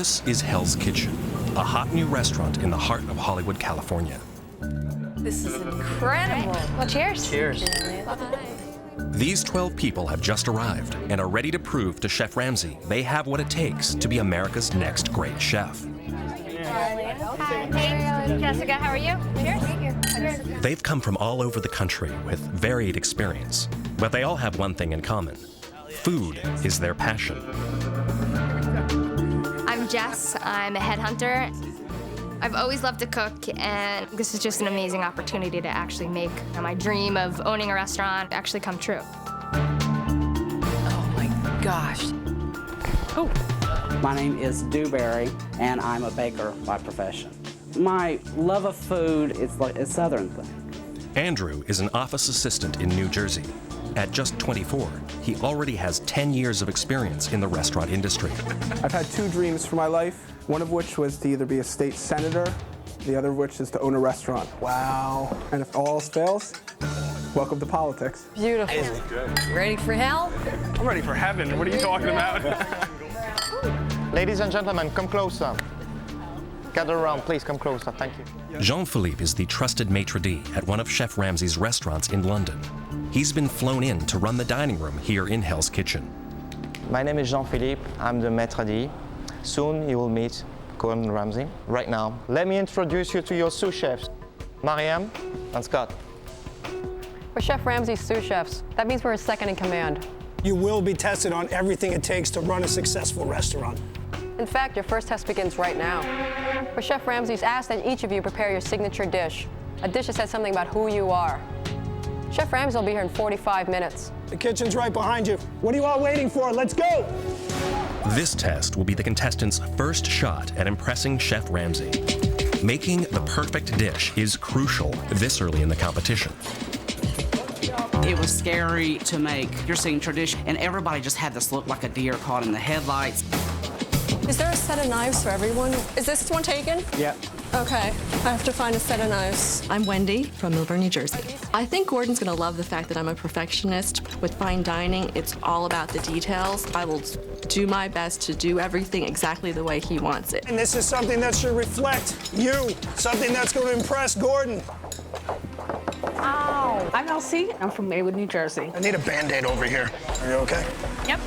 This is Hell's Kitchen, a hot new restaurant in the heart of Hollywood, California. This is incredible. Well, cheers. Cheers. These 12 people have just arrived and are ready to prove to Chef Ramsay they have what it takes to be America's next great chef. Hey, Jessica, how are you? Cheers. They've come from all over the country with varied experience, but they all have one thing in common. Food is their passion. I'm Jess. I'm a headhunter. I've always loved to cook, and this is just an amazing opportunity to actually make my dream of owning a restaurant actually come true. Oh my gosh. Oh. My name is Dewberry, and I'm a baker by profession. My love of food is like a Southern thing. Andrew is an office assistant in New Jersey. At just 24, he already has 10 years of experience in the restaurant industry. I've had two dreams for my life, one of which was to either be a state senator, the other of which is to own a restaurant. Wow. And if all else fails, welcome to politics. Beautiful. Ready for hell? I'm ready for heaven. What are you talking about? Ladies and gentlemen, come closer. Gather around, please come closer, thank you. Jean-Philippe is the trusted maitre d' at one of Chef Ramsay's restaurants in London. He's been flown in to run the dining room here in Hell's Kitchen. My name is Jean-Philippe, I'm the maître d'. Soon you will meet Gordon Ramsay. Right now, let me introduce you to your sous chefs, Mariam and Scott. We're Chef Ramsay's sous chefs. That means we're his second in command. You will be tested on everything it takes to run a successful restaurant. In fact, your first test begins right now. For Chef Ramsay's asked that each of you prepare your signature dish, a dish that says something about who you are. Chef Ramsay will be here in 45 minutes. The kitchen's right behind you. What are you all waiting for? Let's go! This test will be the contestants' first shot at impressing Chef Ramsay. Making the perfect dish is crucial this early in the competition. It was scary to make your signature dish, and everybody just had this look like a deer caught in the headlights. Is there a set of knives for everyone? Is this one taken? Yeah. Okay, I have to find a set of knives. I'm Wendy from Millburn, New Jersey. I think Gordon's gonna love the fact that I'm a perfectionist. With fine dining, it's all about the details. I will do my best to do everything exactly the way he wants it. And this is something that should reflect you, something that's going to impress Gordon. Ow. I'm Elsie. I'm from Maywood, New Jersey. I need a Band-Aid over here. Are you okay? Yep.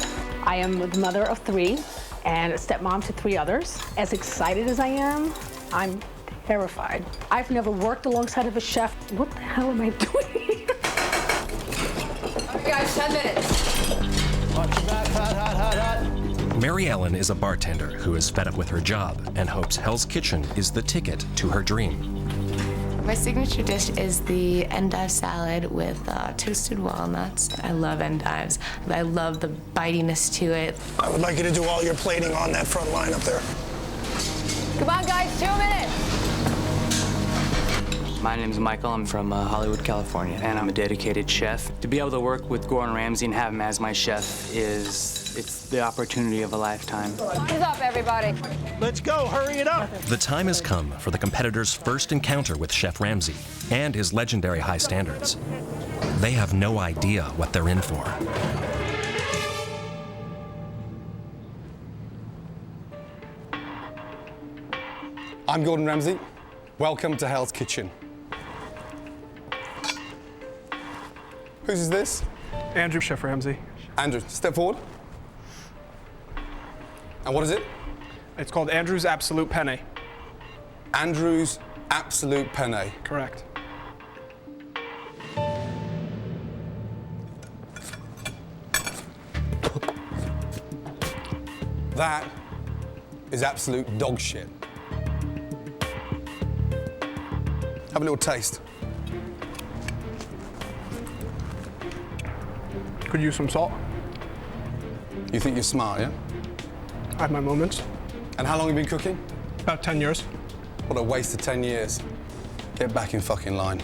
I am the mother of 3 and a stepmom to 3 others. As excited as I am, I'm terrified. I've never worked alongside of a chef. What the hell am I doing here? Okay, guys, 10 minutes. Watch your back, hot, hot, hot, hot. Mary Ellen is a bartender who is fed up with her job and hopes Hell's Kitchen is the ticket to her dream. My signature dish is the endive salad with toasted walnuts. I love endives. I love the bitiness to it. I would like you to do all your plating on that front line up there. Come on, guys, 2 minutes. My name is Michael. I'm from Hollywood, California, and I'm a dedicated chef. To be able to work with Gordon Ramsay and have him as my chef it's the opportunity of a lifetime. Time's up, everybody. Let's go, hurry it up. The time has come for the competitors' first encounter with Chef Ramsay and his legendary high standards. They have no idea what they're in for. I'm Gordon Ramsay. Welcome to Hell's Kitchen. Whose is this? Andrew, Chef Ramsay. Andrew, step forward. And what is it? It's called Andrew's Absolute Penne. Andrew's Absolute Penne. Correct. That is absolute dog shit. Have a little taste. Could use some salt. You think you're smart, yeah? I have my moments. And how long have you been cooking? About 10 years. What a waste of 10 years. Get back in fucking line.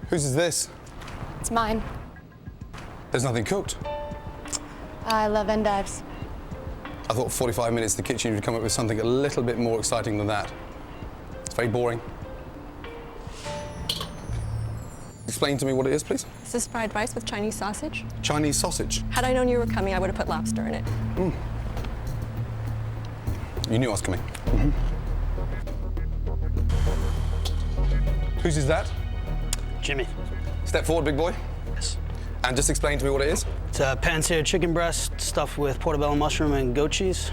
Whose is this? It's mine. There's nothing cooked. I love endives. I thought 45 minutes in the kitchen you'd come up with something a little bit more exciting than that. It's very boring. Explain to me what it is, please. Is this fried rice with Chinese sausage? Chinese sausage. Had I known you were coming, I would have put lobster in it. Mm. You knew I was coming. Whose is that? Jimmy. Step forward, big boy. Yes. And just explain to me what it is. It's a pan-seared chicken breast stuffed with portobello mushroom and goat cheese.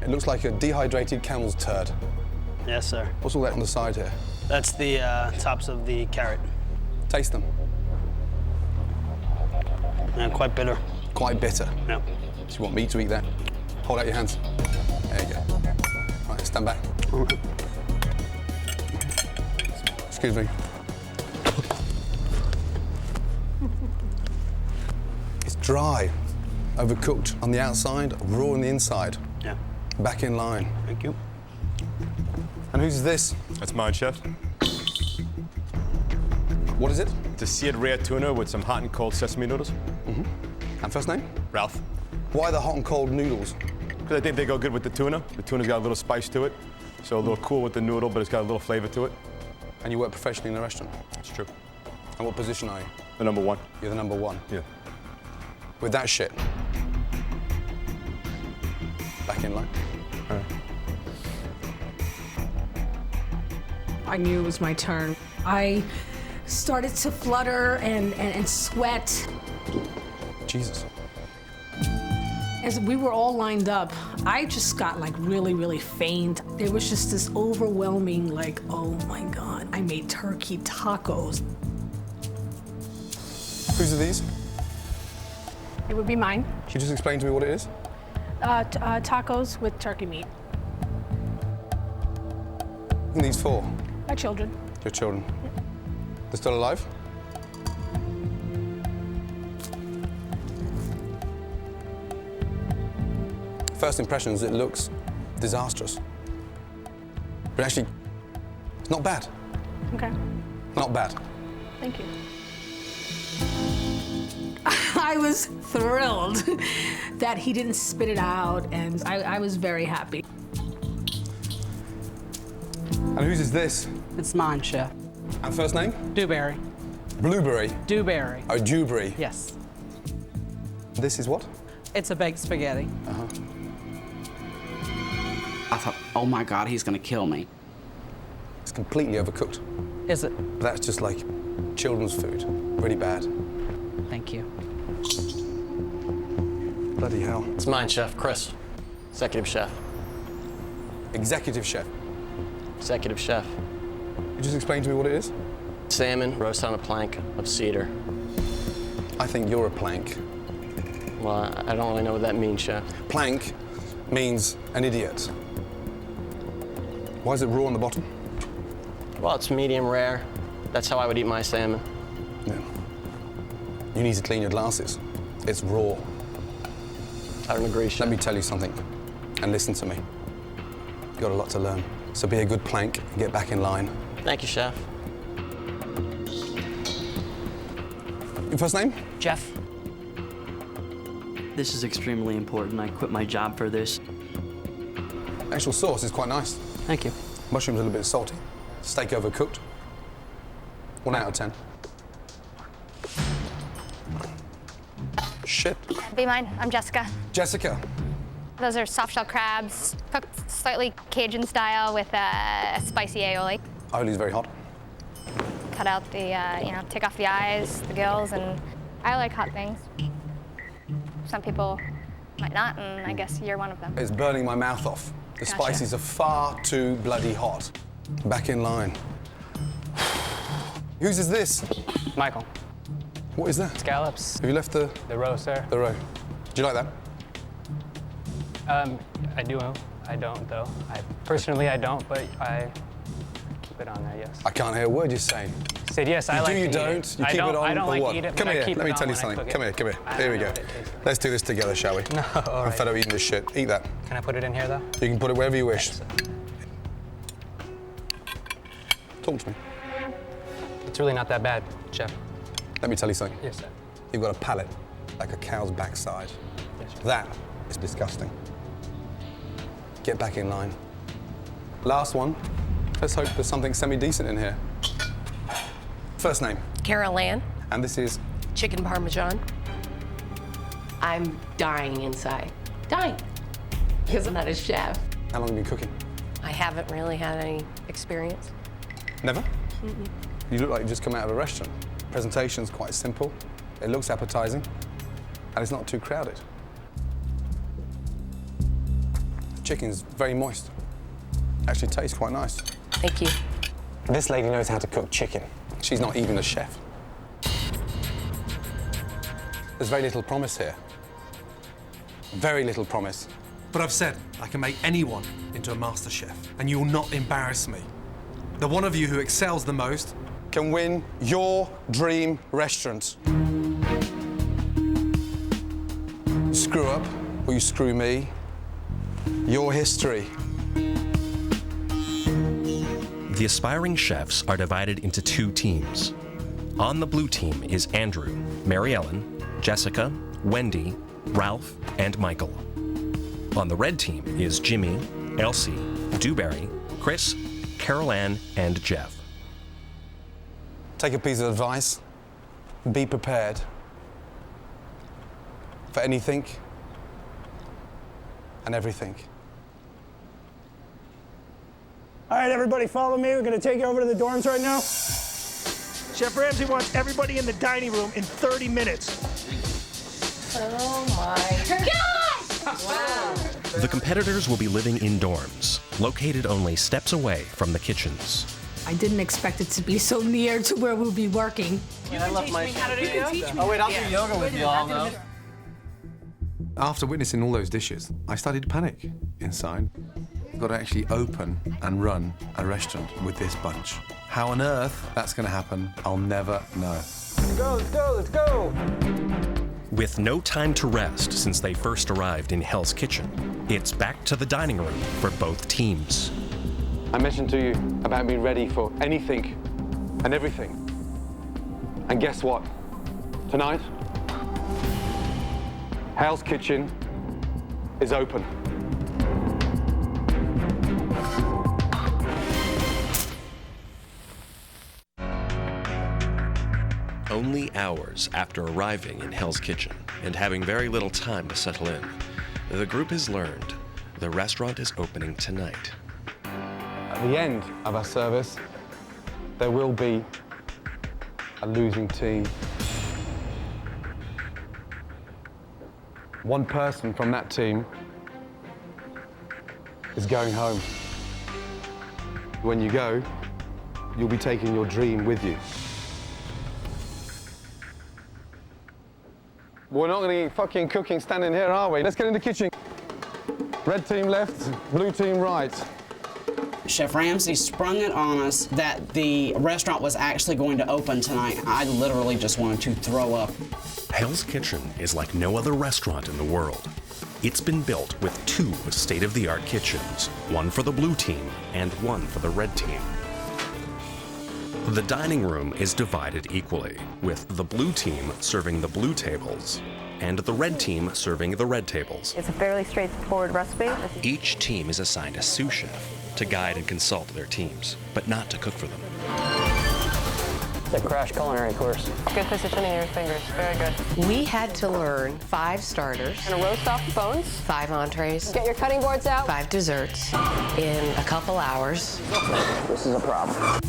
It looks like a dehydrated camel's turd. Yes, sir. What's all that on the side here? That's the tops of the carrot. Taste them. Yeah, quite bitter. Quite bitter? Yeah. So you want me to eat that? Hold out your hands. There you go. All right, stand back. All right. Excuse me. It's dry, overcooked on the outside, raw on the inside. Yeah. Back in line. Thank you. And who's this? That's mine, chef. What is it? It's a seared rare tuna with some hot and cold sesame noodles. Mm-hmm. And first name? Ralph. Why the hot and cold noodles? Because I think they go good with the tuna. The tuna's got a little spice to it, so a little cool with the noodle, but it's got a little flavor to it. And you work professionally in a restaurant? That's true. And what position are you? The number one. You're the number one? Yeah. With that shit? Back in line. All right. I knew it was my turn. I started to flutter and sweat. Jesus. As we were all lined up, I just got like really, really faint. There was just this overwhelming, like, oh my God, I made turkey tacos. Whose are these? It would be mine. Can you just explain to me what it is? Tacos with turkey meat. What are these for? My children. Your children? They're still alive? First impressions, it looks disastrous. But actually, it's not bad. Okay. Not bad. Thank you. I was thrilled that he didn't spit it out, and I was very happy. And whose is this? It's mine, chef. And first name? Dewberry. Blueberry? Dewberry. Oh, Dewberry. Yes. This is what? It's a baked spaghetti. Uh-huh. I thought, oh my God, he's gonna kill me. It's completely overcooked. Is it? That's just like children's food. Really bad. Thank you. Bloody hell. It's mine, Chef. Chris. Executive Chef. Executive Chef? Executive Chef. You just explain to me what it is? Salmon roasted on a plank of cedar. I think you're a plank. Well, I don't really know what that means, Chef. Plank means an idiot. Why is it raw on the bottom? Well, it's medium rare. That's how I would eat my salmon. Yeah. You need to clean your glasses. It's raw. I don't agree, Chef. Let me tell you something, and listen to me. You've got a lot to learn. So be a good plank and get back in line. Thank you, Chef. Your first name? Jeff. This is extremely important. I quit my job for this. Actual sauce is quite nice. Thank you. Mushrooms a little bit salty. Steak overcooked. 1 out of 10. Shit. Be mine. I'm Jessica. Jessica. Those are soft shell crabs, cooked slightly Cajun style with a spicy aioli. Aioli's very hot. Cut out the, take off the eyes, the gills, and I like hot things. Some people might not, and I guess you're one of them. It's burning my mouth off. The Gotcha. spices are far too bloody hot. Back in line. Whose is this? Michael. What is that? Scallops. Have you left the roe, sir? The roe. Do you like that? I do. I don't, though. Personally, I don't, but I keep it on there, yes. I can't hear a word you're saying. Said yes, I You like do, you to eat don't? it. You keep it on I don't or like what? to eat it, Come but I here, keep let it me on tell you when I something. cook it. Come here, come here. Here we go. Let's do this together, shall we? No, all I'm right. fed up eating this shit. Eat that. Can I put it in here, though? You can put it wherever you wish. Talk to me. It's really not that bad, Chef. Let me tell you something. Yes, sir. You've got a palate like a cow's backside. Yes, sir. That is disgusting. Get back in line. Last one. Let's hope there's something semi-decent in here. First name? Carol Ann. And this is? Chicken Parmesan. I'm dying inside. Dying. Because I'm not a chef. How long have you been cooking? I haven't really had any experience. Never? Mm-mm. You look like you just come out of a restaurant. Presentation's quite simple. It looks appetizing. And it's not too crowded. The chicken's very moist. Actually tastes quite nice. Thank you. This lady knows how to cook chicken. She's not even a chef. There's very little promise here. Very little promise. But I've said I can make anyone into a master chef, and you will not embarrass me. The one of you who excels the most can win your dream restaurant. You screw up, or you screw me. Your history. The aspiring chefs are divided into 2 teams. On the blue team is Andrew, Mary Ellen, Jessica, Wendy, Ralph, and Michael. On the red team is Jimmy, Elsie, Dewberry, Chris, Carol Ann, and Jeff. Take a piece of advice. Be prepared for anything and everything. All right, everybody, follow me. We're going to take you over to the dorms right now. Chef Ramsay wants everybody in the dining room in 30 minutes. Oh, my God! Wow. The competitors will be living in dorms, located only steps away from the kitchens. I didn't expect it to be so near to where we'll be working. I love my Oh, wait, I'll do yoga with you all, though. After witnessing all those dishes, I started to panic inside. I've got to actually open and run a restaurant with this bunch. How on earth that's going to happen, I'll never know. Let's go, let's go, let's go! With no time to rest since they first arrived in Hell's Kitchen, it's back to the dining room for both teams. I mentioned to you about being ready for anything and everything. And guess what? Tonight, Hell's Kitchen is open. Only hours after arriving in Hell's Kitchen and having very little time to settle in, the group has learned the restaurant is opening tonight. At the end of our service, there will be a losing team. One person from that team is going home. When you go, you'll be taking your dream with you. We're not going to be fucking cooking standing here, are we? Let's get in the kitchen. Red team left, blue team right. Chef Ramsay sprung it on us that the restaurant was actually going to open tonight. I literally just wanted to throw up. Hell's Kitchen is like no other restaurant in the world. It's been built with 2 state-of-the-art kitchens, one for the blue team and one for the red team. The dining room is divided equally, with the blue team serving the blue tables and the red team serving the red tables. It's a fairly straightforward recipe. Each team is assigned a sous chef to guide and consult their teams, but not to cook for them. It's a crash culinary course. Good positioning in your fingers. Very good. We had to learn 5 starters. And a roast off the bones. 5 entrees. Get your cutting boards out. 5 desserts in a couple hours. This is a problem.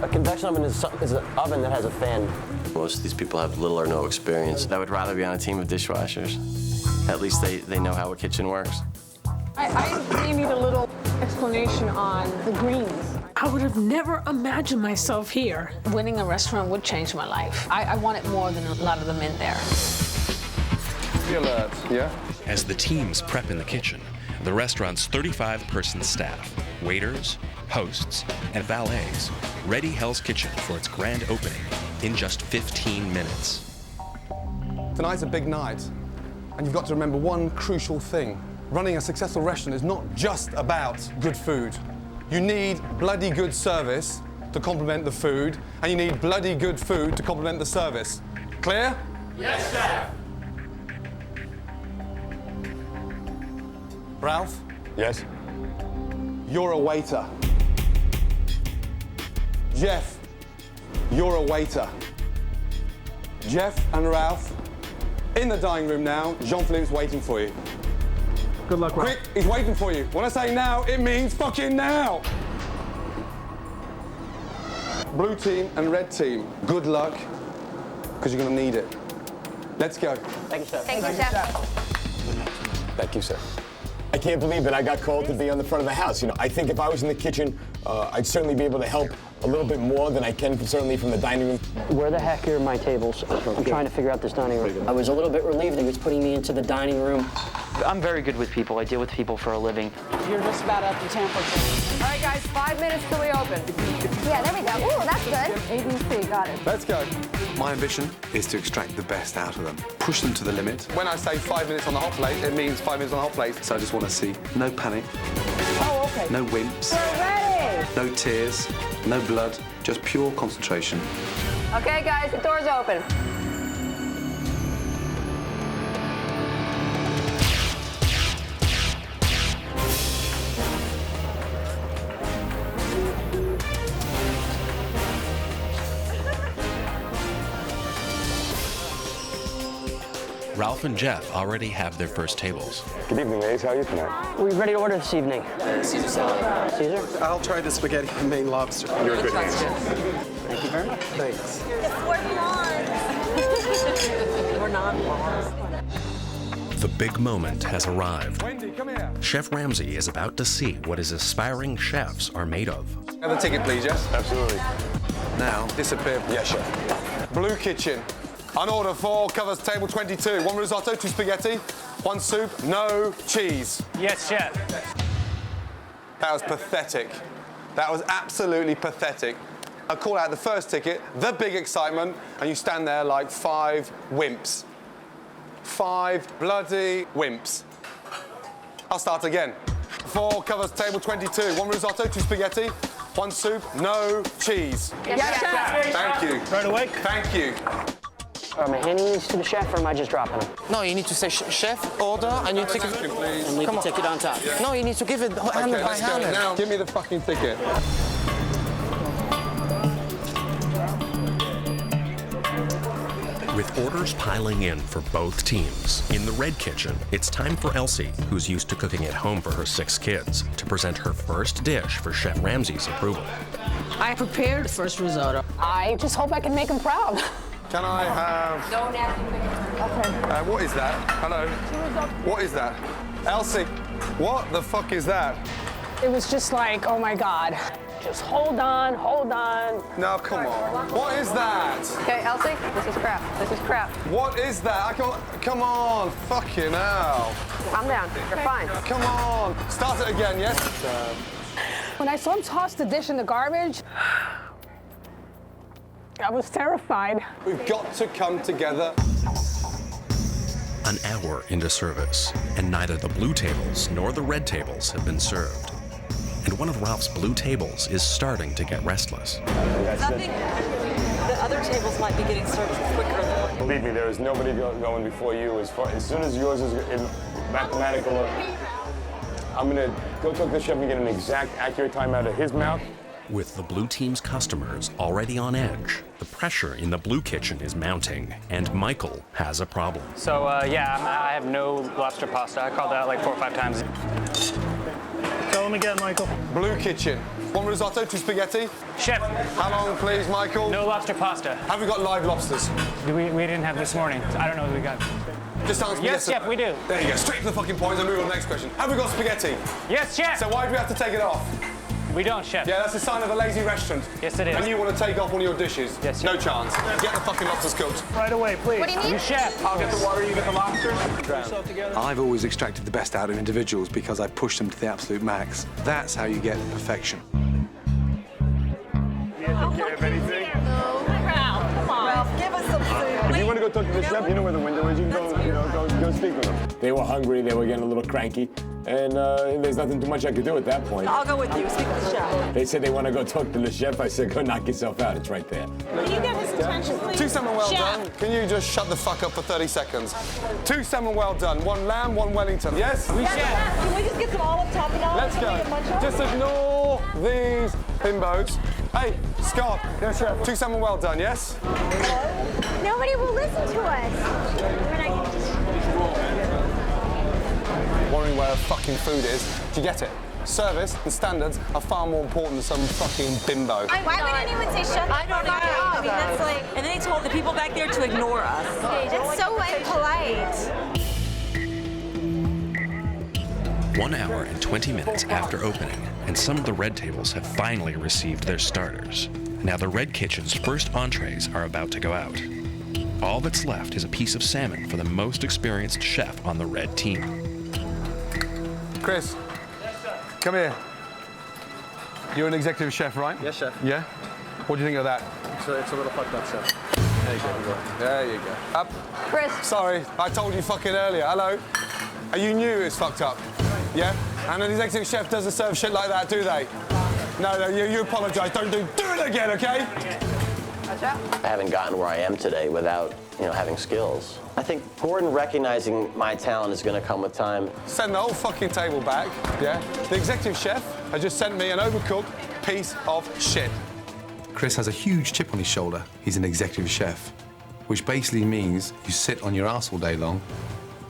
A convection oven is an oven that has a fan. Most of these people have little or no experience. I would rather be on a team of dishwashers. At least they know how a kitchen works. I need a little explanation on the greens. I would have never imagined myself here. Winning a restaurant would change my life. I want it more than a lot of the men there. Be alert, yeah? As the teams prep in the kitchen, the restaurant's 35-person staff, waiters, hosts, and valets ready Hell's Kitchen for its grand opening in just 15 minutes. Tonight's a big night, and you've got to remember one crucial thing. Running a successful restaurant is not just about good food. You need bloody good service to complement the food, and you need bloody good food to complement the service. Clear? Yes, chef. Ralph? Yes? You're a waiter. Jeff, you're a waiter. Jeff and Ralph, in the dining room now. Jean-Philippe's waiting for you. Good luck, Ralph. Quick, he's waiting for you. When I say now, it means fucking now. Blue team and red team, good luck, because you're gonna need it. Let's go. Thank you, sir. Thank you, Chef. Thank you, sir. I can't believe that I got called to be on the front of the house. You know, I think if I was in the kitchen, I'd certainly be able to help a little bit more than I can certainly from the dining room. Where the heck are my tables? I'm trying to figure out this dining room. I was a little bit relieved he was putting me into the dining room. I'm very good with people. I deal with people for a living. You're just about at the temperature. All right, guys, 5 minutes till we open. Yeah, there we go. Ooh, that's good. ABC, got it. Let's go. My ambition is to extract the best out of them, push them to the limit. When I say 5 minutes on the hot plate, it means 5 minutes on the hot plate. So I just want to see no panic, Oh, okay. no wimps, We're ready. no tears, no blood, just pure concentration. Okay, guys, the door's open. Ralph and Jeff already have their first tables. Good evening, ladies. How are you tonight? Are we ready to order this evening? Caesar salad. Caesar? I'll try the spaghetti and Maine lobster. You're a good man. Thank you very much. Thanks. We're not blonde. The big moment has arrived. Wendy, come here. Chef Ramsay is about to see what his aspiring chefs are made of. Have a ticket, please, yes? Absolutely. Now, disappear. Yes, sir. Blue kitchen. On order 4, covers table 22. 1 risotto, 2 spaghetti, 1 soup, no cheese. Yes, chef. That was pathetic. That was absolutely pathetic. I call out the first ticket, the big excitement, and you stand there like 5 wimps. 5 bloody wimps. I'll start again. 4 covers table 22. 1 risotto, 2 spaghetti, 1 soup, no cheese. Yes, chef. Thank you. Right away. Thank you. Am I handing these to the chef or am I just dropping them? No, you need to say, chef, order, and you take it. Please. And leave the ticket on top. No, you need to give it hand Okay, by let's go. hand. Now, give me the fucking ticket. With orders piling in for both teams, in the red kitchen, it's time for Elsie, who's used to cooking at home for her 6 kids, to present her first dish for Chef Ramsay's approval. I prepared the first risotto. I just hope I can make him proud. Can I have... Don't ask me. Okay. what is that? Hello? What is that? Elsie, what the fuck is that? It was just like, oh my God. Just hold on, hold on. No, come on. What is that? Okay, Elsie, this is crap. This is crap. What is that? I can't... Come on. Fucking hell. Calm down. You're fine. Come on. Start it again, yes? When I saw him toss the dish in the garbage, I was terrified. We've got to come together. An hour into service, and neither the blue tables nor the red tables have been served. And one of Ralph's blue tables is starting to get restless. I think the other tables might be getting served quicker than... Believe me, there is nobody going before you. As soon as yours is in mathematical, I'm gonna go talk to the chef and get an exact, accurate time out of his mouth. With the blue team's customers already on edge, the pressure in the blue kitchen is mounting, and Michael has a problem. So, yeah, I have no lobster pasta. I called out like 4 or 5 times. Tell him again, Michael. Blue kitchen. 1 risotto, 2 spaghetti. Chef. How long, please, Michael? No lobster pasta. Have we got live lobsters? We didn't have this morning. I don't know what we got. Just answer me Yes, chef, we do. There you go. Straight to the fucking point and move on to the next question. Have we got spaghetti? Yes, chef. So why do we have to take it off? We don't, chef. Yeah, that's a sign of a lazy restaurant. Yes, it is. And you want to take off one of your dishes? Yes, No chef. chance. Get the fucking lobsters cooked. Right away, please. What do you need? You chef. I'll get the water, you get the lobsters. I've always extracted the best out of individuals because I push them to the absolute max. That's how you get perfection. You have to give anything. Ralph, give us some food. If you want to go talk to the chef, you know where the window is. You can go speak with them. They were hungry. They were getting a little cranky. And there's nothing too much I could do at that point. I'll go with you. Speak with the chef. They said they want to go talk to the chef. I said, go knock yourself out. It's right there. Can you get his attention, please? 2 salmon well Chef. done. Can you just shut the fuck up for 30 seconds? 2 salmon well done. 1 lamb, 1 Wellington. Yes? We chef. Can we just get them all up top and all? Let's go. Just ignore these bimbos. Hey, Scott. Yes, chef. 2 salmon well done, yes? Nobody will listen to us. Wondering where fucking food is. Do you get it? Service and standards are far more important than some fucking bimbo. Why would anyone say shut the I don't know. I mean, that's like... And then they told the people back there to ignore us. It's so impolite. 1 hour and 20 minutes after opening, and some of the red tables have finally received their starters. Now the Red Kitchen's first entrees are about to go out. All that's left is a piece of salmon for the most experienced chef on the red team. Chris, come here. You're an executive chef, right? Yes, chef. Yeah? What do you think of that? It's a little fucked up, chef. There you go. There you go. Up. Chris. Sorry, I told you fucking earlier. Hello. You knew it's fucked up. Yeah? And an executive chef doesn't serve shit like that, do they? No, you apologise. Don't do it again, okay? I haven't gotten where I am today without, having skills. I think Gordon recognizing my talent is going to come with time. Send the whole fucking table back, yeah? The executive chef has just sent me an overcooked piece of shit. Chris has a huge chip on his shoulder. He's an executive chef, which basically means you sit on your ass all day long,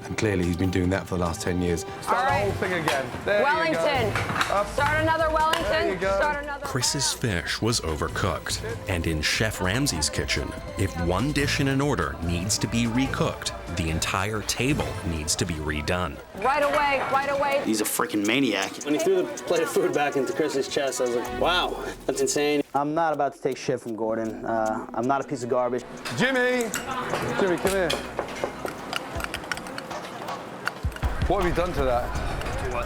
and clearly he's been doing that for the last 10 years. Start the whole thing again. There Wellington. You go. Start another Wellington. There you go. Start another. Chris's fish was overcooked, and in Chef Ramsay's kitchen, if one dish in an order needs to be recooked, the entire table needs to be redone. Right away, right away. He's a freaking maniac. When he threw the plate of food back into Chris's chest, I was like, wow, that's insane. I'm not about to take shit from Gordon. I'm not a piece of garbage. Jimmy, come here. What have you done to that? What?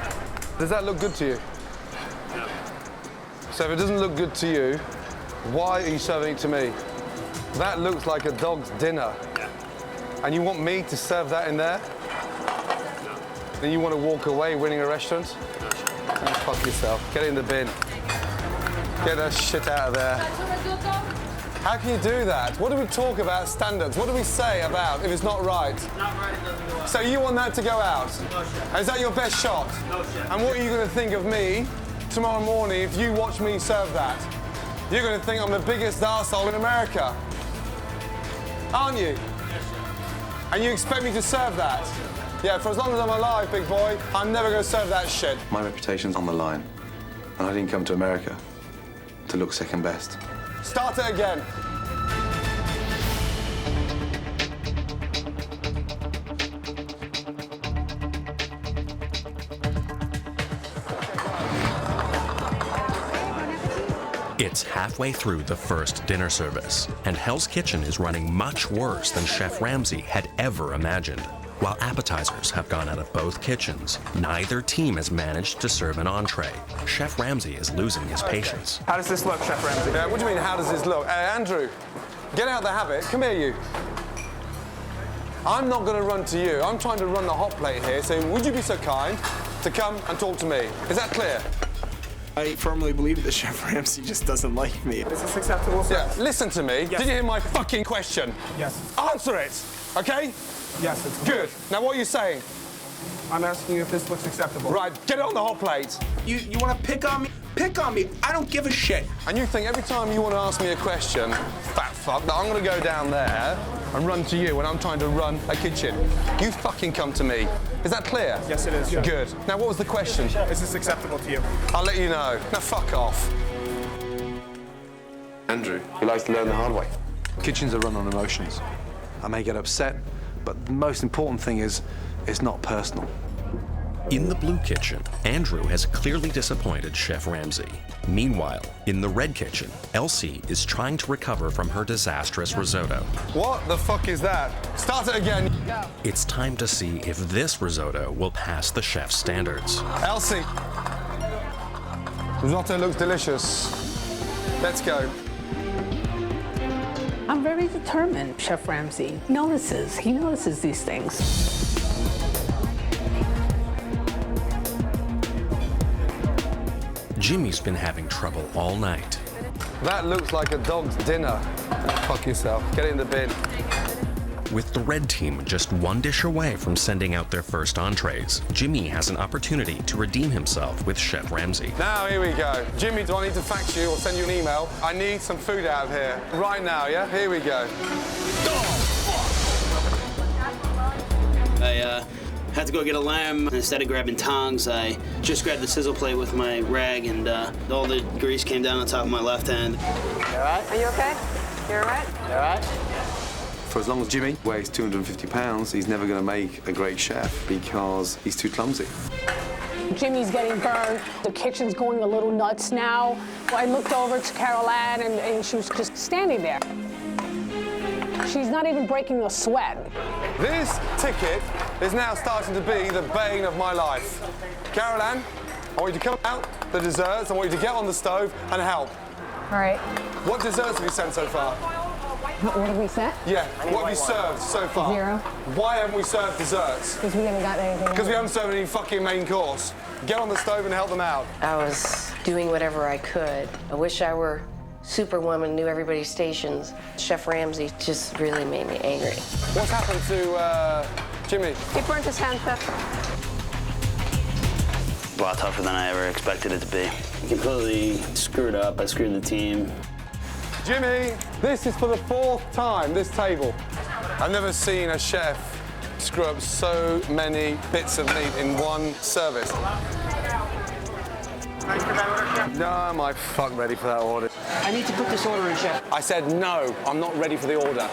Does that look good to you? No. So if it doesn't look good to you, why are you serving it to me? That looks like a dog's dinner. Yeah. And you want me to serve that in there? No. Then you want to walk away winning a restaurant? No. Oh, fuck yourself. Get it in the bin. Get that shit out of there. How can you do that? What do we talk about standards? What do we say about if it's not right? Not right, it doesn't go out. So you want that to go out? No, chef. Is that your best shot? No, chef. And what are you going to think of me tomorrow morning if you watch me serve that? You're going to think I'm the biggest arsehole in America. Aren't you? Yes, chef. And you expect me to serve that? Yeah, for as long as I'm alive, big boy, I'm never going to serve that shit. My reputation's on the line, and I didn't come to America to look second best. Start it again. It's halfway through the first dinner service, and Hell's Kitchen is running much worse than Chef Ramsay had ever imagined. While appetizers have gone out of both kitchens, neither team has managed to serve an entree. Chef Ramsay is losing his patience. How does this look, Chef Ramsay? Yeah, what do you mean, how does this look? Hey, Andrew, get out of the habit. Come here, you. I'm not going to run to you. I'm trying to run the hot plate here, so would you be so kind to come and talk to me? Is that clear? I firmly believe that Chef Ramsay just doesn't like me. Is this acceptable, sir? Yeah, listen to me. Yes. Did you hear my fucking question? Yes. Answer it, okay? Yes, it's good. Now, what are you saying? I'm asking you if this looks acceptable. Right, get it on the hot plate. You want to pick on me? Pick on me. I don't give a shit. And you think every time you want to ask me a question, fat fuck, that I'm going to go down there and run to you when I'm trying to run a kitchen. You fucking come to me. Is that clear? Yes, it is. Good. Now, what was the question? Is this acceptable to you? I'll let you know. Now, fuck off. Andrew, he likes to learn the hard way. Kitchens are run on emotions. I may get upset, but the most important thing is it's not personal. In the Blue Kitchen, Andrew has clearly disappointed Chef Ramsay. Meanwhile, in the Red Kitchen, Elsie is trying to recover from her disastrous risotto. What the fuck is that? Start it again. Go. It's time to see if this risotto will pass the chef's standards. Elsie, risotto looks delicious. Let's go. I'm very determined, Chef Ramsay. He notices these things. Jimmy's been having trouble all night. That looks like a dog's dinner. Fuck yourself. Get it in the bin. With the red team just one dish away from sending out their first entrees, Jimmy has an opportunity to redeem himself with Chef Ramsay. Now, here we go. Jimmy, do I need to fax you or send you an email? I need some food out of here. Right now, yeah? Here we go. I had to go get a lamb. Instead of grabbing tongs, I just grabbed the sizzle plate with my rag, and all the grease came down on top of my left hand. You all right? Are you okay? You all right? You all right? For as long as Jimmy weighs 250 pounds, he's never going to make a great chef because he's too clumsy. Jimmy's getting burned. The kitchen's going a little nuts now. I looked over to Carol Ann, and she was just standing there. She's not even breaking a sweat. This ticket is now starting to be the bane of my life. Carol Ann, I want you to come out the desserts. I want you to get on the stove and help. All right. What desserts have you sent so far? What have we sent? Yeah, what have you served so far? 0. Why haven't we served desserts? Because we haven't gotten anything. Because we haven't served any fucking main course. Get on the stove and help them out. I was doing whatever I could. I wish I were Superwoman, knew everybody's stations. Chef Ramsay just really made me angry. What's happened to Jimmy? He burnt his hand, Chef. A lot tougher than I ever expected it to be. Completely screwed up. I screwed the team. Jimmy, this is for the 4th time, this table. I've never seen a chef screw up so many bits of meat in one service. No, am I fuck ready for that order? I need to put this order in, Chef. I said no, I'm not ready for the order.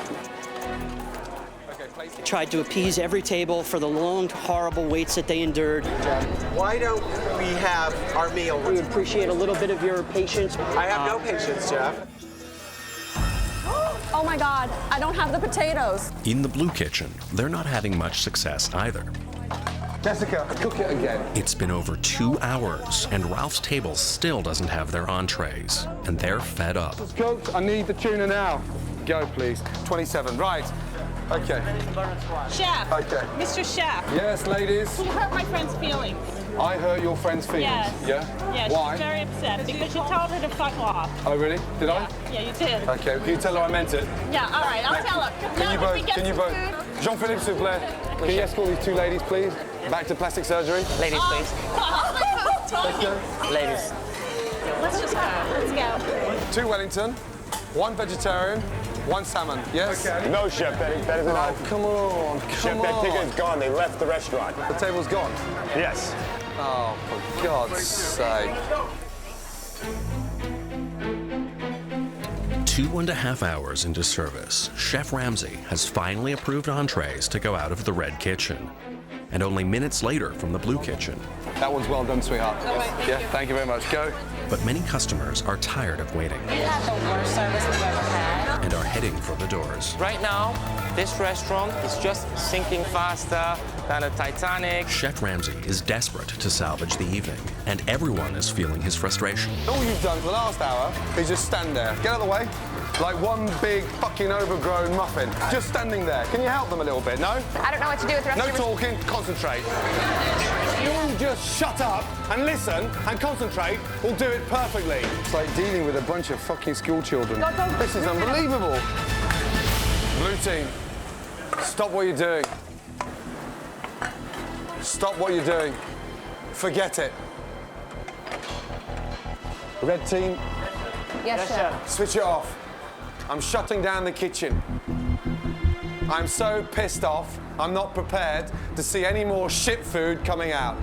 I tried to appease every table for the long, horrible waits that they endured. Why don't we have our meal? We appreciate a little bit of your patience. I have no patience, Jeff. Oh my God, I don't have the potatoes. In the blue kitchen, they're not having much success either. Jessica, cook it again. It's been over 2 hours, and Ralph's table still doesn't have their entrees, and they're fed up. It's cooked. I need the tuna now. Go, please. 27. Right. Okay. Chef. Okay. Mr. Chef. Yes, ladies. You hurt my friend's feelings. I hurt your friend's feelings. Yes. Yeah? Yeah, Why? she's very upset because you told her to fuck off. Oh, really? Did I? Yeah, you did. Okay. Can you tell her I meant it? Yeah, all right, I'll tell her. Can you both? Can you both? Jean-Philippe, s'il vous plaît. Can you escort these 2 ladies, please? Back to plastic surgery. Ladies, please. Let's go. Ladies. Let's just go. Let's go. 2 Wellington, 1 vegetarian, 1 salmon. Yes? Okay. No, Chef, that is an Oh, come on. Chef, that ticket is gone. They left the restaurant. The table's gone? Yes. Oh, for God's sake. 2.5 hours into service, Chef Ramsay has finally approved entrees to go out of the red kitchen. And only minutes later from the blue kitchen. That one's well done, sweetheart. Yeah, thank you very much. Go. But many customers are tired of waiting You have the worst service we've ever had. and are heading for the doors. Right now, this restaurant is just sinking faster than a Titanic. Chef Ramsay is desperate to salvage the evening, and everyone is feeling his frustration. All you've done for the last hour is just stand there. Get out of the way. Like one big fucking overgrown muffin. Just standing there. Can you help them a little bit, no? I don't know what to do with the rest No of your... talking, concentrate. You just shut up and listen and concentrate. We'll do it perfectly. It's like dealing with a bunch of fucking school children. This is unbelievable. Blue team, stop what you're doing. Stop what you're doing. Forget it. Red team, Yes, Chef. switch it off. I'm shutting down the kitchen. I'm so pissed off, I'm not prepared to see any more shit food coming out.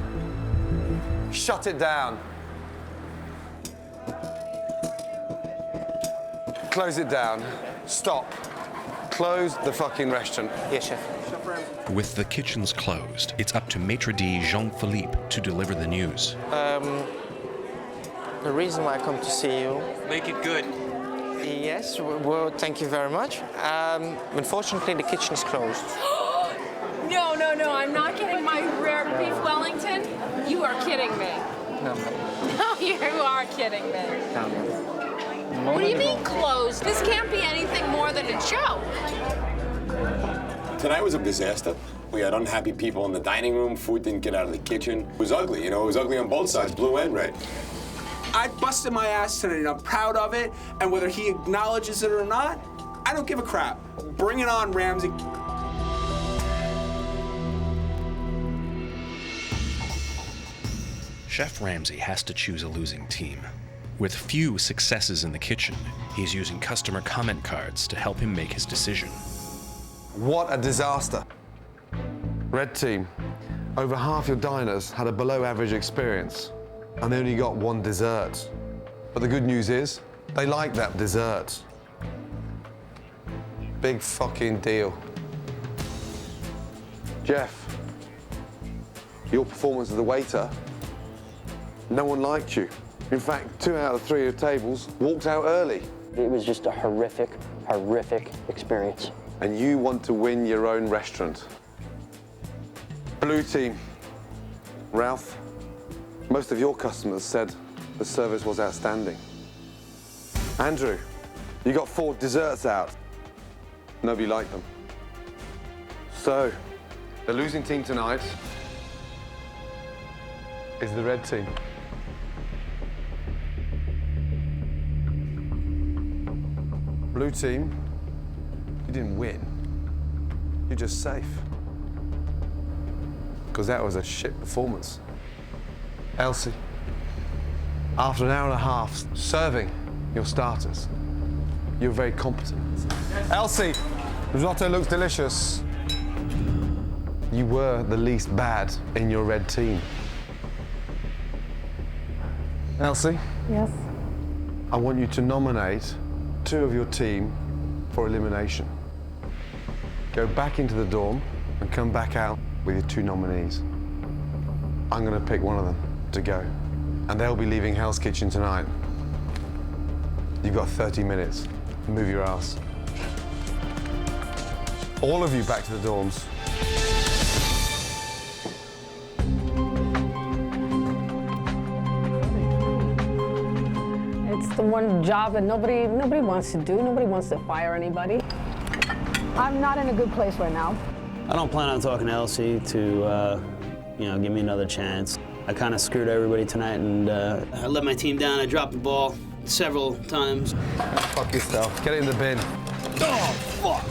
Shut it down. Close it down. Stop. Close the fucking restaurant. Yes, Chef. With the kitchens closed, it's up to maitre d' Jean-Philippe to deliver the news. The reason why I come to see you. Make it good. Yes, well, thank you very much. Unfortunately, the kitchen is closed. No, I'm not getting my rare beef Wellington. You are kidding me. No. No, you are kidding me. What do you mean closed? This can't be anything more than a joke. Tonight was a disaster. We had unhappy people in the dining room. Food didn't get out of the kitchen. It was ugly, you know. It was ugly on both sides, blue and red. I busted my ass tonight, and I'm proud of it. And whether he acknowledges it or not, I don't give a crap. Bring it on, Ramsay. Chef Ramsay has to choose a losing team. With few successes in the kitchen, he's using customer comment cards to help him make his decision. What a disaster. Red team, over half your diners had a below average experience, and they only got one dessert. But the good news is, they like that dessert. Big fucking deal. Jeff, your performance as a waiter, no one liked you. In fact, 2 out of 3 of the tables walked out early. It was just a horrific, horrific experience. And you want to win your own restaurant. Blue team, Ralph, most of your customers said the service was outstanding. Andrew, you got 4 desserts out. Nobody liked them. So, the losing team tonight is the red team. Blue team, you didn't win. You're just safe. Because that was a shit performance. Elsie, after an hour and a half serving your starters, you're very competent. Elsie, risotto looks delicious. You were the least bad in your red team. Elsie? Yes? I want you to nominate 2 of your team for elimination. Go back into the dorm and come back out with your 2 nominees. I'm gonna pick one of them to go, and they'll be leaving Hell's Kitchen tonight. You've got 30 minutes. Move your ass. All of you back to the dorms. It's the one job that nobody wants to do. Nobody wants to fire anybody. I'm not in a good place right now. I don't plan on talking to Elsie to, give me another chance. I kind of screwed everybody tonight, and I let my team down. I dropped the ball several times. Fuck yourself. Get it in the bin. Oh, fuck!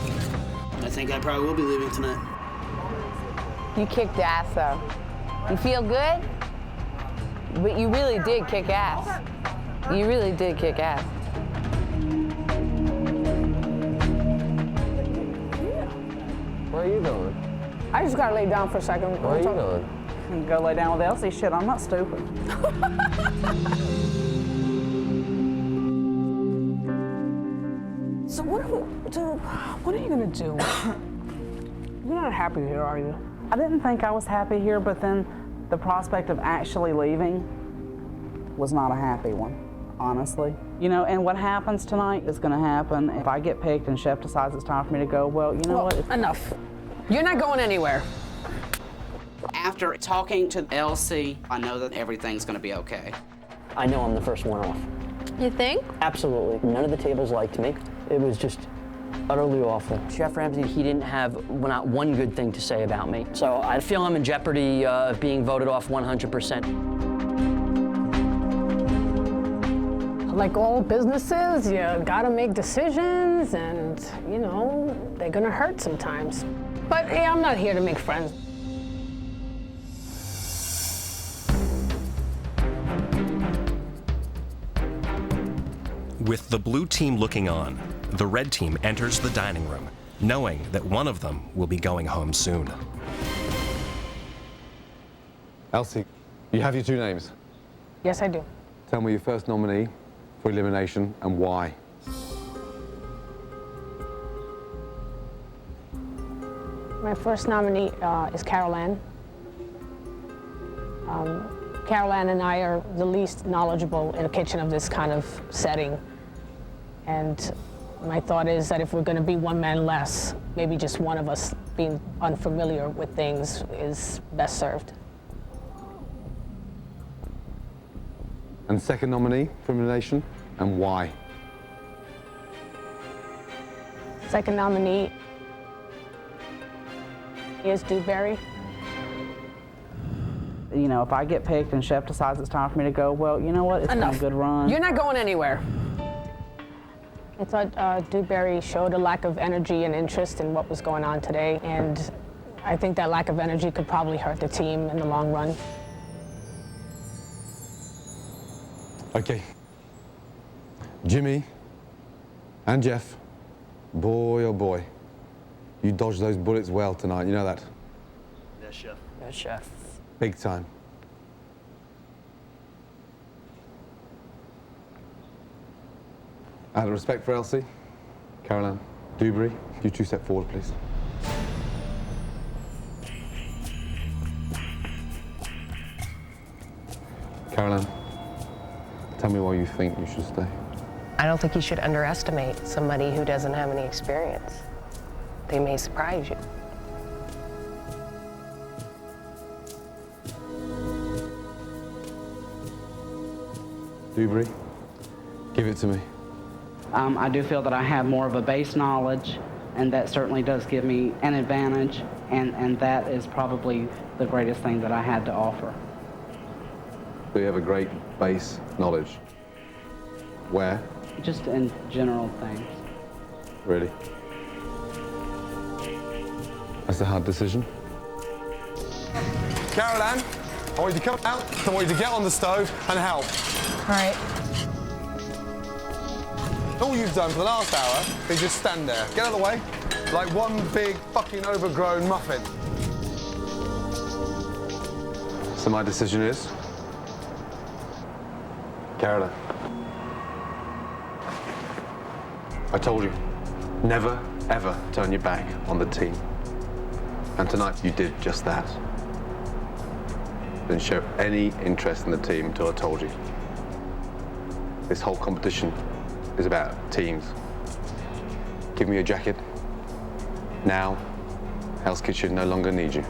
I think I probably will be leaving tonight. You kicked ass, though. You feel good? But you really did kick ass. You really did kick ass. Where are you going? I just gotta lay down for a second. Where are you going? And go lay down with Elsie. Shit, I'm not stupid. So what are you gonna do? You're not happy here, are you? I didn't think I was happy here, but then the prospect of actually leaving was not a happy one, honestly. And what happens tonight is gonna happen. If I get picked and Chef decides it's time for me to go, well, you know what? Enough. You're not going anywhere. After talking to Elsie, I know that everything's gonna be okay. I know I'm the first one off. You think? Absolutely. None of the tables liked me. It was just utterly awful. Chef Ramsay, he didn't have not one good thing to say about me. So I feel I'm in jeopardy of being voted off 100%. Like all businesses, you gotta make decisions, and they're gonna hurt sometimes. But hey, I'm not here to make friends. With the blue team looking on, the red team enters the dining room, knowing that one of them will be going home soon. Elsie, you have your 2 names. Yes, I do. Tell me your first nominee for elimination and why. My first nominee is Carol Ann. Carol Ann and I are the least knowledgeable in a kitchen of this kind of setting. And my thought is that if we're going to be one man less, maybe just one of us being unfamiliar with things is best served. And second nominee for elimination and why? Second nominee is Dewberry. If I get picked and Chef decides it's time for me to go, well, you know what? It's been a good run. You're not going anywhere. I thought Dewberry showed a lack of energy and interest in what was going on today, and I think that lack of energy could probably hurt the team in the long run. Okay. Jimmy and Jeff, boy oh boy, you dodged those bullets well tonight, you know that? Yes, chef. Yes, chef. Big time. Out of respect for Elsie, Caroline, Dewberry, you two step forward, please. Caroline, tell me why you think you should stay. I don't think you should underestimate somebody who doesn't have any experience. They may surprise you. Dewberry, give it to me. I do feel that I have more of a base knowledge, and that certainly does give me an advantage, and that is probably the greatest thing that I had to offer. So you have a great base knowledge. Where? Just in general things. Really? That's a hard decision. Caroline, I want you to come out, I want you to get on the stove and help. All right. All you've done for the last hour is just stand there. Get out of the way, like one big fucking overgrown muffin. So my decision is, Caroline, I told you, never, ever turn your back on the team. And tonight you did just that. Didn't show any interest in the team until I told you. This whole competition is about teams. Give me your jacket. Now, Hell's Kitchen no longer needs you.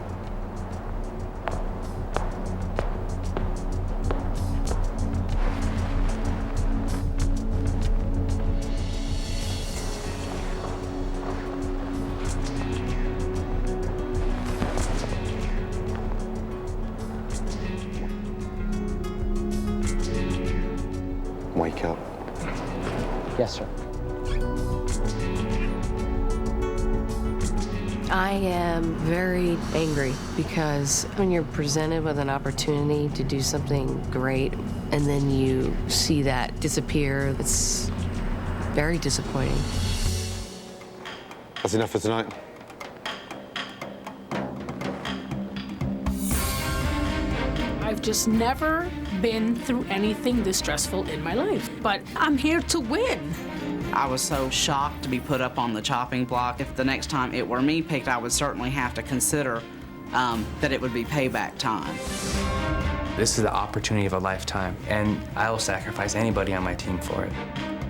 Wake up. Yes, sir. I am very angry because when you're presented with an opportunity to do something great and then you see that disappear, it's very disappointing. That's enough for tonight. I've just never been through anything this stressful in my life, but I'm here to win. I was so shocked to be put up on the chopping block. If the next time it were me picked, I would certainly have to consider that it would be payback time. This is the opportunity of a lifetime, and I will sacrifice anybody on my team for it.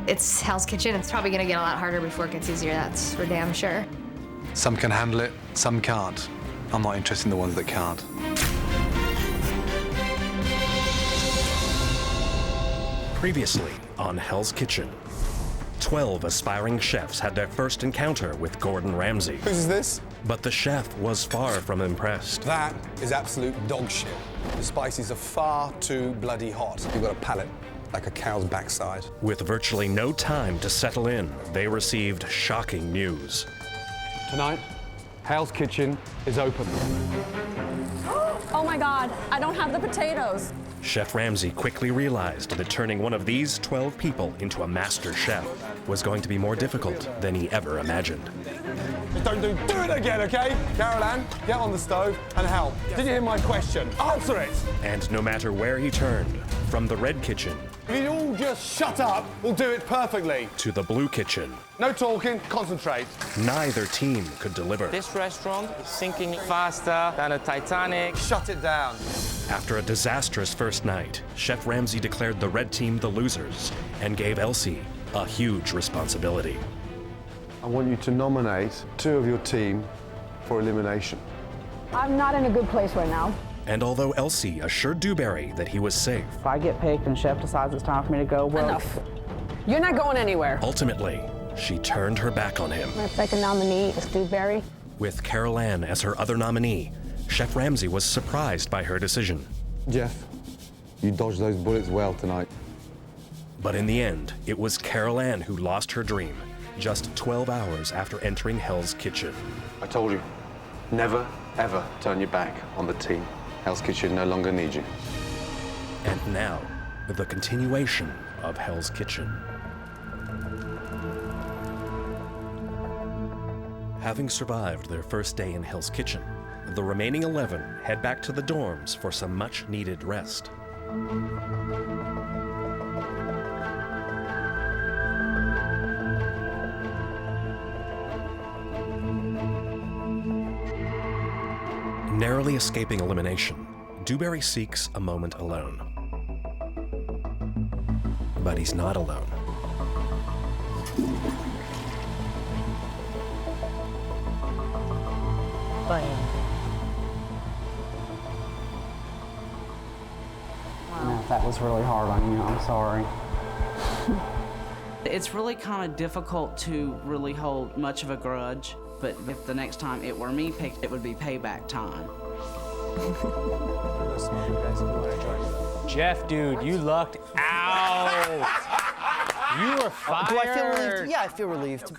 It's Hell's Kitchen. It's probably gonna get a lot harder before it gets easier, that's for damn sure. Some can handle it, some can't. I'm not interested in the ones that can't. Previously on Hell's Kitchen, 12 aspiring chefs had their first encounter with Gordon Ramsay. Whose is this? But the chef was far from impressed. That is absolute dog shit. The spices are far too bloody hot. You've got a palate like a cow's backside. With virtually no time to settle in, they received shocking news. Tonight, Hell's Kitchen is open. Oh my God, I don't have the potatoes. Chef Ramsay quickly realized that turning one of these 12 people into a master chef was going to be more difficult than he ever imagined. Just don't do it again, okay? Caroline, get on the stove and help. Did you hear my question? Answer it! And no matter where he turned, from the red kitchen If you all just shut up, we'll do it perfectly. to the blue kitchen, No talking, concentrate. neither team could deliver. This restaurant is sinking faster than a Titanic. Shut it down. After a disastrous first night, Chef Ramsay declared the red team the losers and gave Elsie a huge responsibility. I want you to nominate 2 of your team for elimination. I'm not in a good place right now. And although Elsie assured Dewberry that he was safe, If I get picked and Chef decides it's time for me to go, well, Enough. You're not going anywhere. ultimately, she turned her back on him. My second nominee is Dewberry. With Carol Ann as her other nominee, Chef Ramsay was surprised by her decision. Jeff, you dodged those bullets well tonight. But in the end, it was Carol Ann who lost her dream, just 12 hours after entering Hell's Kitchen. I told you, never, ever turn your back on the team. Hell's Kitchen no longer needs you. And now, the continuation of Hell's Kitchen. Having survived their first day in Hell's Kitchen, the remaining 11 head back to the dorms for some much-needed rest. Narrowly escaping elimination, Dewberry seeks a moment alone. But he's not alone. Wow. That was really hard on you. I'm sorry. It's really kind of difficult to really hold much of a grudge, but if the next time it were me picked, it would be payback time. Jeff, dude, you lucked out. You were fired. Do I feel relieved? Yeah, I feel relieved.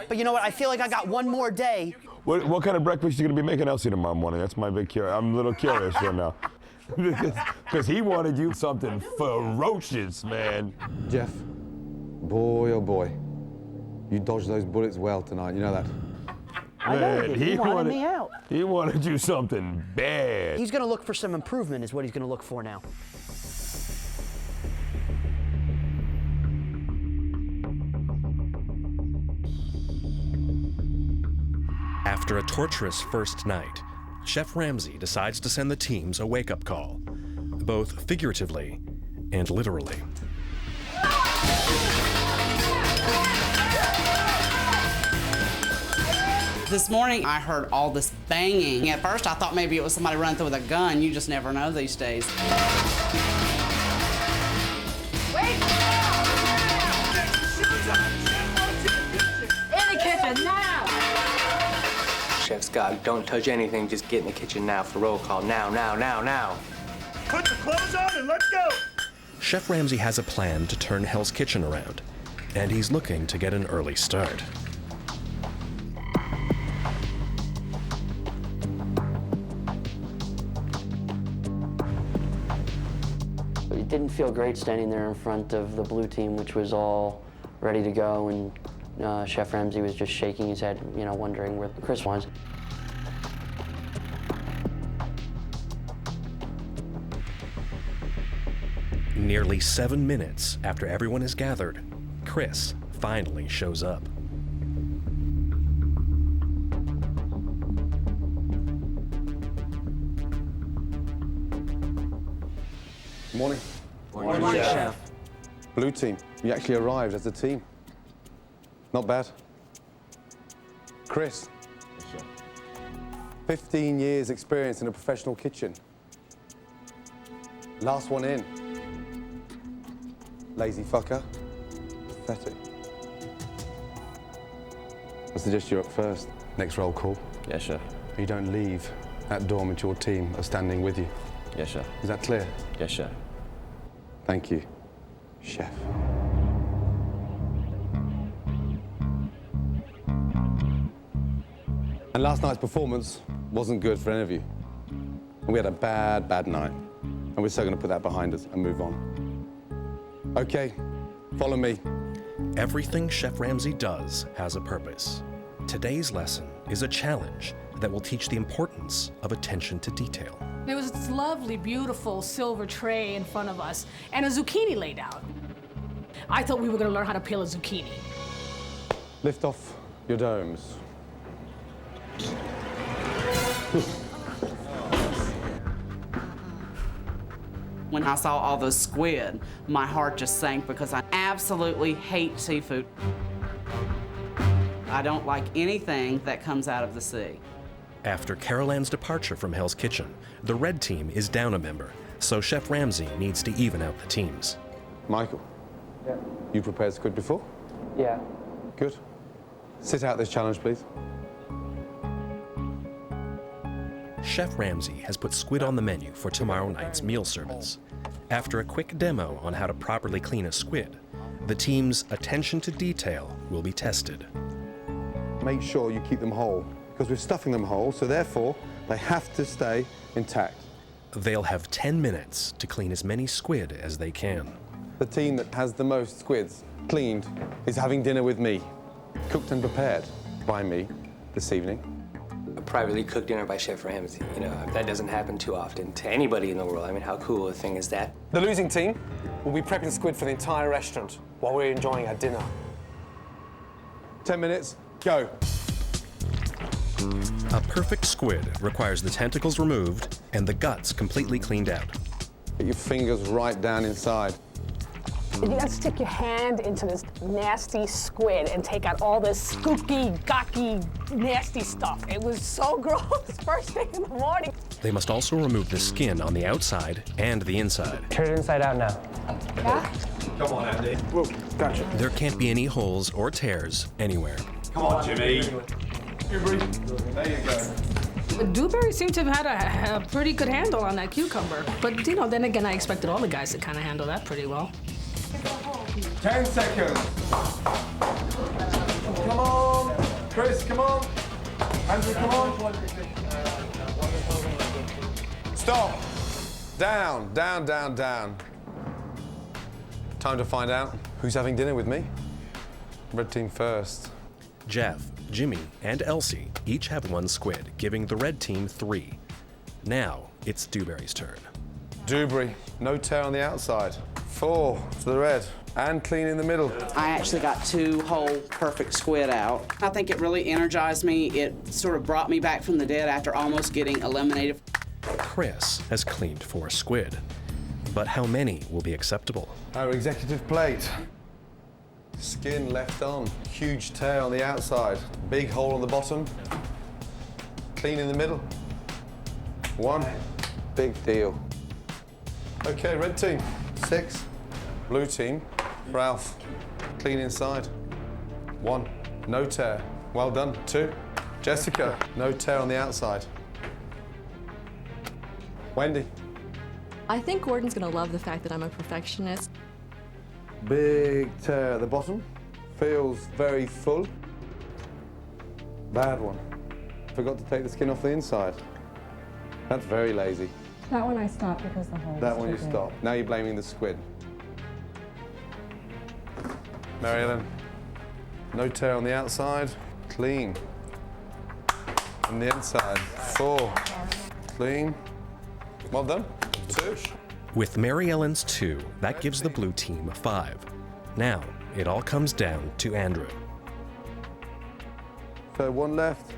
But you know what? I feel like I got one more day. What kind of breakfast are you going to be making Elsie tomorrow morning? That's my big curiosity. I'm a little curious right now. Because he wanted you something ferocious, man. Jeff, boy, oh boy, you dodged those bullets well tonight. You know that? I know he did. He wanted me out. He wanted you something bad. He's going to look for some improvement is what he's going to look for now. After a torturous first night, Chef Ramsay decides to send the teams a wake-up call, both figuratively and literally. This morning, I heard all this banging. At first, I thought maybe it was somebody running through with a gun. You just never know these days. Wait! In the kitchen, now! Chef Scott, don't touch anything. Just get in the kitchen now for roll call. Now, now, now, now. Put the clothes on and let's go! Chef Ramsay has a plan to turn Hell's Kitchen around, and he's looking to get an early start. It didn't feel great standing there in front of the blue team, which was all ready to go, and Chef Ramsay was just shaking his head, you know, wondering where Chris was. Nearly 7 minutes after everyone is gathered, Chris finally shows up. Morning. Morning, Chef. Blue team, you actually arrived as a team. Not bad. Chris. 15 years experience in a professional kitchen. Last one in. Lazy fucker. Pathetic. I suggest you're up first. Next roll call. Yes, sir. You don't leave that dorm until your team are standing with you. Yes, sir. Is that clear? Yes, sir. Thank you, Chef. And last night's performance wasn't good for any of you. And we had a bad, bad night. And we're so going to put that behind us and move on. Okay, follow me. Everything Chef Ramsay does has a purpose. Today's lesson is a challenge that will teach the importance of attention to detail. There was this lovely, beautiful silver tray in front of us and a zucchini laid out. I thought we were going to learn how to peel a zucchini. Lift off your domes. When I saw all those squid, my heart just sank because I absolutely hate seafood. I don't like anything that comes out of the sea. After Carol Ann's departure from Hell's Kitchen, the red team is down a member, so Chef Ramsay needs to even out the teams. Michael. Yeah. You prepared squid before? Yeah. Good. Sit out this challenge, please. Chef Ramsay has put squid on the menu for tomorrow night's meal service. After a quick demo on how to properly clean a squid, the team's attention to detail will be tested. Make sure you keep them whole, because we're stuffing them whole, so therefore they have to stay intact. They'll have 10 minutes to clean as many squid as they can. The team that has the most squids cleaned is having dinner with me, cooked and prepared by me this evening. A privately cooked dinner by Chef Ramsay. You know, that doesn't happen too often to anybody in the world. I mean, how cool a thing is that? The losing team will be prepping squid for the entire restaurant while we're enjoying our dinner. 10 minutes, go. A perfect squid requires the tentacles removed and the guts completely cleaned out. Get your fingers right down inside. You gotta stick your hand into this nasty squid and take out all this skooky, gawky, nasty stuff. It was so gross first thing in the morning. They must also remove the skin on the outside and the inside. Turn it inside out now. Yeah? Come on, Andy. Whoa, gotcha. There can't be any holes or tears anywhere. Come on, Jimmy. There you go. Dewberry seemed to have had a pretty good handle on that cucumber. But, you know, then again, I expected all the guys to kind of handle that pretty well. 10 seconds. Come on. Chris, come on. Andrew, come on. Stop. Down, down, down, down. Time to find out who's having dinner with me. Red team first. Jeff, Jimmy, and Elsie each have 1 squid, giving the red team 3. Now it's Dewberry's turn. Dewberry, no tear on the outside. 4 to the red, and clean in the middle. I actually got 2 whole perfect squid out. I think it really energized me. It sort of brought me back from the dead after almost getting eliminated. Chris has cleaned 4 squid, but how many will be acceptable? Our executive plate. Skin left on, huge tear on the outside, big hole on the bottom, clean in the middle. 1, big deal. Okay, red team, 6. Blue team, Ralph, clean inside. 1, no tear, well done. 2, Jessica, no tear on the outside. Wendy. I think Gordon's gonna love the fact that I'm a perfectionist. Big tear at the bottom, feels very full. Bad one. Forgot to take the skin off the inside. That's very lazy. That one I stopped because the hole. That one you stopped. Now you're blaming the squid. Mary Ellen, no tear on the outside, clean. On the inside, 4, clean. Well done. 2. With Mary Ellen's 2, that gives the blue team 5. Now, it all comes down to Andrew. So 1 left.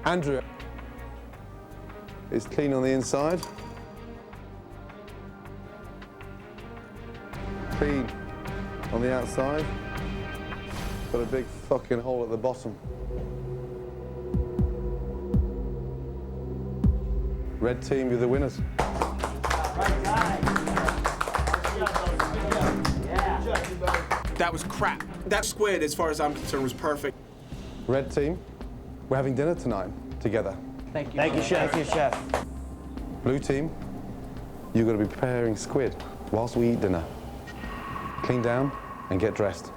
Andrew is clean on the inside. Clean on the outside. Got a big fucking hole at the bottom. Red team, you're the winners. That was crap. That squid, as far as I'm concerned, was perfect. Red team, we're having dinner tonight together. Thank you. Thank you, Chef. Thank you, Chef. Blue team, you're going to be preparing squid whilst we eat dinner. Clean down and get dressed.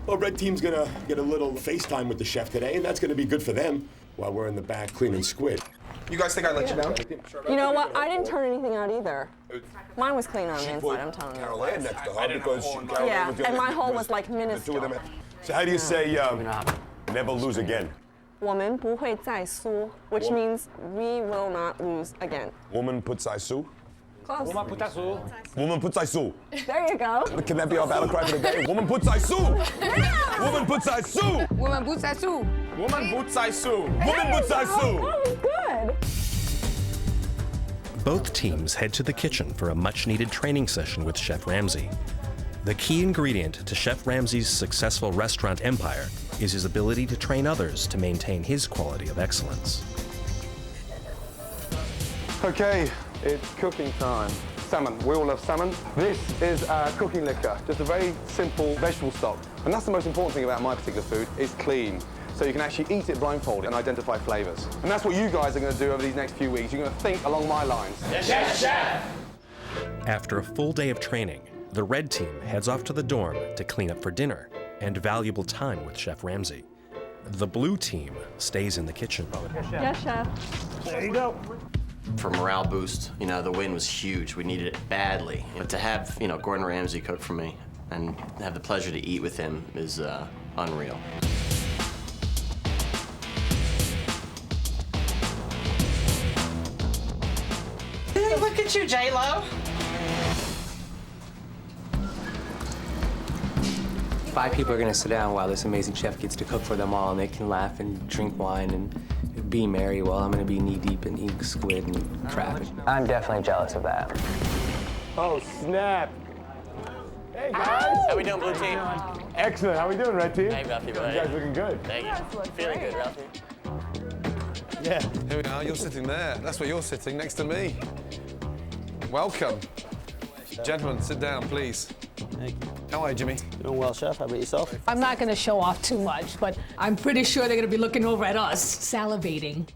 Well, red team's going to get a little FaceTime with the chef today, and that's going to be good for them while we're in the back cleaning squid. You guys think I let you down? You know what? I didn't turn anything out either. Mine was clean on the inside, I'm telling you. Carol Ann next to her because Carol Yeah, was doing and my it hole because was like the 2 of minuscule. them. So how do you say never lose again? 我们不会再输, which means we will not lose again. Woman puts I sue? Close. Woman puts I sue. Woman puts I sue. There you go. Can that be our battle cry for the day? Woman puts I sue. Woman puts I sue. Woman boots I sue. Woman puts I sue. Woman puts I sue. That was good. Both teams head to the kitchen for a much-needed training session with Chef Ramsay. The key ingredient to Chef Ramsay's successful restaurant empire is his ability to train others to maintain his quality of excellence. Okay, it's cooking time. Salmon, we all love salmon. This is our cooking liquor, just a very simple vegetable stock. And that's the most important thing about my particular food, it's clean. So you can actually eat it blindfolded and identify flavors. And that's what you guys are going to do over these next few weeks. You're going to think along my lines. Yes, chef! After a full day of training, the red team heads off to the dorm to clean up for dinner and valuable time with Chef Ramsay. The blue team stays in the kitchen. Yes, chef. There you go. For morale boost, you know, the win was huge. We needed it badly. But to have, you know, Gordon Ramsay cook for me and have the pleasure to eat with him is unreal. Hey, look at you, J-Lo. 5 people are gonna sit down while this amazing chef gets to cook for them all, and they can laugh and drink wine and be merry while I'm gonna be knee-deep in eating squid and traffic. I'm definitely jealous of that. Oh, snap. Hey, guys. How we doing, blue team? Excellent. How we doing, red team? Hey, Ralphie, You guys looking good. Thank you. Feeling good, Ralphie. Yeah. Here we are. You're sitting there. That's where you're sitting, next to me. Welcome. Gentlemen, sit down, please. Thank you. How are you, Jimmy? Doing well, Chef. How about yourself? I'm not going to show off too much, but I'm pretty sure they're going to be looking over at us, salivating.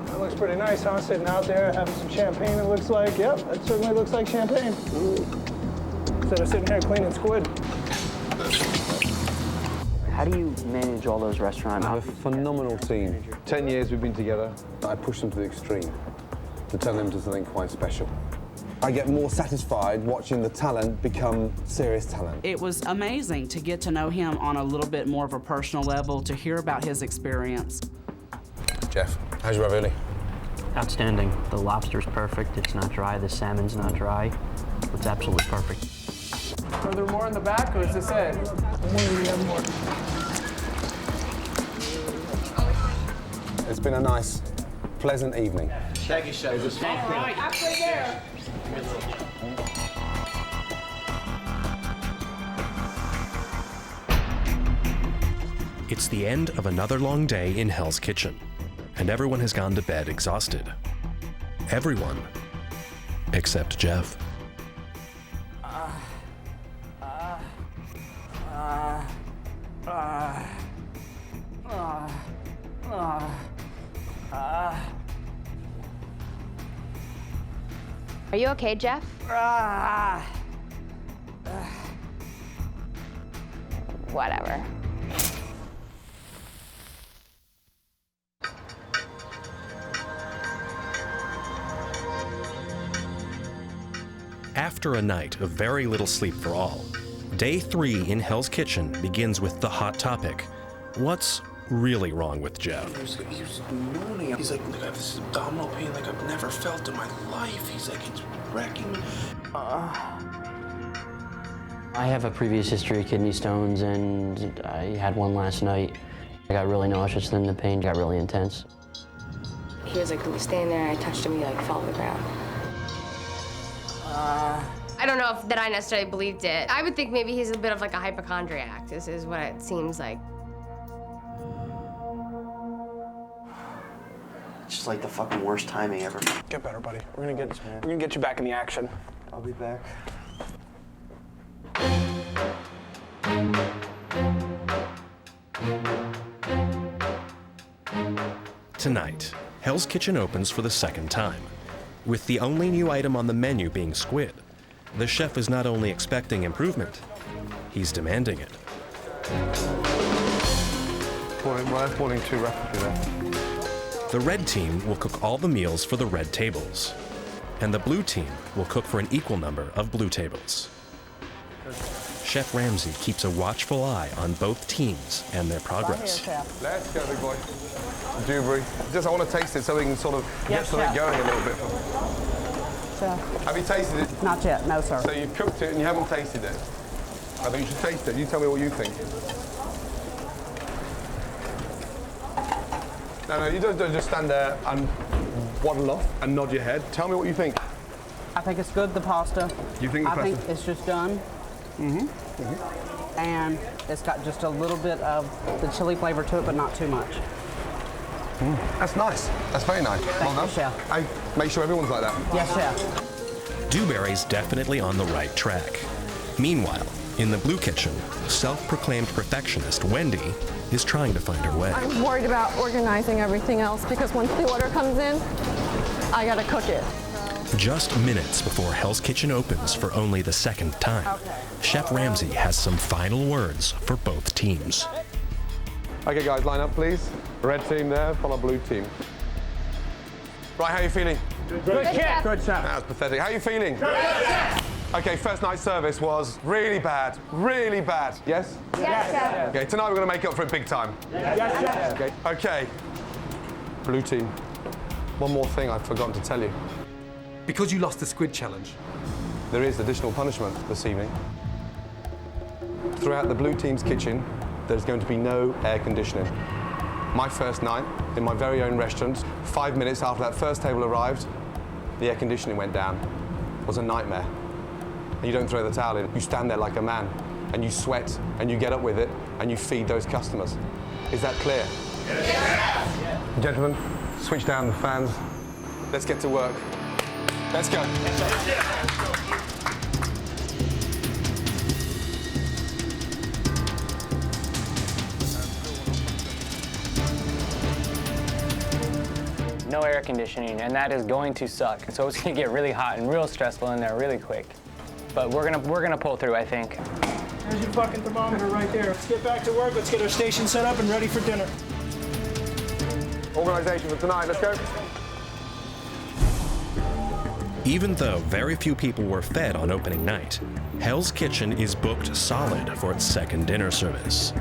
That looks pretty nice, huh? Sitting out there having some champagne, it looks like. Yep, that certainly looks like champagne. Instead of sitting here cleaning squid. How do you manage all those restaurants? I have a phenomenal team. 10 years we've been together. I push them to the extreme to turn them into something quite special. I get more satisfied watching the talent become serious talent. It was amazing to get to know him on a little bit more of a personal level, to hear about his experience. Jeff, how's your ravioli? Outstanding. The lobster's perfect. It's not dry. The salmon's not dry. It's absolutely perfect. Are there more in the back, or is this it? We have more. It's been a nice, pleasant evening. Thank you, Chef. All right, halfway there. It's the end of another long day in Hell's Kitchen, and everyone has gone to bed exhausted. Everyone except Jeff. Are you okay, Jeff? Whatever. After a night of very little sleep for all, day 3 in Hell's Kitchen begins with the hot topic: what's really wrong with Jeff? He was moaning. He's like, I have this abdominal pain like I've never felt in my life. He's like, it's wrecking me. I have a previous history of kidney stones, and I had one last night. I got really nauseous, then the pain got really intense. He was like standing there, I touched him, he like fell to the ground. I don't know if that I necessarily believed it. I would think maybe he's a bit of like a hypochondriac. This is what it seems like. It's just like the fucking worst timing ever. Get better, buddy. We're gonna get you back in the action. I'll be back. Tonight, Hell's Kitchen opens for the second time. With the only new item on the menu being squid, the chef is not only expecting improvement, he's demanding it. Boiling too rapidly there. The red team will cook all the meals for the red tables, and the blue team will cook for an equal number of blue tables. Chef Ramsay keeps a watchful eye on both teams and their progress. Let's go, big boy. Dewberry. Just, I want to taste it so we can sort of get something going a little bit. Chef. Have you tasted it? Not yet, no, sir. So you've cooked it and you haven't tasted it? I think you should taste it. You tell me what you think. No, you don't just stand there and waddle off and nod your head. Tell me what you think. I think it's good, the pasta. You think the I pasta? think it's just done. And it's got just a little bit of the chili flavor to it, but not too much. That's nice. That's very nice. Well done. Chef. Hey, make sure everyone's like that. Yes, chef. Dewberry's definitely on the right track. Meanwhile, in the blue kitchen, self-proclaimed perfectionist Wendy is trying to find her way. I'm worried about organizing everything else because once the order comes in, I gotta cook it. Just minutes before Hell's Kitchen opens for only the second time, Chef Ramsay has some final words for both teams. Okay, guys, line up, please. Red team there, follow blue team. Right, how are you feeling? Good chef. Good chef. That was pathetic. How are you feeling? Okay, first night service was really bad. Really bad. Yes? Yes, chef. Okay, tonight we're going to make up for it big time. Yes, chef. Okay. Okay. Blue team. One more thing I've forgotten to tell you. Because you lost the squid challenge, there is additional punishment this evening. Throughout the blue team's kitchen, there's going to be no air conditioning. My first night in my very own restaurant, 5 minutes after that first table arrived, the air conditioning went down. It was a nightmare. And you don't throw the towel in, you stand there like a man, and you sweat, and you get up with it, and you feed those customers. Is that clear? Yes. Gentlemen, switch down the fans. Let's get to work. Let's go. No air conditioning, and that is going to suck. So it's gonna get really hot and real stressful in there really quick. But we're gonna pull through, I think. There's your fucking thermometer right there. Let's get back to work. Let's get our station set up and ready for dinner. Organisation for tonight, let's go. Even though very few people were fed on opening night, Hell's Kitchen is booked solid for its second dinner service.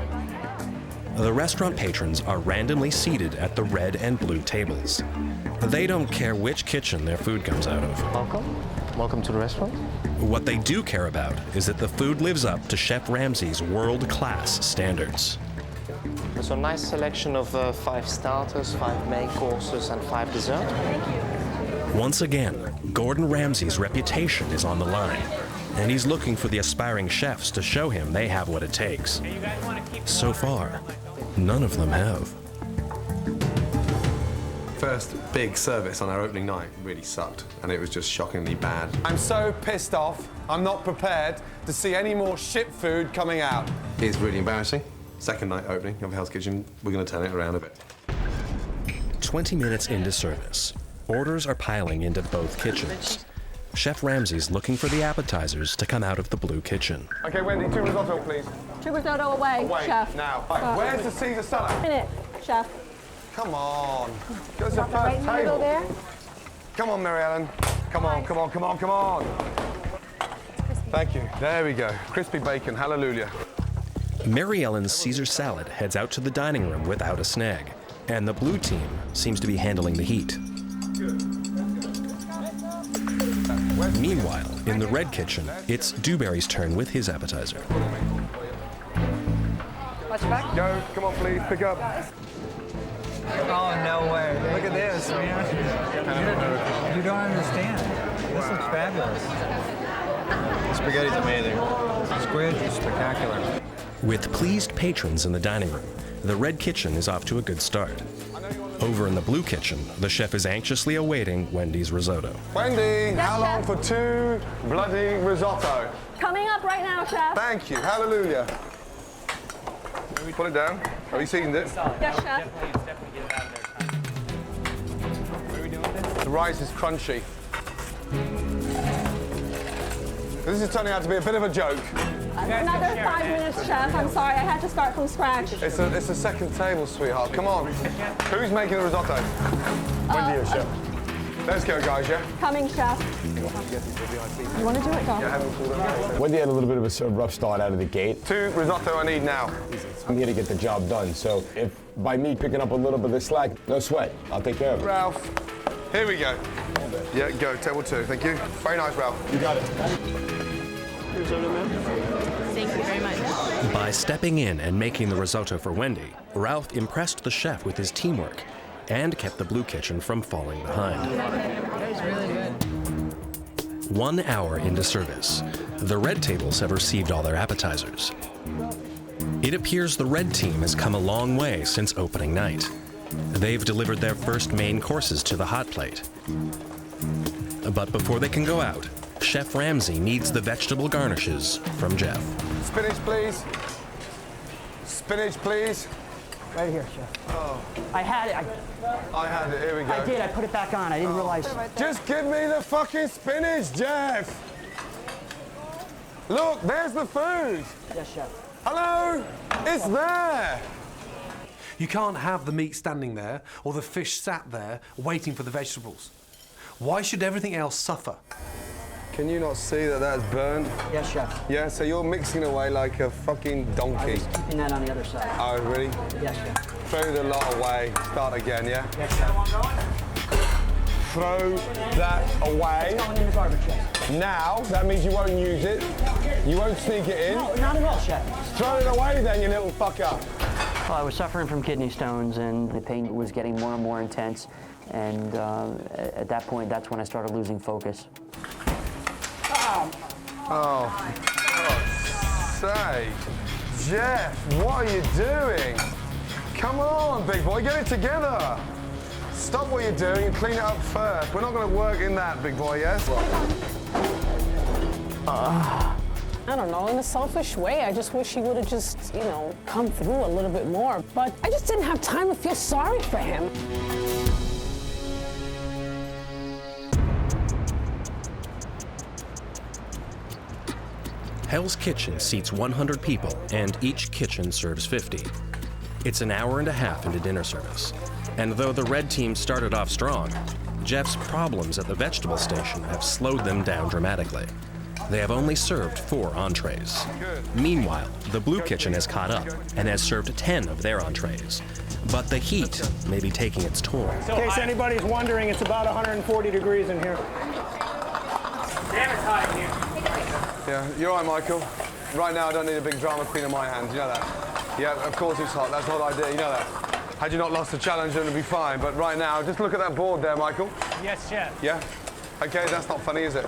The restaurant patrons are randomly seated at the red and blue tables. They don't care which kitchen their food comes out of. Welcome. Welcome to the restaurant. What they do care about is that the food lives up to Chef Ramsay's world-class standards. There's a nice selection of 5 starters, 5 main courses, and 5 desserts. Once again, Gordon Ramsay's reputation is on the line, and he's looking for the aspiring chefs to show him they have what it takes. So far, none of them have. First big service on our opening night really sucked, and it was just shockingly bad. I'm so pissed off, I'm not prepared to see any more shit food coming out. It's really embarrassing. Second night opening of Hell's Kitchen, we're going to turn it around a bit. 20 minutes into service, orders are piling into both kitchens. Chef Ramsay's looking for the appetizers to come out of the blue kitchen. Okay, Wendy, 2 risotto, please. 2 risotto away, chef. Now. Right, where's the Caesar salad? Minute, chef. Come on. Go to the first Right in the middle table. there. Come on, Mary Ellen. Come on, come on, come on, come on. Thank you. There we go. Crispy bacon, hallelujah. Mary Ellen's Caesar salad heads out to the dining room without a snag, and the blue team seems to be handling the heat. Meanwhile, in the red kitchen, it's Dewberry's turn with his appetizer. Watch back. Go, come on, please, pick up. Oh, no way. Look at this, man. You don't understand. This looks fabulous. Spaghetti's amazing. Squid is spectacular. With pleased patrons in the dining room, the red kitchen is off to a good start. Over in the blue kitchen, the chef is anxiously awaiting Wendy's risotto. Wendy, Yes, how long chef? for 2 bloody risotto? Coming up right now, chef. Thank you, hallelujah. Put it down. Have you seasoned it? Yes, chef. The rice is crunchy. This is turning out to be a bit of a joke. Another 5 minutes, chef. I'm sorry, I had to start from scratch. It's a second table, sweetheart. Come on. Who's making the risotto? Wendy or chef? Let's go, guys, yeah? Coming, chef. You want to do it, Doc? Wendy had a little bit of a rough start out of the gate. 2 risotto I need now. I'm here to get the job done, so if by me picking up a little bit of slack, no sweat. I'll take care of it. Ralph, here we go. Yeah, go, table 2, thank you. Very nice, Ralph. You got it. Thank you very much. By stepping in and making the risotto for Wendy, Ralph impressed the chef with his teamwork and kept the blue kitchen from falling behind. That was really good. 1 hour into service, the red tables have received all their appetizers. It appears the red team has come a long way since opening night. They've delivered their first main courses to the hot plate. But before they can go out, Chef Ramsay needs the vegetable garnishes from Jeff. Spinach, please. Spinach, please. Right here, chef. Oh. I had it. I had it. Here we go. I did. I put it back on. I didn't realize. Just give me the fucking spinach, Jeff. Look, there's the food. Yes, chef. Hello? It's there. You can't have the meat standing there or the fish sat there waiting for the vegetables. Why should everything else suffer? Can you not see that that's burned? Yes, chef. Yeah, so you're mixing away like a fucking donkey. Keeping that on the other side. Oh, really? Yes, chef. Throw the lot away. Start again, yeah? Yes, chef. Throw that away. It's going in the garbage, chef. Now, that means you won't use it. You won't sneak it in. No, not at all, chef. Throw it away then, you little fucker. Well, I was suffering from kidney stones, and the pain was getting more and more intense. And at that point, that's when I started losing focus. Oh, for God's sake. Jeff, what are you doing? Come on, big boy, get it together. Stop what you're doing and clean it up first. We're not going to work in that, big boy, yes? I don't know, in a selfish way, I just wish he would have just, you know, come through a little bit more. But I just didn't have time to feel sorry for him. Hell's Kitchen seats 100 people, and each kitchen serves 50. It's an hour and a half into dinner service. And though the red team started off strong, Jeff's problems at the vegetable station have slowed them down dramatically. They have only served 4 entrees. Meanwhile, the blue kitchen has caught up and has served 10 of their entrees. But the heat may be taking its toll. In case anybody's wondering, it's about 140 degrees in here. Damn, it's hot in here. Yeah, you're right, Michael. Right now, I don't need a big drama queen in my hands, you know that? Yeah, of course it's hot, that's not ideal, you know that? Had you not lost the challenge, then it'd be fine. But right now, just look at that board there, Michael. Yes, chef. Yeah? Okay, that's not funny, is it?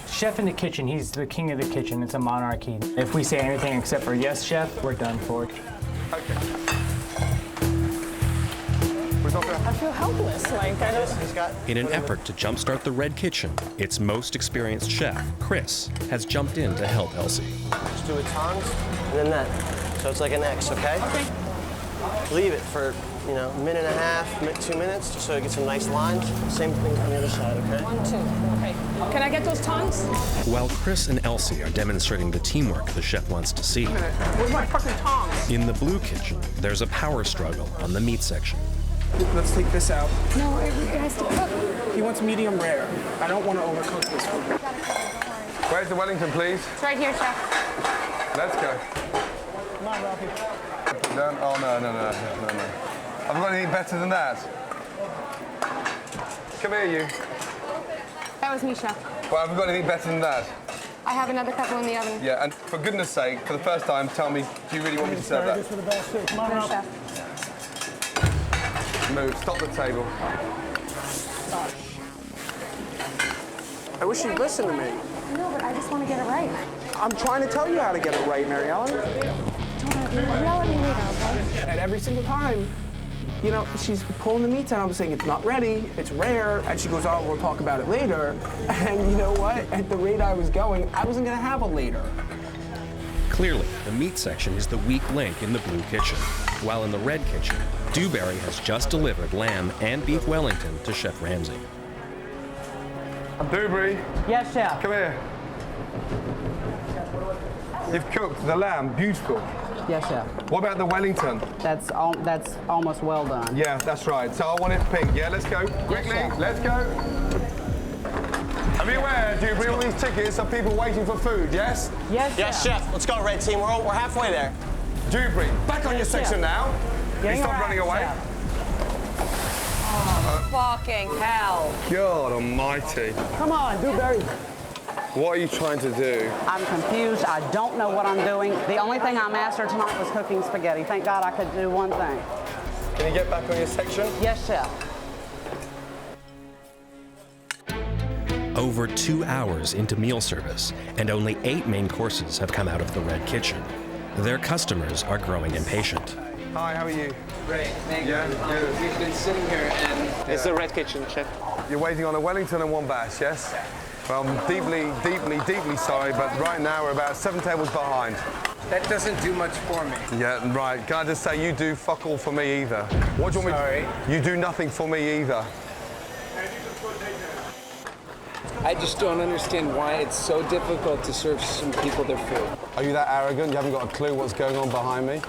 Chef in the kitchen, he's the king of the kitchen. It's a monarchy. If we say anything except for yes, chef, we're done for. Okay. I feel helpless, like I don't... In an effort to jumpstart the red kitchen, its most experienced chef, Chris, has jumped in to help Elsie. Just do it tongs, and then that. So it's like an X, okay? Okay. Leave it for, you know, a minute and a half, 2 minutes, just so it gets some nice lines. Same thing on the other side, okay? 1, 2, okay. Can I get those tongs? While Chris and Elsie are demonstrating the teamwork the chef wants to see, Where's my fucking tongs? in the blue kitchen, there's a power struggle on the meat section. Let's take this out. No, it has to cook. He wants medium rare. I don't want to overcook this food. Where's the Wellington, please? It's right here, chef. Let's go. Come on, Ralphie. Put it down. Oh, no. I've got anything better than that. Come here, you. That was me, chef. Well, have we got anything better than that? I have another couple in the oven. Yeah, and for goodness sake, for the first time, tell me, do you really want me to serve that? For the best too. Come on, No, Ralphie. chef. Move, stop the table. I wish you'd listen to me. No, but I just want to get it right. I'm trying to tell you how to get it right, Mary Ellen. Yell at me later, okay? And every single time, you know, she's pulling the meats out. I'm saying it's not ready, it's rare. And she goes, oh, we'll talk about it later. And you know what? At the rate I was going, I wasn't going to have a later. Clearly, the meat section is the weak link in the blue kitchen, while in the red kitchen, Dewberry has just delivered lamb and beef Wellington to Chef Ramsay. Dewberry. Yes, chef. Come here. You've cooked the lamb, beautiful. Yes, chef. What about the Wellington? That's almost well done. Yeah, that's right. So I want it pink. Yeah, let's go. Quickly, chef. let's go. Are you aware, Dewberry, all these tickets are people waiting for food, yes? Yes, chef. Let's go, red team. We're halfway there. Dewberry, back on your section now. Getting Stop around, running away. chef. Fucking hell. God almighty. Come on, Dewberry. What are you trying to do? I'm confused. I don't know what I'm doing. The only thing I mastered tonight was cooking spaghetti. Thank God I could do one thing. Can you get back on your section? Yes, chef. Over 2 hours into meal service, and only 8 main courses have come out of the red kitchen. Their customers are growing impatient. Hi, how are you? Great, thank Yeah, you. good. We've been sitting here and it's the red kitchen, chef. You're waiting on a Wellington and 1 bass, yes? Well, I'm deeply sorry, but right now we're about 7 tables behind. That doesn't do much for me. Yeah, right. Can I just say you do fuck all for me either? What do you want me to... You do nothing for me either. I just don't understand why it's so difficult to serve some people their food. Are you that arrogant? You haven't got a clue what's going on behind me?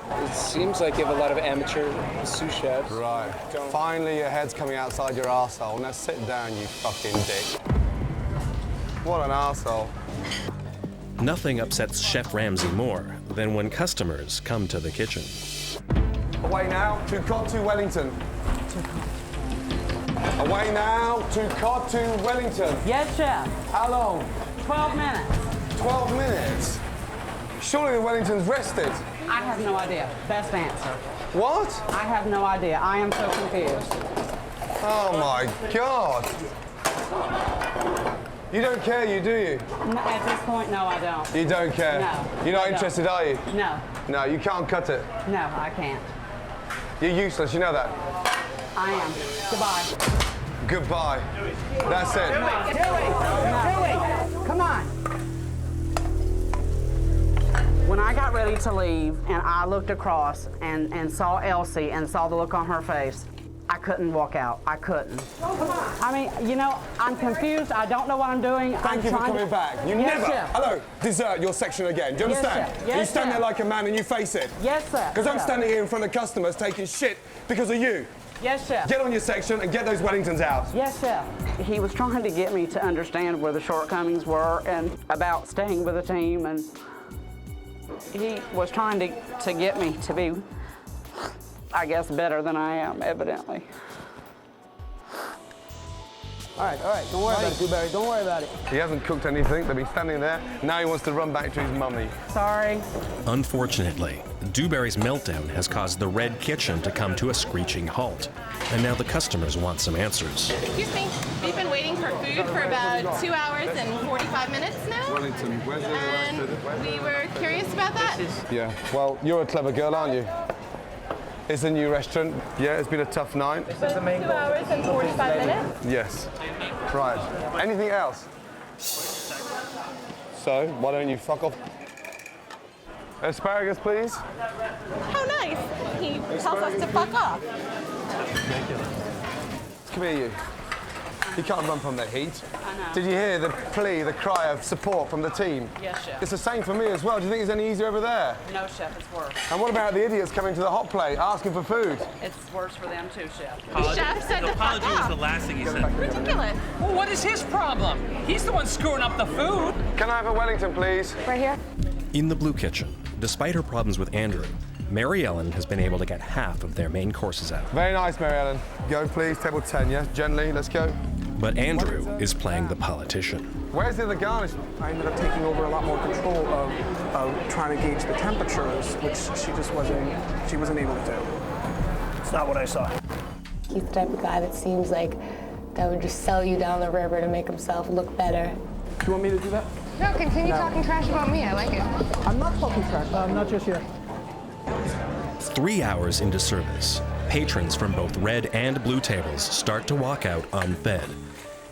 It seems like you have a lot of amateur sous chefs. Right. Finally, your head's coming outside your arsehole. Now sit down, you fucking dick. What an arsehole. Nothing upsets Chef Ramsay more than when customers come to the kitchen. Away now to Cod to Wellington. Away now to Cod to Wellington. Yes, chef. How long? 12 minutes. 12 minutes? Surely the Wellington's rested. I have no idea. Best answer. What? I have no idea. I am so confused. Oh my God. You don't care, you do you? No, at this point, no, I don't. You don't care? No. You're not interested, are you? No. No, you can't cut it. No, I can't. You're useless, you know that? I am. Goodbye. Goodbye. That's it. No. Come on. When I got ready to leave and I looked across and saw Elsie and saw the look on her face, I couldn't walk out. I couldn't. I mean, you know, I'm confused. I don't know what I'm doing. Thank you for coming back. You Yes, never, chef. hello, desert your section again. Do you Yes, understand? chef. Yes, you stand chef. there like a man and you face it. Yes, sir. Because I'm Yes. standing here in front of customers taking shit because of you. Yes, chef. Get on your section and get those Wellingtons out. Yes, chef. He was trying to get me to understand where the shortcomings were and about staying with the team, and he was trying to get me to be, I guess, better than I am, evidently. All right, don't worry about it, Dewberry. Don't worry about it. He hasn't cooked anything. They've been standing there. Now he wants to run back to his mummy. Sorry. Unfortunately, Dewberry's meltdown has caused the Red Kitchen to come to a screeching halt. And now the customers want some answers. Excuse me, we've been waiting for food for about 2 hours and 45 minutes now. Wellington, where's your And we were curious about that. Yeah, well, you're a clever girl, aren't you? It's a new restaurant. Yeah, it's been a tough night. This is the main 2 hours and 45 minutes. Yes. Right. Anything else? So, why don't you fuck off? Asparagus, please. How nice. He tells us to fuck off. Come here, you. You can't run from the heat. I know. Did you hear the plea, the cry of support from the team? Yes, chef. It's the same for me as well. Do you think it's any easier over there? No, chef, it's worse. And what about the idiots coming to the hot plate asking for food? It's worse for them too, chef. The chef said to fuck off. last thing he said. Ridiculous. Well, what is his problem? He's the one screwing up the food. Can I have a Wellington, please? Right here. In the Blue Kitchen, despite her problems with Andrew, Mary Ellen has been able to get half of their main courses out. Very nice, Mary Ellen. Go, please. Table 10, yeah? Gently, let's go. But Andrew is playing the politician. Where's the other garnish? I ended up taking over a lot more control of trying to gauge the temperatures, which she wasn't able to do. It's not what I saw. He's the type of guy that seems like that would just sell you down the river to make himself look better. You want me to do that? No, continue talking trash about me. I like it. I'm not talking trash. Not just yet. 3 hours into service, patrons from both red and blue tables start to walk out unfed.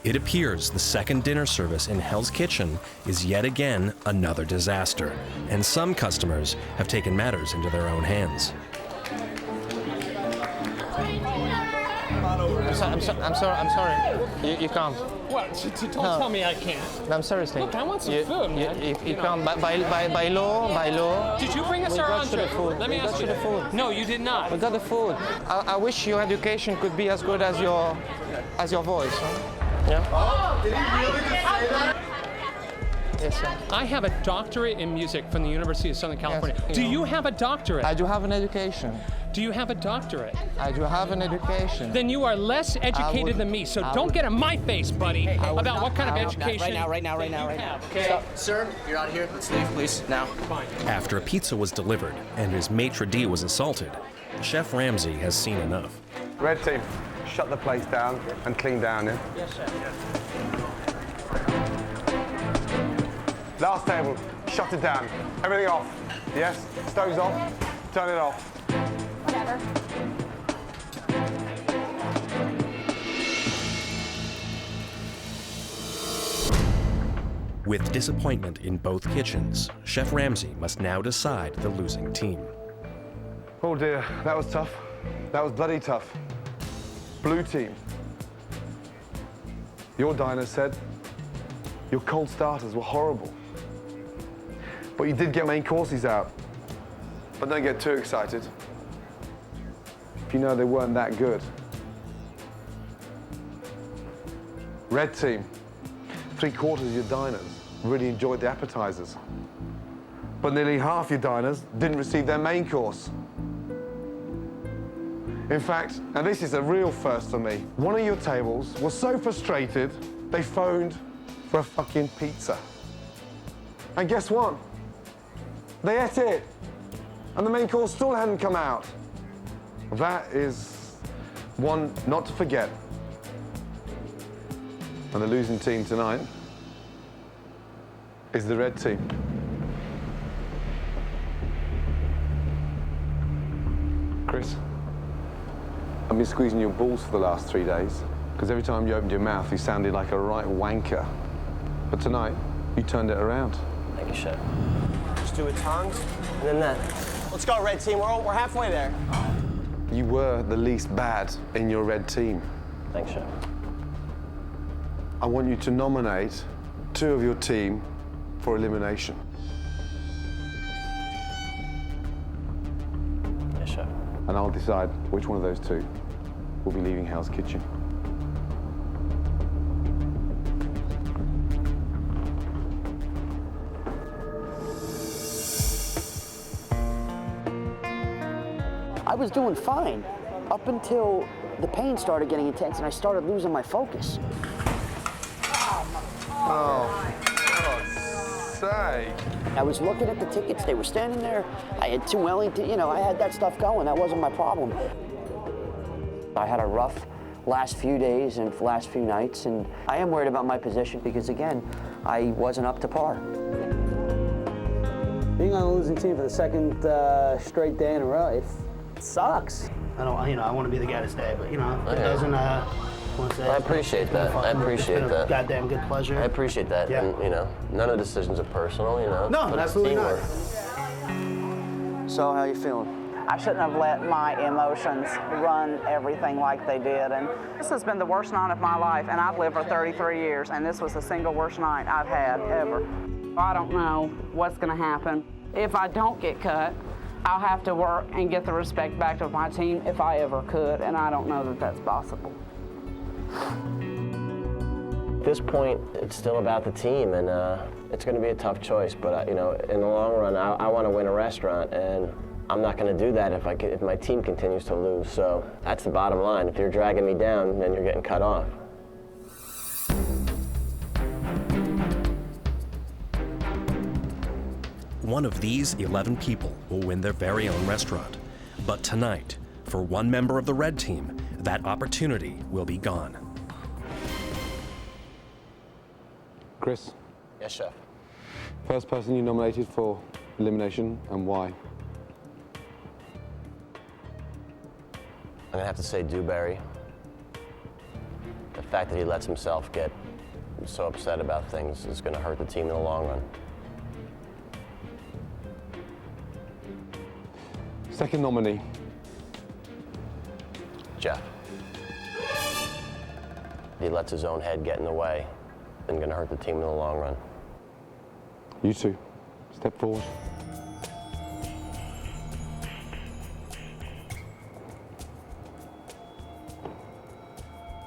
It appears the second dinner service in Hell's Kitchen is yet again another disaster, and some customers have taken matters into their own hands. I'm sorry. You can't. What? Don't tell me I can't. I'm seriously. Look, I want some food, man. You can't. By law. Did you bring us our entree? Let me ask you. The food. No, you did not. We got the food. I wish your education could be as good as your voice. Huh? Yeah. Did he really just say that? Yes, sir. I have a doctorate in music from the University of Southern California. Yes, Do you have a doctorate? I do have an education. Do you have a doctorate? I do have an education. Then you are less educated than me, so don't get in my face, buddy, about what kind of education. Right now. Okay. Stop. Sir, you're out of here. Let's leave, please. Now. Fine. After a pizza was delivered and his maitre d' was assaulted, Chef Ramsay has seen enough. Red team, shut the place down and clean down, yeah? Yes, chef. Last table, shut it down. Everything off. Yes? Stoves off. Turn it off. Whatever. With disappointment in both kitchens, Chef Ramsay must now decide the losing team. Oh dear, that was tough. That was bloody tough. Blue team. Your diner said your cold starters were horrible. But you did get main courses out. But don't get too excited if you know they weren't that good. Red team, 3/4 of your diners really enjoyed the appetizers. But nearly half your diners didn't receive their main course. In fact, and this is a real first for me, one of your tables was so frustrated, they phoned for a fucking pizza. And guess what? They ate it, and the main course still hadn't come out. That is one not to forget. And the losing team tonight is the red team. Chris, I've been squeezing your balls for the last 3 days, because every time you opened your mouth, you sounded like a right wanker. But tonight, you turned it around. Thank you, Chef. Just do it tongs, and then that. Let's go, red team. We're halfway there. You were the least bad in your red team. Thanks, Chef. I want you to nominate 2 of your team for elimination. Yes, Chef. And I'll decide which one of those 2 will be leaving Hell's Kitchen. I was doing fine up until the pain started getting intense and I started losing my focus. Oh, for God's sake. I was looking at the tickets, they were standing there. I had 2 Wellington, you know, I had that stuff going. That wasn't my problem. I had a rough last few days and last few nights, and I am worried about my position because, again, I wasn't up to par. Being on the losing team for the second straight day in a row, it sucks. I don't, you know, I want to be the guy to stay, but you know, it doesn't. I appreciate that. I appreciate that. It's been a goddamn good pleasure. I appreciate that. Yeah. And you know, none of the decisions are personal. You know. No, but absolutely not. So how you feeling? I shouldn't have let my emotions run everything like they did. And this has been the worst night of my life, and I've lived for 33 years, and this was the single worst night I've had ever. I don't know what's gonna happen. If I don't get cut, I'll have to work and get the respect back to my team if I ever could, and I don't know that that's possible. At this point, it's still about the team, and it's going to be a tough choice. But you know, in the long run, I want to win a restaurant, and I'm not going to do that if my team continues to lose. So that's the bottom line. If you're dragging me down, then you're getting cut off. One of these 11 people will win their very own restaurant. But tonight, for one member of the red team, that opportunity will be gone. Chris? Yes, Chef. First person you nominated for elimination, and why? I'm going to have to say Dewberry. The fact that he lets himself get so upset about things is going to hurt the team in the long run. Second nominee. Jeff. He lets his own head get in the way and going to hurt the team in the long run. You 2, step forward.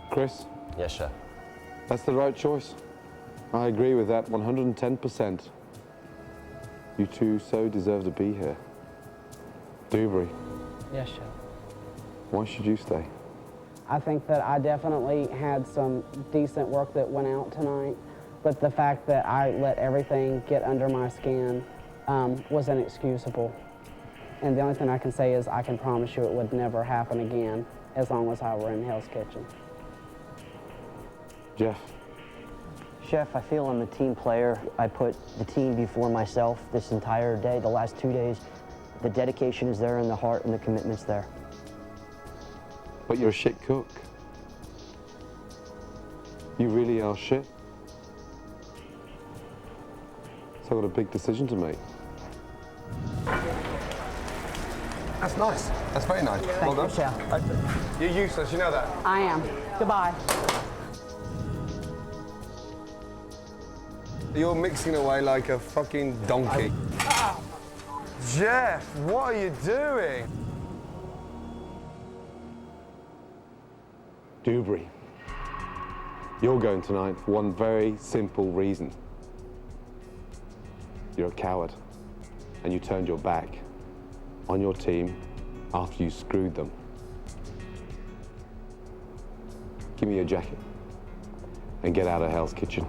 Chris? Yes, Chef. That's the right choice. I agree with that 110%. You 2 so deserve to be here. Dewberry, Yes, Chef. why should you stay? I think that I definitely had some decent work that went out tonight, but the fact that I let everything get under my skin was inexcusable. And the only thing I can say is I can promise you it would never happen again as long as I were in Hell's Kitchen. Jeff. Chef, I feel I'm a team player. I put the team before myself this entire day, the last 2 days. The dedication is there and the heart and the commitment's there. But you're a shit cook. You really are shit. So I've got a big decision to make. That's nice. That's very nice. Thank you, Chef. You're useless, you know that. I am. Goodbye. You're mixing away like a fucking donkey. Jeff, what are you doing? Dewberry, you're going tonight for one very simple reason. You're a coward, and you turned your back on your team after you screwed them. Give me your jacket and get out of Hell's Kitchen.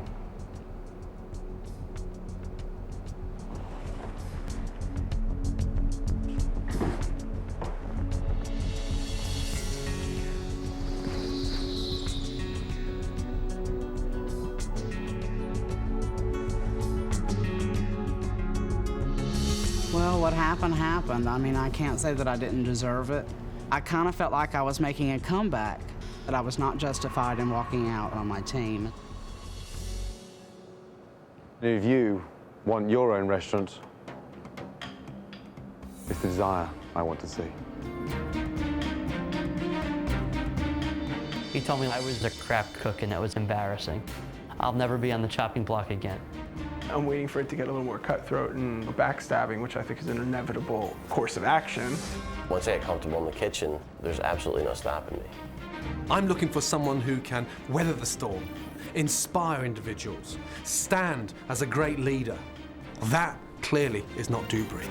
Well, what happened, happened. I mean, I can't say that I didn't deserve it. I kind of felt like I was making a comeback, but I was not justified in walking out on my team. If you want your own restaurant, it's the desire I want to see. He told me I was a crap cook and that was embarrassing. I'll never be on the chopping block again. I'm waiting for it to get a little more cutthroat and backstabbing, which I think is an inevitable course of action. Once I get comfortable in the kitchen, there's absolutely no stopping me. I'm looking for someone who can weather the storm, inspire individuals, stand as a great leader. That clearly is not Dewberry.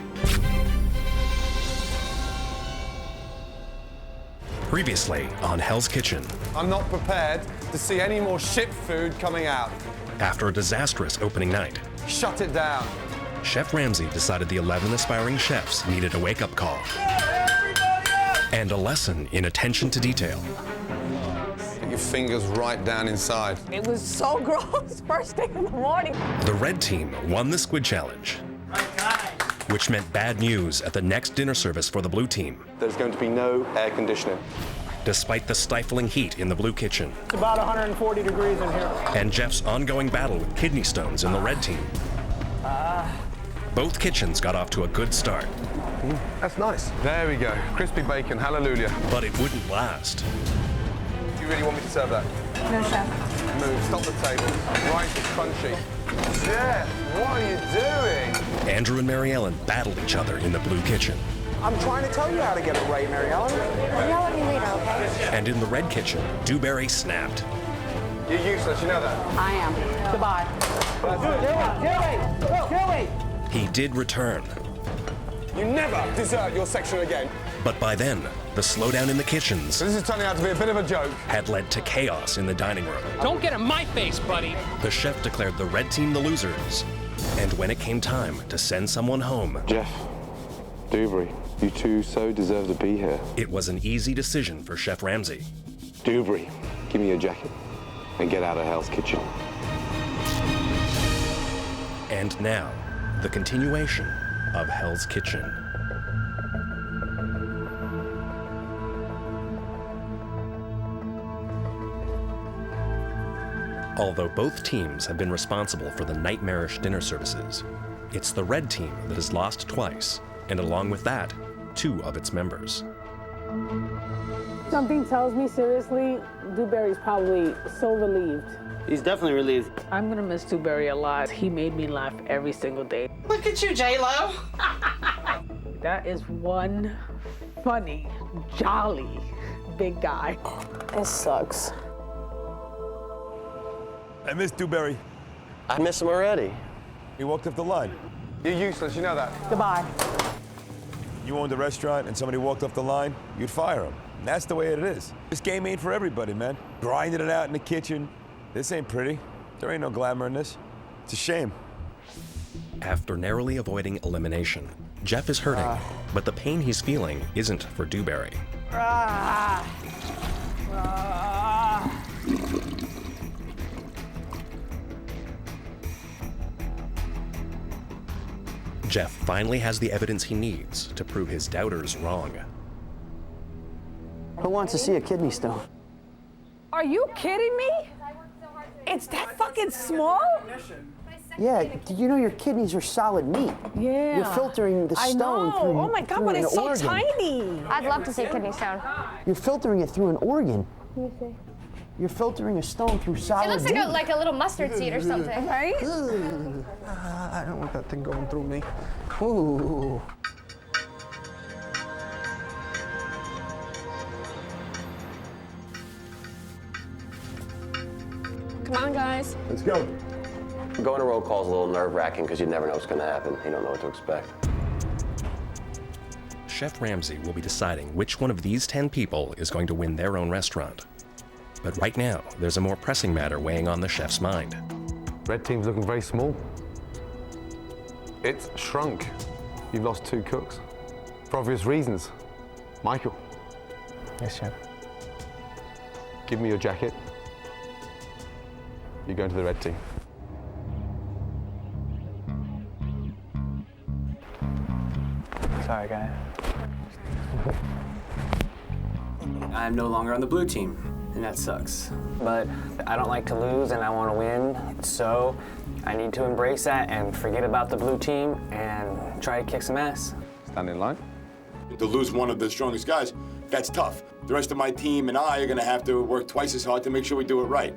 Previously on Hell's Kitchen. I'm not prepared to see any more ship food coming out. After a disastrous opening night, Shut it down. Chef Ramsay decided the 11 aspiring chefs needed a wake-up call. And a lesson in attention to detail. Get your fingers right down inside. It was so gross first thing in the morning. The red team won the squid challenge, which meant bad news at the next dinner service for the blue team. There's going to be no air conditioning. Despite the stifling heat in the blue kitchen. It's about 140 degrees in here. And Jeff's ongoing battle with kidney stones in the red team. Both kitchens got off to a good start. That's nice. There we go. Crispy bacon, hallelujah. But it wouldn't last. Do you really want me to serve that? No, chef. Move, stop the table. Rice is crunchy. Jeff, what are you doing? Andrew and Mary Ellen battled each other in the blue kitchen. I'm trying to tell you how to get it right, Mary Ellen. Yell at me later, okay? And in the red kitchen, Dewberry snapped. You're useless, you know that. I am. Goodbye. He did return. You never desert your section again. But by then, the slowdown in the kitchens This is turning out to be a bit of a joke. had led to chaos in the dining room. Don't get in my face, buddy. The chef declared the red team the losers. And when it came time to send someone home, Jeff, Dewberry, you two so deserve to be here. it was an easy decision for Chef Ramsay. Dewberry, give me your jacket and get out of Hell's Kitchen. And now, the continuation of Hell's Kitchen. Although both teams have been responsible for the nightmarish dinner services, it's the red team that has lost twice, and along with that, 2 of its members. Something tells me, seriously, Dewberry's probably so relieved. He's definitely relieved. I'm gonna miss Dewberry a lot. He made me laugh every single day. Look at you, J-Lo. That is one funny, jolly, big guy. It sucks. I miss Dewberry. I miss him already. He walked up the line. You're useless, you know that. Goodbye. You owned a restaurant and somebody walked off the line, you'd fire him. And that's the way it is. This game ain't for everybody, man. Grinding it out in the kitchen. This ain't pretty. There ain't no glamour in this. It's a shame. After narrowly avoiding elimination, Jeff is hurting, but the pain he's feeling isn't for Dewberry. Jeff finally has the evidence he needs to prove his doubters wrong. Who wants to see a kidney stone? Are you kidding me? It's that fucking small? Yeah, you know your kidneys are solid meat. Yeah. You're filtering the stone through. Oh my God, through but an it's so organ. tiny. I'd love to see a kidney stone. You're filtering it through an organ. Let me see. You're filtering a stone through solid It looks meat. like a little mustard seed or something. Right? I don't want that thing going through me. Ooh. guys. Let's go. Going to roll call is a little nerve-wracking because you never know what's going to happen. You don't know what to expect. Chef Ramsay will be deciding which one of these 10 people is going to win their own restaurant. But right now, there's a more pressing matter weighing on the chef's mind. Red team's looking very small. It's shrunk. You've lost 2 cooks. For obvious reasons. Michael. Yes, chef. Give me your jacket. You're going to the red team. Sorry, guys. I'm no longer on the blue team, and that sucks. But I don't like to lose and I want to win, so I need to embrace that and forget about the blue team and try to kick some ass. Stand in line. To lose one of the strongest guys, that's tough. The rest of my team and I are going to have to work twice as hard to make sure we do it right.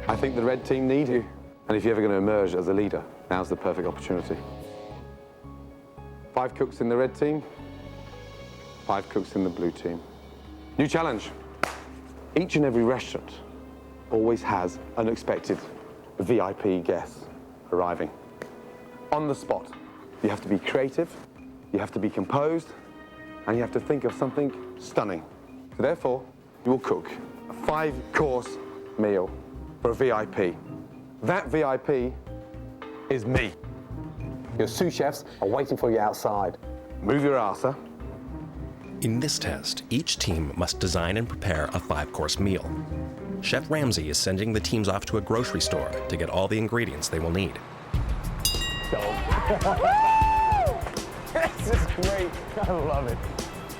I think the red team need you. And if you're ever going to emerge as a leader, now's the perfect opportunity. 5 cooks in the red team, 5 cooks in the blue team. New challenge. Each and every restaurant always has unexpected VIP guests arriving. On the spot. You have to be creative, you have to be composed, and you have to think of something stunning. So therefore, you will cook a 5-course meal for a VIP. That VIP is me. Your sous chefs are waiting for you outside. Move your arse. In this test, each team must design and prepare a 5-course meal. Chef Ramsay is sending the teams off to a grocery store to get all the ingredients they will need. This is great. I love it.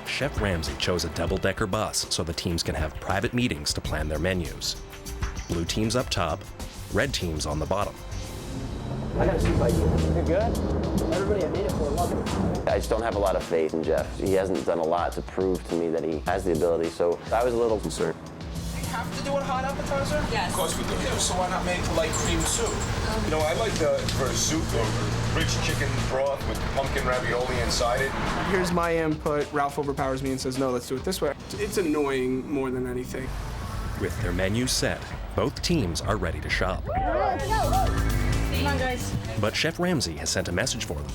Chef Ramsay chose a double-decker bus so the teams can have private meetings to plan their menus. Blue team's up top, red team's on the bottom. I got a soup idea. You're good? Everybody I made it for love it. I just don't have a lot of faith in Jeff. He hasn't done a lot to prove to me that he has the ability, so I was a little concerned. Have to do a hot appetizer? Yes. Of course we do. Yeah, so why not make like cream soup? You know, I like for a soup, rich chicken broth with pumpkin ravioli inside it. Here's my input. Ralph overpowers me and says, no, let's do it this way. It's annoying more than anything. With their menus set, both teams are ready to shop. Let's go. Come on, guys. But Chef Ramsay has sent a message for them.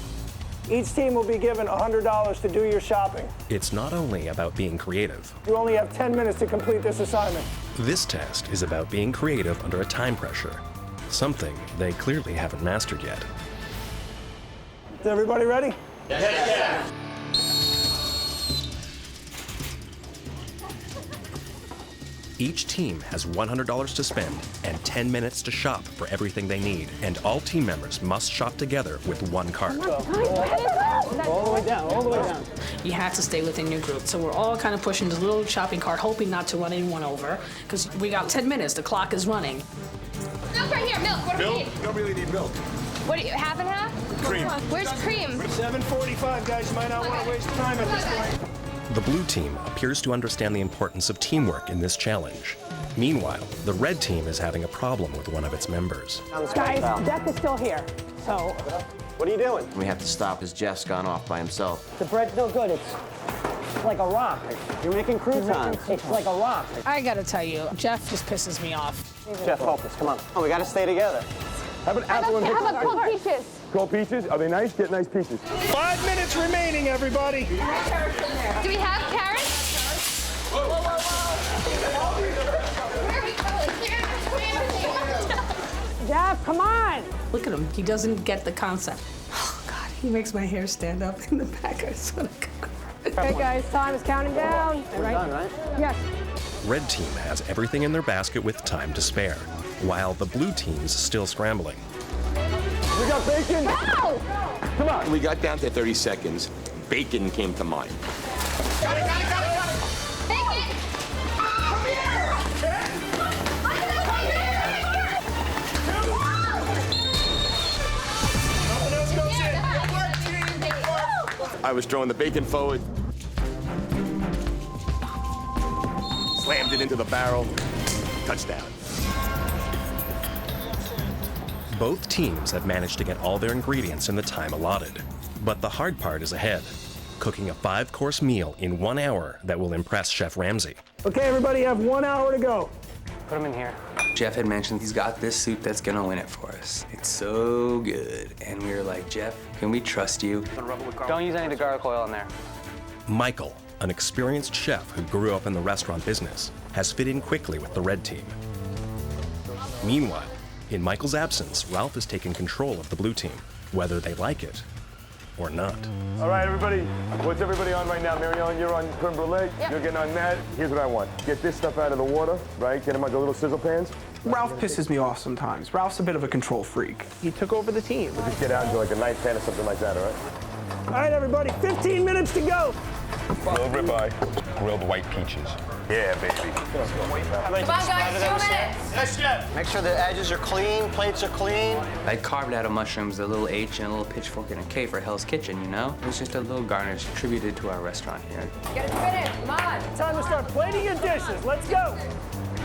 Each team will be given $100 to do your shopping. It's not only about being creative. You only have 10 minutes to complete this assignment. This test is about being creative under a time pressure, something they clearly haven't mastered yet. Is everybody ready? Yes. Each team has $100 to spend and 10 minutes to shop for everything they need, and all team members must shop together with one cart. All the way down, all the way down. You have to stay within your group. So we're all kind of pushing this little shopping cart, hoping not to run anyone over, because we got 10 minutes, the clock is running. Milk right here, milk. What do we need? You don't really need milk. What do you, half and half? Cream. Where's cream? 7:45, guys. You might not want to waste time at this point. The blue team appears to understand the importance of teamwork in this challenge. Meanwhile, the red team is having a problem with one of its members. Guys, Death is still here, so... What are you doing? We have to stop because Jeff's gone off by himself. The bread's no good. It's like a rock. You're making croutons. It's like a rock. I gotta tell you, Jeff just pisses me off. Jeff, focus. Come on. Oh, we got to stay together. Have an apple and How about cold peaches? cold peaches? Are they nice? Get nice pieces. 5 minutes remaining, everybody. Do we have carrots? Whoa, whoa, whoa. Where are we going? Jeff, come on! Look at him, he doesn't get the concept. Oh God, he makes my hair stand up in the back, I swear to God. Okay, guys, time is counting down. We're done, right? Yes. Red team has everything in their basket with time to spare, while the blue team's still scrambling. We got bacon. No! Come on. We got down to 30 seconds. Bacon came to mind. Got it. Bacon! Come here. Nothing else goes in. Good work, team. Good work. I was throwing the bacon forward. Slammed it into the barrel. Touchdown. Both teams have managed to get all their ingredients in the time allotted. But the hard part is ahead, cooking a 5-course meal in 1 hour that will impress Chef Ramsay. Okay, everybody, you have 1 hour to go. Put them in here. Jeff had mentioned he's got this soup that's gonna win it for us. It's so good. And we were like, Jeff, can we trust you? Don't use any of the garlic oil in there. Michael, an experienced chef who grew up in the restaurant business, has fit in quickly with the red team. Meanwhile, in Michael's absence, Ralph has taken control of the blue team, whether they like it or not. All right, everybody. What's everybody on right now? Mary Ellen, you're on creme brulee. Yep. You're getting on that. Here's what I want. Get this stuff out of the water, right? Get them like the little sizzle pans. Ralph pisses me off sometimes. Ralph's a bit of a control freak. He took over the team. We'll just get out into like a nice pan or something like that, all right? All right, everybody, 15 minutes to go. Grilled ribeye, grilled white peaches. Yeah, baby. Come on, guys, 2 minutes. Yes, chef. Make sure the edges are clean, plates are clean. I carved out of mushrooms a little H and a little pitchfork and a K for Hell's Kitchen, you know? It was just a little garnish attributed to our restaurant here. Get it finished, come on. Time to start plating your dishes. Let's go.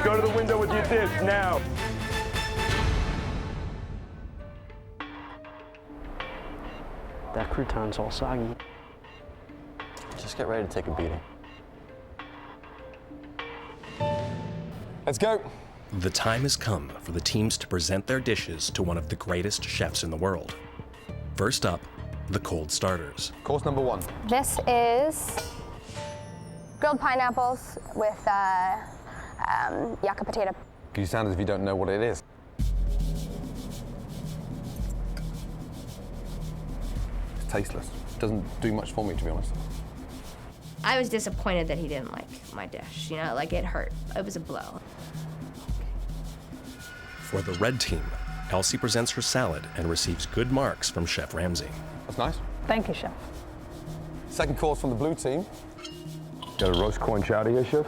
Go to the window with your dish now. That crouton's all soggy. Just get ready to take a beating. Let's go. The time has come for the teams to present their dishes to one of the greatest chefs in the world. First up, the cold starters. Course number 1. This is grilled pineapples with yucca potato. You sound as if you don't know what it is. It's tasteless. It doesn't do much for me, to be honest. I was disappointed that he didn't like my dish, you know, like it hurt. It was a blow. For the red team, Elsie presents her salad and receives good marks from Chef Ramsay. That's nice. Thank you, Chef. Second course from the blue team. Got a roast corn chowder here, chef?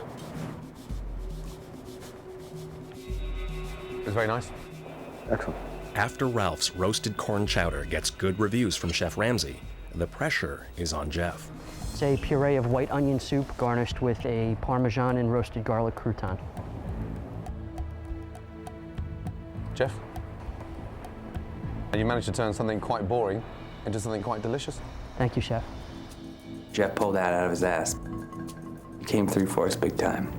It's very nice. Excellent. After Ralph's roasted corn chowder gets good reviews from Chef Ramsay, the pressure is on Jeff. It's a puree of white onion soup garnished with a Parmesan and roasted garlic crouton. Jeff, you managed to turn something quite boring into something quite delicious. Thank you, Chef. Jeff pulled that out of his ass. He came through for us big time.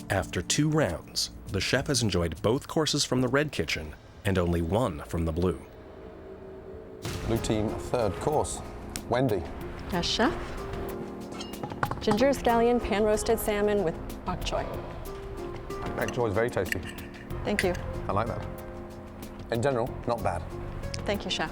After 2 rounds, the chef has enjoyed both courses from the red kitchen and only 1 from the blue. Blue team, third course. Wendy. Yes, chef. Ginger scallion pan-roasted salmon with bok choy. Bok choy is very tasty. Thank you. I like that. In general, not bad. Thank you, chef.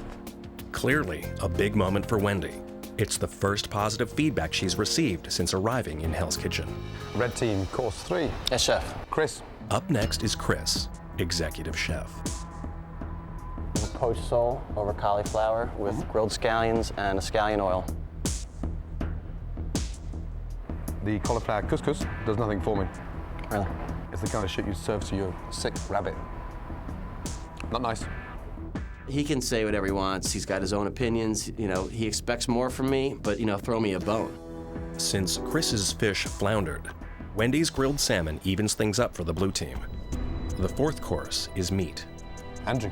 Clearly, a big moment for Wendy. It's the first positive feedback she's received since arriving in Hell's Kitchen. Red team, course 3. Yes, chef. Chris. Up next is Chris, executive chef. Poached sole over cauliflower with grilled scallions and a scallion oil. The cauliflower couscous does nothing for me. Really? It's the kind of shit you serve to your sick rabbit. Not nice. He can say whatever he wants. He's got his own opinions. You know, he expects more from me, but, you know, throw me a bone. Since Chris's fish floundered, Wendy's grilled salmon evens things up for the blue team. The 4th course is meat. Andrew.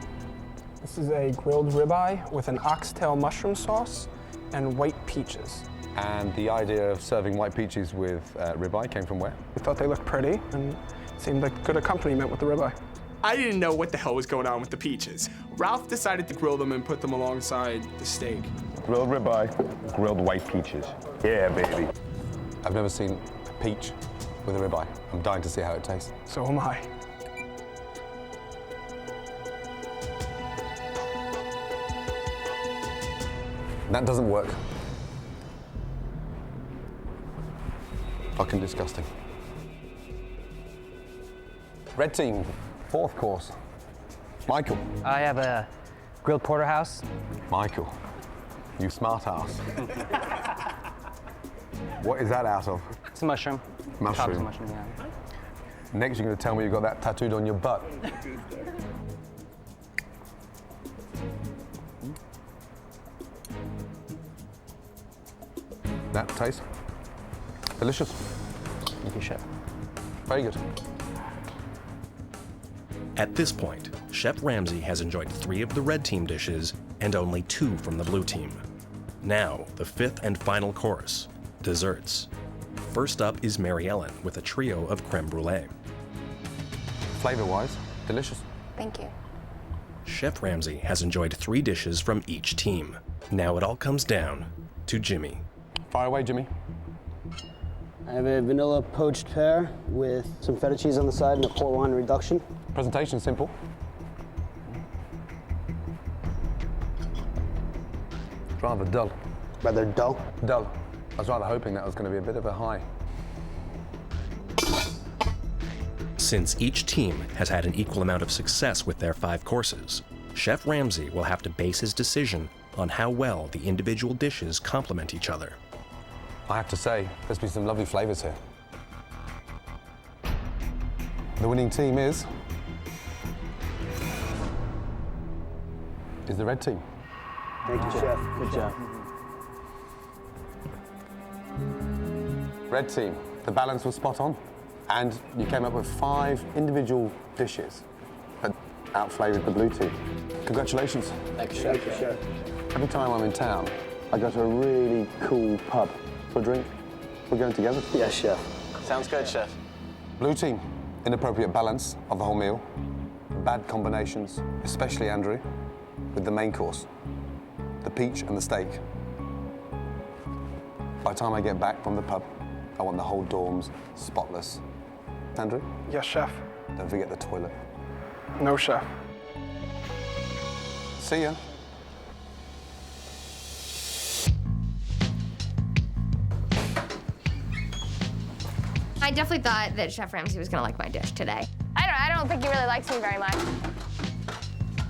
This is a grilled ribeye with an oxtail mushroom sauce and white peaches. And the idea of serving white peaches with ribeye came from where? We thought they looked pretty and seemed like good accompaniment with the ribeye. I didn't know what the hell was going on with the peaches. Ralph decided to grill them and put them alongside the steak. Grilled ribeye, grilled white peaches. Yeah, baby. I've never seen a peach with a ribeye. I'm dying to see how it tastes. So am I. That doesn't work. Fucking disgusting. Red team, 4th course. Michael. I have a grilled porterhouse. Michael, you smart ass. What is that out of? It's a mushroom. Mushroom. Top of mushroom, yeah. Next, you're going to tell me you've got that tattooed on your butt. That tastes delicious. Thank you, chef. Very good. At this point, Chef Ramsay has enjoyed 3 of the red team dishes and only 2 from the blue team. Now, the 5th and final course, desserts. First up is Mary Ellen with a trio of creme brulee. Flavor-wise, Delicious. Thank you. Chef Ramsay has enjoyed 3 dishes from each team. Now it all comes down to Jimmy. Fire away, Jimmy. I have a vanilla poached pear with some feta cheese on the side and a port wine reduction. Presentation simple. Rather dull. Rather dull? Dull. I was rather hoping that was going to be a bit of a high. Since each team has had an equal amount of success with their 5 courses, Chef Ramsay will have to base his decision on how well the individual dishes complement each other. I have to say, there's been some lovely flavors here. The winning team is the red team. Thank you, Chef. Good job. Red team, the balance was spot on, and you came up with 5 individual dishes that outflavored the blue team. Congratulations. Thank you, Chef. Thank you, Chef. Every time I'm in town, I go to a really cool pub for a drink. We're going together. Yes, Chef. Sounds good, Chef. Blue team, inappropriate balance of the whole meal. Bad combinations, especially Andrew, with the main course, the peach and the steak. By the time I get back from the pub, I want the whole dorms spotless. Andrew? Yes, Chef. Don't forget the toilet. No, Chef. See ya. I definitely thought that Chef Ramsay was gonna like my dish today. I don't think he really likes me very much.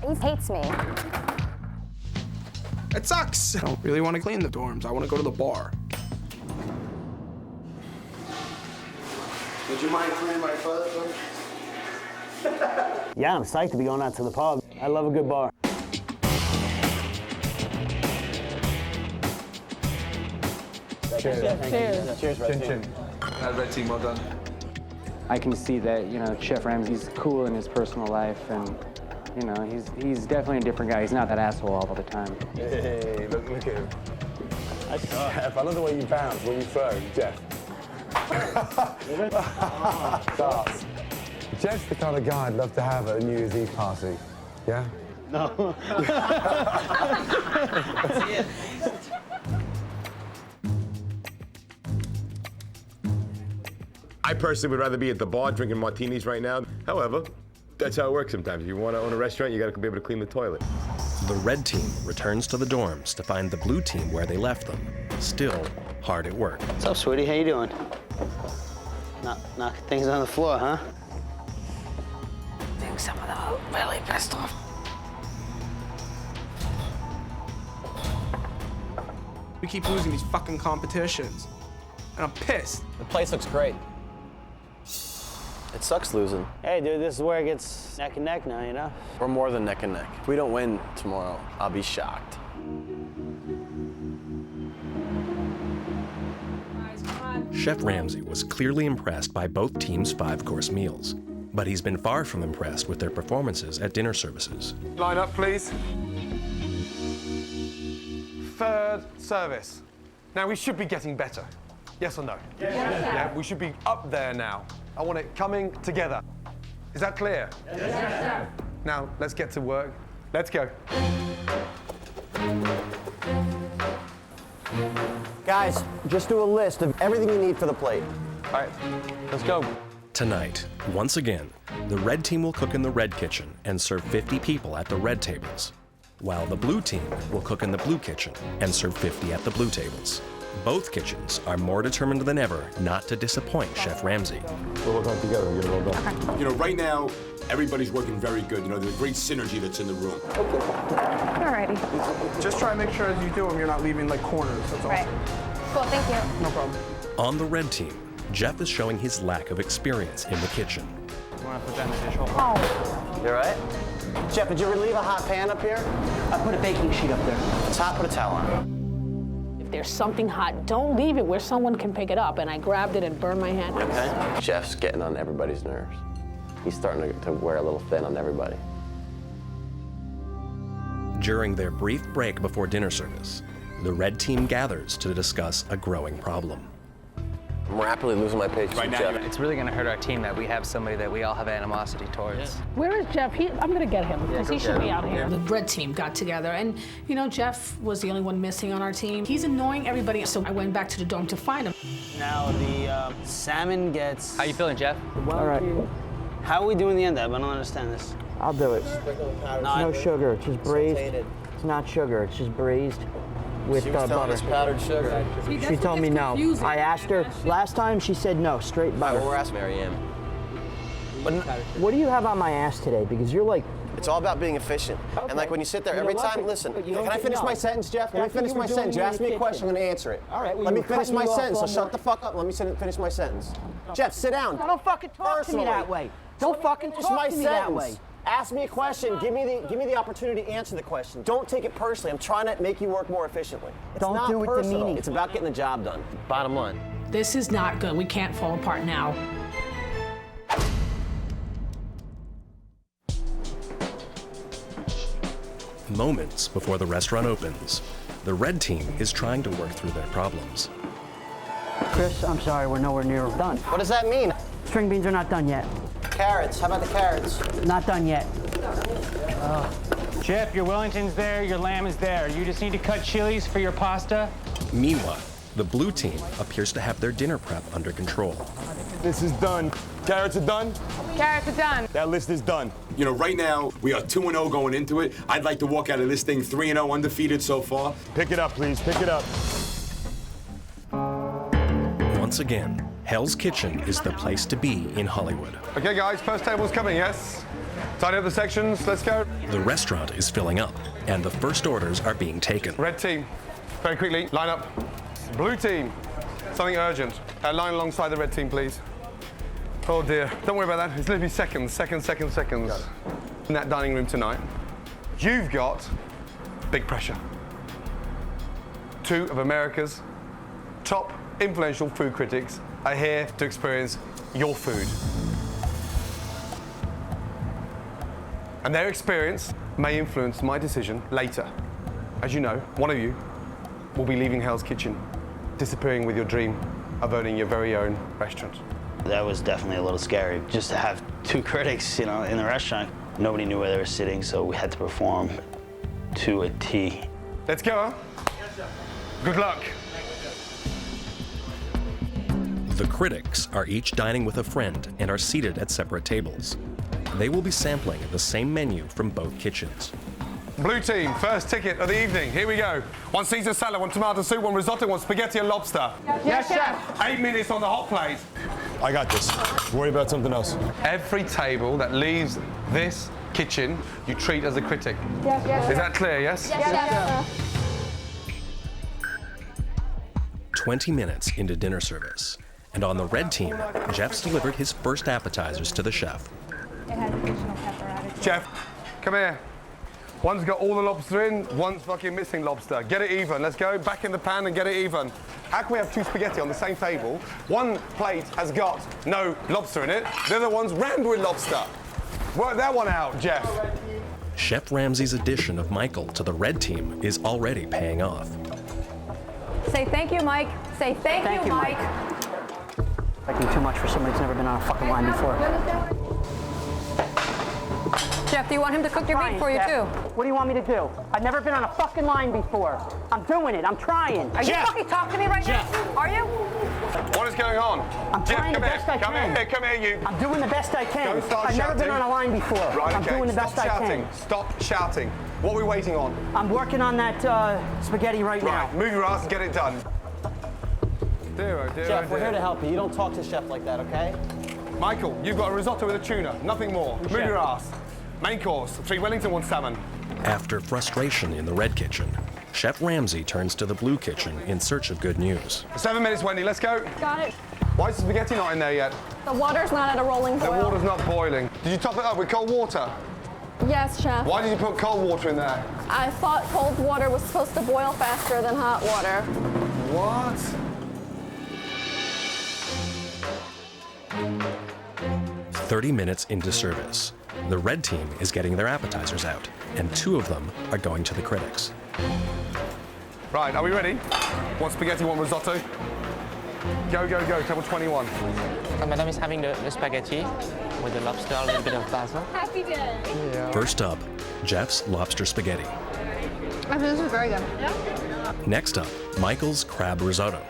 He hates me. It sucks. I don't really want to clean the dorms. I want to go to the bar. Would you mind cleaning my toilet for me? Yeah, I'm psyched to be going out to the pub. I love a good bar. Cheers. Cheers. Cheers, Red Team. Red Team, well done. I can see that, Chef Ramsay's cool in his personal life, and, he's definitely a different guy. He's not that asshole all the time. Hey, look at him. Jeff, I love the way you bounce when you throw, Jeff. Stars. Jeff's the kind of guy I'd love to have at a New Year's Eve party. Yeah? No. I personally would rather be at the bar drinking martinis right now. However, that's how it works sometimes. If you want to own a restaurant, you got to be able to clean the toilet. The red team returns to the dorms to find the blue team where they left them, still hard at work. What's up, sweetie? How you doing? Knocking things on the floor, huh? I think some of them are really pissed off. We keep losing these fucking competitions. And I'm pissed. The place looks great. It sucks losing. Hey, dude, this is where it gets neck and neck now, We're more than neck and neck. If we don't win tomorrow, I'll be shocked. Chef Ramsay was clearly impressed by both teams' 5-course meals, but he's been far from impressed with their performances at dinner services. Line up, please. 3rd service. Now, we should be getting better. Yes or no? Yes. Yeah, we should be up there now. I want it coming together. Is that clear? Yes. Now, let's get to work. Let's go. Guys, just do a list of everything you need for the plate. All right, let's go. Tonight, once again, the red team will cook in the red kitchen and serve 50 people at the red tables, while the blue team will cook in the blue kitchen and serve 50 at the blue tables. Both kitchens are more determined than ever not to disappoint Chef Ramsay. We'll work on together, get it all done. Right now, everybody's working very good. There's a great synergy that's in the room. Alrighty. Just try and make sure as you do them, you're not leaving like corners. That's all. Right. Cool, thank you. No problem. On the red team, Jeff is showing his lack of experience in the kitchen. You want to put that in the dishwasher? Oh. You all right? Jeff, did you relieve a hot pan up here? I put a baking sheet up there. It's hot, put a towel on. If there's something hot, don't leave it where someone can pick it up. And I grabbed it and burned my hand. Okay. Jeff's getting on everybody's nerves. He's starting to wear a little thin on everybody. During their brief break before dinner service, the red team gathers to discuss a growing problem. I'm rapidly losing my patience with Jeff. It's really going to hurt our team that we have somebody that we all have animosity towards. Where is Jeff? I'm going to get him because he should be out here. Yeah. The bread team got together, and you know, Jeff was the only one missing on our team. He's annoying everybody, so I went back to the dome to find him. Now the salmon gets... How you feeling, Jeff? All right. How are we doing the end up? I don't understand this. I'll do it. No sugar, it's just braised. It's not sugar, it's just braised with butter. Powdered sugar. She told me no. I asked her, last time she said no, straight butter. We're asking Marianne. What do you have on my ass today? Because you're like... It's all about being efficient. Okay. And like when you sit there every time, listen, can I finish my sentence, Jeff? Let me finish my sentence. You asked me a question, I'm going to answer it. All right, well, let me finish my sentence, so shut the fuck up. Let me finish my sentence. Jeff, sit down. Don't fucking talk to me that way. Don't fucking talk to me that way. Ask me a question. Give me the opportunity to answer the question. Don't take it personally. I'm trying to make you work more efficiently. It's Don't not do it personal. demeaning. It's about getting the job done. Bottom line. This is not good. We can't fall apart now. Moments before the restaurant opens, the red team is trying to work through their problems. Chris, I'm sorry, we're nowhere near done. What does that mean? String beans are not done yet. Carrots. How about the carrots? Not done yet. Jeff, your Wellington's there, your lamb is there. You just need to cut chilies for your pasta. Meanwhile, the blue team appears to have their dinner prep under control. This is done. Carrots are done? Carrots are done. That list is done. You know, right now, we are 2-0 going into it. I'd like to walk out of this thing 3-0, undefeated so far. Pick it up, please. Pick it up. Once again, Hell's Kitchen is the place to be in Hollywood. Okay, guys, first table's coming, yes? Tidy up the sections, let's go. The restaurant is filling up, and the first orders are being taken. Red team, very quickly, line up. Blue team, something urgent. Line alongside the red team, please. Oh dear, don't worry about that. It's literally seconds. In that dining room tonight, you've got big pressure. 2 of America's top influential food critics are here to experience your food. And their experience may influence my decision later. As you know, one of you will be leaving Hell's Kitchen, disappearing with your dream of owning your very own restaurant. That was definitely a little scary. Just to have 2 critics, you know, in the restaurant. Nobody knew where they were sitting, so we had to perform to a T. Let's go. Good luck. The critics are each dining with a friend and are seated at separate tables. They will be sampling the same menu from both kitchens. Blue team, first ticket of the evening. Here we go. 1 Caesar salad, 1 tomato soup, 1 risotto, 1 spaghetti and lobster. Yes, chef. 8 minutes on the hot plate. I got this. Worry about something else. Every table that leaves this kitchen, you treat as a critic. Yes. Is that clear, yes? Yes. 20 minutes into dinner service. And on the red team, Jeff's delivered his first appetizers to the chef. It has additional pepper added. Chef, come here. One's got all the lobster in, one's fucking missing lobster. Get it even. Let's go back in the pan and get it even. How can we have 2 spaghetti on the same table? One plate has got no lobster in it. The other one's rammed with lobster. Work that one out, Jeff. Chef Ramsay's addition of Michael to the red team is already paying off. Say thank you, Mike. Say thank you, Mike. I do too much for somebody who's never been on a fucking line before. Jeff, do you want him to cook your meat for you, too? What do you want me to do? I've never been on a fucking line before. I'm doing it. I'm trying. Are you fucking talking to me right now? Are you? What is going on? I'm Jeff, trying the best I can. Come here, you. I'm doing the best I can. Don't start I've never been on a line before. Right, I'm okay. doing the best I can. Stop shouting. What are we waiting on? I'm working on that spaghetti right now. Right, move your ass and get it done. Dear. Jeff, we're here to help you. You don't talk to Chef like that, okay? Michael, you've got a risotto with a tuna. Nothing more. Move your ass. Main course, 3 Wellington, 1 salmon. After frustration in the red kitchen, Chef Ramsay turns to the blue kitchen in search of good news. 7 minutes, Wendy, let's go. Got it. Why is the spaghetti not in there yet? The water's not at a rolling boil. The water's not boiling. Did you top it up with cold water? Yes, Chef. Why did you put cold water in there? I thought cold water was supposed to boil faster than hot water. What? "30 minutes into service. The red team is getting their appetizers out, and 2 of them are going to the critics. Right, are we ready? 1 spaghetti, 1 risotto. Go, go, go, table 21. Madame is having the spaghetti with the lobster, a little bit of basil. Happy day. Yeah. First up, Jeff's lobster spaghetti. I think this is very good. Next up, Michael's crab risotto.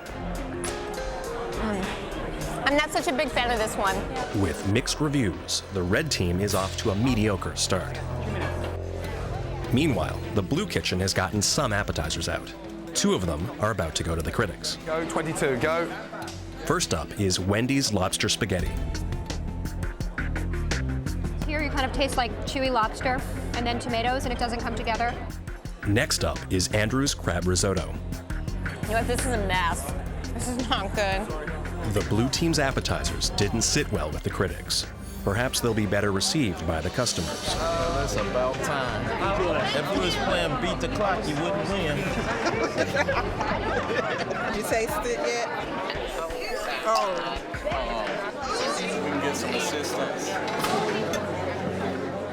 I'm not such a big fan of this one. With mixed reviews, the red team is off to a mediocre start. Meanwhile, the blue kitchen has gotten some appetizers out. 2 of them are about to go to the critics. Go, 22, go. First up is Wendy's lobster spaghetti. Here you kind of taste like chewy lobster and then tomatoes, and it doesn't come together. Next up is Andrew's crab risotto. You know what? This is a mess. This is not good. The blue team's appetizers didn't sit well with the critics. Perhaps they'll be better received by the customers. That's about time. If you was playing beat the clock, you wouldn't win. You tasted it yet? Oh. We can get some assistance.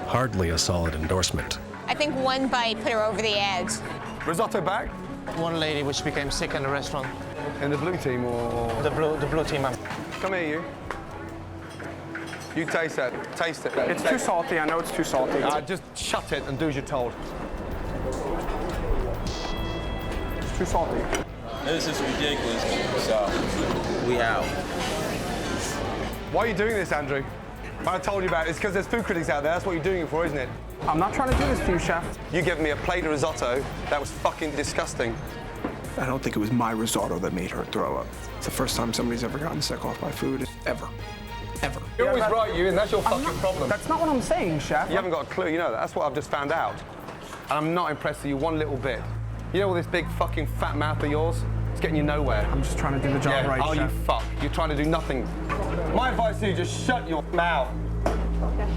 Hardly a solid endorsement. I think one bite put her over the edge. Risotto back? One lady which became sick in the restaurant. In the blue team or? The blue team. Come here, you. You taste that. Taste it. It's too salty. I know it's too salty. Just shut it and do as you're told. It's too salty. This is ridiculous. So, we out. Why are you doing this, Andrew? I told you about it. It's because there's food critics out there. That's what you're doing it for, isn't it? I'm not trying to do this to you, chef. You gave me a plate of risotto. That was fucking disgusting. I don't think it was my risotto that made her throw up. It's the first time somebody's ever gotten sick off my food, ever. Ever. You're always right, you, and that's your fucking problem. That's not what I'm saying, chef. You haven't got a clue, you know that. That's what I've just found out. And I'm not impressed with you one little bit. You know all this big fucking fat mouth of yours? It's getting you nowhere. I'm just trying to do the job right, oh, chef. You fuck. You're trying to do nothing. My advice to you, just shut your mouth. Okay.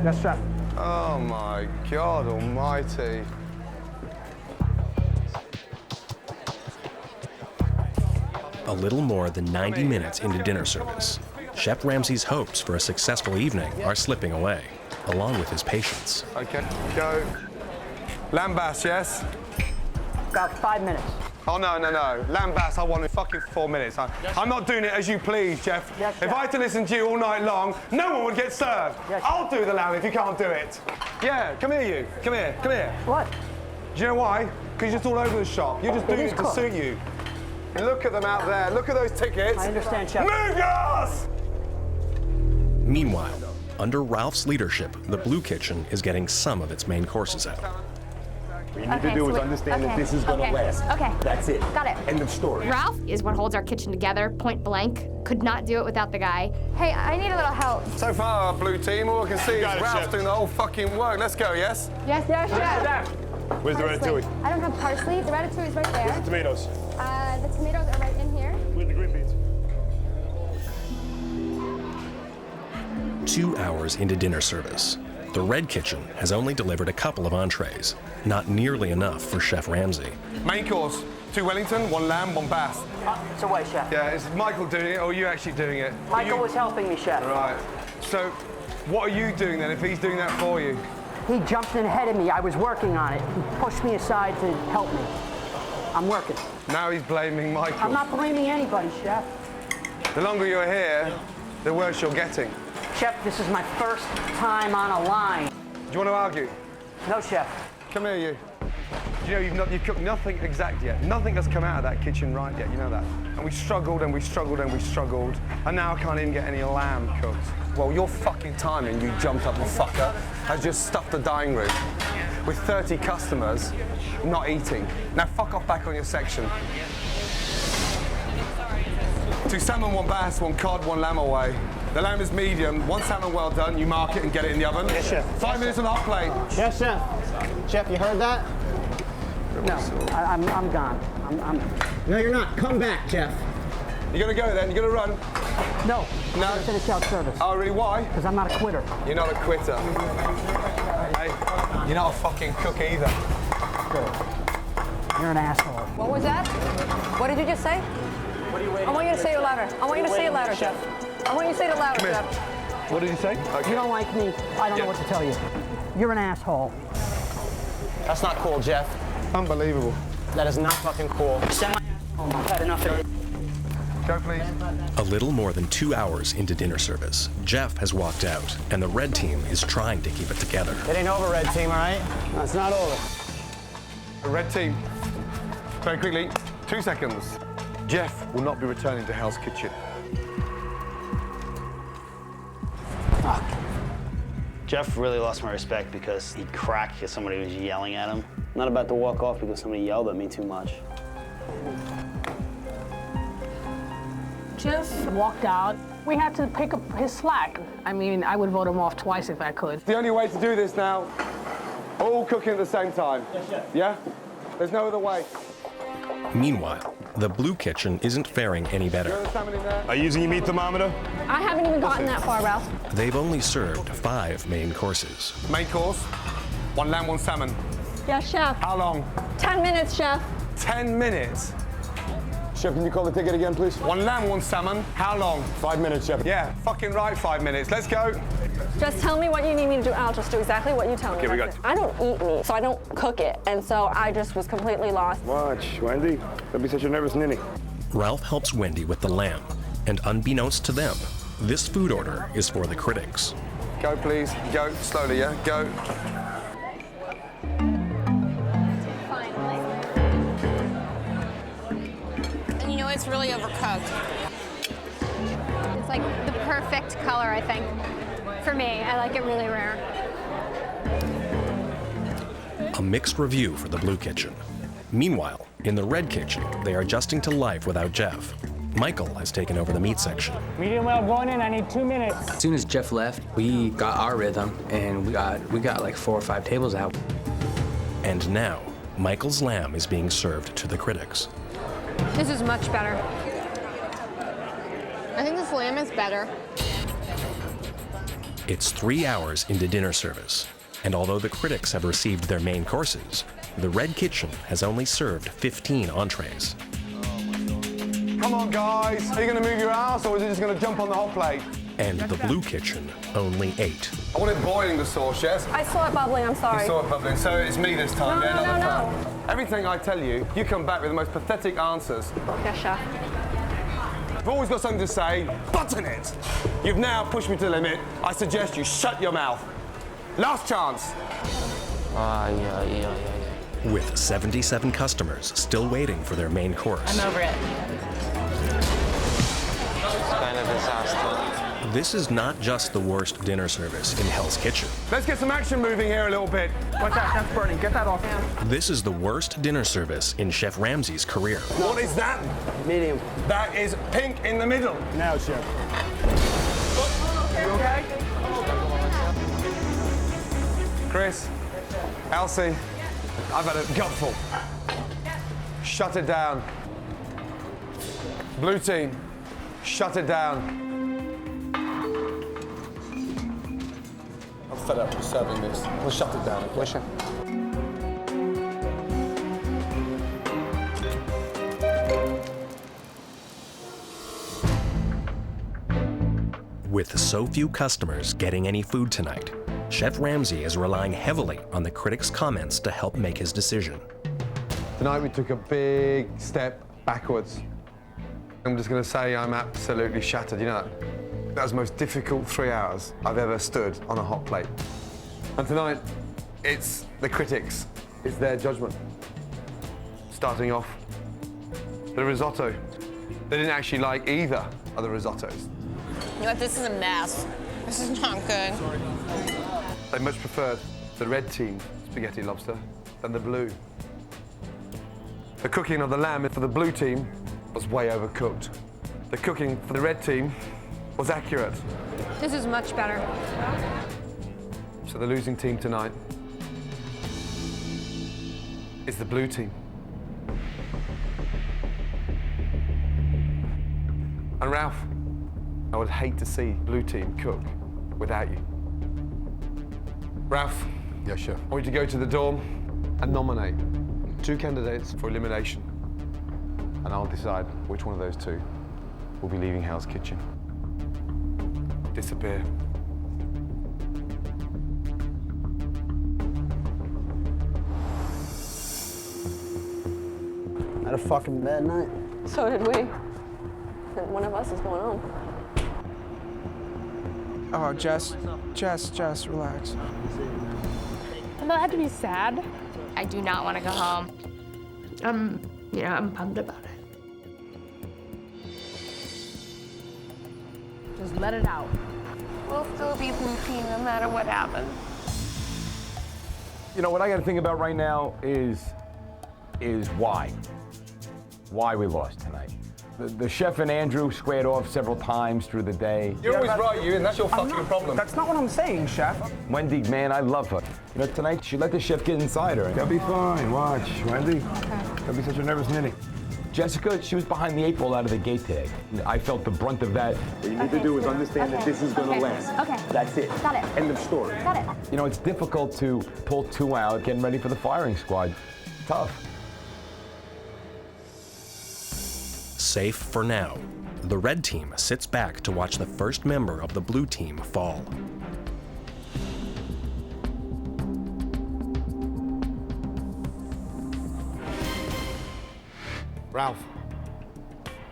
Yes, chef. Oh my God almighty. A little more than 90 minutes into dinner service, Chef Ramsay's hopes for a successful evening are slipping away, along with his patience. Okay, go. Lambas, yes? About 5 minutes. Oh, no, no, no. Lambas, I want in fucking 4 minutes. I'm not doing it as you please, Jeff. Yes, if I had to listen to you all night long, no one would get served. Yes, I'll do the lamb if you can't do it. Yeah, come here, you. Come here, come here. What? Do you know why? Because you're just all over the shop. You're just doing it to suit you. Look at them out there. Look at those tickets. I understand, Chef. Move your ass! Meanwhile, under Ralph's leadership, the Blue Kitchen is getting some of its main courses out. What you need to do is understand that this is going to last. Okay. That's it. Got it. End of story. Ralph is what holds our kitchen together, point blank. Could not do it without the guy. Hey, I need a little help. So far, Blue Team, all I can see is Ralph doing the whole fucking work. Let's go, yes? Yes, yes, yes. Where's the ratatouille? I don't have parsley. The ratatouille is right there. Where's the tomatoes? The tomatoes are right in here. Where's the green beans? 2 hours into dinner service, the Red Kitchen has only delivered a couple of entrees, not nearly enough for Chef Ramsay. Main course, 2 Wellington, 1 lamb, 1 bass. It's away, Chef. Yeah, is Michael doing it or are you actually doing it? Michael was helping me, Chef. Right. So, what are you doing then if he's doing that for you? He jumped in ahead of me. I was working on it. He pushed me aside to help me. I'm working. Now he's blaming Michael. I'm not blaming anybody, Chef. The longer you're here, the worse you're getting. Chef, this is my first time on a line. Do you want to argue? No, Chef. Come here, you. Do you know you've cooked nothing exact yet? Nothing has come out of that kitchen right yet, you know that? And we struggled and we struggled and we struggled, and now I can't even get any lamb cooked. Well, your fucking timing, you jumped up and fucker, has just stuffed the dining room with 30 customers not eating. Now fuck off back on your section. 2 salmon, 1 bass, 1 cod, 1 lamb away. The lamb is medium, 1 salmon well done, you mark it and get it in the oven. Yes, Chef. 5 minutes on the hot plate. Yes, Chef. Chef, you heard that? No, I'm gone. No, you're not. Come back, Chef. You gonna go then? You gonna run? No. No. I'm gonna finish out service. Oh, really? Why? Because I'm not a quitter. You're not a quitter. Hey, you're not a fucking cook either. Good. You're an asshole. What was that? What did you just say? What are you waiting I want you to say it louder. I want you to say it louder, Chef. I want you to say it louder, Chef. What did you say? Okay. You don't like me. I don't know what to tell you. You're an asshole. That's not cool, Jeff. Unbelievable. That is not fucking cool. Send my ass home. I've had enough of it. Go, please. A little more than 2 hours into dinner service, Jeff has walked out, and the red team is trying to keep it together. It ain't over, red team, all right? No, it's not over. The red team, very quickly, 2 seconds. Jeff will not be returning to Hell's Kitchen. Fuck. Jeff really lost my respect because he cracked because somebody was yelling at him. I'm not about to walk off because somebody yelled at me too much. Jeff walked out. We had to pick up his slack. I mean, I would vote him off twice if I could. The only way to do this now, all cooking at the same time. Yes, Chef. Yeah? There's no other way. Meanwhile, the Blue Kitchen isn't faring any better. Are you using your meat thermometer? I haven't even gotten that far, Ralph. They've only served 5 main courses. Main course, 1 lamb, 1 salmon. Yes, Chef. How long? 10 minutes, Chef. 10 minutes? Chef, can you call the ticket again, please? 1 lamb, 1 salmon. How long? 5 minutes, Chef. Yeah, fucking right, 5 minutes. Let's go. Just tell me what you need me to do. I'll just do exactly what you tell me. Okay, we got That's it. I don't eat meat, so I don't cook it. And so I just was completely lost. Watch, Wendy. Don't be such a nervous ninny. Ralph helps Wendy with the lamb, and unbeknownst to them, this food order is for the critics. Go, please. Go. Slowly, yeah? Go. And you know it's really overcooked. It's like the perfect color, I think. For me, I like it really rare. A mixed review for the Blue Kitchen. Meanwhile, in the Red Kitchen, they are adjusting to life without Jeff. Michael has taken over the meat section. Medium well going in, I need 2 minutes. As soon as Jeff left, we got our rhythm, and we got like 4 or 5 tables out. And now, Michael's lamb is being served to the critics. This is much better. I think this lamb is better. It's 3 hours into dinner service, and although the critics have received their main courses, the Red Kitchen has only served 15 entrees. Come on, guys. Are you going to move your ass, or is it just going to jump on the hot plate? And the Blue Kitchen only 8. I want it boiling, the sauce, yes? I saw it bubbling, I'm sorry. You saw it bubbling, so it's me this time, No, yeah? no, not the no, fan. Everything I tell you, you come back with the most pathetic answers. Yes, Chef. You've always got something to say, button it. You've now pushed me to the limit. I suggest you shut your mouth. Last chance. Yeah. With 77 customers still waiting for their main course. I'm over it. It's kind of a disaster. This is not just the worst dinner service in Hell's Kitchen. Let's get some action moving here a little bit. Watch out, that's burning. Get that off. This is the worst dinner service in Chef Ramsay's career. What is that? Medium. That is pink in the middle. Now, Chef. You okay? Chris, Elsie, I've had a gutful. Shut it down. Blue team, shut it down. I'm fed up with serving this. We'll shut it down, okay? With so few customers getting any food tonight, Chef Ramsay is relying heavily on the critics' comments to help make his decision. Tonight we took a big step backwards. I'm just going to say I'm absolutely shattered, you know that? That was the most difficult 3 hours I've ever stood on a hot plate. And tonight, it's the critics. It's their judgment. Starting off, the risotto. They didn't actually like either of the risottos. You know what? This is a mess. This is not good. They much preferred the red team spaghetti lobster than the blue. The cooking of the lamb for the blue team was way overcooked. The cooking for the red team was accurate. This is much better. So the losing team tonight is the blue team. And Ralph, I would hate to see blue team cook without you. Ralph. Yes, sir. I want you to go to the dorm and nominate 2 candidates for elimination. And I'll decide which one of those 2 will be leaving Hell's Kitchen. Disappear. I had a fucking bad night. So did we. and one of us is going home. Oh, Jess, relax. I'm not have to be sad. I do not want to go home. I'm bummed about it. Just let it out. We'll still be blue team no matter what happens. You know, what I got to think about right now is why. Why we lost tonight. The chef and Andrew squared off several times through the day. You're always right, and that's your fucking problem. That's not what I'm saying, Chef. Wendy, man, I love her. You know, tonight she let the chef get inside her. They'll be fine, watch. Wendy, don't be such a nervous ninny. Jessica, she was behind the 8 ball out of the gate today. I felt the brunt of that. What you need to do is understand that this is going to last. Okay. That's it. Got it. End of story. Got it. You know, it's difficult to pull 2 out, getting ready for the firing squad. Tough. Safe for now, the red team sits back to watch the first member of the blue team fall. Ralph,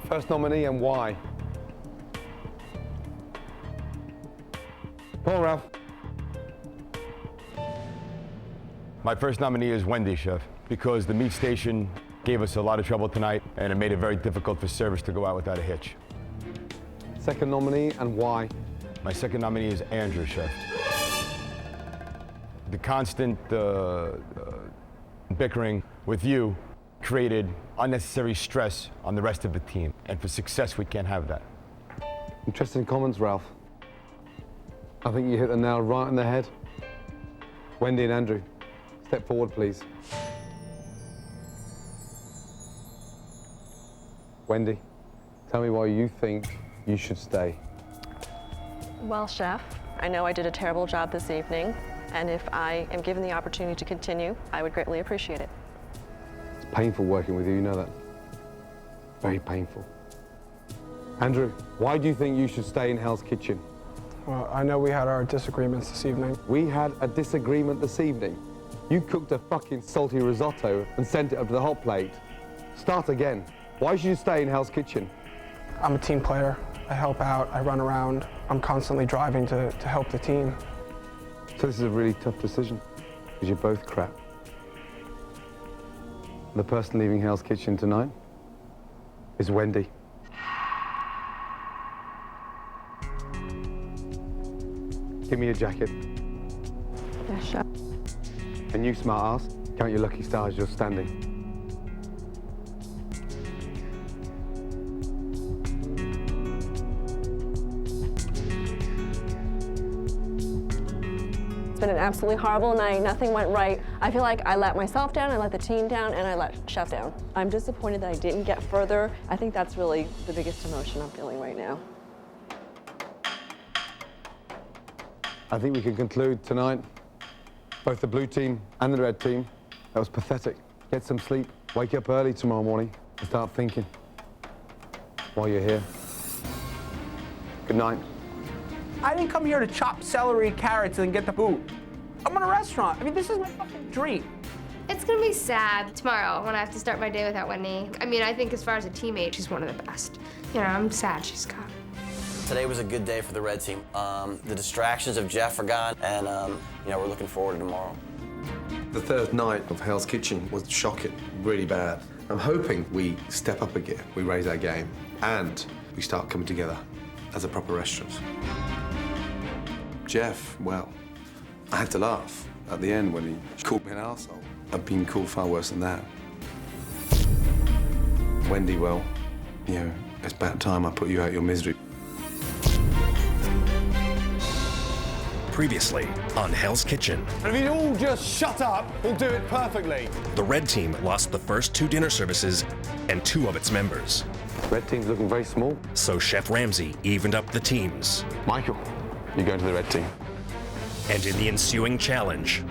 first nominee and why? Come on, Ralph. My first nominee is Wendy, chef, because the meat station gave us a lot of trouble tonight, and it made it very difficult for service to go out without a hitch. Second nominee and why? My second nominee is Andrew, chef. The constant bickering with you created unnecessary stress on the rest of the team, and for success, we can't have that. Interesting comments, Ralph. I think you hit the nail right on the head. Wendy and Andrew, step forward, please. Wendy, tell me why you think you should stay. Well, Chef, I know I did a terrible job this evening, and if I am given the opportunity to continue, I would greatly appreciate it. It's painful working with you, you know that. Very painful. Andrew, why do you think you should stay in Hell's Kitchen? Well, I know we had our disagreements this evening. We had a disagreement this evening. You cooked a fucking salty risotto and sent it up to the hot plate. Start again. Why should you stay in Hell's Kitchen? I'm a team player. I help out, I run around. I'm constantly driving to help the team. So this is a really tough decision, because you're both crap. The person leaving Hell's Kitchen tonight is Wendy. Give me your jacket. Yes, Chef. And you, smart ass, count your lucky stars you're standing. It's been an absolutely horrible night. Nothing went right. I feel like I let myself down, I let the team down, and I let Chef down. I'm disappointed that I didn't get further. I think that's really the biggest emotion I'm feeling right now. I think we can conclude tonight, both the blue team and the red team, that was pathetic. Get some sleep, wake up early tomorrow morning, and start thinking while you're here. Good night. I didn't come here to chop celery, carrots, and get the boot. I'm in a restaurant. I mean, this is my fucking dream. It's gonna be sad tomorrow when I have to start my day without Wendy. I mean, I think as far as a teammate, she's one of the best. You know, I'm sad she's gone. Today was a good day for the red team. The distractions of Jeff are gone, and you know, we're looking forward to tomorrow. The third night of Hell's Kitchen was shocking, really bad. I'm hoping we step up again, we raise our game, and we start coming together as a proper restaurant. Jeff, well, I had to laugh at the end when he called me an arsehole. I've been called far worse than that. Wendy, well, you know, it's about time I put you out of your misery. Previously on Hell's Kitchen. And if you all just shut up, we'll do it perfectly. The red team lost the first 2 dinner services and 2 of its members. Red team's looking very small. So Chef Ramsay evened up the teams. Michael, you go to the red team. And in the ensuing challenge,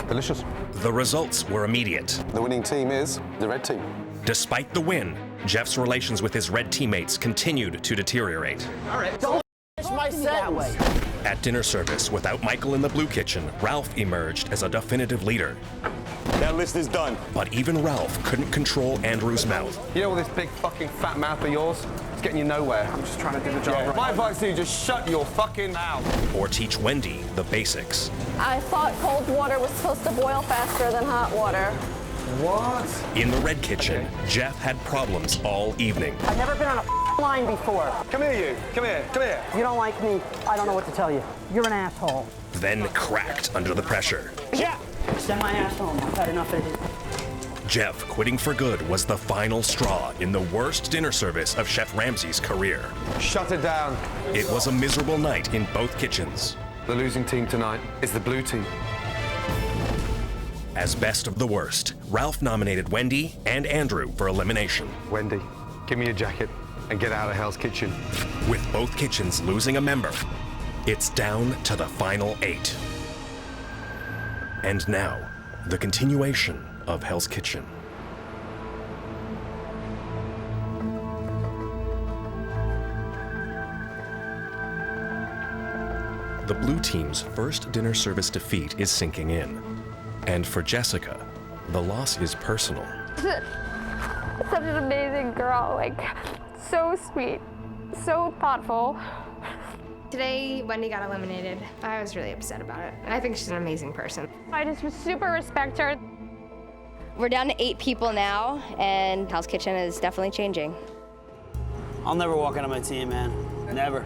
delicious. The results were immediate. The winning team is the red team. Despite the win, Jeff's relations with his red teammates continued to deteriorate. All right, don't finish my sentence. At dinner service, without Michael in the blue kitchen, Ralph emerged as a definitive leader. That list is done. But even Ralph couldn't control Andrew's mouth. You know all this big fucking fat mouth of yours? It's getting you nowhere. I'm just trying to do the job right. My advice to you, just shut your fucking mouth. Or teach Wendy the basics. I thought cold water was supposed to boil faster than hot water. What? In the red kitchen, Jeff had problems all evening. I've never been on a line before. Come here, you. Come here. Come here. You don't like me, I don't know what to tell you. You're an asshole. Then cracked under the pressure. Yeah! Send my ass home. I've had enough of it. Jeff quitting for good was the final straw in the worst dinner service of Chef Ramsay's career. Shut it down. It was a miserable night in both kitchens. The losing team tonight is the blue team. As best of the worst, Ralph nominated Wendy and Andrew for elimination. Wendy, give me a jacket and get out of Hell's Kitchen. With both kitchens losing a member, it's down to the final 8. And now, the continuation of Hell's Kitchen. The blue team's first dinner service defeat is sinking in. And for Jessica, the loss is personal. Such an amazing girl, like, so sweet, so thoughtful. Today, Wendy got eliminated. I was really upset about it. I think she's an amazing person. I just super respect her. We're down to 8 people now, and Hell's Kitchen is definitely changing. I'll never walk out of my team, man. Never.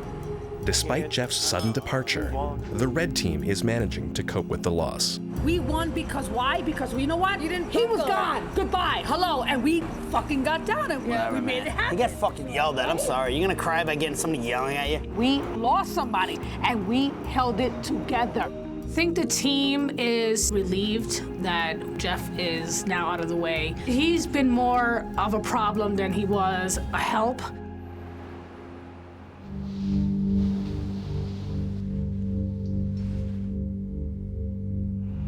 Despite Jeff's sudden departure, the red team is managing to cope with the loss. We won because why? Because you know what? He was gone. Goodbye. Hello. And we fucking got down and we made it happen. You get fucking yelled at. I'm sorry. You're gonna cry by getting somebody yelling at you? We lost somebody and we held it together. I think the team is relieved that Jeff is now out of the way. He's been more of a problem than he was a help.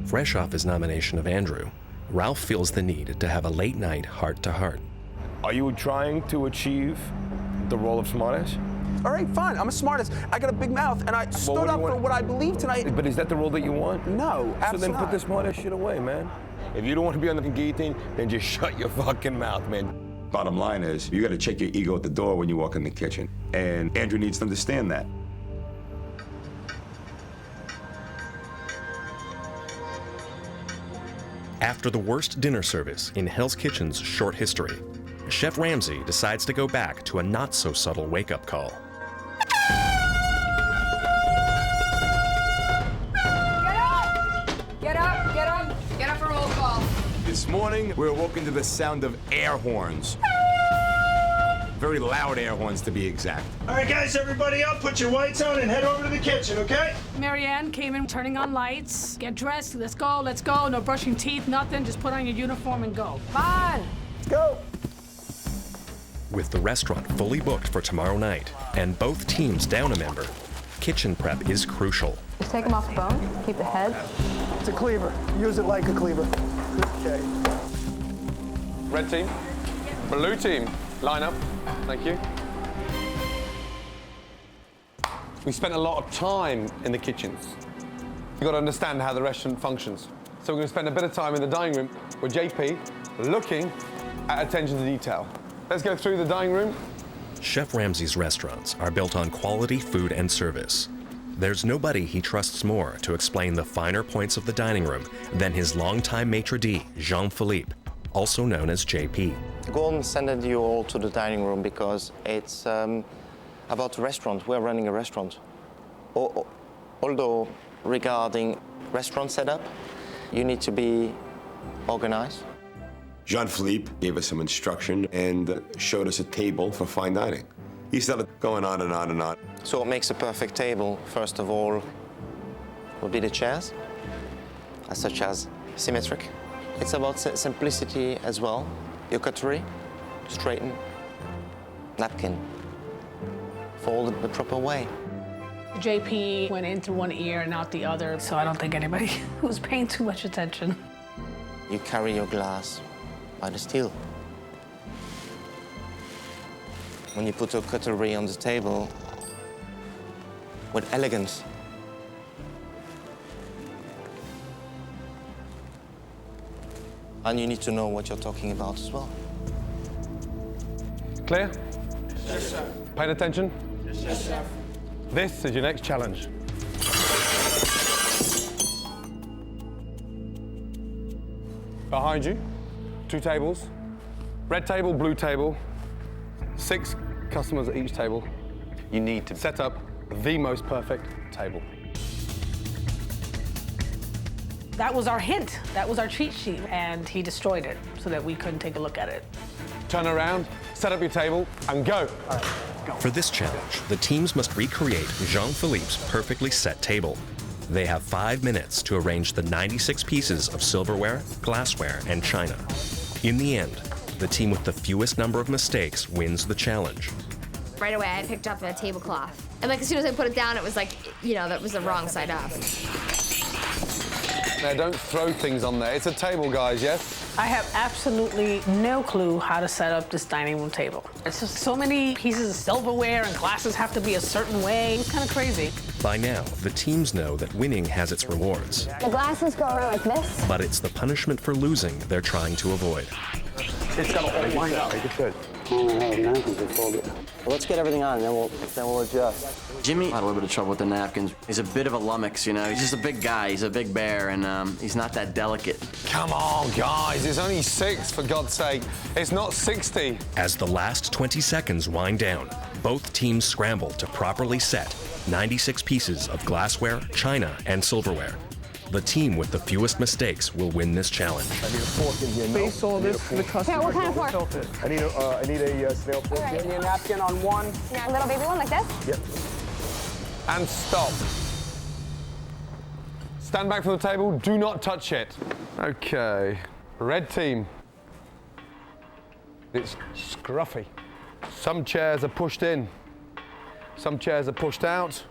Fresh off his nomination of Andrew, Ralph feels the need to have a late-night heart-to-heart. Are you trying to achieve the role of smartass? All right, fine. I'm a smartass. I got a big mouth, and I stood up for what I believe tonight. But is that the role that you want? No, absolutely. So then put this smartass shit away, man. If you don't want to be on the guillotine, then just shut your fucking mouth, man. Bottom line is, you got to check your ego at the door when you walk in the kitchen. And Andrew needs to understand that. After the worst dinner service in Hell's Kitchen's short history, Chef Ramsay decides to go back to a not-so-subtle wake-up call. Get up, get up, get up for roll call. This morning, we were woken to the sound of air horns. Very loud air horns, to be exact. All right, guys, everybody up. Put your whites on and head over to the kitchen, okay? Marianne came in turning on lights. Get dressed, let's go, let's go. No brushing teeth, nothing. Just put on your uniform and go. Come on. Let's go. With the restaurant fully booked for tomorrow night and both teams down a member, kitchen prep is crucial. Just take them off the bone, keep the head. It's a cleaver. Use it like a cleaver. Okay. Red team. Blue team. Line up. Thank you. We spent a lot of time in the kitchens. You've got to understand how the restaurant functions. So we're going to spend a bit of time in the dining room with JP looking at attention to detail. Let's go through the dining room. Chef Ramsay's restaurants are built on quality food and service. There's nobody he trusts more to explain the finer points of the dining room than his longtime maitre d', Jean-Philippe, also known as JP. Gordon sent you all to the dining room because it's about the restaurant. We're running a restaurant. Although regarding restaurant setup, you need to be organized. Jean-Philippe gave us some instruction and showed us a table for fine dining. He started going on and on and on. So what makes a perfect table, first of all, would be the chairs, such as symmetric. It's about simplicity as well. Your cutlery, straighten, napkin, folded the proper way. JP went in through one ear and out the other, so I don't think anybody was paying too much attention. You carry your glass by the steel. When you put your cutlery on the table with elegance, And you need to know what you're talking about as well. Clear? Yes, sir. Paying attention? Yes, chef. This is your next challenge. Behind you, 2 tables. Red table, blue table. 6 customers at each table. You need to set up the most perfect table. That was our hint. That was our cheat sheet. And he destroyed it so that we couldn't take a look at it. Turn around, set up your table, and go. All right, go. For this challenge, the teams must recreate Jean-Philippe's perfectly set table. They have 5 minutes to arrange the 96 pieces of silverware, glassware, and china. In the end, the team with the fewest number of mistakes wins the challenge. Right away, I picked up a tablecloth. And like as soon as I put it down, it was like, you know, that was the wrong side up. Now, don't throw things on there. It's a table, guys, yes? I have absolutely no clue how to set up this dining room table. It's just so many pieces of silverware and glasses have to be a certain way. It's kind of crazy. By now, the teams know that winning has its rewards. The glasses go around like this. But it's the punishment for losing they're trying to avoid. It's got a whole line up. Make it good. Let's get everything on, and then we'll adjust. Jimmy had a little bit of trouble with the napkins. He's a bit of a lummox, you know. He's just a big guy. He's a big bear, and he's not that delicate. Come on, guys. It's only 6, for God's sake. It's not 60. As the last 20 seconds wind down, both teams scramble to properly set 96 pieces of glassware, china, and silverware. The team with the fewest mistakes will win this challenge. I need a fork in here. Face all this for the customer. Yeah, what kind of fork? I need a snail fork. All right. Give me a napkin on one. Yeah, a little baby one like this? Yep. And stop. Stand back from the table. Do not touch it. Okay. Red team. It's scruffy. Some chairs are pushed in. Some chairs are pushed out.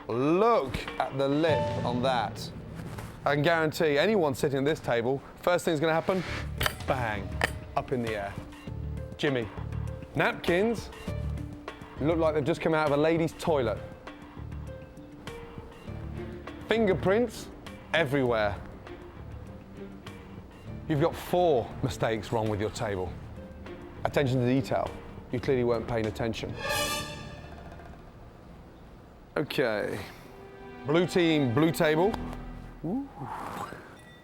Look at the lip on that. I can guarantee anyone sitting at this table, first thing's gonna happen, bang, up in the air. Jimmy, napkins look like they've just come out of a lady's toilet. Fingerprints everywhere. You've got 4 mistakes wrong with your table. Attention to detail. You clearly weren't paying attention. Okay. Blue team, blue table. Ooh.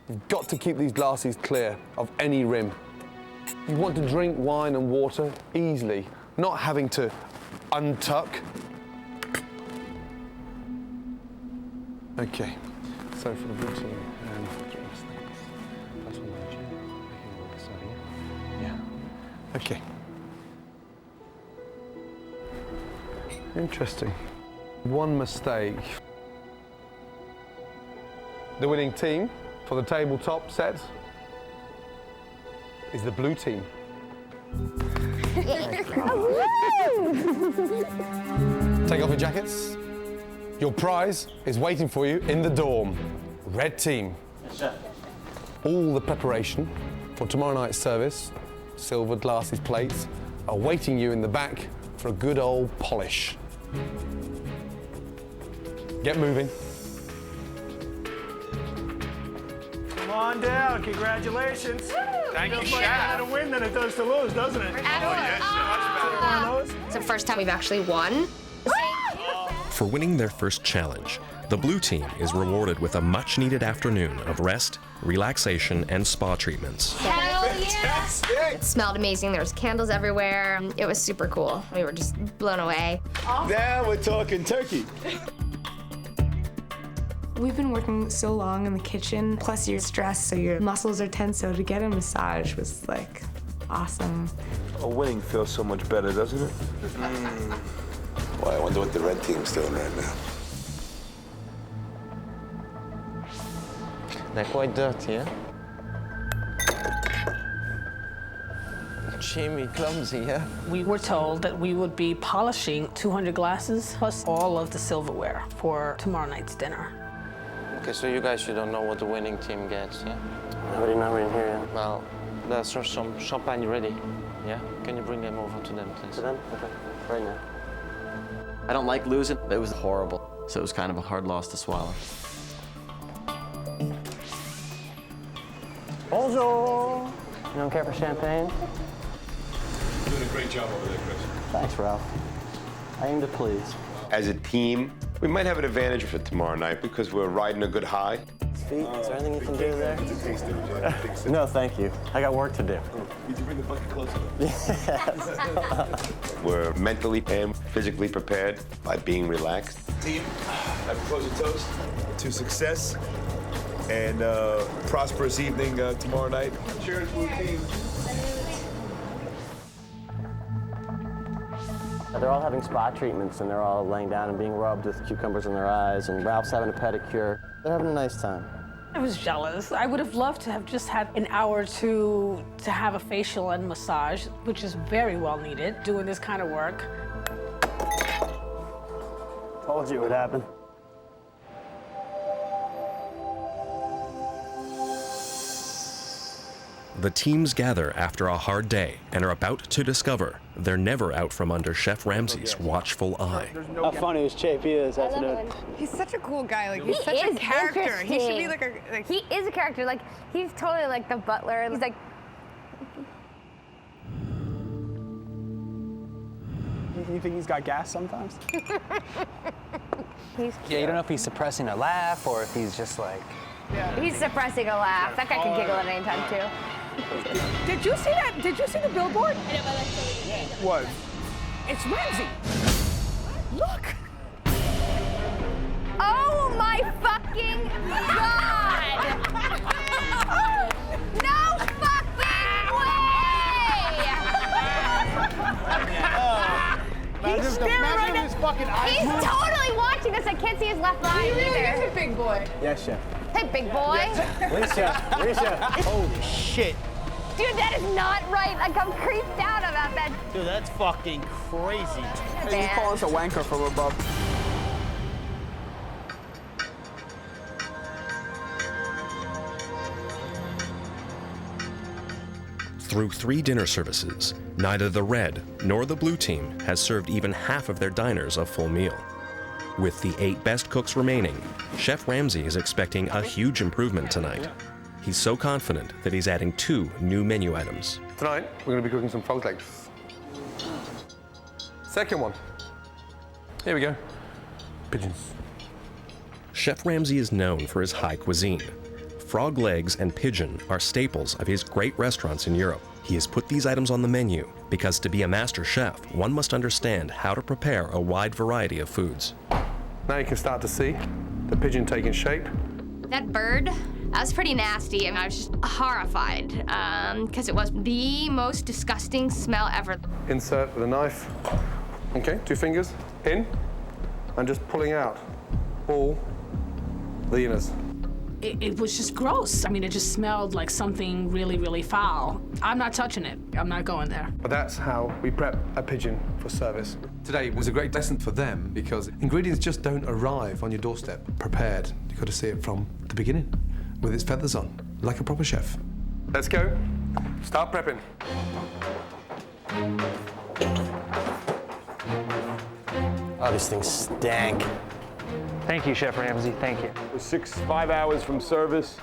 You've got to keep these glasses clear of any rim. You want to drink wine and water easily, not having to untuck. Okay, so for the blue team, 3 mistakes. First one, yeah. Okay. Interesting. 1 mistake. The winning team for the tabletop set is the blue team. Take off your jackets. Your prize is waiting for you in the dorm. Red team. Yes, sir. All the preparation for tomorrow night's service, silver glasses, plates, are waiting you in the back for a good old polish. Get moving. Come on down, congratulations. Thank you, Feels like Chef. to win than it does to lose, doesn't it? It's the first time we've actually won. For winning their first challenge, the blue team is rewarded with a much-needed afternoon of rest, relaxation, and spa treatments. Hell yeah! It smelled amazing. There was candles everywhere. It was super cool. We were just blown away. Now we're talking turkey. We've been working so long in the kitchen, plus you're stressed, so your muscles are tense, so to get a massage was like awesome. Oh, winning feels so much better, doesn't it? Well, I wonder what the red team's doing right now. They're quite dirty, yeah? Jimmy, clumsy, yeah? We were told that we would be polishing 200 glasses plus all of the silverware for tomorrow night's dinner. Okay, so you guys, you don't know what the winning team gets, yeah? Nobody know in here yet. Well, there's some champagne ready, yeah? Can you bring them over to them, please? To them? Okay, right now. I don't like losing. It was horrible, so it was kind of a hard loss to swallow. Oh, Bonjour. You don't care for champagne? You're doing a great job over there, Chris. Thanks, Ralph. I aim to please. As a team, we might have an advantage for tomorrow night because we're riding a good high. Feet, is there anything you can do there? No, thank you. I got work to do. Did you bring the bucket closer? Yes. We're mentally and physically prepared by being relaxed. Team, I propose a toast to success and prosperous evening tomorrow night. Cheers, blue team. They're all having spa treatments, and they're all laying down and being rubbed with cucumbers in their eyes, and Ralph's having a pedicure. They're having a nice time. I was jealous. I would have loved to have just had an hour or two to have a facial and massage, which is very well needed, doing this kind of work. Told you it would happen. The teams gather after a hard day and are about to discover they're never out from under Chef Ramsay's watchful eye. How funny is JP is, that's it. He's such a cool guy. Like, he's such a character. He should be like a... He is a character. Like, he's totally like the butler. He's like... You think he's got gas sometimes? He's cute. Yeah, you don't know if he's suppressing a laugh or if he's just like... He's suppressing a laugh. That guy can giggle at any time, too. Did you see that? Did you see the billboard? What? It's Ramsay. Look. Oh my fucking God! No fucking way! He's staring right at his fucking eyes. He's totally watching us. I can't see his left eye either. He really is a big boy. Yes, Chef. Hey, big boy. Lisa. Holy shit. Dude, that is not right. Like, I'm creeped out about that. Dude, that's fucking crazy. He's calling us a wanker from above. Through 3 dinner services, neither the red nor the blue team has served even half of their diners a full meal. With the 8 best cooks remaining, Chef Ramsay is expecting a huge improvement tonight. He's so confident that he's adding 2 new menu items. Tonight, we're going to be cooking some frog legs. Second one. Here we go. Pigeons. Chef Ramsay is known for his high cuisine. Frog legs and pigeon are staples of his great restaurants in Europe. He has put these items on the menu because to be a master chef, one must understand how to prepare a wide variety of foods. Now you can start to see the pigeon taking shape. That bird, that was pretty nasty, and I was just horrified because it was the most disgusting smell ever. Insert with a knife. Okay, 2 fingers in, and just pulling out all the innards. It was just gross. I mean, it just smelled like something really, really foul. I'm not touching it. I'm not going there. But that's how we prep a pigeon for service. Today was a great lesson for them because ingredients just don't arrive on your doorstep prepared. You've got to see it from the beginning with its feathers on, like a proper chef. Let's go. Start prepping. Oh, these things stank. Thank you, Chef Ramsay. Thank you. 5 hours from service.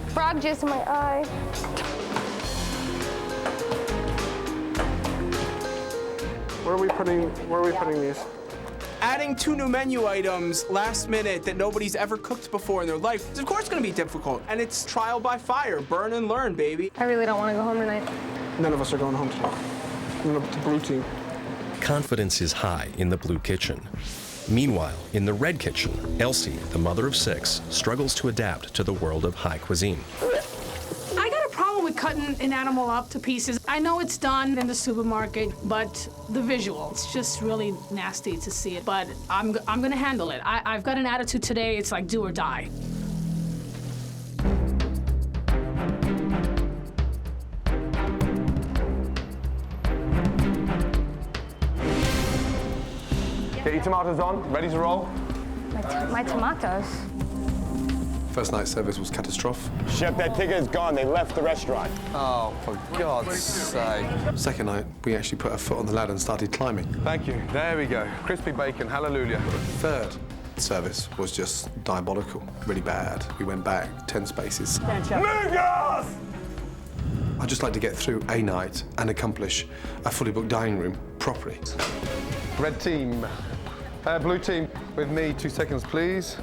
Frog juice in my eye. Where are we putting these? Adding 2 new menu items last minute that nobody's ever cooked before in their life is of course gonna be difficult. And it's trial by fire, burn and learn, baby. I really don't want to go home tonight. None of us are going home today. The blue team. Confidence is high in the blue kitchen. Meanwhile, in the red kitchen, Elsie, the mother of 6, struggles to adapt to the world of high cuisine. I got a problem with cutting an animal up to pieces. I know it's done in the supermarket, but the visual, it's just really nasty to see it. But I'm gonna handle it. I've got an attitude today, it's like do or die. Get your tomatoes on, ready to roll. My tomatoes. First night's service was catastrophic. Chef, that ticket is gone. They left the restaurant. Oh, for God's sake. Second night, we actually put our foot on the ladder and started climbing. Thank you. There we go. Crispy bacon, hallelujah. Third service was just diabolical, really bad. We went back 10 spaces. Amigos! I'd just like to get through a night and accomplish a fully booked dining room properly. Red team. Blue team, with me, 2 seconds, please.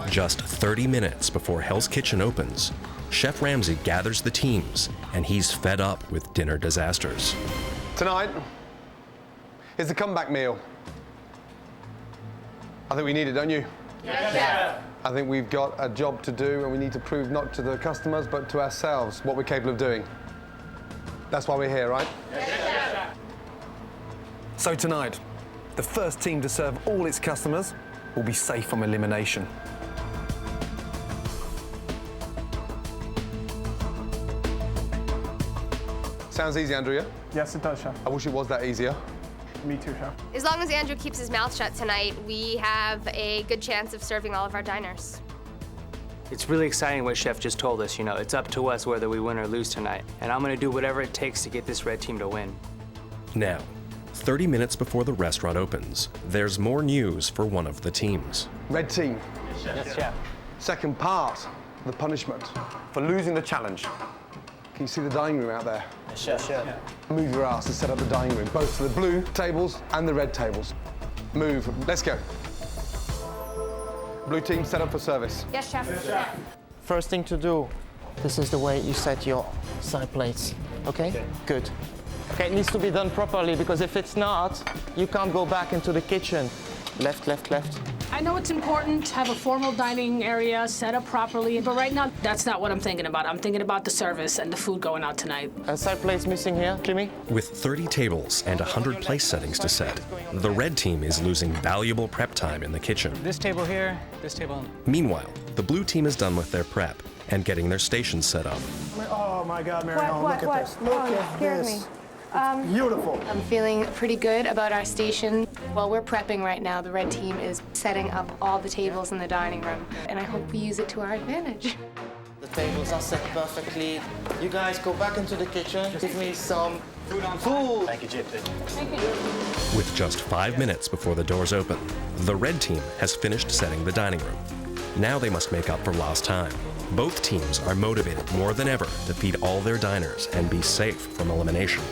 Just 30 minutes before Hell's Kitchen opens, Chef Ramsay gathers the teams, and he's fed up with dinner disasters. Tonight is the comeback meal. I think we need it, don't you? Yes, Chef. I think we've got a job to do, and we need to prove not to the customers, but to ourselves what we're capable of doing. That's why we're here, right? Yes, Chef. So tonight, the first team to serve all its customers will be safe from elimination. Sounds easy, Andrew, yeah? Yes, it does, Chef. I wish it was that easier. Me too, Chef. As long as Andrew keeps his mouth shut tonight, we have a good chance of serving all of our diners. It's really exciting what Chef just told us, you know. It's up to us whether we win or lose tonight. And I'm gonna do whatever it takes to get this red team to win. Now, 30 minutes before the restaurant opens, there's more news for one of the teams. Red team. Yes, Chef. Second part of the punishment for losing the challenge. Can you see the dining room out there? Yes, Chef. Move your ass to set up the dining room, both to the blue tables and the red tables. Move. Let's go. Blue team set up for service. Yes, Chef. Yes, Chef. First thing to do, this is the way you set your side plates, okay? Good. Okay, it needs to be done properly because if it's not, you can't go back into the kitchen. Left, left, left. I know it's important to have a formal dining area set up properly, but right now, that's not what I'm thinking about. I'm thinking about the service and the food going out tonight. Side plates missing here, Jimmy? With 30 tables and 100 place settings to set, the red team is losing valuable prep time in the kitchen. This table here, this table. Meanwhile, the blue team is done with their prep and getting their stations set up. Oh my God, Marion, look at this. Look at this. Beautiful. I'm feeling pretty good about our station. While we're prepping right now, the red team is setting up all the tables in the dining room, and I hope we use it to our advantage. The tables are set perfectly. You guys go back into the kitchen. Give me some food. Thank you, Gypsy. With just 5 minutes before the doors open, the red team has finished setting the dining room. Now they must make up for lost time. Both teams are motivated more than ever to feed all their diners and be safe from elimination.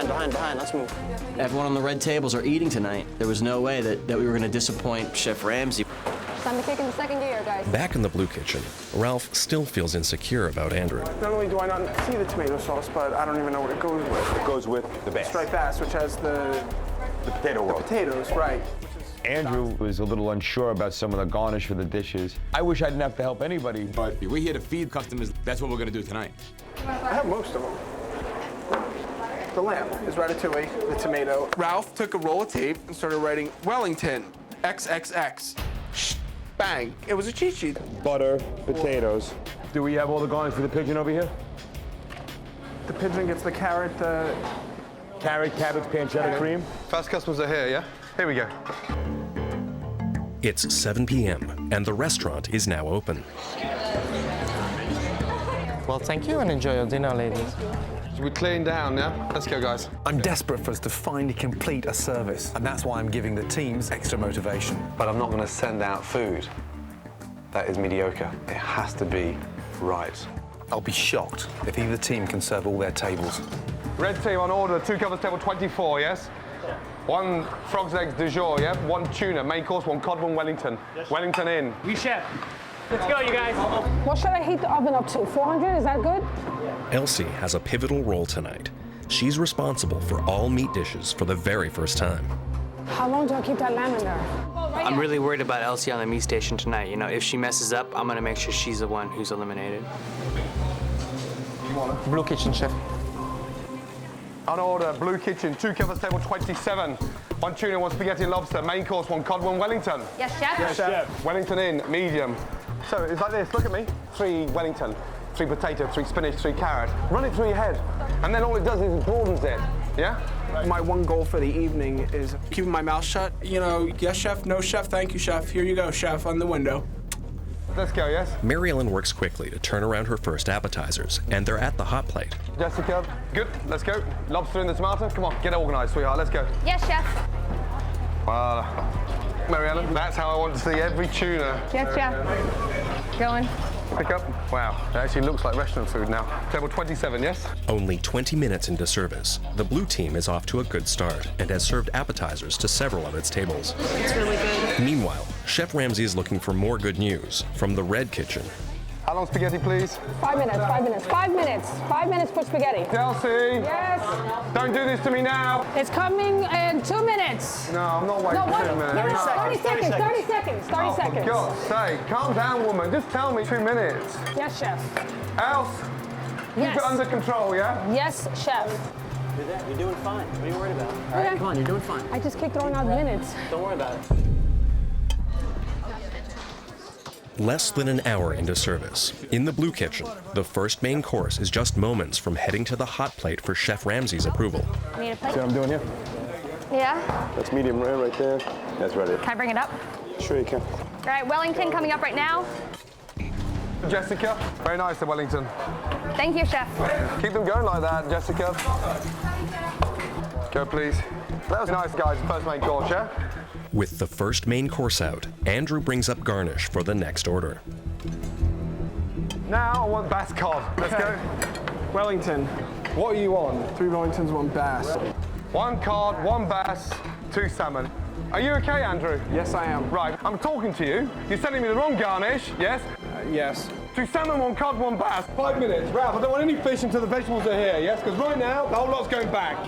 Behind, let's move. Everyone on the red tables are eating tonight. There was no way that we were going to disappoint Chef Ramsay. Time to kick in the second gear, guys. Back in the blue kitchen, Ralph still feels insecure about Andrew. Not only do I not see the tomato sauce, but I don't even know what it goes with. It goes with the bass. Striped bass, which has the potato roll. Potatoes, right. Andrew was a little unsure about some of the garnish for the dishes. I wish I didn't have to help anybody, but We're here to feed customers. That's what we're going to do tonight. I have most of them. The lamb is ratatouille, the tomato. Ralph took a roll of tape and started writing Wellington, XXX. Shh, bang. It was a cheat sheet. butter, potatoes. Do we have all the garnish for the pigeon over here? The pigeon gets the carrot, the... Carrot, cabbage, pancetta cream. First customers are here, yeah? Here we go. It's 7 p.m. and the restaurant is now open. Well, thank you and enjoy your dinner, ladies. We're clearing down now. Let's go, guys. I'm desperate for us to finally complete a service, and that's why I'm giving the teams extra motivation. But I'm not going to send out food that is mediocre. It has to be right. I'll be shocked if either team can serve all their tables. Red team on order, 2 covers, table 24, yes? 1 frog's legs du jour, yeah? 1 tuna, main course, 1 cod, 1 Wellington. Yes. Wellington in. We chef. Let's go, you guys. What should I heat the oven up to? 400? Is that good? Elsie has a pivotal role tonight. She's responsible for all meat dishes for the very first time. How long do I keep that lamb in there? I'm really worried about Elsie on the meat station tonight. You know, if she messes up, I'm going to make sure she's the one who's eliminated. Blue kitchen, chef. On order, blue kitchen, 2 covers, table 27. 1 tuna, 1 spaghetti and lobster, main course, 1 cod, 1 Wellington. Yes, chef. Yes, chef. Wellington in, medium. So it's like this, look at me. 3 Wellington, 3 potato, 3 spinach, 3 carrot. Run it through your head. And then all it does is it broadens it, yeah? My one goal for the evening is keeping my mouth shut. You know, yes, chef, no, chef, thank you, chef. Here you go, chef, on the window. Let's go, yes? Mary Ellen works quickly to turn around her first appetizers, and they're at the hot plate. Jessica, good, let's go. Lobster in the tomato, come on, get organized, sweetheart, let's go. Yes, chef. Mary Ellen, that's how I want to see every tuna. Yes, chef. Going. Pick up. Wow, it actually looks like restaurant food now. Table 27, yes? Only 20 minutes into service, the blue team is off to a good start and has served appetizers to several of its tables. It's really good. Meanwhile, Chef Ramsay is looking for more good news from the red kitchen. How long spaghetti, please? 5 minutes, 5 minutes, 5 minutes. 5 minutes for spaghetti. Chelsea! Yes? Don't do this to me now! It's coming in 2 minutes. No, I'm not waiting 2 minutes. No, 30 seconds, 30 seconds, 30 seconds. For God's sake, calm down, woman. Just tell me 2 minutes. Yes, chef. Else, keep it under control, yeah? Yes, chef. You're doing fine. What are you worried about? All Okay. right, come on, you're doing fine. I just keep throwing out minutes. Don't worry about it. Less than an hour into service, in the blue kitchen, the first main course is just moments from heading to the hot plate for Chef Ramsay's approval. Need a plate? See what I'm doing here? Yeah? That's medium rare right there. That's ready. Can I bring it up? Sure you can. All right, Wellington coming up right now. Jessica, very nice at Wellington. Thank you, chef. Keep them going like that, Jessica. Go, please. That was nice, guys. First main course, yeah? With the first main course out, Andrew brings up garnish for the next order. Now I want bass cod. Let's go. Wellington. What are you on? 3 Wellingtons, 1 bass. 1 cod, 1 bass, 2 salmon. Are you okay, Andrew? Yes, I am. Right, I'm talking to you. You're sending me the wrong garnish, yes? Yes. 2 salmon, 1 cod, 1 bass. 5 minutes. Ralph, I don't want any fish until the vegetables are here, yes? Because right now, the whole lot's going back.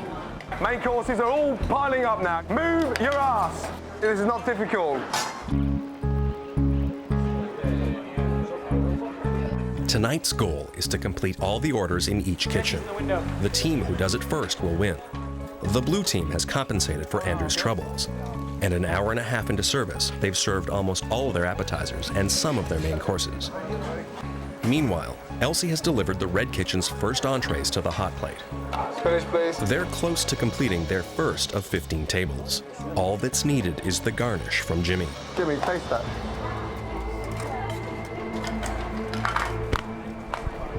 Main courses are all piling up now. Move your ass. This is not difficult. Tonight's goal is to complete all the orders in each kitchen. The team who does it first will win. The blue team has compensated for Andrew's troubles. And an hour and a half into service, they've served almost all of their appetizers and some of their main courses. Meanwhile, Elsie has delivered the red kitchen's first entrees to the hot plate. Finish, please. They're close to completing their first of 15 tables. All that's needed is the garnish from Jimmy. Jimmy, taste that.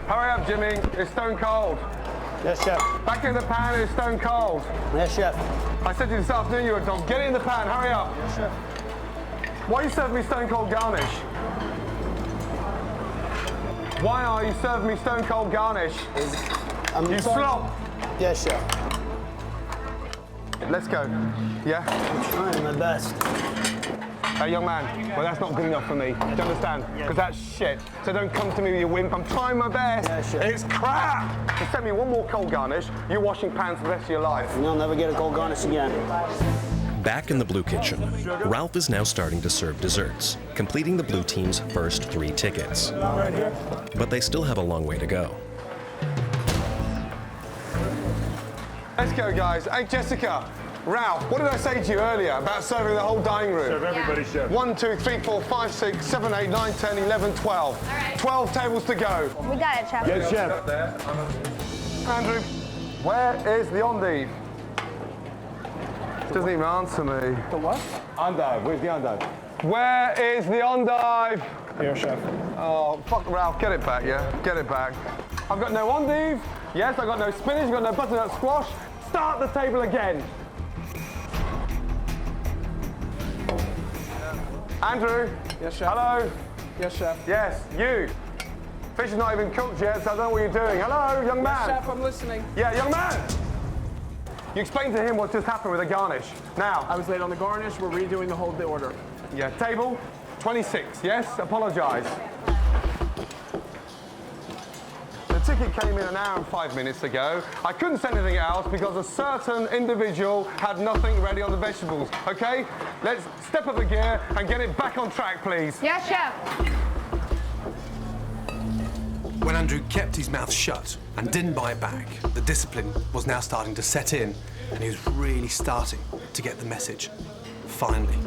Hurry up, Jimmy. It's stone cold. Yes, chef. Back in the pan, it's stone cold. Yes, chef. I said to you this afternoon, you were dog. Get it in the pan, hurry up. Yes, chef. Why are you serving me stone cold garnish? Why are you serving me stone cold garnish? You slop. Yes, chef. Let's go. Yeah? I'm trying my best. Hey, young man, well, that's not good enough for me. Do you understand? Because that's shit. So don't come to me with your wimp. I'm trying my best. Yeah, sure. It's crap. Just send me 1 more cold garnish. You're washing pans for the rest of your life. And you'll never get a cold garnish again. Back in the blue kitchen, Ralph is now starting to serve desserts, completing the blue team's first 3 tickets. But they still have a long way to go. Let's go, guys. Hey, Jessica, Ralph, what did I say to you earlier about serving the whole dining room? Serve everybody, chef. 1, 2, 3, 4, 5, 6, 7, 8, 9, 10, 11, 12. right. 12 tables to go. We got it, chef. Yes, chef. Andrew, where is the endive? Doesn't even answer me. The what? Endive. Where's the endive? Where is the endive? Here, chef. Oh, fuck, Ralph, get it back, yeah? Get it back. I've got no endive. Yes, I've got no spinach, I've got no butternut squash. Start the table again. Andrew. Yes, chef. Hello. Yes, chef. Yes, you. Fish is not even cooked yet, so I don't know what you're doing. Hello, young man. Yes, chef, I'm listening. Yeah, young man. You explain to him what's just happened with the garnish. Now. I was late on the garnish. We're redoing the whole order. Yeah, table 26. Yes, apologise. The ticket came in an hour and 5 minutes ago. I couldn't send anything else because a certain individual had nothing ready on the vegetables. Okay? Let's step up a gear and get it back on track, please. Yes, chef. When Andrew kept his mouth shut and didn't bite back, the discipline was now starting to set in, and he was really starting to get the message. Finally.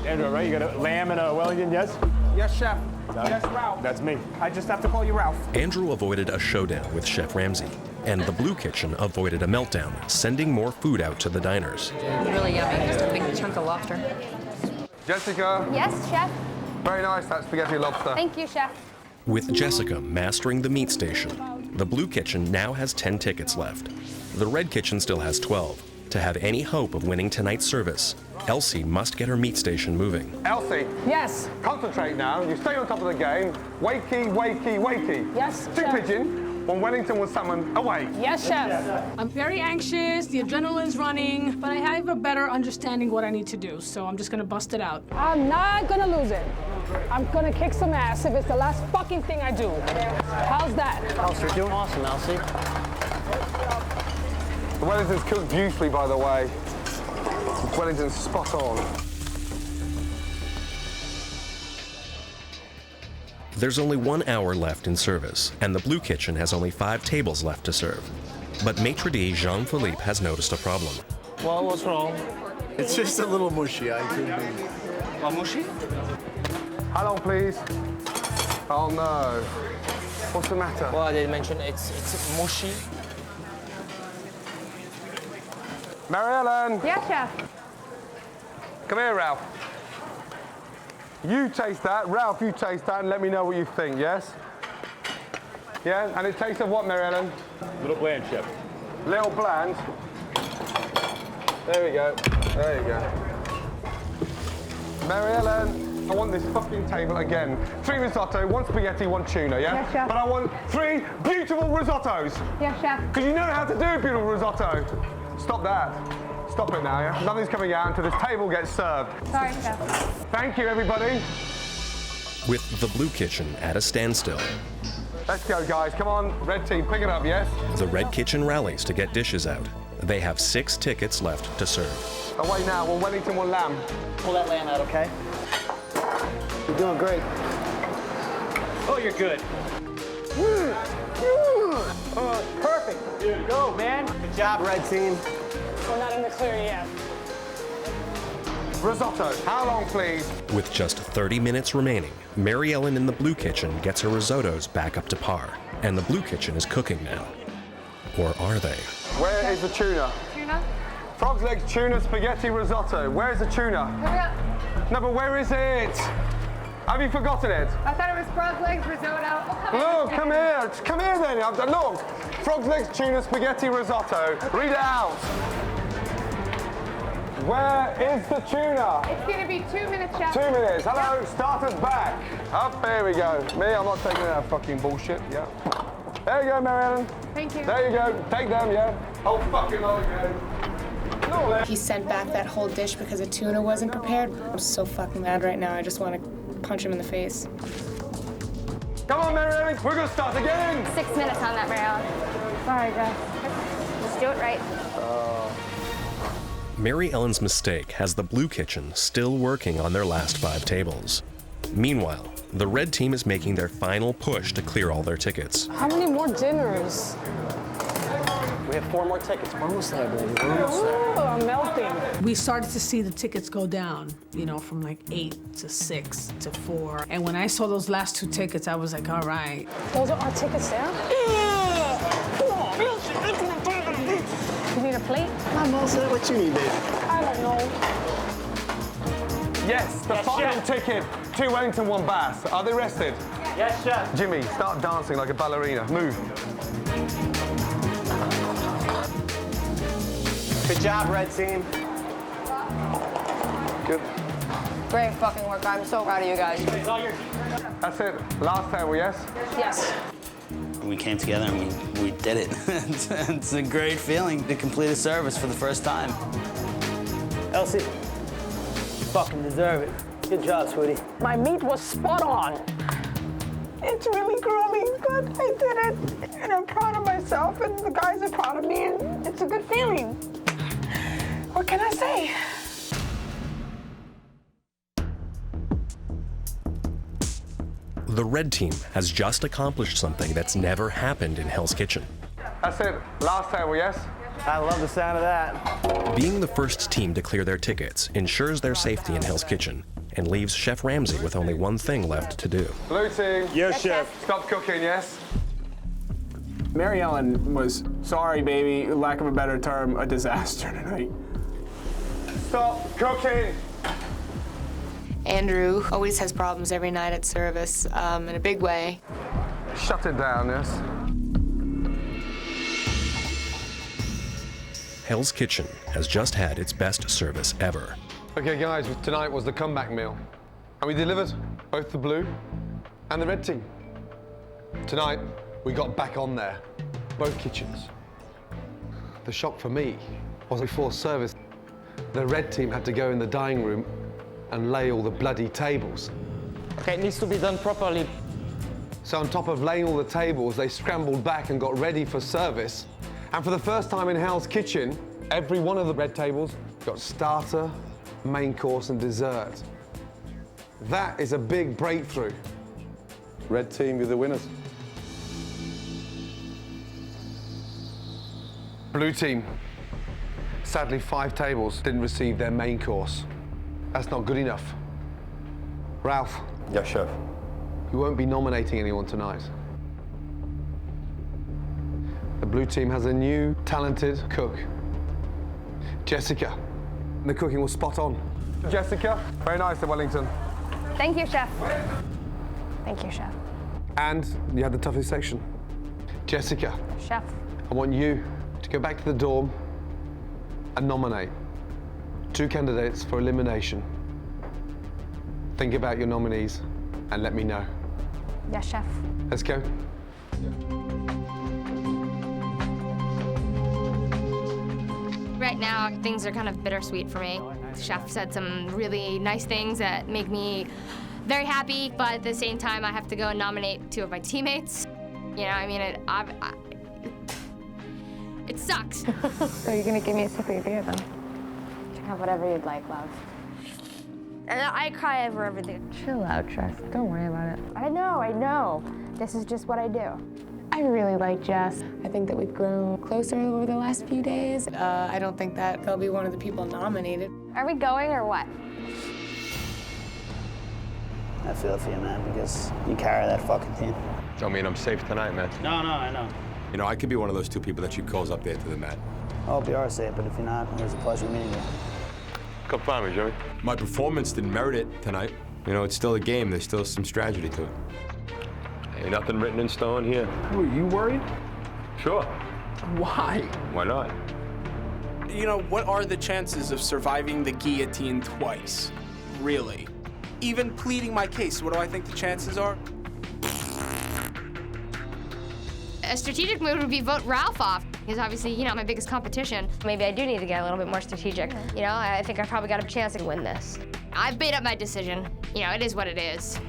Andrew, right? You got a lamb and a Wellington, yes? Yes, chef. Yes, Ralph. That's me. I just have to call you Ralph. Andrew avoided a showdown with Chef Ramsay, and the blue kitchen avoided a meltdown, sending more food out to the diners. Really yummy. Just a big chunk of lobster. Jessica. Yes, chef. Very nice, that spaghetti lobster. Thank you, chef. With Jessica mastering the meat station, the blue kitchen now has 10 tickets left. The red kitchen still has 12, To have any hope of winning tonight's service, Elsie must get her meat station moving. Elsie. Yes. Concentrate now. You stay on top of the game. Wakey, wakey, wakey. Yes, Two chef. pigeon when Wellington was summoned away. Yes, chef. I'm very anxious, the adrenaline's running, but I have a better understanding what I need to do, so I'm just gonna bust it out. I'm not gonna lose it. I'm gonna kick some ass if it's the last fucking thing I do. How's that? Elsie, you're doing awesome, Elsie. The Wellington's cooked beautifully, by the way. Wellington's spot on. There's only 1 hour left in service, and the Blue Kitchen has only 5 tables left to serve. But maitre d' Jean-Philippe has noticed a problem. Well, what's wrong? It's just a little mushy. I couldn't be. Mushy? How long, please? Oh, no. What's the matter? Well, I did mention it's mushy. Mary Ellen! Yes, chef. Come here, Ralph. You taste that. Ralph, you taste that and let me know what you think, yes? Yeah? And it tastes of what, Mary Ellen? A little bland, chef. Little bland. There we go. There you go. Mary Ellen, I want this fucking table again. 3 risotto, 1 spaghetti, 1 tuna, yeah? Yes, chef. But I want 3 beautiful risottos. Yes, chef. Because you know how to do a beautiful risotto. Stop that. Stop it now, yeah? Nothing's coming out until this table gets served. Sorry, chef. Thank you, everybody. With the Blue Kitchen at a standstill, Let's go, guys. Come on, red team, pick it up, yes? the Red Kitchen rallies to get dishes out. They have 6 tickets left to serve. Away now, 1 Wellington, 1 lamb. Pull that lamb out, okay? You're doing great. Oh, you're good. Perfect. Go, man. Good job, red team. We're not in the clear yet. Risotto, how long, please? With just 30 minutes remaining, Mary Ellen in the Blue Kitchen gets her risottos back up to par, and the Blue Kitchen is cooking now. Or are they? Where is the tuna? Tuna? Frog's legs, tuna, spaghetti, risotto. Where's the tuna? No, but where is it? Have you forgotten it? I thought it was frog legs, risotto. Look, come here. Come here then. Look. Frog's legs, tuna, spaghetti, risotto. Read it out. Where is the tuna? It's gonna be 2 minutes, chef. 2 minutes. Hello, starters back. Up, there we go. Me, I'm not taking that fucking bullshit. Yeah. There you go, Mary Ellen. Thank you. There you go. Take them, yeah. Oh, fucking lot again. He sent back that whole dish because the tuna wasn't prepared. I'm so fucking mad right now. I just want to punch him in the face. Come on, Mary Ellen. We're going to start again. 6 minutes on that, Mary Ellen. Sorry, guys. Let's do it right. Mary Ellen's mistake has the Blue Kitchen still working on their last 5 tables. Meanwhile, the Red Team is making their final push to clear all their tickets. How many more dinners? We have 4 more tickets. We're almost there, baby. We're almost there. Ooh, I'm melting. We started to see the tickets go down, you know, from like 8 to 6 to 4. And when I saw those last 2 tickets, I was like, all right. Those are our tickets there? You need a plate? I'm all set. What you need, babe? I don't know. Yes, the final ticket. 2 Wellington, 1 Bass. Are they rested? Yes, chef. Jimmy, start dancing like a ballerina. Move. Good job, red team. Good. Great fucking work. I'm so proud of you guys. That's it. Last table, yes? Yes. We came together and we did it. It's a great feeling to complete a service for the first time. Elsie, you fucking deserve it. Good job, sweetie. My meat was spot on. It's really grueling, but I did it. And I'm proud of myself, and the guys are proud of me, and it's a good feeling. What can I say? The Red Team has just accomplished something that's never happened in Hell's Kitchen. That's it. Last table, yes? I love the sound of that. Being the first team to clear their tickets ensures their safety in Hell's Kitchen and leaves Chef Ramsay with only one thing left to do. Blue team. Yes, chef. Stop cooking, yes? Mary Ellen was, sorry, baby, lack of a better term, a disaster tonight. Stop cooking. Andrew always has problems every night at service, in a big way. Shut it down, yes? Hell's Kitchen has just had its best service ever. Okay, guys, tonight was the comeback meal. And we delivered both the blue and the red team. Tonight, we got back on there, both kitchens. The shock for me was before service, the red team had to go in the dining room and lay all the bloody tables. Okay, it needs to be done properly. So on top of laying all the tables, they scrambled back and got ready for service. And for the first time in Hell's Kitchen, every one of the red tables got starter, main course, and dessert. That is a big breakthrough. Red team, you're the winners. Blue team. Sadly, 5 tables didn't receive their main course. That's not good enough. Ralph. Yes, chef. You won't be nominating anyone tonight. The blue team has a new, talented cook, Jessica. The cooking was spot on. Jessica, very nice at Wellington. Thank you, Chef. Thank you, Chef. And you had the toughest section. Jessica. Chef. I want you to go back to the dorm and nominate 2 candidates for elimination. Think about your nominees and let me know. Yes, Chef. Let's go. Right now, things are kind of bittersweet for me. The chef said some really nice things that make me very happy, but at the same time, I have to go and nominate 2 of my teammates. You know, I mean, it sucks. So you're gonna give me a sip of your beer then? You can have whatever you'd like, love. And I cry over everything. Chill out, Tress. Don't worry about it. I know. This is just what I do. I really like Jess. I think that we've grown closer over the last few days. I don't think that they'll be one of the people nominated. Are we going or what? I feel for you, man, because you carry that fucking team. I mean, I'm safe tonight, man. No, I know. You know, I could be one of those 2 people that you calls up there to the mat. I hope you are safe, but if you're not, it was a pleasure meeting you. Come find me, Joey. My performance didn't merit it tonight. You know, it's still a game. There's still some strategy to it. Ain't nothing written in stone here. Are you worried? Sure. Why? Why not? You know, what are the chances of surviving the guillotine twice? Really? Even pleading my case, what do I think the chances are? A strategic move would be vote Ralph off. He's obviously, you know, my biggest competition. Maybe I do need to get a little bit more strategic. You know, I think I probably got a chance to win this. I've made up my decision. You know, it is what it is.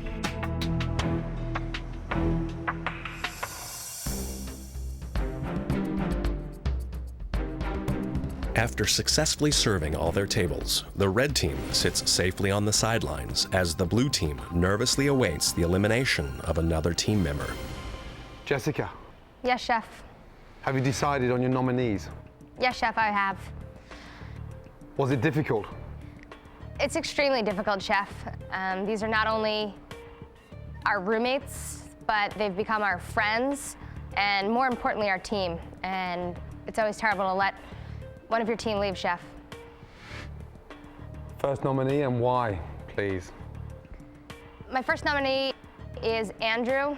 After successfully serving all their tables, the red team sits safely on the sidelines as the blue team nervously awaits the elimination of another team member. Jessica. Yes, Chef. Have you decided on your nominees? Yes, Chef, I have. Was it difficult? It's extremely difficult, Chef. These are not only our roommates, but they've become our friends, and more importantly, our team. And it's always terrible to let one of your team leave, Chef. First nominee and why, please? My first nominee is Andrew.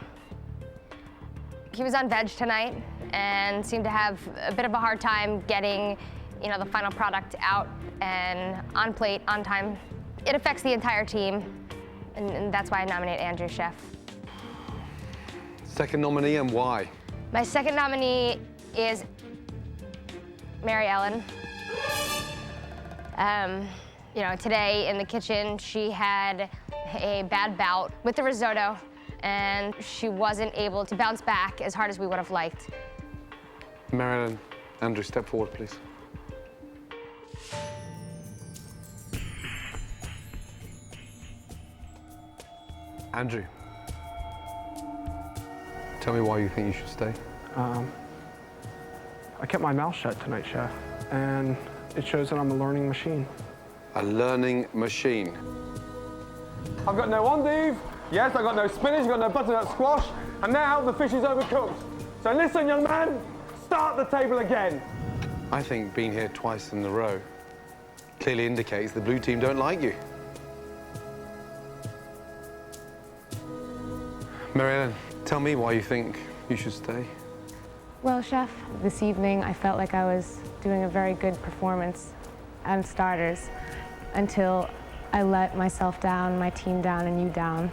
He was on veg tonight and seemed to have a bit of a hard time getting, you know, the final product out and on plate on time. It affects the entire team, and that's why I nominate Andrew, Chef. Second nominee and why? My second nominee is Mary Ellen. You know, today in the kitchen, she had a bad bout with the risotto, and she wasn't able to bounce back as hard as we would have liked. Marilyn, Andrew, step forward, please. Andrew, tell me why you think you should stay. I kept my mouth shut tonight, Chef, and it shows that I'm a learning machine. A learning machine. I've got no endive, yes, I've got no spinach, I've got no butternut squash, and now the fish is overcooked. So listen, young man, start the table again. I think being here twice in a row clearly indicates the blue team don't like you. Marianne, tell me why you think you should stay. Well, Chef, this evening I felt like I was doing a very good performance and starters until I let myself down, my team down, and you down.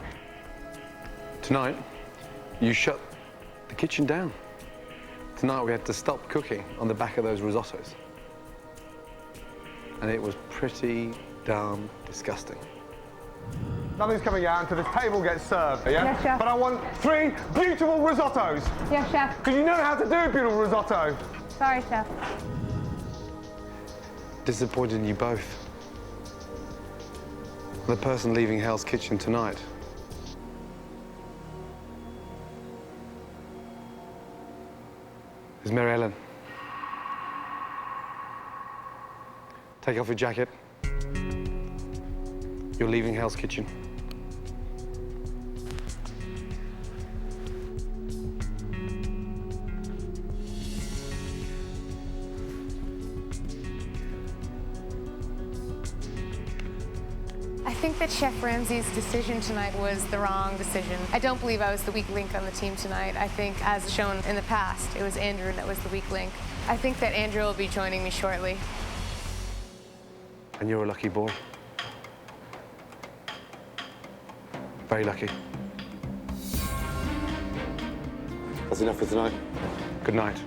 Tonight, you shut the kitchen down. Tonight we had to stop cooking on the back of those risottos. And it was pretty damn disgusting. Nothing's coming out until this table gets served, yeah? Yes, chef. But I want 3 beautiful risottos. Yes, chef. Because you know how to do a beautiful risotto. Sorry, chef. Disappointed in you both. The person leaving Hell's Kitchen tonight is Mary Ellen. Take off your jacket. You're leaving Hell's Kitchen. I think that Chef Ramsay's decision tonight was the wrong decision. I don't believe I was the weak link on the team tonight. I think, as shown in the past, it was Andrew that was the weak link. I think that Andrew will be joining me shortly. And you're a lucky boy. Very lucky. That's enough for tonight. Good night.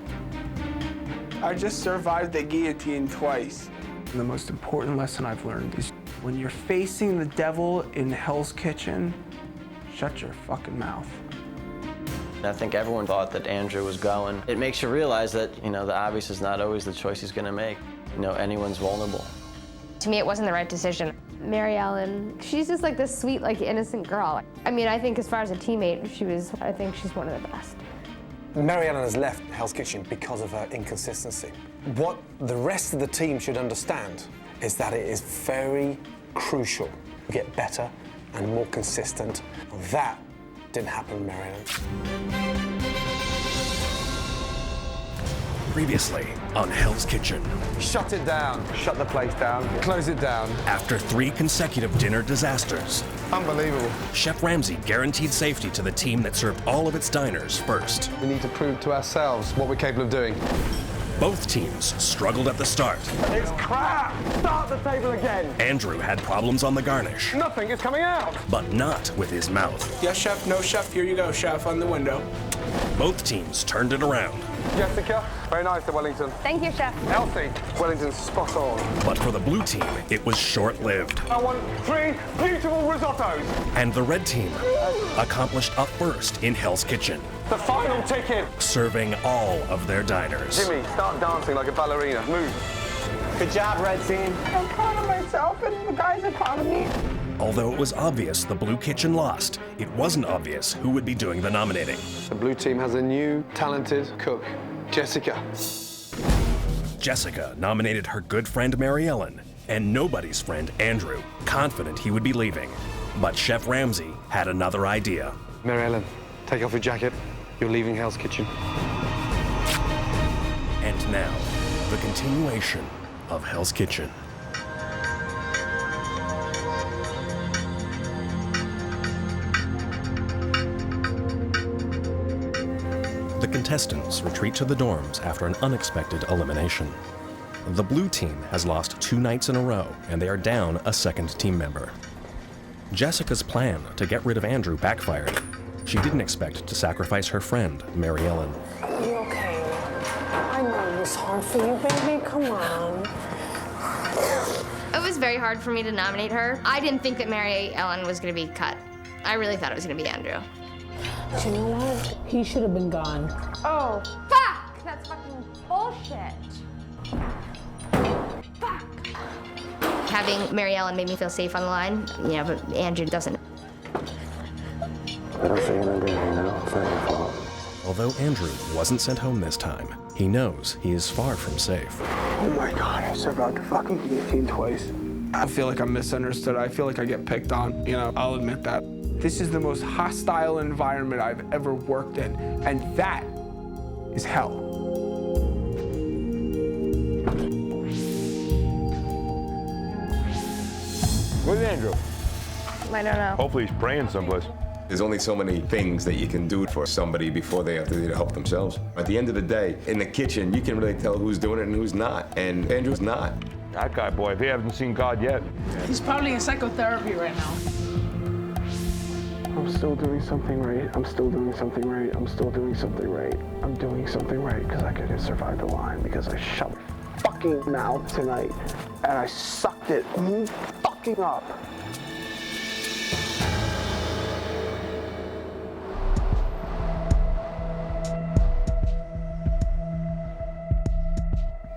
I just survived the guillotine twice. And the most important lesson I've learned is when you're facing the devil in Hell's Kitchen, shut your fucking mouth. I think everyone thought that Andrew was going. It makes you realize that, you know, the obvious is not always the choice he's going to make. You know, anyone's vulnerable. To me, it wasn't the right decision. Mary Ellen, she's just like this sweet, like innocent girl. I mean, I think as far as a teammate, I think she's one of the best. Mary Ellen has left Hell's Kitchen because of her inconsistency. What the rest of the team should understand is that it is very crucial to get better and more consistent. That didn't happen with Mary Ellen. Previously on Hell's Kitchen. Shut it down. Shut the place down. Close it down. After 3 consecutive dinner disasters, Unbelievable. Chef Ramsay guaranteed safety to the team that served all of its diners first. We need to prove to ourselves what we're capable of doing. Both teams struggled at the start. It's crap! Start the table again! Andrew had problems on the garnish, Nothing is coming out! but not with his mouth. Yes, chef, no, chef, here you go, chef, on the window. Both teams turned it around. Jessica, very nice at Wellington. Thank you, chef. Elsie, Wellington's spot on. But for the blue team, it was short-lived. I want 3 beautiful risottos! And the red team accomplished a first in Hell's Kitchen, The final ticket! serving all of their diners. Jimmy, start dancing like a ballerina. Move. Good job, red team. I'm proud of myself, and the guys are proud of me. Although it was obvious the blue kitchen lost, it wasn't obvious who would be doing the nominating. The blue team has a new talented cook, Jessica. Jessica nominated her good friend Mary Ellen and nobody's friend Andrew, confident he would be leaving. But Chef Ramsay had another idea. Mary Ellen, take off your jacket. You're leaving Hell's Kitchen. And now, the continuation of Hell's Kitchen. The contestants retreat to the dorms after an unexpected elimination. The blue team has lost 2 nights in a row, and they are down a second team member. Jessica's plan to get rid of Andrew backfired. She didn't expect to sacrifice her friend, Mary Ellen. Are you okay? I know it was hard for you, baby. Come on. It was very hard for me to nominate her. I didn't think that Mary Ellen was going to be cut. I really thought it was going to be Andrew. But you know what? He should have been gone. Oh, fuck! That's fucking bullshit. Having Mary Ellen made me feel safe on the line, yeah, but Andrew doesn't. I don't think I'm doing now. It's not your fault. Although Andrew wasn't sent home this time, he knows he is far from safe. Oh my God, I survived the fucking guillotine twice. I feel like I'm misunderstood. I feel like I get picked on, you know, I'll admit that. This is the most hostile environment I've ever worked in, and that is hell. Where's Andrew? I don't know. Hopefully he's praying someplace. There's only so many things that you can do for somebody before they have to help themselves. At the end of the day, in the kitchen, you can really tell who's doing it and who's not, and Andrew's not. That guy, boy, if he hasn't seen God yet. He's probably in psychotherapy right now. I'm still doing something right. I'm still doing something right. I'm still doing something right. I'm doing something right because I could have survived the line because I shut my fucking mouth tonight and I sucked it fucking up.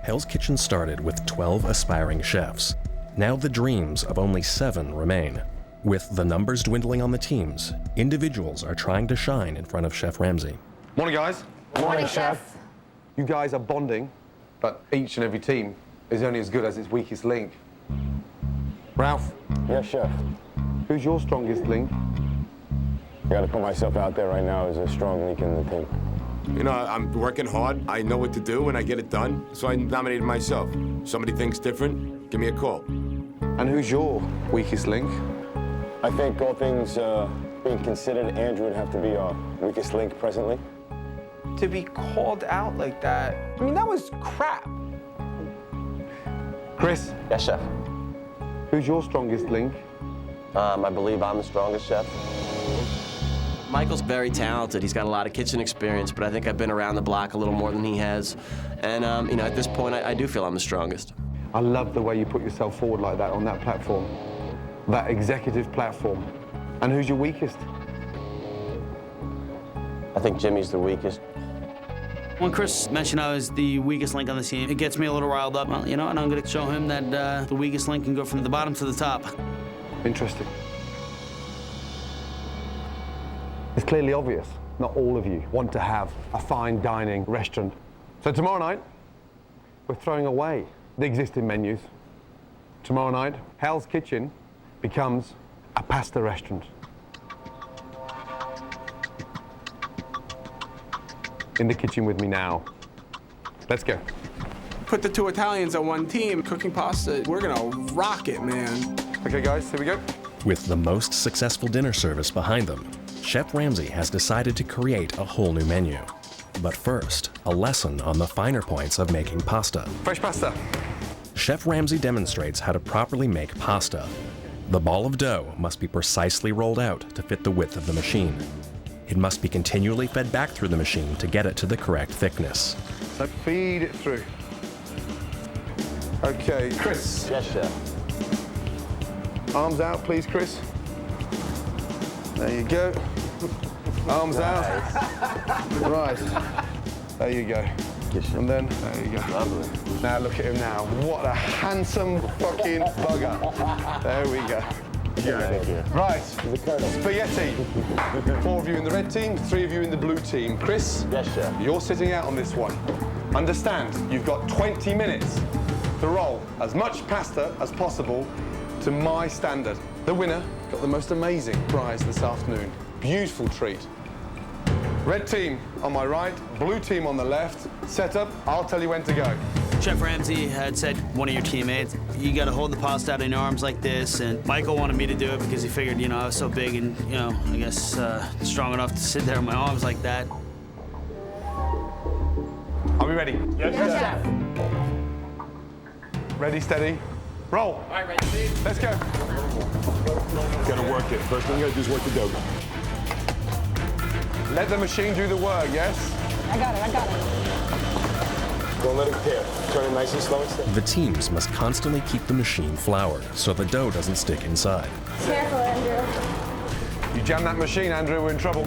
Hell's Kitchen started with 12 aspiring chefs. Now the dreams of only 7 remain. With the numbers dwindling on the teams, individuals are trying to shine in front of Chef Ramsay. Morning, guys. Morning, Chef. You guys are bonding, but each and every team is only as good as its weakest link. Ralph? Yes, Chef. Who's your strongest link? I gotta put myself out there right now as a strong link in the team. You know, I'm working hard. I know what to do, and I get it done. So I nominated myself. Somebody thinks different, give me a call. And who's your weakest link? I think all things being considered, Andrew would have to be our weakest link presently. To be called out like that, I mean, that was crap. Chris? Yes, Chef. Who's your strongest link? I believe I'm the strongest chef. Michael's very talented. He's got a lot of kitchen experience, but I think I've been around the block a little more than he has. And, you know, at this point, I do feel I'm the strongest. I love the way you put yourself forward like that on that platform, that executive platform. And who's your weakest? I think Jimmy's the weakest. When Chris mentioned I was the weakest link on the team, it gets me a little riled up. Well, you know, and I'm going to show him that the weakest link can go from the bottom to the top. Interesting. It's clearly obvious, not all of you want to have a fine dining restaurant. So tomorrow night, we're throwing away the existing menus. Tomorrow night, Hell's Kitchen becomes a pasta restaurant. In the kitchen with me now. Let's go. Put the 2 Italians on one team, cooking pasta. We're gonna rock it, man. Okay, guys, here we go. With the most successful dinner service behind them, Chef Ramsay has decided to create a whole new menu. But first, a lesson on the finer points of making pasta. Fresh pasta. Chef Ramsay demonstrates how to properly make pasta. The ball of dough must be precisely rolled out to fit the width of the machine. It must be continually fed back through the machine to get it to the correct thickness. So feed it through. Okay, Chris. Yes, Chef. Arms out, please, Chris. There you go. Arms out. Right. There you go. And then, there you go. Lovely. Now look at him now. What a handsome fucking bugger. There we go. Yeah. Right. Spaghetti. 4 of you in the red team, 3 of you in the blue team. Chris? Yes, Chef. You're sitting out on this one. Understand, you've got 20 minutes to roll as much pasta as possible to my standard. The winner got the most amazing prize this afternoon. Beautiful treat. Red team on my right, blue team on the left. Set up, I'll tell you when to go. Chef Ramsay had said, one of your teammates, you got to hold the pasta out in your arms like this. And Michael wanted me to do it because he figured, you know, I was so big and, you know, I guess strong enough to sit there in my arms like that. Are we ready? Yes, Chef. Ready, steady, roll. All right, ready, Steve? Let's go. Gotta work it. First thing you gotta do is work the dough. Let the machine do the work, yes? I got it. Don't let it tear. Turn it nice and slow and steady. The teams must constantly keep the machine floured so the dough doesn't stick inside. Careful, Andrew. You jam that machine, Andrew, we're in trouble.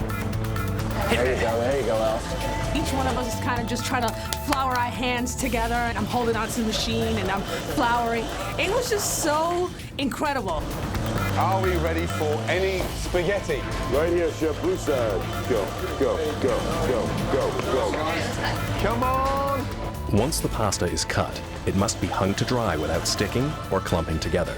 There you go, Al. Each one of us is kind of just trying to flour our hands together, and I'm holding onto the machine and I'm flouring. It was just so incredible. Are we ready for any spaghetti? Right here, Chef, blue side. Go, go, go, go, go, go. Come on! Once the pasta is cut, it must be hung to dry without sticking or clumping together.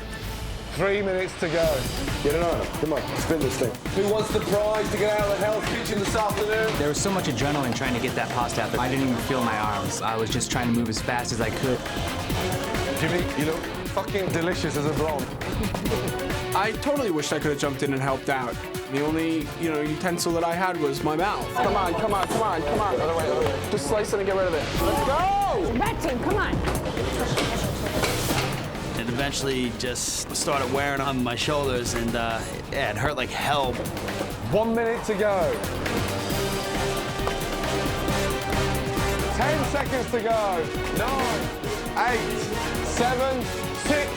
3 minutes to go. Get it on him. Come on, spin this thing. Who wants the prize to get out of the Hell's Kitchen this afternoon? There was so much adrenaline trying to get that pasta out. I didn't even feel my arms. I was just trying to move as fast as I could. Jimmy, you look fucking delicious as a blonde. I totally wished I could have jumped in and helped out. The only, utensil that I had was my mouth. Come on, come on, come on, come on. Other way, other way. Just slice it and get rid of it. Let's go! Red team, come on. It eventually just started wearing on my shoulders, and it hurt like hell. 1 minute to go. 10 seconds to go. 9, 8, 7, 6,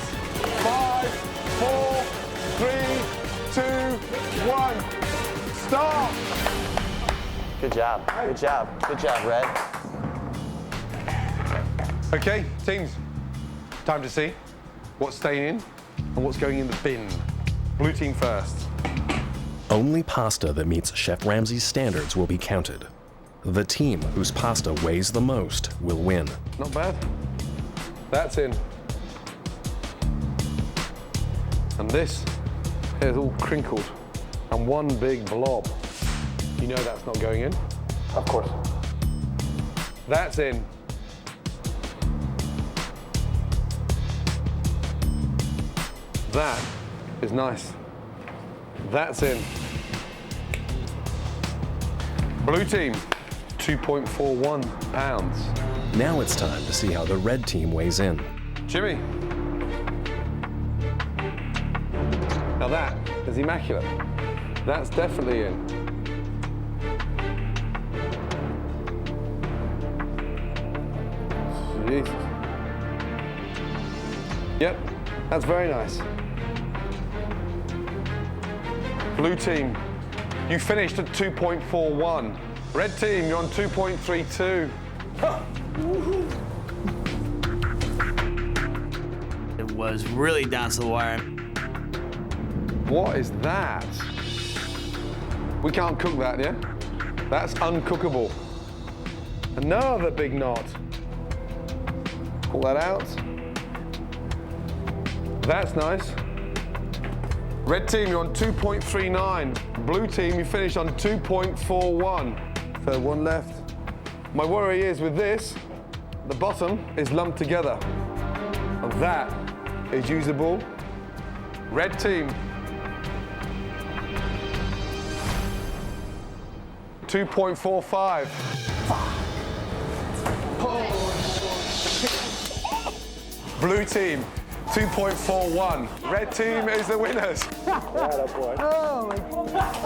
5, 4, 3, 2, 1. Stop. Good job. Good job. Good job, Red. Okay, teams. Time to see what's staying in and what's going in the bin. Blue team first. Only pasta that meets Chef Ramsay's standards will be counted. The team whose pasta weighs the most will win. Not bad. That's in. And this is all crinkled and one big blob. You know that's not going in? Of course. That's in. That is nice. That's in. Blue team, 2.41 pounds. Now it's time to see how the red team weighs in. Jimmy. Now that is immaculate. That's definitely in. Jesus. Yep, that's very nice. Blue team, you finished at 2.41. Red team, you're on 2.32. It was really down to the wire. What is that? We can't cook that, yeah? That's uncookable. Another big knot. Pull that out. That's nice. Red team, you're on 2.39. Blue team, you finished on 2.41. So one left. My worry is with this, the bottom is lumped together. And that is usable. Red team, 2.45. Blue team, 2.41. Red team is the winners. Oh,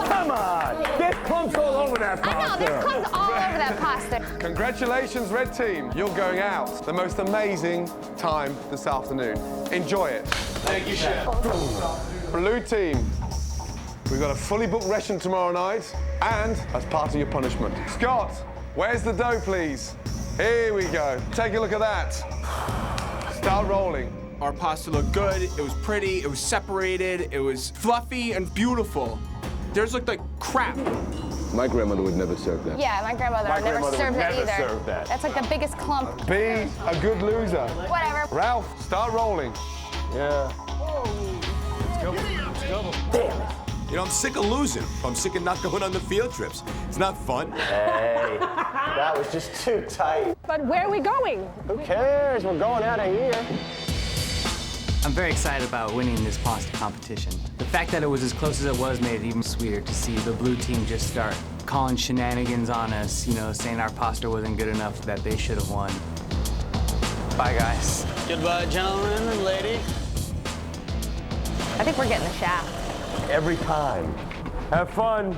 come on. There's clumps all over that pasta. I know, there's clumps all over that pasta. Congratulations, Red team. You're going out. The most amazing time this afternoon. Enjoy it. Thank you, Chef. Blue team, we've got a fully booked ration tomorrow night, and as part of your punishment. Scott, where's the dough, please? Here we go. Take a look at that. Start rolling. Our pasta looked good, it was pretty, it was separated, it was fluffy and beautiful. Theirs looked like crap. My grandmother would never serve that. Yeah, my grandmother would never serve that either. Serve that. That's like the biggest clump. Be a good loser. Whatever. Ralph, start rolling. Yeah. Let's go. Let's go. Damn it. You know, I'm sick of losing. I'm sick of not going on the field trips. It's not fun. Hey, that was just too tight. But where are we going? Who cares? We're going out of here. I'm very excited about winning this pasta competition. The fact that it was as close as it was made it even sweeter to see the blue team just start calling shenanigans on us, saying our pasta wasn't good enough, that they should have won. Bye, guys. Goodbye, gentlemen and lady. I think we're getting the shaft. Every time. Have fun.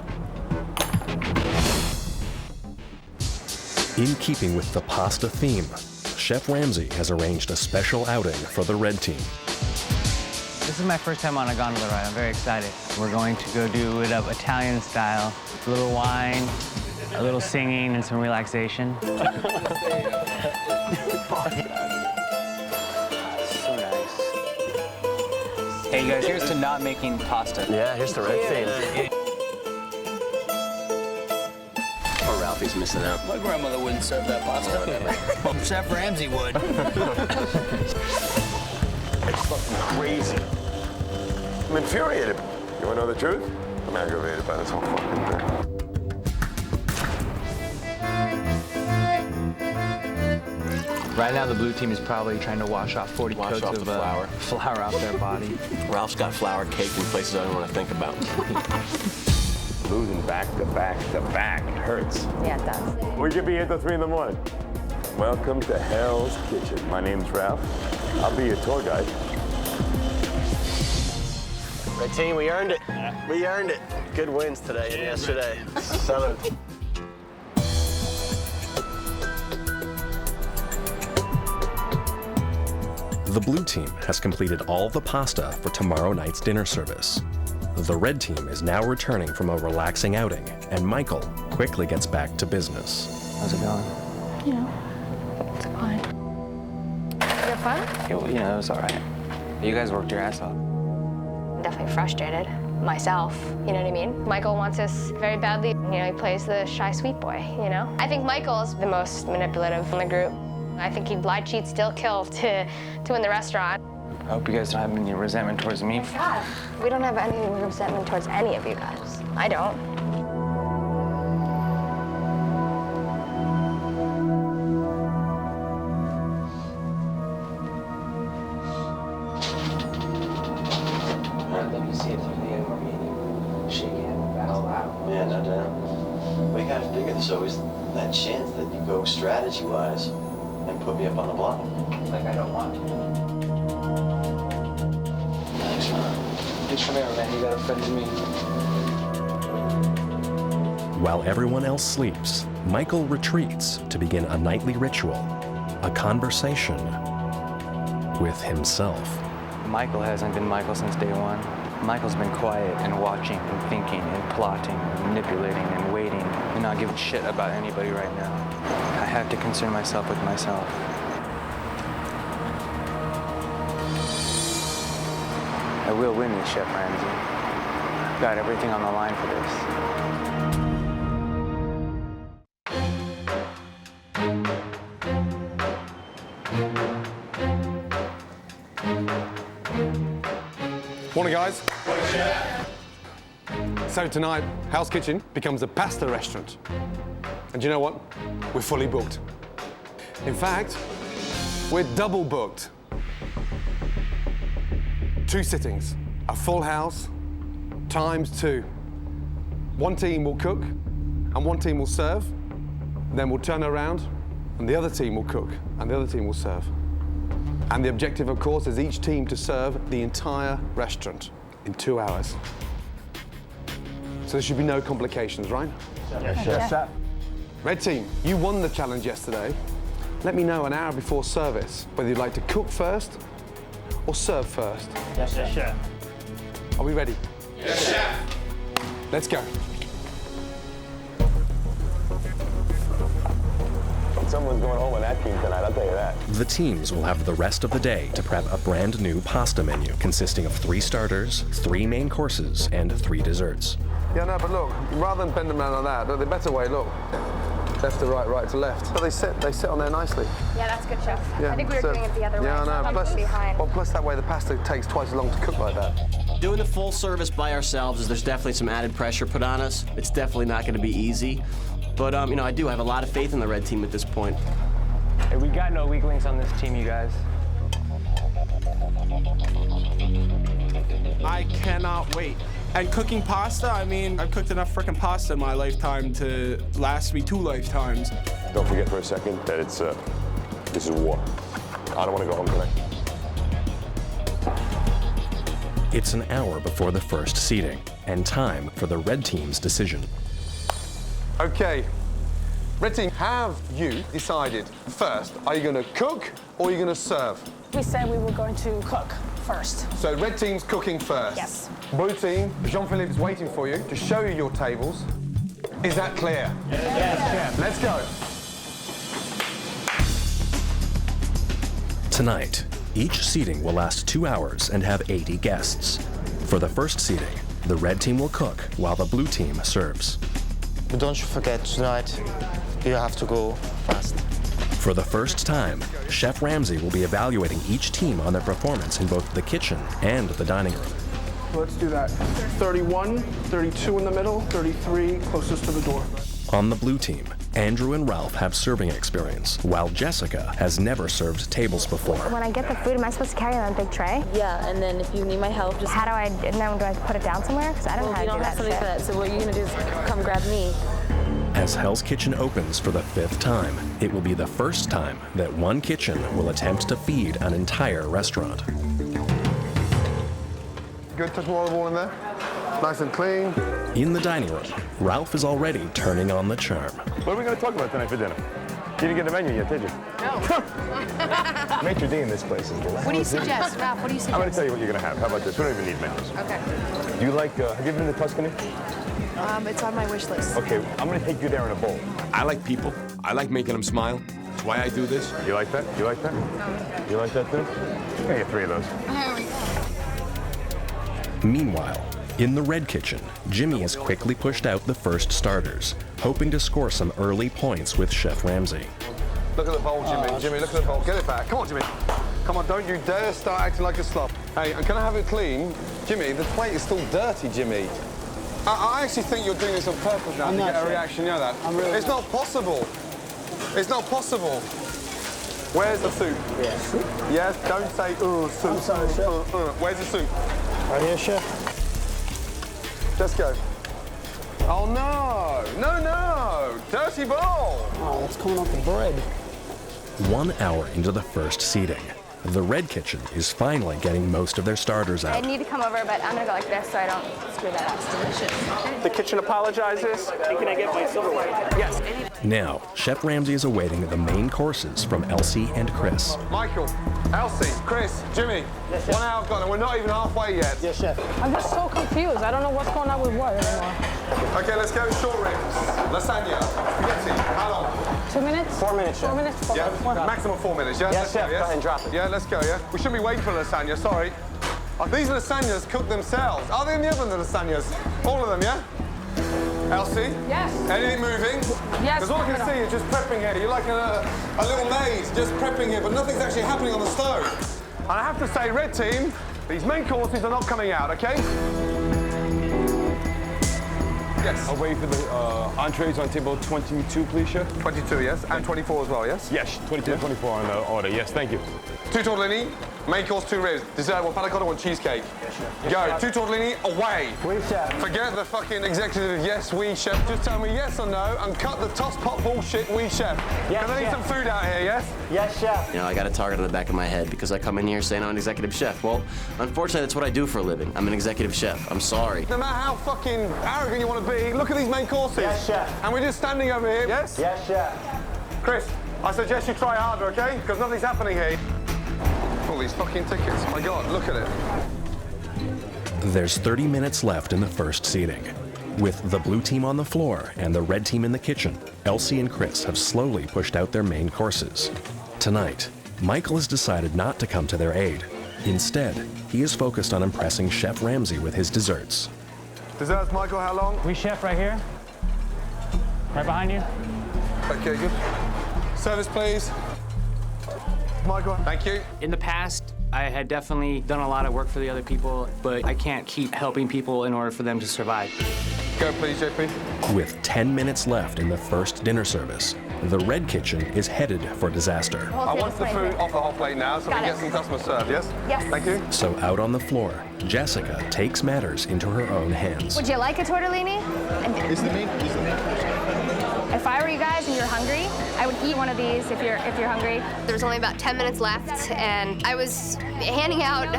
In keeping with the pasta theme, Chef Ramsay has arranged a special outing for the red team. This is my first time on a gondola ride. I'm very excited. We're going to go do it up Italian style. A little wine, a little singing, and some relaxation. So nice. Hey, you guys, here's to not making pasta. Yeah, here's the red team. Poor Ralphie's missing out. My grandmother wouldn't serve that pasta. Well, Chef Ramsay would. It's fucking crazy. I'm infuriated. You want to know the truth? I'm aggravated by this whole fucking thing. Right now, the blue team is probably trying to wash off 40 coats of flour off their body. Ralph's got flour caked in places I don't want to think about. Losing back to back to back hurts. Yeah, it does. We could be here till 3 in the morning. Welcome to Hell's Kitchen. My name's Ralph. I'll be your tour guide. Red team, we earned it. We earned it. Good wins today and yesterday. Salute. The blue team has completed all the pasta for tomorrow night's dinner service. The red team is now returning from a relaxing outing, and Michael quickly gets back to business. How's it going? You know, it's fine. You have fun? It was all right. You guys worked your ass off. I'm definitely frustrated myself, you know what I mean? Michael wants us very badly. You know, he plays the shy sweet boy, you know? I think Michael's the most manipulative in the group. I think he'd lie, cheat, steal, kill to win the restaurant. I hope you guys don't have any resentment towards me. We don't have any resentment towards any of you guys. I don't. Let me see it through the end. We're meeting, shaking it, battle out. Yeah, no doubt. We gotta figure there's always that chance that you go strategy-wise and put me up on the block. Like I don't want to. Thanks, man. Just come here, man. You got a friend in me. While everyone else sleeps, Michael retreats to begin a nightly ritual, a conversation with himself. Michael hasn't been Michael since day one. Michael's been quiet and watching and thinking and plotting and manipulating and waiting and not giving shit about anybody right now. I have to concern myself with myself. I will win this, Chef Ramsay. Got everything on the line for this. Morning, guys. Morning, Chef. So tonight, Hell's Kitchen becomes a pasta restaurant. And you know what? We're fully booked. In fact, we're double booked. 2 sittings, a full house, ×2. One team will cook, and one team will serve. Then we'll turn around, and the other team will cook, and the other team will serve. And the objective, of course, is each team to serve the entire restaurant in 2 hours. So there should be no complications, right? Yes, yes, sir. Red team, you won the challenge yesterday. Let me know an hour before service whether you'd like to cook first or serve first. Yes, chef. Are we ready? Yes, chef. Let's go. Someone's going home on that team tonight, I'll tell you that. The teams will have the rest of the day to prep a brand new pasta menu consisting of 3 starters, 3 main courses, and 3 desserts. Yeah, no, but look, rather than bend them around like that, the better way, look. Left to right, right to left. But they sit on there nicely. Yeah, that's good, Chef. Yeah, I think we were doing it the other way. Yeah, I know. Behind. Plus that way the pasta takes twice as long to cook like that. Doing the full service by ourselves is there's definitely some added pressure put on us. It's definitely not going to be easy. But, you know, I do have a lot of faith in the red team at this point. Hey, we got no weak links on this team, you guys. I cannot wait. And cooking pasta, I mean, I've cooked enough frickin' pasta in my lifetime to last me 2 lifetimes. Don't forget for a second that it's, this is war. I don't want to go home tonight. It's an hour before the first seating, and time for the red team's decision. Okay. Red team, have you decided first, are you going to cook or are you going to serve? We said we were going to cook first. So red team's cooking first. Yes. Blue team, Jean-Philippe is waiting for you to show you your tables. Is that clear? Yes, chef. Let's go. Tonight, each seating will last 2 hours and have 80 guests. For the first seating, the red team will cook while the blue team serves. But don't you forget, tonight you have to go fast. For the first time, Chef Ramsay will be evaluating each team on their performance in both the kitchen and the dining room. Let's do that. 31, 32 in the middle, 33 closest to the door. On the blue team, Andrew and Ralph have serving experience, while Jessica has never served tables before. When I get the food, am I supposed to carry it on a big tray? Yeah, and then if you need my help, just... How do I, and then do I put it down somewhere? Because I don't know how to do that shit. For that, so what you're gonna do is come grab me. As Hell's Kitchen opens for the 5th time, it will be the first time that one kitchen will attempt to feed an entire restaurant. Good, touch more olive oil in there. Nice and clean. In the dining room, Ralph is already turning on the charm. What are we going to talk about tonight for dinner? You didn't get the menu yet, did you? No. Maitre d' in this place is the last. What do you suggest, Ralph? What do you suggest? I'm going to tell you what you're going to have. How about this? We don't even need menus. Okay. Do you like, have you ever been to Tuscany? It's on my wish list. Okay, I'm going to take you there in a bowl. I like people. I like making them smile. That's why I do this. You like that? You like that? No. You like that too? I'm going to get 3 of those. There we go. Meanwhile, in the Red Kitchen, Jimmy has quickly pushed out the first starters, hoping to score some early points with Chef Ramsay. Look at the bowl, Jimmy. Jimmy, look at the bowl. Get it back. Come on, Jimmy. Come on, don't you dare start acting like a slob. Hey, and can I have it clean? Jimmy, the plate is still dirty, Jimmy. I actually think you're doing this on purpose now to get a reaction, you know that? It's not possible. It's not possible. Where's the soup? Yes. Yes, don't say, soup. I'm sorry, Chef. Where's the soup? Right here, Chef. Let's go. Oh, no. No, no. Dirty bowl. Oh, that's coming off the bread. 1 hour into the first seating, the Red Kitchen is finally getting most of their starters I out. need to come over, but I'm gonna go like this so I don't screw that up. It's delicious. The kitchen apologizes. And can I get my silverware? Yes. Now, Chef Ramsay is awaiting the main courses from Elsie and Chris. Michael, Elsie, Chris, Jimmy. Yes, 1 hour gone and we're not even halfway yet. Yes, Chef. I'm just so confused. I don't know what's going on with what anymore. Okay, let's go short ribs. Lasagna. Spaghetti. How long? 2 minutes? 4 minutes, Chef. 4 minutes? Yeah, maximum 4 minutes, yeah? Yes, Chef. Go, Go ahead and drop it. Yeah, let's go, yeah? We shouldn't be waiting for lasagna, sorry. These lasagnas cook themselves. Are they in the oven, the lasagnas? All of them, yeah? Elsie? Yes. Anything moving? Yes. Because all I can see is just prepping here. You're like a little maid just prepping here, but nothing's actually happening on the stove. And I have to say, red team, these main courses are not coming out, okay? Yes. I'll wait for the entrees on table 22, please, Chef. 22, yes. And 24 as well, yes? Yes, 22 and 24 on the order. Yes, thank you. 2 tortellini, main course 2 ribs. Dessert, one panna cotta, one cheesecake. Go, 2 tortellini, away. Oui, Chef. Forget the fucking executive, yes, we, chef. Just tell me yes or no and cut the toss pot bullshit, we, chef. Yes, Because I need chef. some food out here, yes? Yes, Chef. You know, I got a target on the back of my head because I come in here saying I'm an executive chef. Well, unfortunately, that's what I do for a living. I'm an executive chef. I'm sorry. No matter how fucking arrogant you want to be, look at these main courses. Yes, chef. And we're just standing over here, yes? Yes, Chef. Chris, I suggest you try harder, okay? Because nothing's happening here. All these fucking tickets. My God, look at it. There's 30 minutes left in the first seating. With the blue team on the floor and the red team in the kitchen, Elsie and Chris have slowly pushed out their main courses. Tonight, Michael has decided not to come to their aid. Instead, he is focused on impressing Chef Ramsay with his desserts. Desserts, Michael, how long? We chef right here. Right behind you. Okay, good. Service, please. Michael, thank you. In the past, I had definitely done a lot of work for the other people, but I can't keep helping people in order for them to survive. Go, please, JP. With 10 minutes left in the first dinner service, the Red Kitchen is headed for disaster. I want the food off the hot plate now so we can get some customer served, yes? Yes. Thank you. So out on the floor, Jessica takes matters into her own hands. Would you like a tortellini? Is the meat? If I were you guys and you're hungry, I would eat one of these if you're hungry. There was only about 10 minutes left, and I was handing out,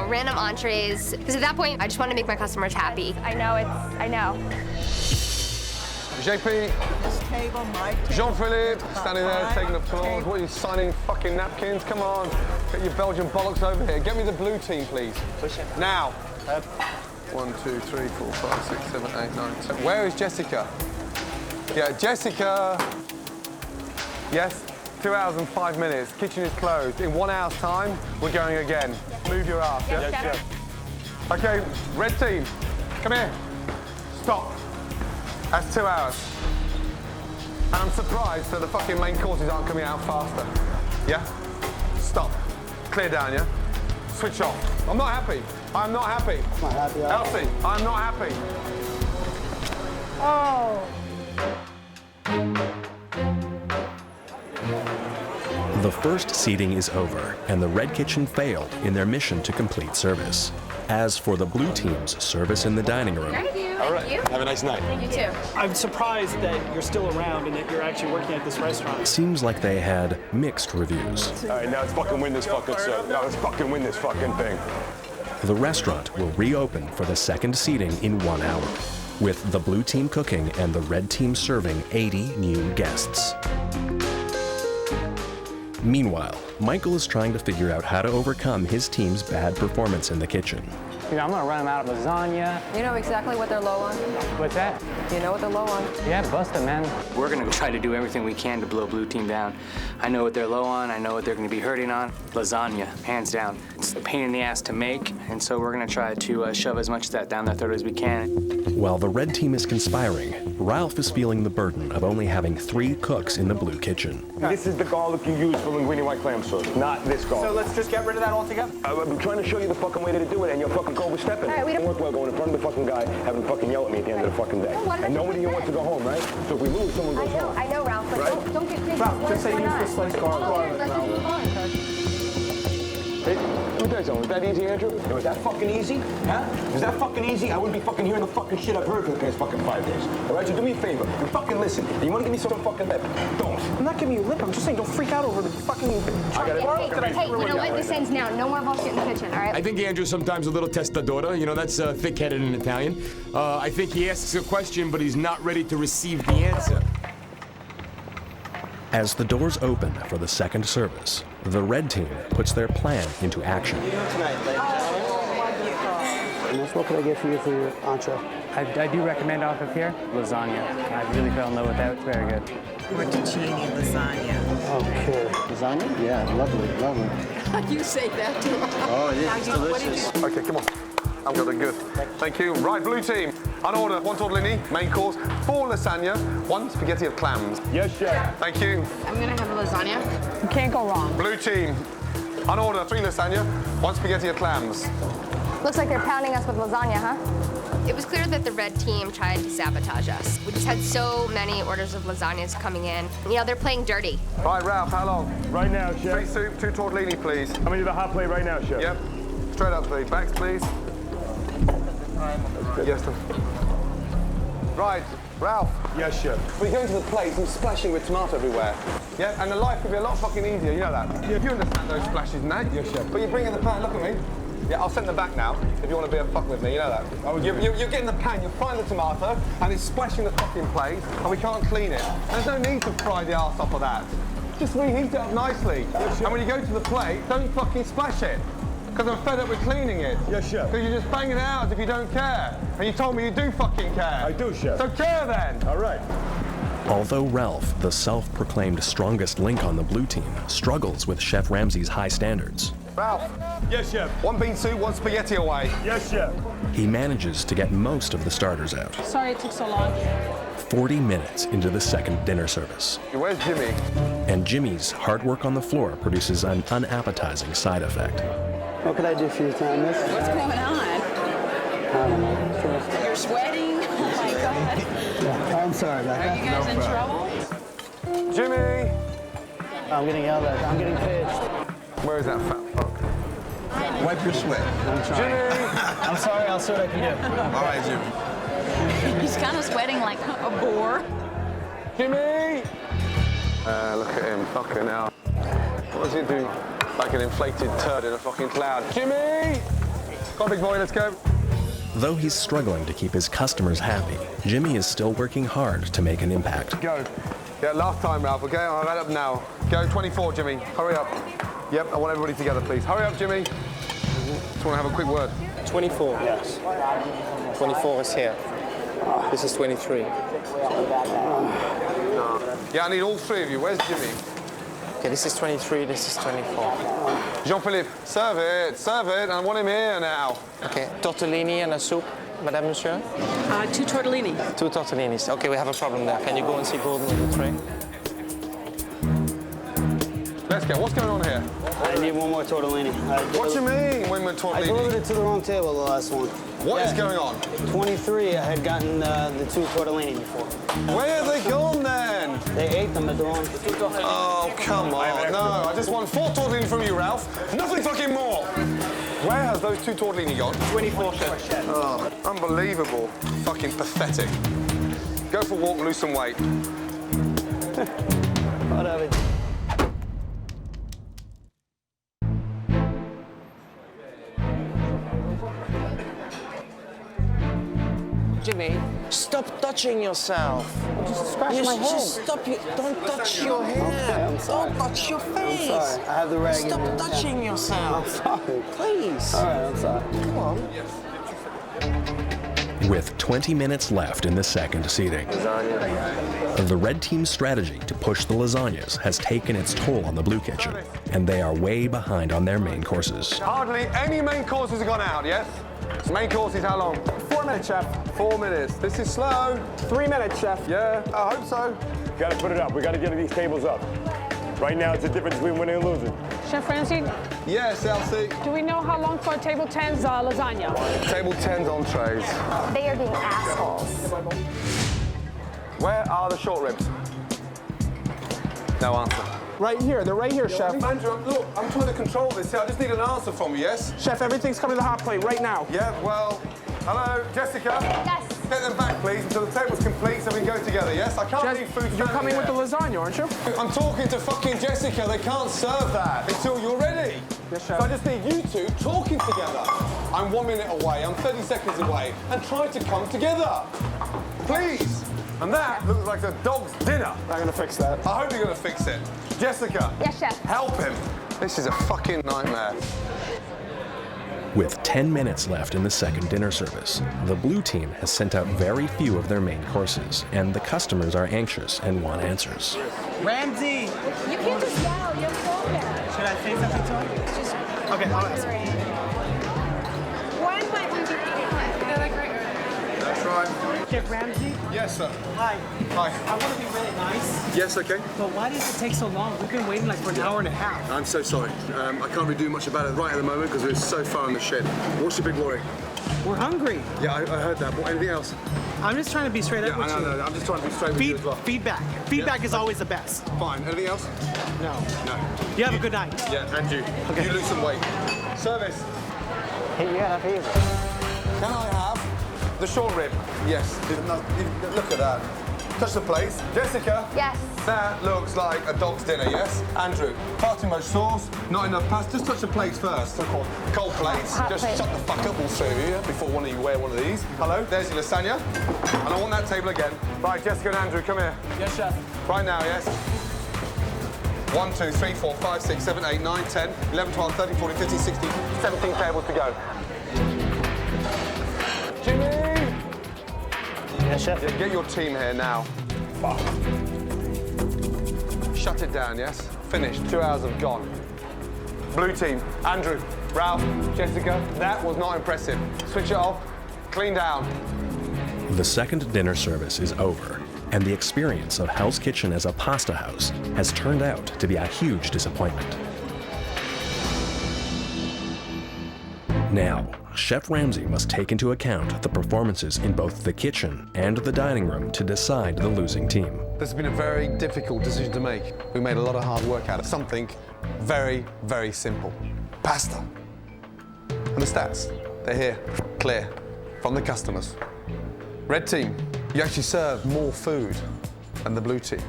random entrees, because at that point, I just wanted to make my customers happy. I know. JP, Jean-Philippe, standing there taking applause. What are you signing fucking napkins? Come on, get your Belgian bollocks over here. Get me the blue team, please. Now. 1, 2, 3, 4, 5, 6, 7, 8, 9, 10. Where is Jessica? Yeah, Jessica. Yes, 2 hours and 5 minutes. Kitchen is closed. In 1 hour's time, we're going again. Move your ass. Yes, yeah? Chef. Okay, red team, come here. Stop. That's 2 hours. And I'm surprised that the fucking main courses aren't coming out faster. Yeah? Stop. Clear down, yeah? Switch off. I'm not happy. I'm not happy. Not happy. Elsie, I'm not happy. Oh. The first seating is over, and the Red Kitchen failed in their mission to complete service. As for the Blue Team's service in the dining room, All right. Have a nice night. You too. I'm surprised that you're still around and that you're actually working at this restaurant. seems like they had mixed reviews. All right, now let's fucking win this fucking show. Now let's fucking win this fucking thing. The restaurant will reopen for the second seating in 1 hour, with the Blue Team cooking and the Red Team serving 80 new guests. Meanwhile, Michael is trying to figure out how to overcome his team's bad performance in the kitchen. You know, I'm gonna run them out of lasagna. You know exactly what they're low on? What's that? You know what they're low on? Yeah, bust it, man. We're gonna try to do everything we can to blow Blue Team down. I know what they're low on. I know what they're gonna be hurting on. Lasagna, hands down. It's a pain in the ass to make, and so we're gonna try to shove as much of that down their throat as we can. While the Red Team is conspiring, Ralph is feeling the burden of only having 3 cooks in the Blue Kitchen. This is the garlic you use for linguine white clam sauce, not this garlic. So let's just get rid of that altogether? I'm trying to show you the fucking way to do it, and you're fucking overstepping. All right, we It don't work well going in front of the fucking guy, having to fucking yell at me at the end of the fucking day. And nobody here wants to go home, right? So if we lose, someone goes home. I know, Ralph, but Right? don't get crazy. Ralph, just say use the sliced garlic. Let's just move on. Hey, let me tell you something. Was that easy, Andrew? Was that fucking easy? Huh? Was that fucking easy? I wouldn't be fucking hearing the fucking shit I've heard for the past fucking 5 days. All right, so do me a favor and fucking listen. You want to give me some fucking lip? Don't. I'm not giving you lip. I'm just saying don't freak out over the fucking... Hey, you know what? This ends now. No more bullshit in the kitchen, all right? I think Andrew's sometimes a little testadora. You know, that's thick-headed in Italian. I think he asks a question, but he's not ready to receive the answer. As the doors open for the second service, the Red Team puts their plan into action. What can I get for you for your entree? I do recommend off of here, lasagna. I really fell in love with that. It's very good. Porticini lasagna. Okay. Lasagna? Yeah, lovely, lovely. You say that too. Oh, yeah, it's delicious. Okay, come on. I'm good. Thank you. Right, Blue Team. On order, 1 tortellini, main course, 4 lasagna, 1 spaghetti of clams. Yes, chef. Thank you. I'm gonna have a lasagna. You can't go wrong. Blue Team. On order, 3 lasagna, 1 spaghetti of clams. Looks like they're pounding us with lasagna, huh? It was clear that the Red Team tried to sabotage us. We just had so many orders of lasagnas coming in. You know, they're playing dirty. Right, Ralph, how long? Right now, chef. 3 soup, 2 tortellini, please. I'm gonna do the hot plate right now, chef. Yep. Straight up, please. Backs, please. Yes, sir. Right, Ralph. Yes, chef. We go into the plate and splashing with tomato everywhere. Yeah, and the life would be a lot fucking easier, you know that? Yeah. You understand those splashes, Nate? Yes, chef. But you bring in the pan, look at me. Yeah, I'll send them back now if you want to be a fuck with me, you know that? You're getting the pan, you're frying the tomato, and it's splashing the fucking plate, and we can't clean it. And there's no need to fry the arse off of that. Just reheat it up nicely. Yes, and when you go to the plate, don't fucking splash it. Because I'm fed up with cleaning it. Yes, chef. Because you're just banging it out as if you don't care. And you told me you do fucking care. I do, chef. So care then. All right. Although Ralph, the self-proclaimed strongest link on the Blue Team, struggles with Chef Ramsay's high standards, Ralph. Yes, chef. 1 bean soup, 1 spaghetti away. Yes, chef. he manages to get most of the starters out. Sorry it took so long. 40 minutes into the second dinner service. Where's Jimmy? And Jimmy's hard work on the floor produces an unappetizing side effect. What can I do for you, Thomas? What's going on? I don't know. You're sweating? Oh my God. Yeah, I'm sorry about that. Are you guys in trouble? Jimmy! I'm getting yelled at. I'm getting pitched. Where is that fat fuck? Wipe your sweat. I'm trying. Jimmy! I'm sorry. I'll see what I can do. All right, Jimmy. He's kind of sweating like a boar. Jimmy! Look at him, fucking hell. What does he do? Like an inflated turd in a fucking cloud. Jimmy! Come on, big boy, let's go. Though he's struggling to keep his customers happy, Jimmy is still working hard to make an impact. Go. Yeah, last time, Ralph, okay? I'll add up now. Go, 24, Jimmy. Hurry up. Yep, I want everybody together, please. Hurry up, Jimmy. Just want to have a quick word. 24. Yes. 24 is here. This is 23. Yeah, I need all 3 of you. Where's Jimmy? Okay, this is 23, this is 24. Jean-Philippe, serve it. I want him here now. Okay, tortellini and a soup, Madame Monsieur? 2 tortellini. 2 tortellinis. Okay, we have a problem there. Can you go and see Gordon with the tray? Let's Jessica, what's going on here? I need one more tortellini. What do you mean, one more tortellini? I delivered it to the wrong table, the last one. What is going on? 23, I had gotten the 2 tortellini before. Where have they gone then? They ate them at the wrong. Oh, come on. No, I just want 4 tortellini from you, Ralph. Nothing fucking more. Where has those 2 tortellini gone? 24, chef. Oh, unbelievable. Fucking pathetic. Go for a walk, lose some weight. Whatever. Jimmy, stop touching yourself. Just scratch my head. Just stop you. Don't touch your hair. Don't touch your face. I'm sorry. I have the rag. Stop touching yourself. I'm sorry. Please. All right, I'm sorry. Come on. With 20 minutes left in the second seating, the red team's strategy to push the lasagnas has taken its toll on the blue kitchen, and they are way behind on their main courses. Hardly any main courses have gone out, yes? Main course is how long? 4 minutes, chef. 4 minutes. This is slow. 3 minutes, chef. Yeah, I hope so. Gotta put it up. We gotta get these tables up. Right now, it's a difference between winning and losing. Chef Ramsay, Yes, Elsie. do we know how long for table 10's lasagna? Table 10's entrees. They are being assholes. Where are the short ribs? No answer. Right here. They're right here, chef. Andrew, look, I'm trying to control this here. I just need an answer from you, yes? Chef, everything's coming to the hot plate right now. Yeah, well, hello, Jessica? Yes. Take them back, please, until the table's complete so we can go together, yes? I can't leave food. You're coming with the lasagna, aren't you? I'm talking to fucking Jessica. They can't serve that until you're ready. Yes, chef. So I just need you two talking together. I'm 1 minute away. I'm 30 seconds away. And try to come together. Please. And that looks like a dog's dinner. I'm gonna fix that. I hope you're gonna fix it. Jessica. Yes, chef. Help him. This is a fucking nightmare. With 10 minutes left in the second dinner service, the blue team has sent out very few of their main courses, and the customers are anxious and want answers. Ramsay! You can't just yell. You have to go there. Should I say something to him? Just Okay, I'll ask. when might we be eating? They're like right. That's right. Chef Ramsay? Yes, sir. Hi. Hi. I want to be really nice, Yes, okay. but why does it take so long? We've been waiting like for an hour and a half. I'm so sorry. I can't really do much about it right at the moment because we're so far in the shed. What's your big worry? We're hungry. Yeah, I heard that. What, anything else? I'm just trying to be straight up with you. No, I'm just trying to be straight with you as well. Feedback. Feedback is always the best. Fine. Anything else? No. No. You have a good night. Yeah, and you. Okay. You lose some weight. Service. Hey, you got a favor. Can I have the short rib? Yes. Look at that. Touch the plate. Jessica? Yes. That looks like a dog's dinner, yes? Andrew, far too much sauce, not enough pasta. Just touch the plates first. Cold. Cold plates. Hot Just plate. shut the fuck up, all three of you, before one of you wear one of these. Hello, there's your lasagna. And I want that table again. Right, Jessica and Andrew, come here. Yes, chef. Right now, yes? 1, 2, 3, 4, 5, 6, 7, 8, 9, 10, 11, 12, 13, 14, 15, 16, 17 tables to go. Jimmy! Yes, chef. Yeah, get your team here now. Fuck. Shut it down, yes? Finished. 2 hours have gone. Blue team, Andrew, Ralph, Jessica, that was not impressive. Switch it off, clean down. The second dinner service is over, and the experience of Hell's Kitchen as a pasta house has turned out to be a huge disappointment. Now, Chef Ramsay must take into account the performances in both the kitchen and the dining room to decide the losing team. This has been a very difficult decision to make. We made a lot of hard work out of something very, very simple. Pasta. And the stats, they're here, clear, from the customers. Red team, you actually served more food than the blue team.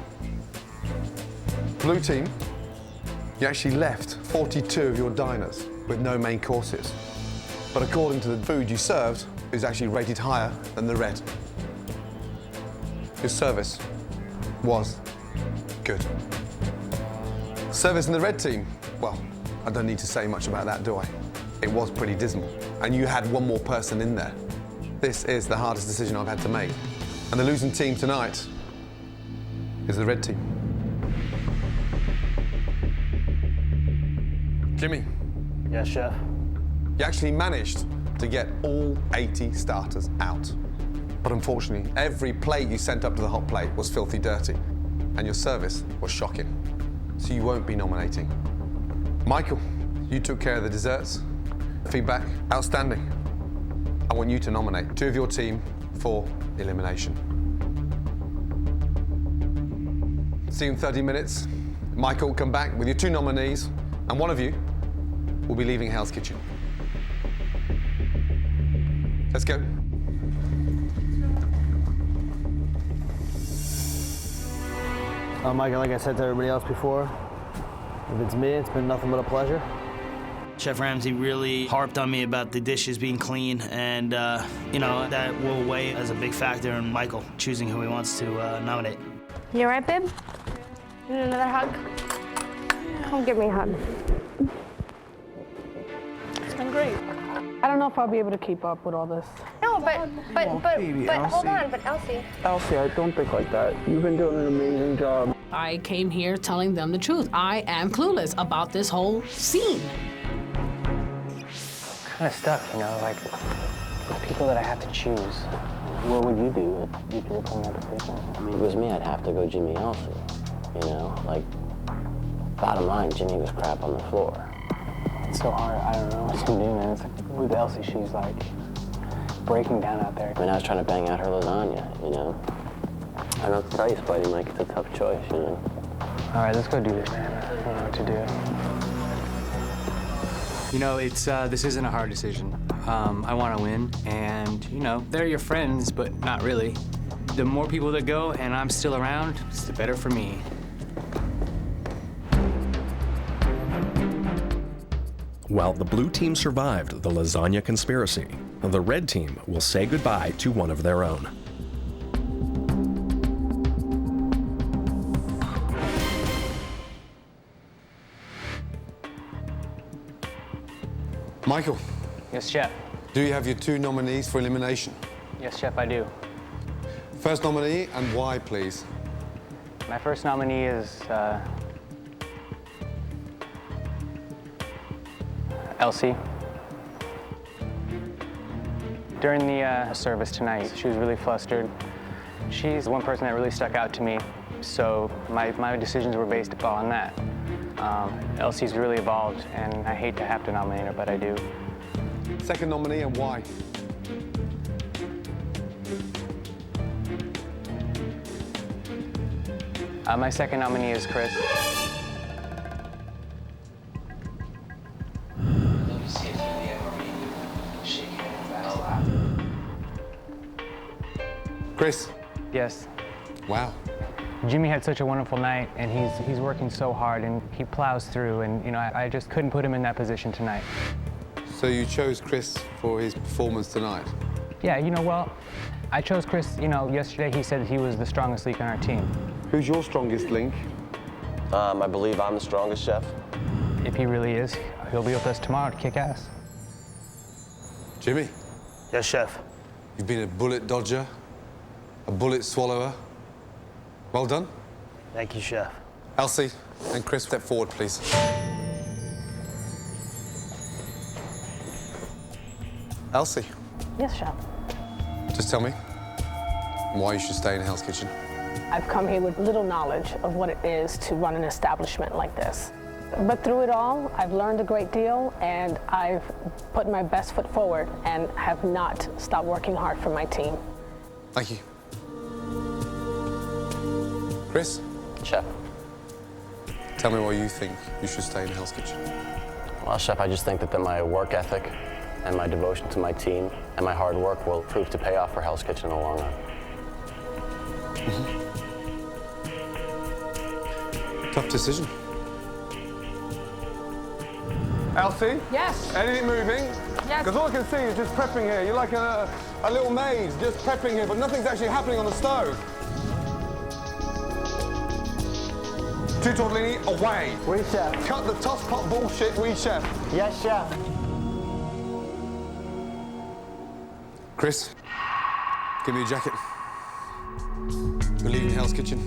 Blue team, you actually left 42 of your diners with no main courses. But according to the food you served, it was actually rated higher than the red. Your service was good. Service in the red team, well, I don't need to say much about that, do I? It was pretty dismal. And you had one more person in there. This is the hardest decision I've had to make. And the losing team tonight is the red team. Jimmy. Yes, chef. You actually managed to get all 80 starters out. But unfortunately, every plate you sent up to the hot plate was filthy dirty, and your service was shocking. so you won't be nominating. Michael, you took care of the desserts. Feedback, outstanding. I want you to nominate 2 of your team for elimination. See you in 30 minutes. Michael, come back with your 2 nominees, and one of you will be leaving Hell's Kitchen. Let's go. Michael, like I said to everybody else before, if it's me, it's been nothing but a pleasure. Chef Ramsay really harped on me about the dishes being clean, and you know, that will weigh as a big factor in Michael choosing who he wants to nominate. You all right, babe? You need another hug? Come give me a hug. It's been great. I don't know if I'll be able to keep up with all this. No, but hold on, but Elsie. Elsie, I don't think like that. You've been doing an amazing job. I came here telling them the truth. I am clueless about this whole scene. Kind of stuck, you know, like the people that I have to choose. What would you do if you were pulling out the people? I mean, if it was me, I'd have to go Jimmy Elsie. You know, like, bottom line, Jimmy was crap on the floor. It's so hard, I don't know what to do, man. It's like, with Elsie, she's like breaking down out there. I mean, I was trying to bang out her lasagna, you know. I don't know what to tell you, Spidey, Mike, it's a tough choice, you know. All right, let's go do this, man. I don't know what to do. You know, it's this isn't a hard decision. I want to win, and you know, they're your friends, but not really. The more people that go, and I'm still around, it's the better for me. While the blue team survived the lasagna conspiracy, the red team will say goodbye to one of their own. Michael. Yes, Chef. Do you have your 2 nominees for elimination? Yes, Chef, I do. First nominee, and why, please? My first nominee is Elsie. During the service tonight, she was really flustered. She's the one person that really stuck out to me, so my decisions were based upon that. Elsie's really evolved, and I hate to have to nominate her, but I do. Second nominee, and why? My second nominee is Chris. Chris. Yes. Wow. Jimmy had such a wonderful night, and he's working so hard, and he plows through, and you know, I just couldn't put him in that position tonight. So you chose Chris for his performance tonight? Yeah, you know, well, I chose Chris, you know, yesterday he said he was the strongest link on our team. Who's your strongest link? I believe I'm the strongest, Chef. If he really is, he'll be with us tomorrow to kick ass. Jimmy? Yes, Chef. You've been a bullet dodger, a bullet swallower. Well done. Thank you, Chef. Elsie and Chris, step forward, please. Elsie, Yes, Chef. just tell me why you should stay in Hell's Kitchen. I've come here with little knowledge of what it is to run an establishment like this. But through it all, I've learned a great deal, and I've put my best foot forward and have not stopped working hard for my team. Thank you. Chris? Chef. Tell me why you think you should stay in Hell's Kitchen. Well, Chef, I just think that my work ethic and my devotion to my team and my hard work will prove to pay off for Hell's Kitchen in the long run. Tough decision. Elsie? Yes? Anything moving? Yes. Because all I can see is just prepping here. You're like a little maid just prepping here, but nothing's actually happening on the stove. 2 tortellini away. Oui, chef. Cut the toss pot bullshit, oui, chef. Yes, chef. Chris, give me your jacket. We're leaving Hell's Kitchen.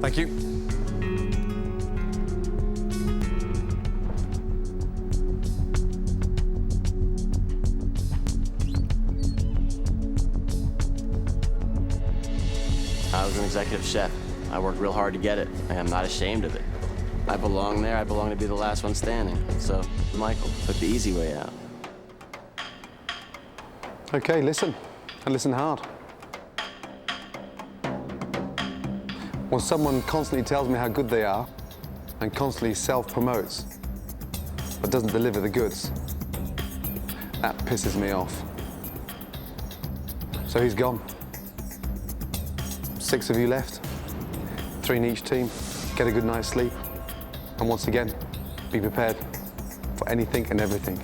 Thank you. as an executive chef. I worked real hard to get it, and I'm not ashamed of it. I belong there. I belong to be the last one standing. So, Michael took the easy way out. Okay, listen, and listen hard. When someone constantly tells me how good they are and constantly self-promotes but doesn't deliver the goods, that pisses me off. So he's gone. 6 of you left, 3 in each team. Get a good night's sleep, and once again, be prepared for anything and everything.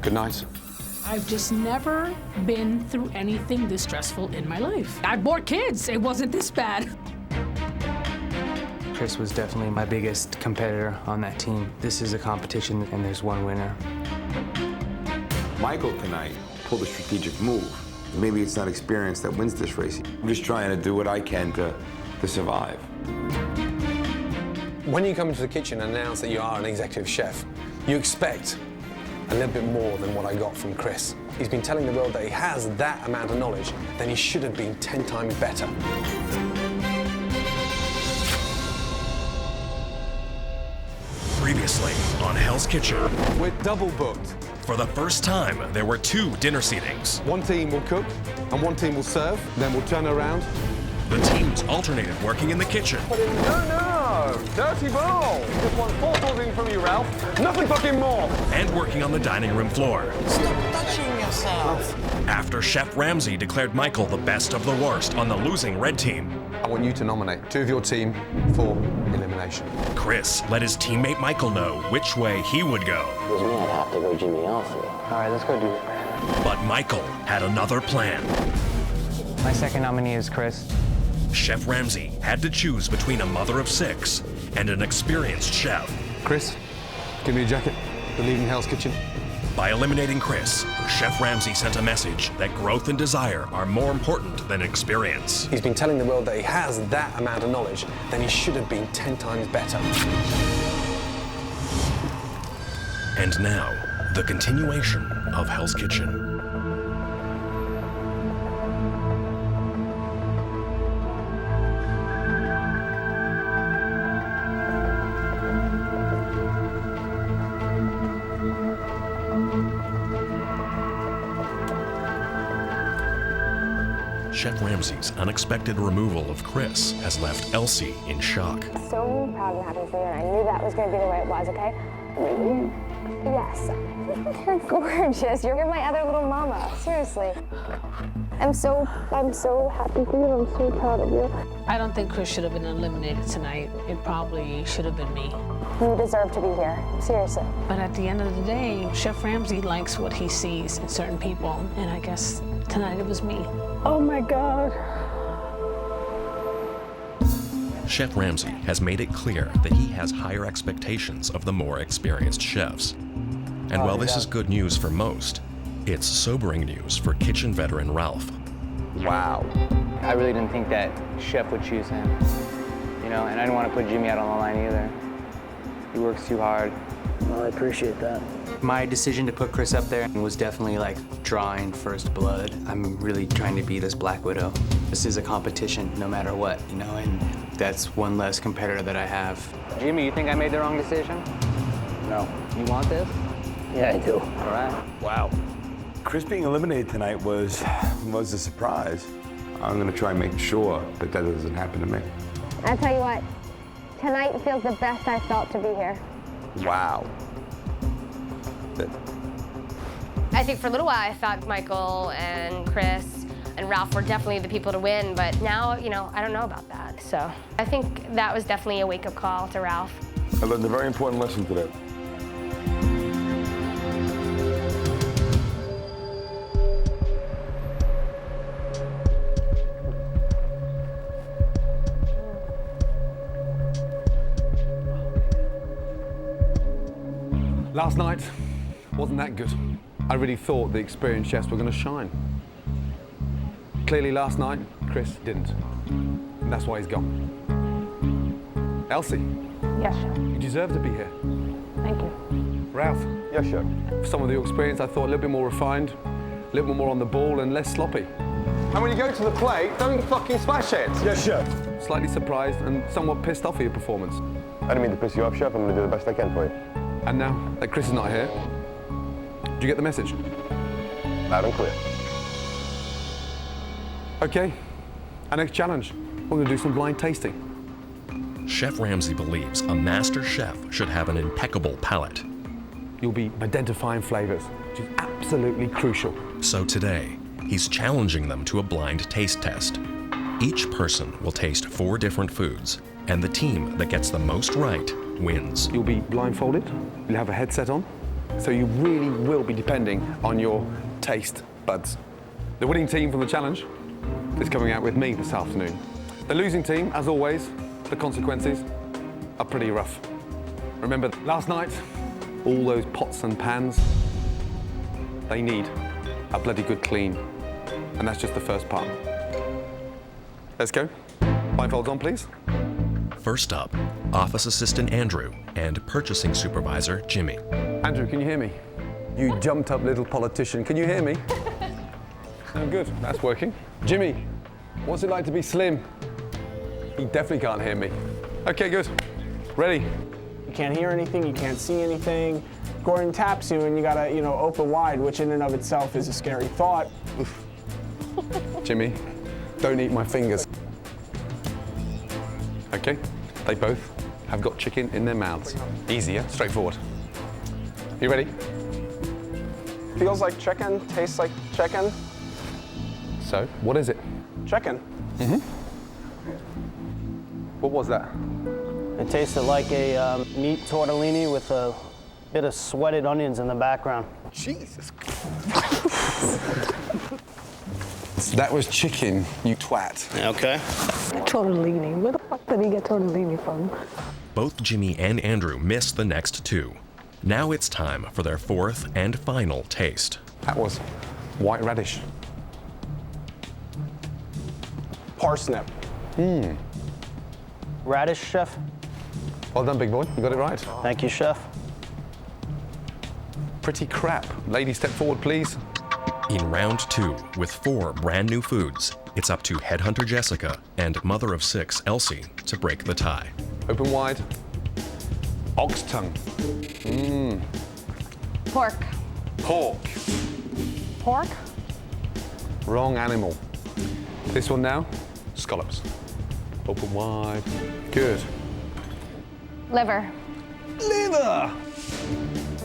Good night. I've just never been through anything this stressful in my life. I had 4 kids. It wasn't this bad. Chris was definitely my biggest competitor on that team. This is a competition, and there's one winner. Michael tonight pulled a strategic move. Maybe it's not experience that wins this race. I'm just trying to do what I can to survive. When you come into the kitchen and announce that you are an executive chef, you expect a little bit more than what I got from Chris. He's been telling the world that he has that amount of knowledge, then he should have been 10 times better. Previously on Hell's Kitchen. We're double booked. For the first time, there were 2 dinner seatings. One team will cook, and one team will serve, then we'll turn around. The teams alternated working in the kitchen. No, dirty ball. Just want 4 things from you, Ralph. Nothing fucking more. And working on the dining room floor. Stop touching yourself. After Chef Ramsay declared Michael the best of the worst on the losing red team. I want you to nominate 2 of your team for elimination. Chris let his teammate Michael know which way he would go. It was me, I'd have to go Jimmy Elsie. All right, let's go do it. But Michael had another plan. My second nominee is Chris. Chef Ramsay had to choose between a mother of 6 and an experienced chef. Chris, give me a jacket. We're leaving Hell's Kitchen. By eliminating Chris, Chef Ramsay sent a message that growth and desire are more important than experience. He's been telling the world that he has that amount of knowledge, then he should have been 10 times better. And now, the continuation of Hell's Kitchen. Chef Ramsay's unexpected removal of Chris has left Elsie in shock. So proud and happy for you, and I knew that was going to be the way it was, okay? Yes. You're gorgeous. You're my other little mama. Seriously. I'm so happy for you. I'm so proud of you. I don't think Chris should have been eliminated tonight. It probably should have been me. You deserve to be here. Seriously. But at the end of the day, Chef Ramsay likes what he sees in certain people, and I guess tonight it was me. Oh my God. Chef Ramsay has made it clear that he has higher expectations of the more experienced chefs. And while this is good news for most, it's sobering news for kitchen veteran Ralph. Wow. I really didn't think that Chef would choose him. You know, and I didn't want to put Jimmy out on the line either. He works too hard. Well, I appreciate that. My decision to put Chris up there was definitely like drawing first blood. I'm really trying to be this Black Widow. This is a competition no matter what, you know, and that's one less competitor that I have. Jimmy, you think I made the wrong decision? No. You want this? Yeah, I do. All right. Wow. Chris being eliminated tonight was a surprise. I'm gonna try and make sure that doesn't happen to me. I'll tell you what, tonight feels the best I felt to be here. Wow. I think for a little while I thought Michael and Chris and Ralph were definitely the people to win, but now, you know, I don't know about that. So I think that was definitely a wake-up call to Ralph. I learned a very important lesson today. Last night wasn't that good. I really thought the experienced chefs were going to shine. Clearly last night, Chris didn't. And that's why he's gone. Elsie. Yes, Chef. You deserve to be here. Thank you. Ralph. Yes, Chef. For some of your experience, I thought a little bit more refined, a little bit more on the ball and less sloppy. And when you go to the plate, don't fucking smash it. Yes, chef. Slightly surprised and somewhat pissed off at your performance. I didn't mean to piss you off, Chef. I'm gonna do the best I can for you. And now that Chris is not here, do you get the message? Loud and clear. Okay, our next challenge. We're gonna do some blind tasting. Chef Ramsay believes a master chef should have an impeccable palate. You'll be identifying flavors, which is absolutely crucial. So today, he's challenging them to a blind taste test. Each person will taste 4 different foods, and the team that gets the most right wins. You'll be blindfolded, you'll have a headset on, so you really will be depending on your taste buds. The winning team from the challenge is coming out with me this afternoon. The losing team, as always, the consequences are pretty rough. Remember last night, all those pots and pans, they need a bloody good clean. And that's just the first part. Let's go. Blindfolds on, please. First up, Office Assistant Andrew and Purchasing Supervisor Jimmy. Andrew, can you hear me? You jumped up little politician. Can you hear me? Oh, good. That's working. Jimmy, what's it like to be slim? He definitely can't hear me. Okay, good. Ready? You can't hear anything, you can't see anything. Gordon taps you and you gotta, open wide, which in and of itself is a scary thought. Jimmy, don't eat my fingers. Okay, they both have got chicken in their mouths. Easier, straightforward. You ready? Feels like chicken, tastes like chicken. So, what is it? Chicken. Mm-hmm. What was that? It tasted like a meat tortellini with a bit of sweated onions in the background. Jesus. That was chicken, you twat. Okay. Tortellini. Where the fuck did he get tortellini from? Both Jimmy and Andrew missed the next 2. Now it's time for their 4th and final taste. That was white radish. Parsnip. Radish, chef. Well done, big boy. You got it right. Thank you, chef. Pretty crap. Lady, step forward, please. In round 2, with 4 brand new foods, it's up to headhunter Jessica and mother of 6 Elsie to break the tie. Open wide. Ox tongue. Pork. Pork. Pork? Wrong animal. This one now, scallops. Open wide. Good. Liver. Liver!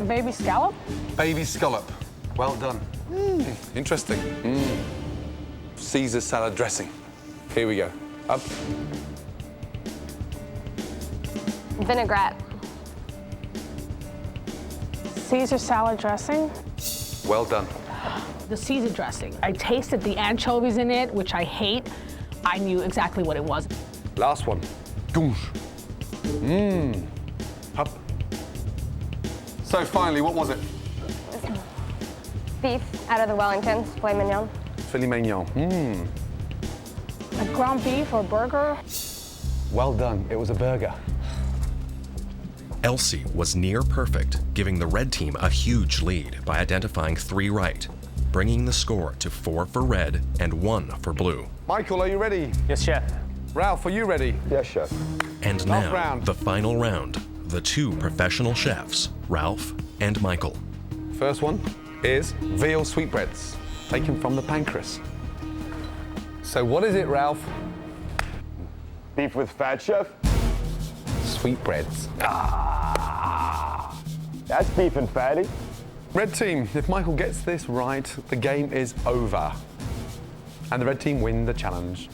Baby scallop? Baby scallop. Well done. Interesting. Caesar salad dressing. Here we go. Up. Vinaigrette. Caesar salad dressing? Well done. The Caesar dressing. I tasted the anchovies in it, which I hate. I knew exactly what it was. Last one. Douche. Up. So finally, what was it? Beef out of the Wellingtons, filet mignon. Filet mignon. A ground beef or burger? Well done. It was a burger. Elsie was near perfect, giving the red team a huge lead by identifying 3 right, bringing the score to 4 for red and 1 for blue. Michael, are you ready? Yes, chef. Ralph, are you ready? Yes, chef. And Last now, round. the final round, the 2 professional chefs, Ralph and Michael. First one is veal sweetbreads, taken from the pancreas. So what is it, Ralph? Beef with fat, chef? Sweetbreads. That's beef and fatty. Red team, if Michael gets this right, the game is over. And the red team win the challenge.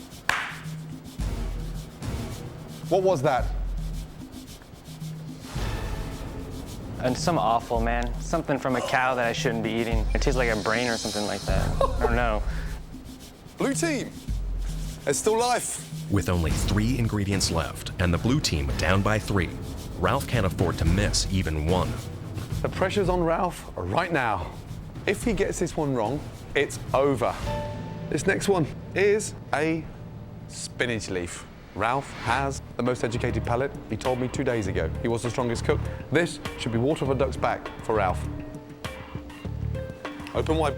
What was that? And some awful, man. Something from a cow that I shouldn't be eating. It tastes like a brain or something like that. I don't know. Blue team, there's still life. With only 3 ingredients left and the blue team down by 3, Ralph can't afford to miss even one. The pressure's on Ralph right now. If he gets this one wrong, it's over. This next one is a spinach leaf. Ralph has the most educated palate. He told me 2 days ago. He was the strongest cook. This should be water off a duck's back for Ralph. Open wide.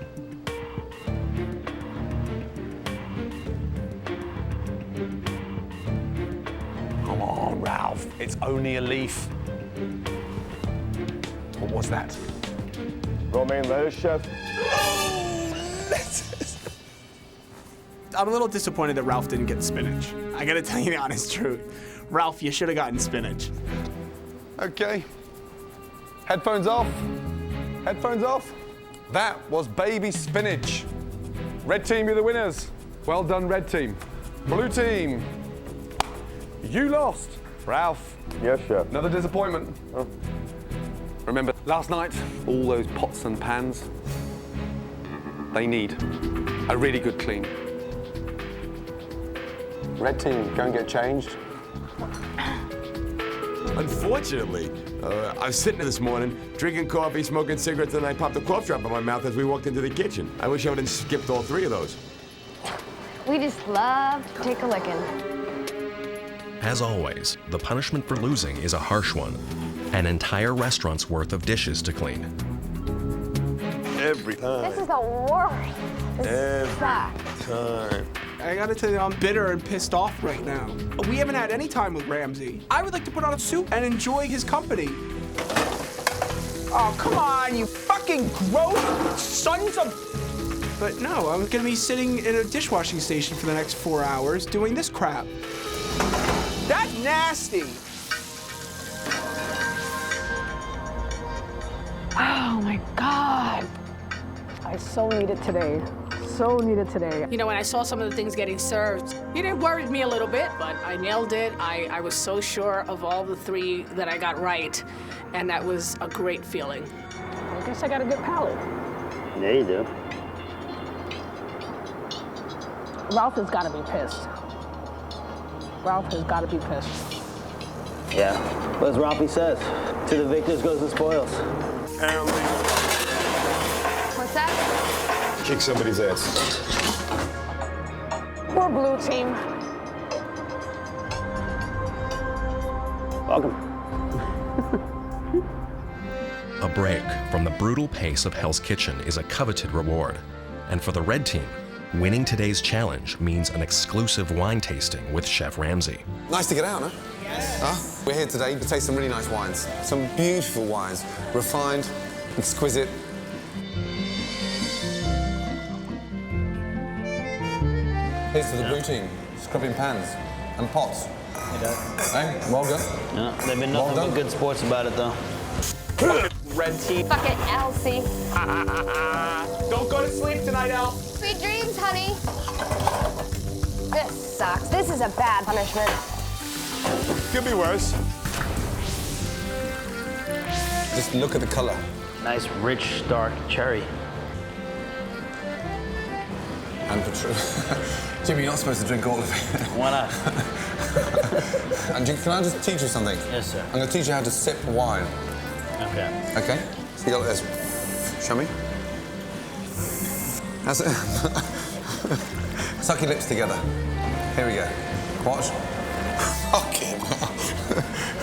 It's only a leaf. What was that? Romaine lettuce, chef. I'm a little disappointed that Ralph didn't get spinach. I gotta tell you the honest truth. Ralph, you should have gotten spinach. Okay. Headphones off. Headphones off. That was baby spinach. Red team, you're the winners. Well done, red team. Blue team, you lost. Ralph. Yes, chef. Another disappointment. Oh. Remember, last night, all those pots and pans, they need a really good clean. Red team, go and get changed. Unfortunately, I was sitting there this morning, drinking coffee, smoking cigarettes, and I popped a cough drop in my mouth as we walked into the kitchen. I wish I would have skipped all 3 of those. We just love to take a licking. As always, the punishment for losing is a harsh one. An entire restaurant's worth of dishes to clean. Every time. This is the worst. This sucks. Time. I gotta tell you, I'm bitter and pissed off right now. We haven't had any time with Ramsay. I would like to put on a suit and enjoy his company. Oh, come on, you fucking gross sons of... But no, I'm gonna be sitting in a dishwashing station for the next 4 hours doing this crap. That's nasty. Oh my God. I so need it today. So needed today. You know, when I saw some of the things getting served, it worried me a little bit, but I nailed it. I was so sure of all the 3 that I got right, and that was a great feeling. I guess I got a good palate. Yeah, you do. Ralph has got to be pissed. Ralph has got to be pissed. Yeah, but as Ralphie says, to the victors goes the spoils. What's that? Kick somebody's ass. Poor blue team. Welcome. A break from the brutal pace of Hell's Kitchen is a coveted reward. And for the red team, winning today's challenge means an exclusive wine tasting with Chef Ramsay. Nice to get out, huh? Yes. Huh? We're here today to taste some really nice wines. Some beautiful wines. Refined, exquisite. Here's to the blue team, scrubbing pans and pots. Hey, well done. Yeah, they've been nothing but good sports about it, though. Red team. Fuck it, Elsie. Don't go to sleep tonight, El. Sweet dreams, honey. This sucks. This is a bad punishment. Could be worse. Just look at the color. Nice, rich, dark cherry. And Jimmy, you're not supposed to drink all of it. Why not? And can I just teach you something? Yes, sir. I'm going to teach you how to sip wine. Okay. Okay? So you go like this. Show me. That's it. Suck your lips together. Here we go. Watch. Okay.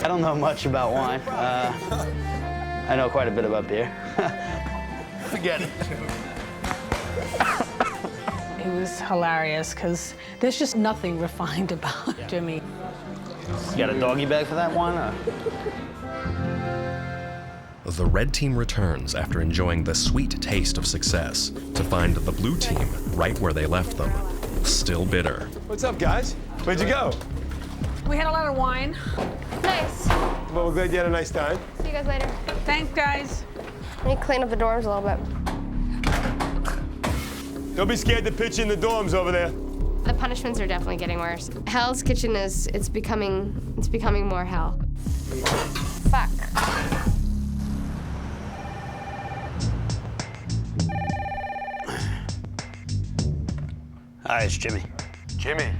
I don't know much about wine. I know quite a bit about beer. Forget it. It was hilarious because there's just nothing refined about Jimmy. You got a doggy bag for that one? The red team returns after enjoying the sweet taste of success to find the blue team right where they left them, still bitter. What's up, guys? Where'd you go? We had a lot of wine. Nice. Well, we're glad you had a nice time. See you guys later. Thanks, guys. Let me clean up the dorms a little bit. Don't be scared to pitch in the dorms over there. The punishments are definitely getting worse. Hell's Kitchen it's becoming more hell. Fuck. Hi, it's Jimmy. Jimmy,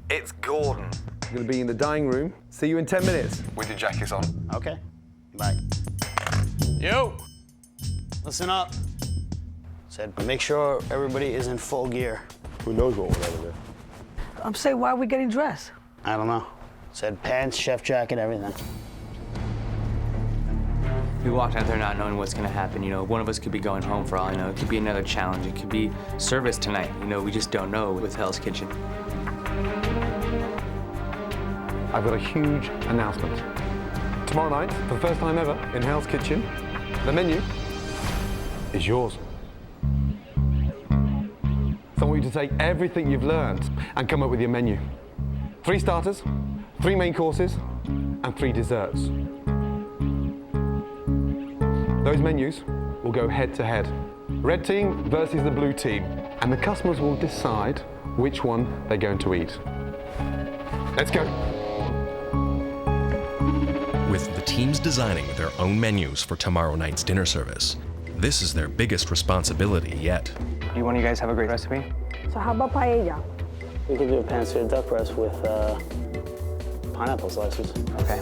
it's Gordon. I'm going to be in the dining room. See you in 10 minutes. With your jackets on. Okay. Bye. Yo! Listen up. Said, make sure everybody is in full gear. Who knows what went on in there? I'm saying, why are we getting dressed? I don't know. Said pants, chef jacket, everything. We walked out there not knowing what's going to happen. You know, one of us could be going home for all I know. It could be another challenge. It could be service tonight. You know, we just don't know with Hell's Kitchen. I've got a huge announcement. Tomorrow night, for the first time ever in Hell's Kitchen, the menu is yours. So I want you to take everything you've learned and come up with your menu. 3 starters, 3 main courses, and 3 desserts. Those menus will go head to head. Red team versus the blue team. And the customers will decide which one they're going to eat. Let's go. With the teams designing their own menus for tomorrow night's dinner service, this is their biggest responsibility yet. Do one of you guys have a great recipe? So how about paella? We could do a pan-seared duck breast with pineapple slices. Okay.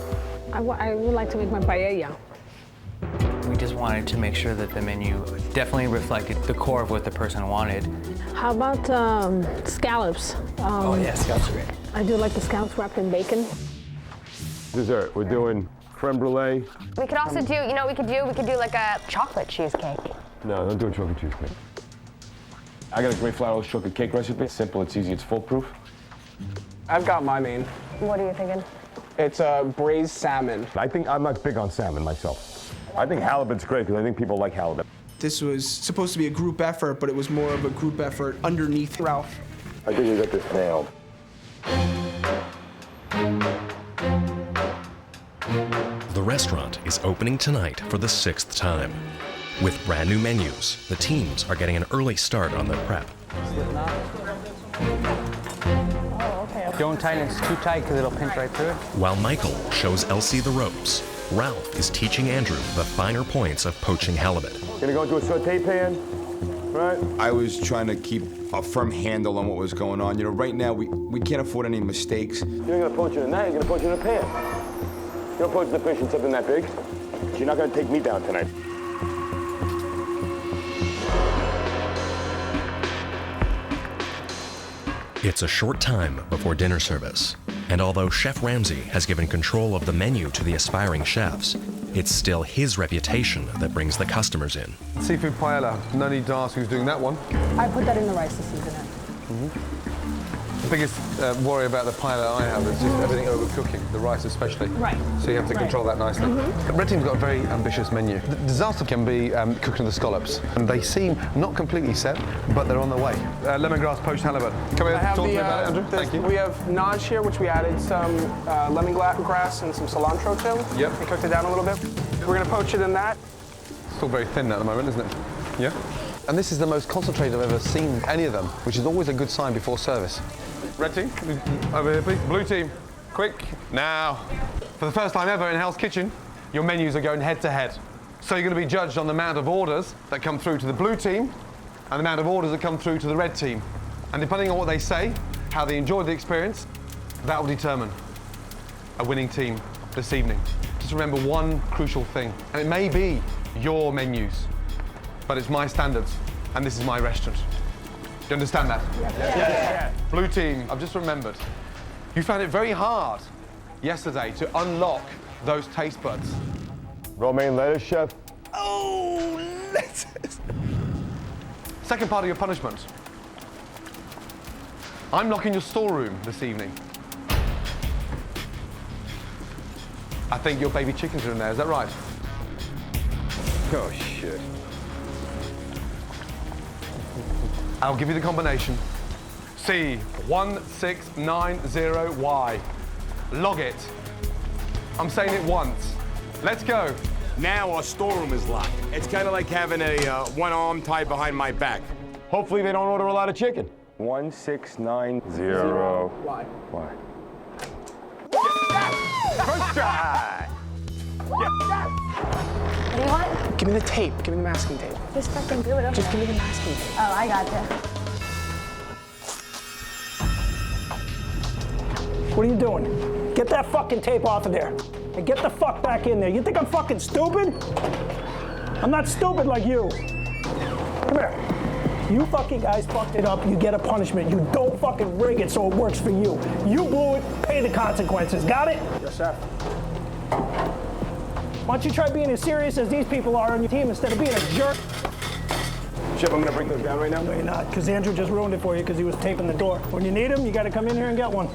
I would like to make my paella. We just wanted to make sure that the menu definitely reflected the core of what the person wanted. How about scallops? Oh yeah, scallops are great. I do like the scallops wrapped in bacon. Dessert, we're doing creme brulee. We could also do, you know what we could do like a chocolate cheesecake. No, don't do a chocolate cheesecake. I got a great flourless chocolate cake recipe. It's simple, it's easy, it's foolproof. I've got my main. What are you thinking? It's braised salmon. I'm not big on salmon myself. I think halibut's great because I think people like halibut. This was supposed to be a group effort, but it was more of a group effort underneath Ralph. I think we got this nailed. The restaurant is opening tonight for the 6th time. With brand new menus, the teams are getting an early start on their prep. Don't tighten it too tight because it'll pinch right through it. While Michael shows Elsie the ropes, Ralph is teaching Andrew the finer points of poaching halibut. Gonna go into a saute pan, right? I was trying to keep a firm handle on what was going on. You know, right now we can't afford any mistakes. You're not gonna poach it in that, you're gonna poach it in a pan. You don't poach the fish in something that big. You're not gonna take me down tonight. It's a short time before dinner service, and although Chef Ramsay has given control of the menu to the aspiring chefs, it's still his reputation that brings the customers in. Seafood paella. No need to ask who's doing that one. I put that in the rice to season it. The biggest worry about the paella I have is just everything overcooking, the rice especially. Right. So you have to control that nicely. The Red team's got a very ambitious menu. The disaster can be cooking the scallops. And they seem not completely set, but they're on their way. Lemongrass poached halibut. Come here, talk to me about it, Andrew. Thank you. We have naj here, which we added some lemongrass and some cilantro to. Yep. We cooked it down a little bit. We're gonna poach it in that. Still very thin at the moment, isn't it? Yeah. And this is the most concentrated I've ever seen any of them, which is always a good sign before service. Red team, over here please. Blue team, quick, now. For the first time ever in Hell's Kitchen, your menus are going head to head. So you're going to be judged on the amount of orders that come through to the blue team and the amount of orders that come through to the red team. And depending on what they say, how they enjoyed the experience, that will determine a winning team this evening. Just remember one crucial thing, and it may be your menus, but it's my standards, and this is my restaurant. Do you understand that? Yes. Blue team, I've just remembered. You found it very hard yesterday to unlock those taste buds. Romaine lettuce, chef. Oh, lettuce! Second part of your punishment. I'm locking your storeroom this evening. I think your baby chickens are in there, is that right? Oh, shit. I'll give you the combination. C1690Y. Log it. I'm saying it once. Let's go. Now our storeroom is locked. It's kind of like having a one arm tied behind my back. Hopefully they don't order a lot of chicken. 1690. Why? Why? First try. What do you want? Give me the tape. Give me the masking tape. Just fucking do it. Just give me the masking tape. Oh, I gotcha. What are you doing? Get that fucking tape off of there. And get the fuck back in there. You think I'm fucking stupid? I'm not stupid like you. Come here. You fucking guys fucked it up. You get a punishment. You don't fucking rig it so it works for you. You blew it. Pay the consequences. Got it? Yes, sir. Why don't you try being as serious as these people are on your team instead of being a jerk? Chef, I'm gonna break those down right now. No, you're not, because Andrew just ruined it for you because he was taping the door. When you need him, you got to come in here and get one.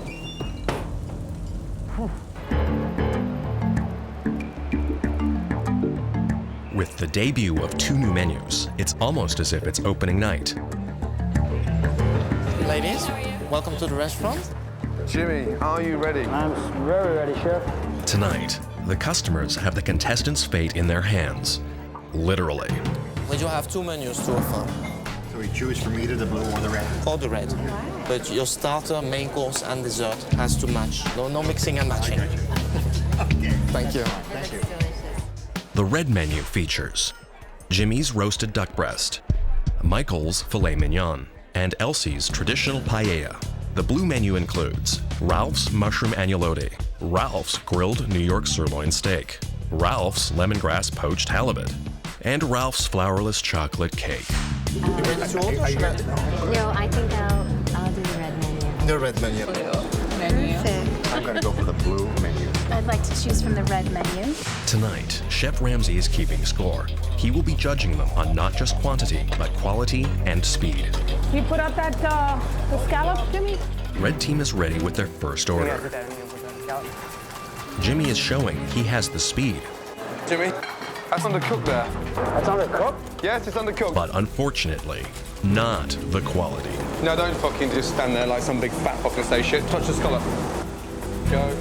With the debut of 2 new menus, it's almost as if it's opening night. Ladies, welcome to the restaurant. Jimmy, are you ready? I'm very ready, chef. Tonight, the customers have the contestants' fate in their hands. Literally. We do have 2 menus to offer. So we choose from either the blue or the red? Or the red. But your starter, main course, and dessert has to match. No mixing and matching. Okay. Thank you. Thank you. The red menu features Jimmy's roasted duck breast, Michael's filet mignon, and Elsie's traditional paella. The blue menu includes Ralph's mushroom agnolotti, Ralph's grilled New York sirloin steak, Ralph's lemongrass poached halibut, and Ralph's flourless chocolate cake. Are you ready to order? No, I think I'll do the red menu. The red menu. Perfect. I'm gonna go for the blue menu. I'd like to choose from the red menu. Tonight, Chef Ramsay is keeping score. He will be judging them on not just quantity, but quality and speed. You put up that the scallops, Jimmy? Red team is ready with their first order. Jimmy is showing he has the speed. Jimmy, that's undercooked there. That's undercooked? Yes, it's undercooked. But unfortunately, not the quality. No, don't fucking just stand there like some big fat fucking say shit. Touch the scallop. Go.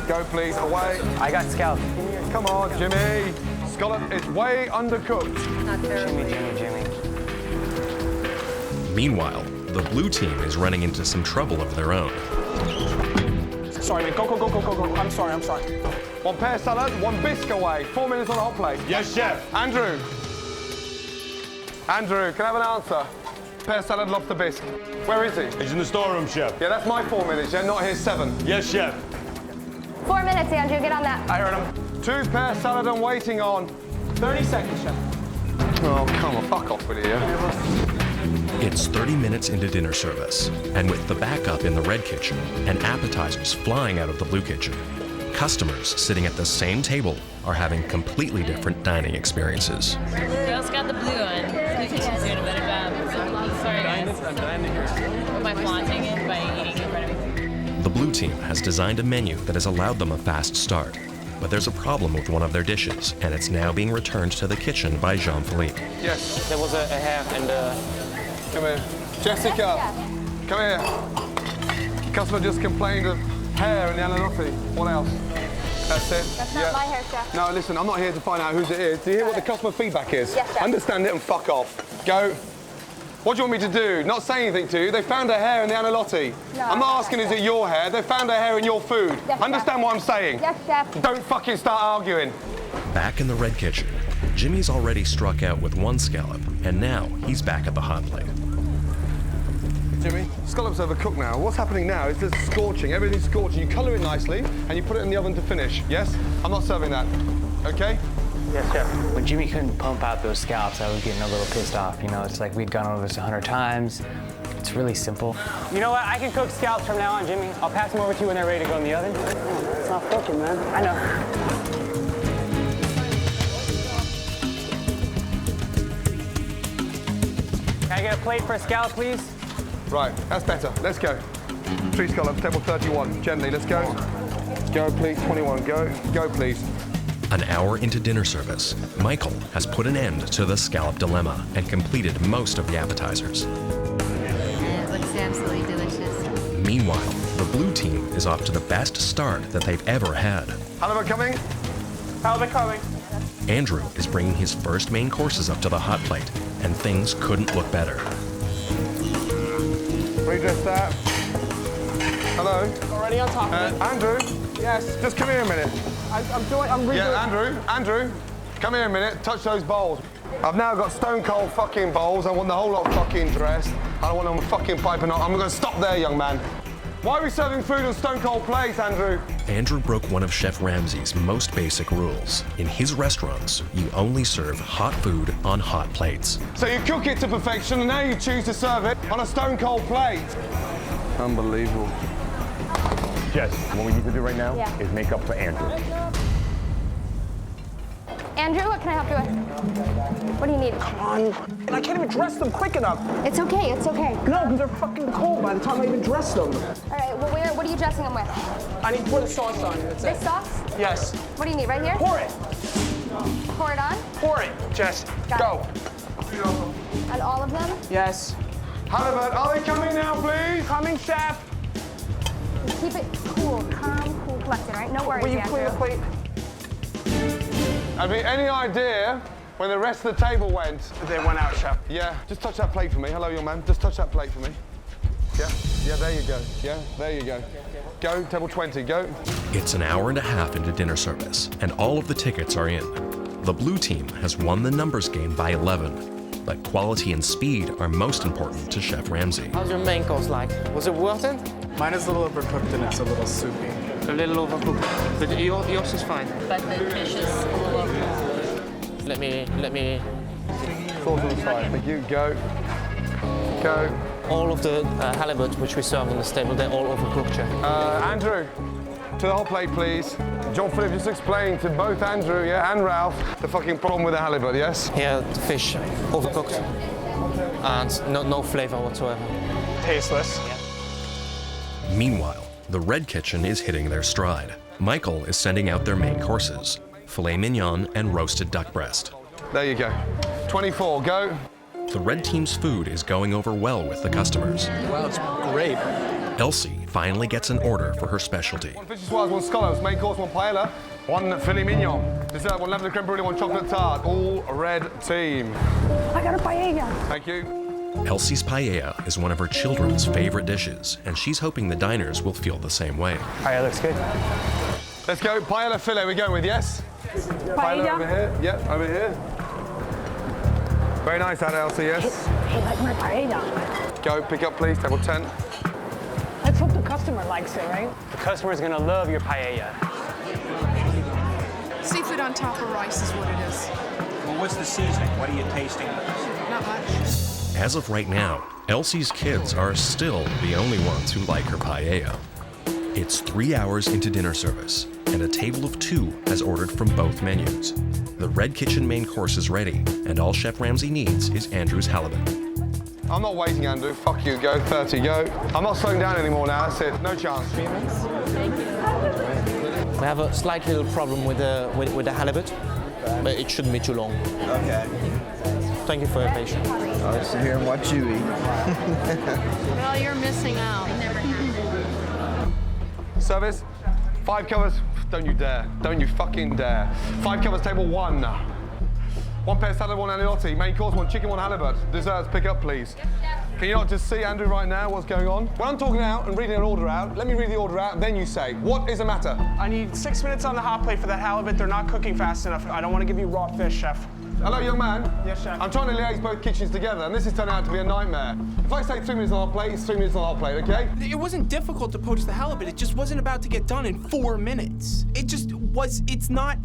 Go, please. Away. I got scallops. Come on, Jimmy. Scallop is way undercooked. Not Jimmy. Meanwhile, the blue team is running into some trouble of their own. Sorry, man. Go. I'm sorry. 1 pear salad, 1 bisque away. 4 minutes on the hot plate. Yes, chef. Andrew, can I have an answer? Pear salad, lobster bisque. Where is he? He's in the storeroom, chef. Yeah, that's my 4 minutes, yeah, not his 7. Yes, chef. 4 minutes, Andrew. Get on that. I heard him. 2 pear salad I'm waiting on. 30 seconds, chef. Oh, come on, fuck off with it, yeah? It's 30 minutes into dinner service, and with the backup in the red kitchen and appetizers flying out of the blue kitchen, customers sitting at the same table are having completely different dining experiences. Girls got the blue one. The kitchen's doing a better job. Sorry, guys. Am I flaunting it by eating in front of me? The blue team has designed a menu that has allowed them a fast start, but there's a problem with one of their dishes, and it's now being returned to the kitchen by Jean-Philippe. Yes. There was a hair in the... Come here. Jessica, come here. Customer just complained of hair in the agnolotti. What else? That's it. That's not my hair, chef. No, listen, I'm not here to find out whose it is. Do you hear what the customer feedback is? Yes, chef. Understand it and fuck off. Go. What do you want me to do? Not say anything to you. They found her hair in the agnolotti. No, I'm not asking, is it your hair? They found her hair in your food. Yes, Understand what I'm saying? Yes, chef. Don't fucking start arguing. Back in the red kitchen, Jimmy's already struck out with 1 scallop, and now he's back at the hot plate. Jimmy, scallop's overcooked now. What's happening now is there's scorching. Everything's scorching. You colour it nicely, and you put it in the oven to finish. Yes? I'm not serving that. Okay? Yes, chef. When Jimmy couldn't pump out those scallops, I was getting a little pissed off. You know, it's like we'd gone over this 100 times. It's really simple. You know what? I can cook scallops from now on, Jimmy. I'll pass them over to you when they're ready to go in the oven. It's not cooking, man. I know. Can I get a plate for a scallop, please? Right, that's better. Let's go. 3 scallops, table 31. Gently, let's go. Go, please. 21. Go. Go, please. An hour into dinner service, Michael has put an end to the scallop dilemma and completed most of the appetizers. It looks absolutely delicious. Meanwhile, the blue team is off to the best start that they've ever had. Halibut coming? Halibut coming. Andrew is bringing his first main courses up to the hot plate, and things couldn't look better. Redress that. Hello? Already on top of it. Andrew? Yes. Just come here a minute. I'm redoing. Yeah, Andrew, come here a minute. Touch those bowls. I've now got stone cold fucking bowls. I want the whole lot fucking dressed. I don't want them fucking piping hot. I'm going to stop there, young man. Why are we serving food on stone cold plates, Andrew? Andrew broke one of Chef Ramsay's most basic rules. In his restaurants, you only serve hot food on hot plates. So you cook it to perfection, and now you choose to serve it on a stone cold plate. Unbelievable. Jess, what we need to do right now is make up for Andrew. Andrew, what can I help you with? What do you need? Come on. And I can't even dress them quick enough. It's okay, it's okay. No, because they're fucking cold by the time I even dress them. All right, well, what are you dressing them with? I need to put a sauce on. That's This it. sauce? Yes. What do you need, right here? Pour it. Pour it on? pour it, Jess. Go. And all of them? Yes. Halibut, are they coming now, please? Coming, chef. Keep it cool, calm, cool, collected, right? No worries, Will you Andrew. clear the plate? Have you any idea when the rest of the table went? They went out, chef. Yeah, just touch that plate for me. Hello, young man. Just touch that plate for me. Yeah, there you go. Yeah, there you go. Go, table 20, go. It's an hour and a half into dinner service, and all of the tickets are in. The blue team has won the numbers game by 11, but quality and speed are most important to Chef Ramsay. How's your main course like? Was it worth it? Mine is a little overcooked and it's a little soupy. A little overcooked, but yours is fine. But the fish is a little overcooked. Let me. Sauce on the side. Thank you. Go. Go. All of the halibut which we serve on this table, they're all overcooked, Chef. Andrew, to the whole plate, please. John Philip, just explain to both Andrew, and Ralph the fucking problem with the halibut, yes? Here, the fish overcooked and no flavor whatsoever. Tasteless. Meanwhile, the red kitchen is hitting their stride. Michael is sending out their main courses, filet mignon and roasted duck breast. There you go. 24, go. The red team's food is going over well with the customers. Wow, it's great. Elsie finally gets an order for her specialty. 1 fish swirls, 1 scallops, main course, 1 paella, 1 filet mignon. Dessert, 1 lemon creme brulee, 1 chocolate tart. All red team. I got a paella. Thank you. Elsie's paella is one of her children's favorite dishes, and she's hoping the diners will feel the same way. Paella looks good. Let's go, paella filet we're going with, yes? Paella over here, yep, over here. Very nice, that Elsie, yes? Hey, like my paella. Go, pick up please, table 10. Let's hope the customer likes it, right? The customer's gonna love your paella. Seafood on top of rice is what it is. Well, what's the seasoning? What are you tasting? Not much. As of right now, Elsie's kids are still the only ones who like her paella. It's 3 hours into dinner service, and a table of 2 has ordered from both menus. The red kitchen main course is ready, and all Chef Ramsay needs is Andrew's halibut. I'm not waiting, Andrew. Fuck you, go, 30, go. I'm not slowing down anymore now, that's it, no chance. We have a slight little problem with the halibut, but it shouldn't be too long. Okay. Thank you for your patience. I'll sit here and watch you eat. Well, you're missing out. Service, 5 covers, don't you dare. Don't you fucking dare. 5 covers, table 1. 1 pair salad, 1 agnolotti. Main course, 1 chicken, 1 halibut. Desserts, pick up, please. Can you not just see, Andrew, right now, what's going on? When I'm talking out and reading an order out, let me read the order out, then you say, what is the matter? I need 6 minutes on the hot plate for that halibut. They're not cooking fast enough. I don't want to give you raw fish, chef. Hello, young man. Yes, chef. I'm trying to liaise both kitchens together, and this is turning out to be a nightmare. If I say 3 minutes on the hot plate, it's 3 minutes on the hot plate, okay? It wasn't difficult to poach the halibut. It just wasn't about to get done in 4 minutes. It just was, it's not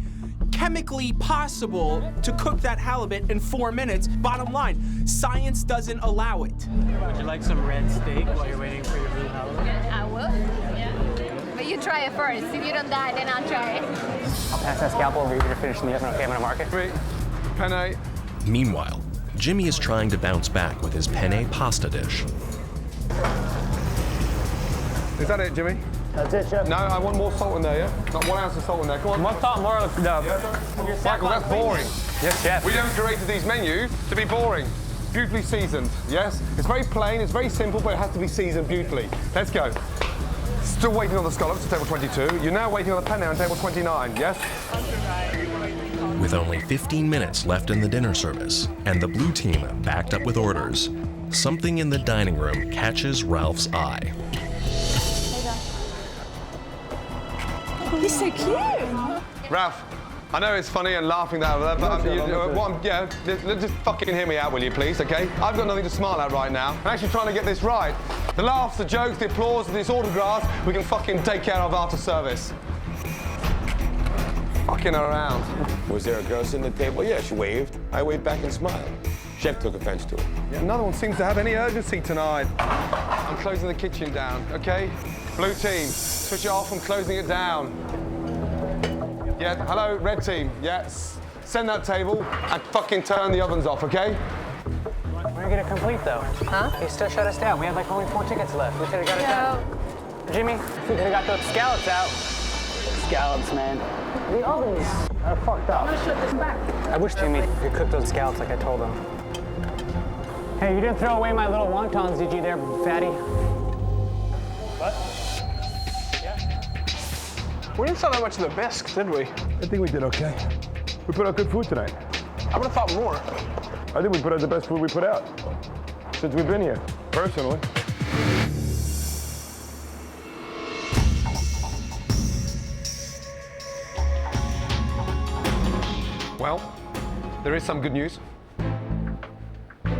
chemically possible to cook that halibut in 4 minutes. Bottom line, science doesn't allow it. Would you like some red steak while you're waiting for your blue halibut? I will. Yeah. But you try it first. If you don't die, then I'll try it. I'll pass that scalpel over. You're finishing the oven, okay? I'm gonna mark it. 3, penne. Meanwhile, Jimmy is trying to bounce back with his penne pasta dish. Is that it, Jimmy? That's it, chef. No, I want more salt in there, yeah? Not 1 ounce of salt in there, come on. More salt, more of the... Michael, that's boring. Yes, chef. We haven't created these menus to be boring. Beautifully seasoned, yes? It's very plain, it's very simple, but it has to be seasoned beautifully. Let's go. Still waiting on the scallops at table 22. You're now waiting on the penne on table 29, yes? With only 15 minutes left in the dinner service, and the blue team backed up with orders, something in the dining room catches Ralph's eye. He's so cute. Ralph, I know it's funny and laughing that, but just fucking hear me out, will you, please, okay? I've got nothing to smile at right now. I'm actually trying to get this right. The laughs, the jokes, the applause, this autographs, we can fucking take care of after service. Fucking around. Was there a girl sitting at the table? Yeah, she waved. I waved back and smiled. Chef took offense to it. Yeah, none one seems to have any urgency tonight. I'm closing the kitchen down, okay? Blue team, switch it off, I'm closing it down. Yeah, hello, red team, yes. Send that table and fucking turn the ovens off, okay? We're gonna get it complete, though. Huh? He still shut us down. We had like only 4 tickets left. We could have got it done. Jimmy, we could have got those scallops out. Scallops, man. The ovens. I fucked up. I'm gonna shut this back. I wish Jimmy could cook those scallops like I told him. Hey, you didn't throw away my little wontons, did you there, fatty? What? Yeah. We didn't sell that much of the bisques, did we? I think we did okay. We put out good food tonight. I would have thought more. I think we put out the best food we put out since we've been here, personally. Well, there is some good news.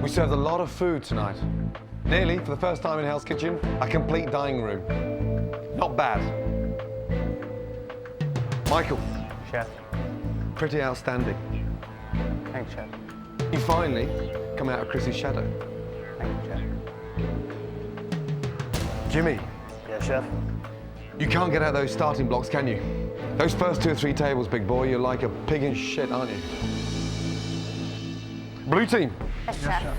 We served a lot of food tonight. Nearly, for the first time in Hell's Kitchen, a complete dining room. Not bad. Michael. Chef. Pretty outstanding. Thanks, Chef. You finally come out of Chrissy's shadow. Thank you, Chef. Jimmy. Yeah, Chef. You can't get out those starting blocks, can you? Those first 2 or 3 tables, big boy, you're like a pig in shit, aren't you? Blue team. Yes, Chef.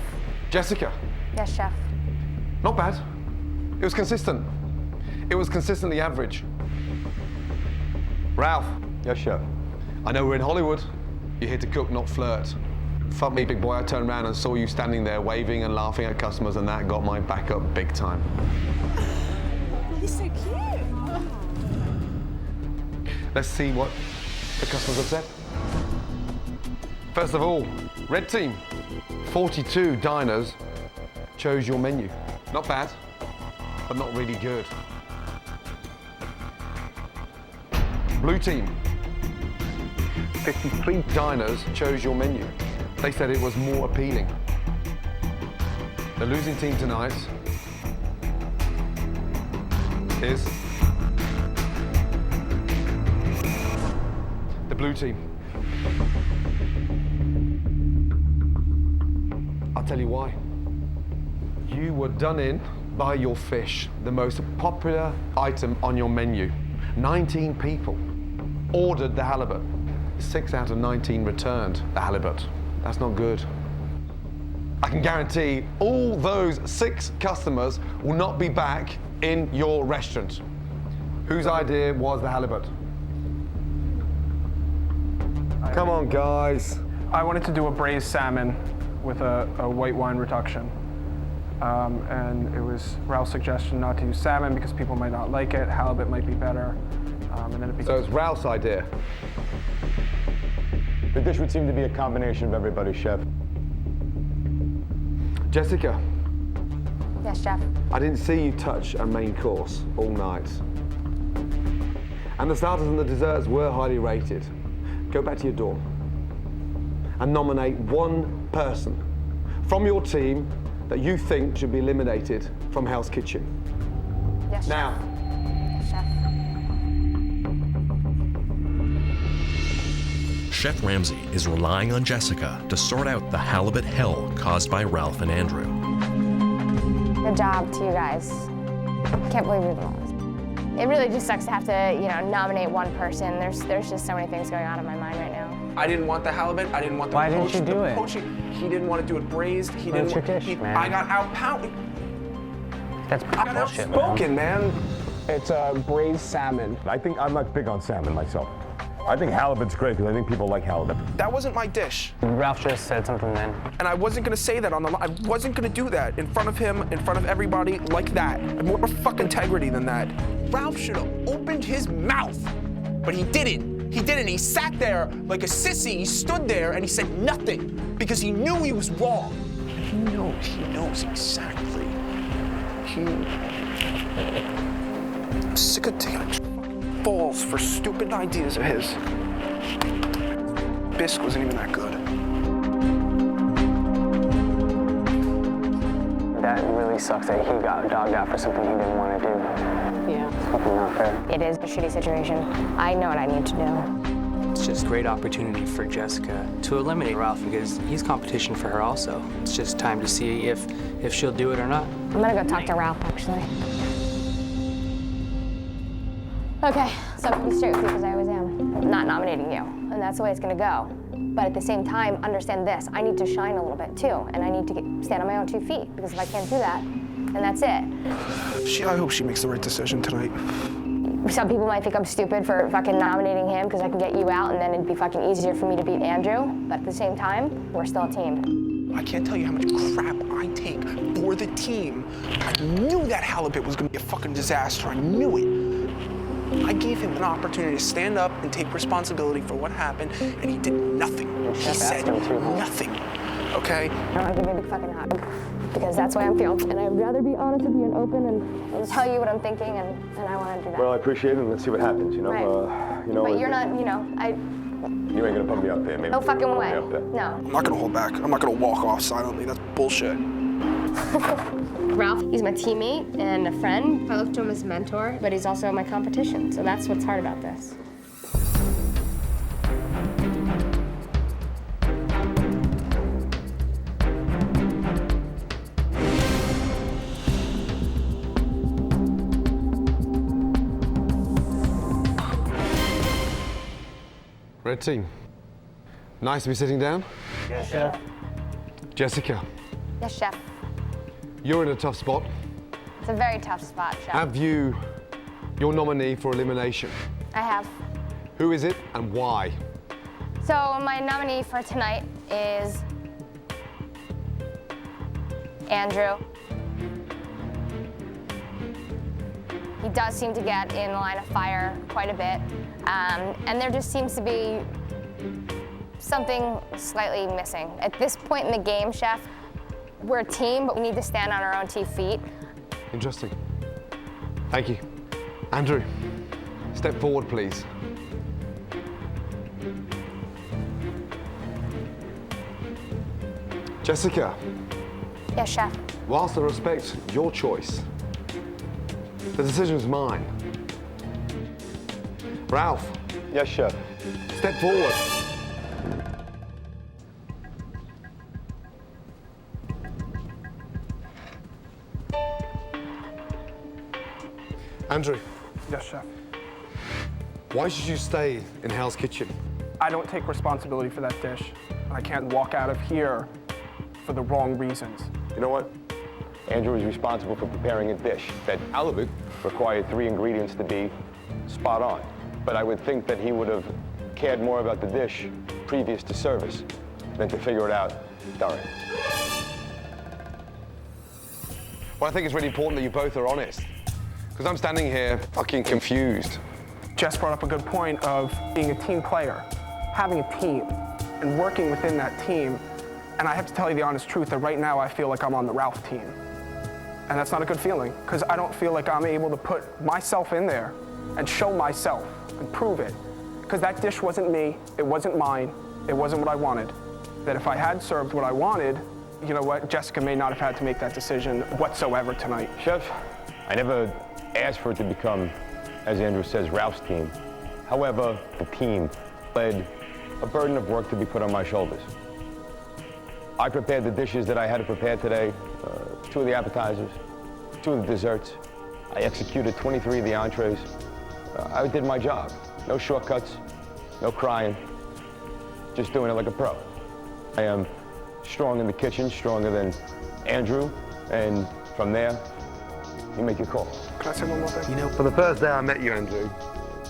Jessica. Yes, Chef. Not bad. It was consistent. It was consistently average. Ralph. Yes, Chef. I know we're in Hollywood. You're here to cook, not flirt. Fuck me, big boy. I turned around and saw you standing there waving and laughing at customers, and that got my back up big time. He's so cute. Let's see what the customers have said. First of all, red team. 42 diners chose your menu. Not bad, but not really good. Blue team. 53 diners chose your menu. They said it was more appealing. The losing team tonight is the blue team. I'll tell you why. You were done in by your fish, the most popular item on your menu. 19 people ordered the halibut. 6 out of 19 returned the halibut. That's not good. I can guarantee all those 6 customers will not be back in your restaurant. Whose idea was the halibut? Come on, guys. I wanted to do a braised salmon with a white wine reduction. And it was Ralph's suggestion not to use salmon because people might not like it. Halibut might be better. And then it became... So it's Ralph's idea. The dish would seem to be a combination of everybody, Chef. Jessica. Yes, Chef. I didn't see you touch a main course all night. And the starters and the desserts were highly rated. Go back to your dorm and nominate one person from your team that you think should be eliminated from Hell's Kitchen. Yes, now. Chef. Chef Ramsay is relying on Jessica to sort out the halibut hell caused by Ralph and Andrew. Good job to you guys. Can't believe we did all this. It really just sucks to have to, nominate one person. There's just so many things going on in my mind right now. I didn't want the halibut. I didn't want the Why didn't you do it? poaching. He didn't want to do it braised. He didn't. It's your dish, man. I got outpounded. That's I got bullshit, outspoken, man. It's a braised salmon. I think I'm not big on salmon myself. I think halibut's great because I think people like halibut. That wasn't my dish. Ralph just said something then. And I wasn't gonna say that on the line. I wasn't gonna do that in front of him, in front of everybody, like that. I have more fucking integrity than that. Ralph should have opened his mouth, but he didn't. He didn't. He sat there like a sissy. He stood there and he said nothing because he knew he was wrong. He knows exactly. I'm sick of taking balls for stupid ideas of his. Bisque wasn't even that good. That really sucks that he got dogged out for something he didn't want to do. Yeah. It's fucking not fair. It is a shitty situation. I know what I need to do. It's just a great opportunity for Jessica to eliminate Ralph because he's competition for her also. It's just time to see if she'll do it or not. I'm gonna go talk to Ralph, actually. Okay, so I'm gonna be straight with you because I always am. I'm not nominating you, and that's the way it's gonna go. But at the same time, understand this, I need to shine a little bit too, and I need to stand on my own 2 feet, because if I can't do that, then that's it. I hope she makes the right decision tonight. Some people might think I'm stupid for fucking nominating him because I can get you out and then it'd be fucking easier for me to beat Andrew. But at the same time, we're still a team. I can't tell you how much crap I take for the team. I knew that halibut was gonna be a fucking disaster. I knew it. I gave him an opportunity to stand up and take responsibility for what happened, and he did nothing. He said nothing, okay? I want to give you a big fucking hug because that's why I'm feeling. And I'd rather be honest with you and open and tell you what I'm thinking, and I want to do that. Well, I appreciate it, and let's see what happens, you know? Right. You know, but you're not, you know, you ain't gonna put me up there, maybe. No fucking way. No. I'm not gonna hold back. I'm not gonna walk off silently. That's bullshit. Ralph, he's my teammate and a friend. I look to him as a mentor, but he's also my competition, so that's what's hard about this. Red team, nice to be sitting down. Yes, chef. Jessica, Yes, chef. you're in a tough spot. It's a very tough spot, chef. Have you your nominee for elimination? I have. Who is it and why? So my nominee for tonight is Andrew. He does seem to get in the line of fire quite a bit. And there just seems to be something slightly missing. At this point in the game, chef, we're a team, but we need to stand on our own 2 feet. Interesting. Thank you. Andrew, step forward, please. Jessica, Yes, chef. whilst I respect your choice, the decision's mine. Ralph. Yes, chef. Step forward. Andrew. Yes, chef. Why should you stay in Hell's Kitchen? I don't take responsibility for that dish. I can't walk out of here for the wrong reasons. You know what? Andrew is responsible for preparing a dish that halibut required 3 ingredients to be spot on. But I would think that he would have cared more about the dish previous to service than to figure it out during. Well, I think it's really important that you both are honest. Because I'm standing here fucking confused. Jess brought up a good point of being a team player, having a team, and working within that team. And I have to tell you the honest truth that right now I feel like I'm on the Ralph team. And that's not a good feeling, because I don't feel like I'm able to put myself in there and show myself and prove it. Because that dish wasn't me, it wasn't mine, it wasn't what I wanted. That if I had served what I wanted, you know what, Jessica may not have had to make that decision whatsoever tonight. Chef, I never asked for it to become, as Andrew says, Ralph's team. However, the team led a burden of work to be put on my shoulders. I prepared the dishes that I had to prepare today, 2 of the appetizers, 2 of the desserts. I executed 23 of the entrees. I did my job. No shortcuts, no crying, just doing it like a pro. I am strong in the kitchen, stronger than Andrew, and from there, you make your call. Can I say one more thing? You know, for the first day I met you, Andrew,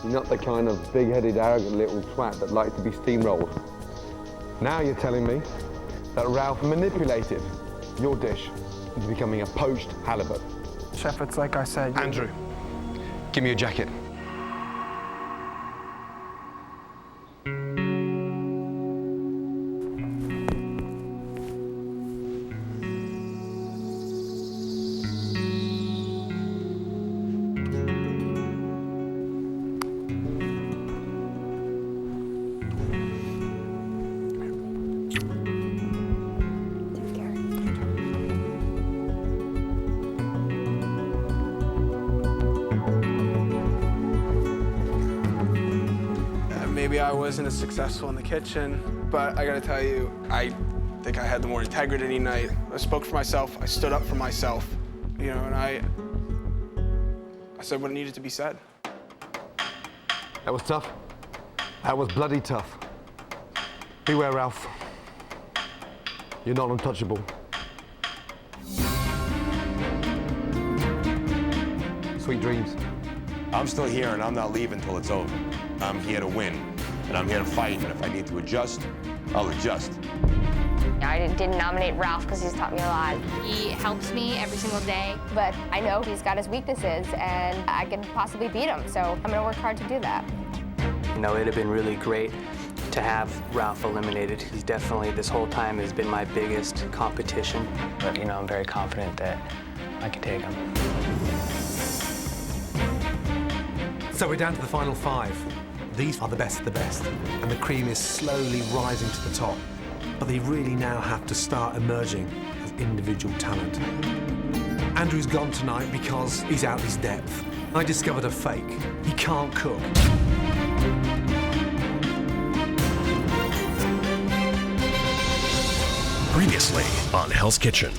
you're not the kind of big-headed, arrogant little twat that likes to be steamrolled. Now you're telling me that Ralph manipulated your dish into becoming a poached halibut. Chef, it's like I said. Andrew, give me a jacket. Maybe I wasn't as successful in the kitchen, but I gotta tell you, I think I had the more integrity tonight. I spoke for myself, I stood up for myself, you know, and I said what needed to be said. That was tough. That was bloody tough. Beware, Ralph. You're not untouchable. Sweet dreams. I'm still here and I'm not leaving till it's over. I'm here to win, and I'm here to fight, and if I need to adjust, I'll adjust. I didn't nominate Ralph because he's taught me a lot. He helps me every single day, but I know he's got his weaknesses and I could possibly beat him, so I'm gonna work hard to do that. You know, it'd have been really great to have Ralph eliminated. He's definitely, this whole time, has been my biggest competition. But, you know, I'm very confident that I can take him. So we're down to the final 5. These are the best of the best, and the cream is slowly rising to the top. But they really now have to start emerging as individual talent. Andrew's gone tonight because he's out his depth. I discovered a fake. He can't cook. Previously on Hell's Kitchen.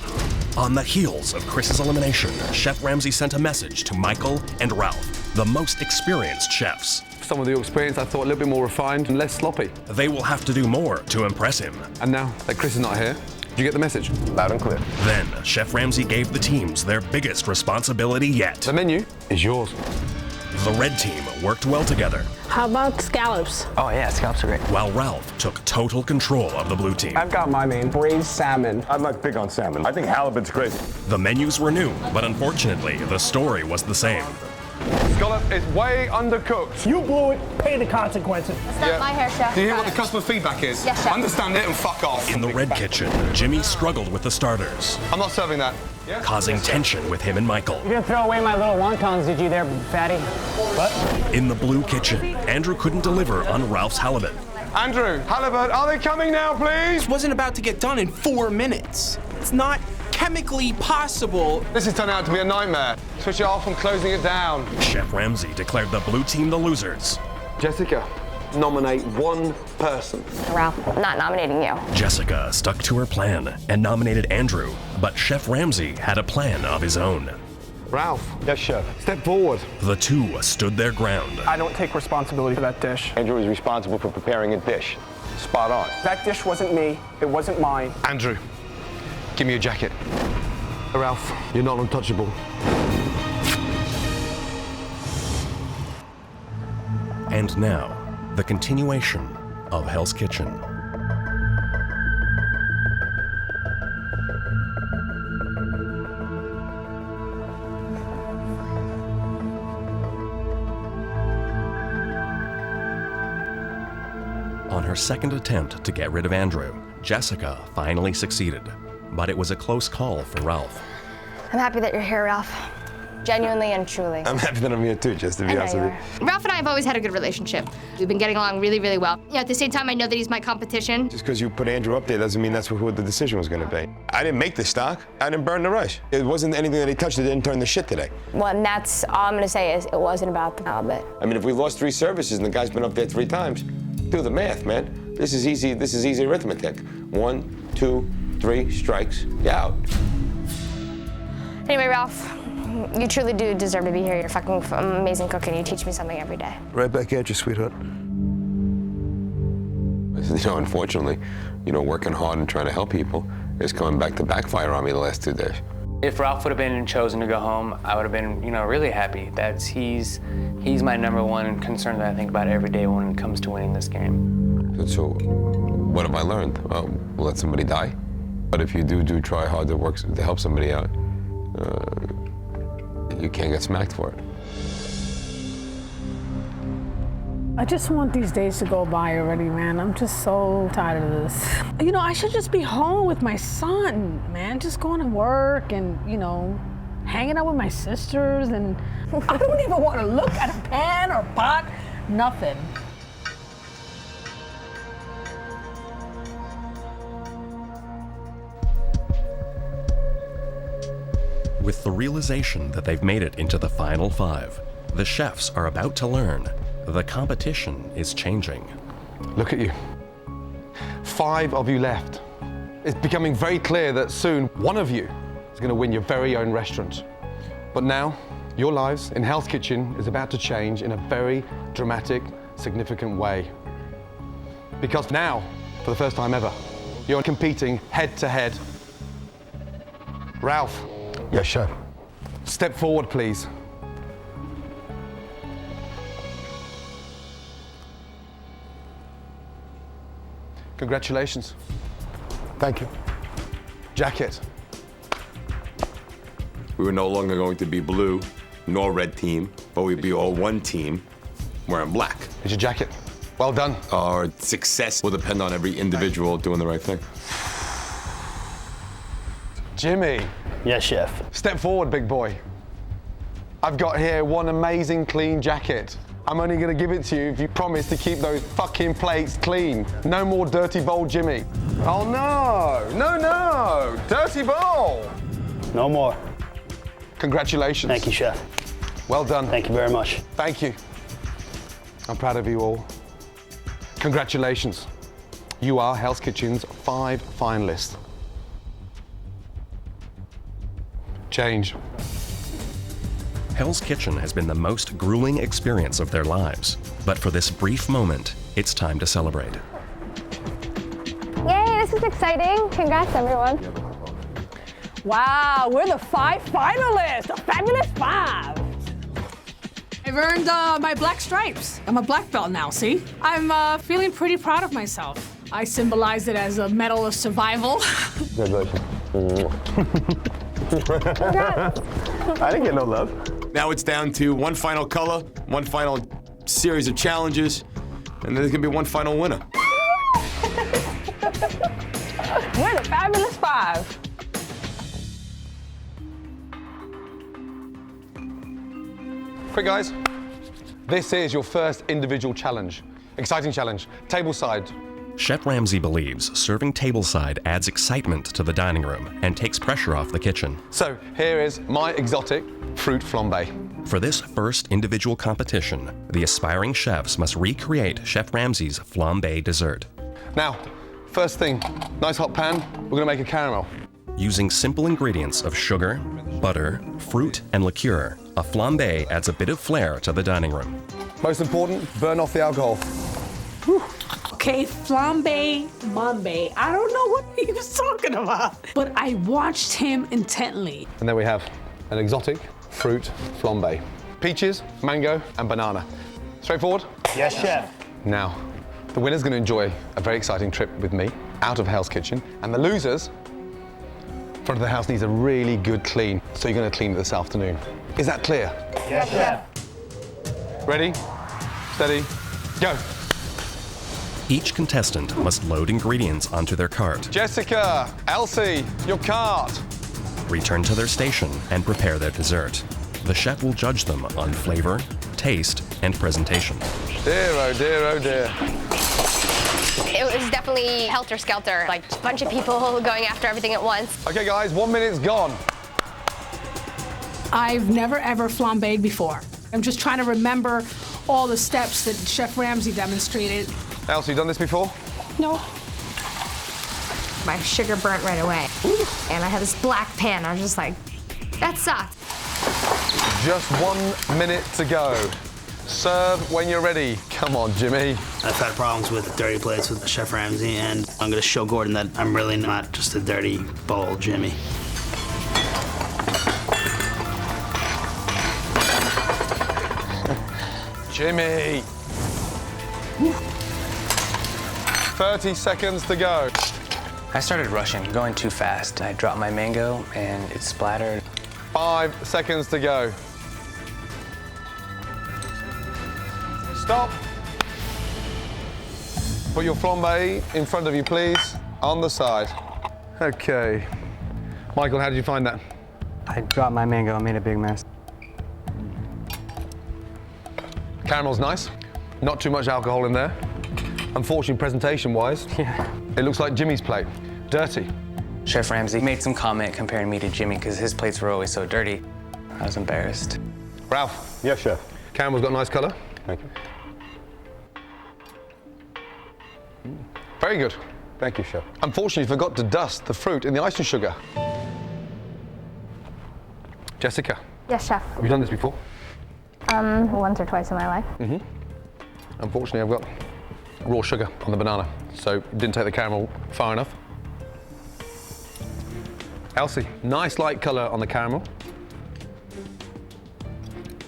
On the heels of Chris's elimination, Chef Ramsay sent a message to Michael and Ralph, the most experienced chefs. Some of the experience I thought a little bit more refined and less sloppy. They will have to do more to impress him. And now that Chris is not here, did you get the message? Loud and clear. Then, Chef Ramsay gave the teams their biggest responsibility yet. The menu is yours. The red team worked well together. How about scallops? Oh yeah, scallops are great. While Ralph took total control of the blue team. I've got my main, braised salmon. I'm not big on salmon. I think halibut's great. The menus were new, but unfortunately, the story was the same. Scallop is way undercooked. You blew it, pay the consequences. That's not my hair, Chef. Do you hear what the customer feedback is? Yes, Chef. Understand it and fuck off. In the red kitchen, Jimmy struggled with the starters, I'm not serving that. causing tension with him and Michael. You didn't throw away my little wontons, did you there, fatty? What? In the blue kitchen, Andrew couldn't deliver on Ralph's halibut. Andrew, halibut, are they coming now, please? This wasn't about to get done in 4 minutes. It's not chemically possible. This has turned out to be a nightmare. Switch it off and closing it down. Chef Ramsay declared the blue team the losers. Jessica, nominate one person. Ralph, I'm not nominating you. Jessica stuck to her plan and nominated Andrew, but Chef Ramsay had a plan of his own. Ralph. Yes, Chef. Step forward. The two stood their ground. I don't take responsibility for that dish. Andrew is responsible for preparing a dish. Spot on. That dish wasn't me. It wasn't mine. Andrew, give me your jacket. Ralph, you're not untouchable. And now, the continuation of Hell's Kitchen. On her second attempt to get rid of Andrew, Jessica finally succeeded, but it was a close call for Ralph. I'm happy that you're here, Ralph. Genuinely and truly. I'm happy that I'm here too, just to be honest with you. Ralph and I have always had a good relationship. We've been getting along really, really well. At the same time, I know that he's my competition. Just because you put Andrew up there doesn't mean that's who the decision was going to be. I didn't make the stock. I didn't burn the rush. It wasn't anything that he touched that didn't turn the shit today. Well, and that's all I'm gonna say is it wasn't about the halibut. I mean, if we lost 3 services and the guy's been up there 3 times, do the math, man. This is easy arithmetic. 1, 2, 3 strikes, you're out. Anyway, Ralph, you truly do deserve to be here. You're fucking amazing cook and you teach me something every day. Right back at you, sweetheart. You know, unfortunately, working hard and trying to help people is coming back to backfire on me the last 2 days. If Ralph would have been chosen to go home, I would have been, really happy. He's my #1 concern that I think about every day when it comes to winning this game. So, what have I learned? Let somebody die. But if you do try hard to help somebody out, you can't get smacked for it. I just want these days to go by already, man. I'm just so tired of this. I should just be home with my son, man. Just going to work and, hanging out with my sisters. And I don't even want to look at a pan or pot, nothing. With the realization that they've made it into the final 5, the chefs are about to learn the competition is changing. Look at you. 5 of you left. It's becoming very clear that soon one of you is going to win your very own restaurant. But now, your lives in Hell's Kitchen is about to change in a very dramatic, significant way. Because now, for the first time ever, you're competing head to head. Ralph. Yes, chef. Step forward, please. Congratulations. Thank you. Jacket. We were no longer going to be blue nor red team, but we'd be all one team wearing black. Here's your jacket. Well done. Our success will depend on every individual doing the right thing. Jimmy. Yes, chef. Step forward, big boy. I've got here one amazing clean jacket. I'm only gonna give it to you if you promise to keep those fucking plates clean. No more dirty bowl Jimmy. Oh no, no, dirty bowl. No more. Congratulations. Thank you, chef. Well done. Thank you very much. Thank you. I'm proud of you all. Congratulations. You are Hell's Kitchen's 5 finalists. Change. Hell's Kitchen has been the most grueling experience of their lives. But for this brief moment, it's time to celebrate. Yay, this is exciting. Congrats, everyone. Wow, we're the 5 finalists, the fabulous 5. I've earned my black stripes. I'm a black belt now, see? I'm feeling pretty proud of myself. I symbolize it as a medal of survival. Congratulations. I didn't get no love. Now it's down to one final color, one final series of challenges, and there's gonna be one final winner. We're the fabulous 5. Quick, guys. This is your first individual challenge. Exciting challenge. Tableside. Chef Ramsay believes serving tableside adds excitement to the dining room and takes pressure off the kitchen. So here is my exotic fruit flambe. For this first individual competition, the aspiring chefs must recreate Chef Ramsay's flambe dessert. Now, first thing, nice hot pan, we're gonna make a caramel. Using simple ingredients of sugar, butter, fruit, and liqueur, a flambe adds a bit of flair to the dining room. Most important, burn off the alcohol. Whew. Okay, flambe mambe. I don't know what he was talking about, but I watched him intently. And there we have an exotic fruit flambe. Peaches, mango, and banana. Straightforward? Yes, chef. Now, the winner's gonna enjoy a very exciting trip with me out of Hell's Kitchen, and the losers, front of the house needs a really good clean, so you're gonna clean it this afternoon. Is that clear? Yes, chef. Ready, steady, go. Each contestant must load ingredients onto their cart, Jessica, Elsie, your cart. return to their station, and prepare their dessert. The chef will judge them on flavor, taste, and presentation. Dear, oh dear, oh dear. It was definitely helter-skelter, like a bunch of people going after everything at once. Okay, guys, 1 minute's gone. I've never ever flambéed before. I'm just trying to remember all the steps that Chef Ramsay demonstrated. Elsie, you done this before? No. My sugar burnt right away. And I had this black pan. I was just like, that sucked. Just 1 minute to go. Serve when you're ready. Come on, Jimmy. I've had problems with dirty plates with Chef Ramsay, and I'm gonna show Gordon that I'm really not just a dirty bowl, Jimmy. Jimmy. 30 seconds to go. I started rushing, going too fast. I dropped my mango and it splattered. 5 seconds to go. Stop. Put your flambe in front of you, please, on the side. Okay. Michael, how did you find that? I dropped my mango and made a big mess. Caramel's nice. Not too much alcohol in there. Unfortunately, presentation-wise, it looks like Jimmy's plate. Dirty. Chef Ramsay made some comment comparing me to Jimmy because his plates were always so dirty. I was embarrassed. Ralph. Yes, chef. Caramel's got a nice color. Thank you. Very good. Thank you, chef. Unfortunately, you forgot to dust the fruit in the icing sugar. Jessica. Yes, chef. Have you done this before? Once or twice in my life. Mm-hmm. Unfortunately, I've got raw sugar on the banana, so didn't take the caramel far enough. Elsie, nice light color on the caramel.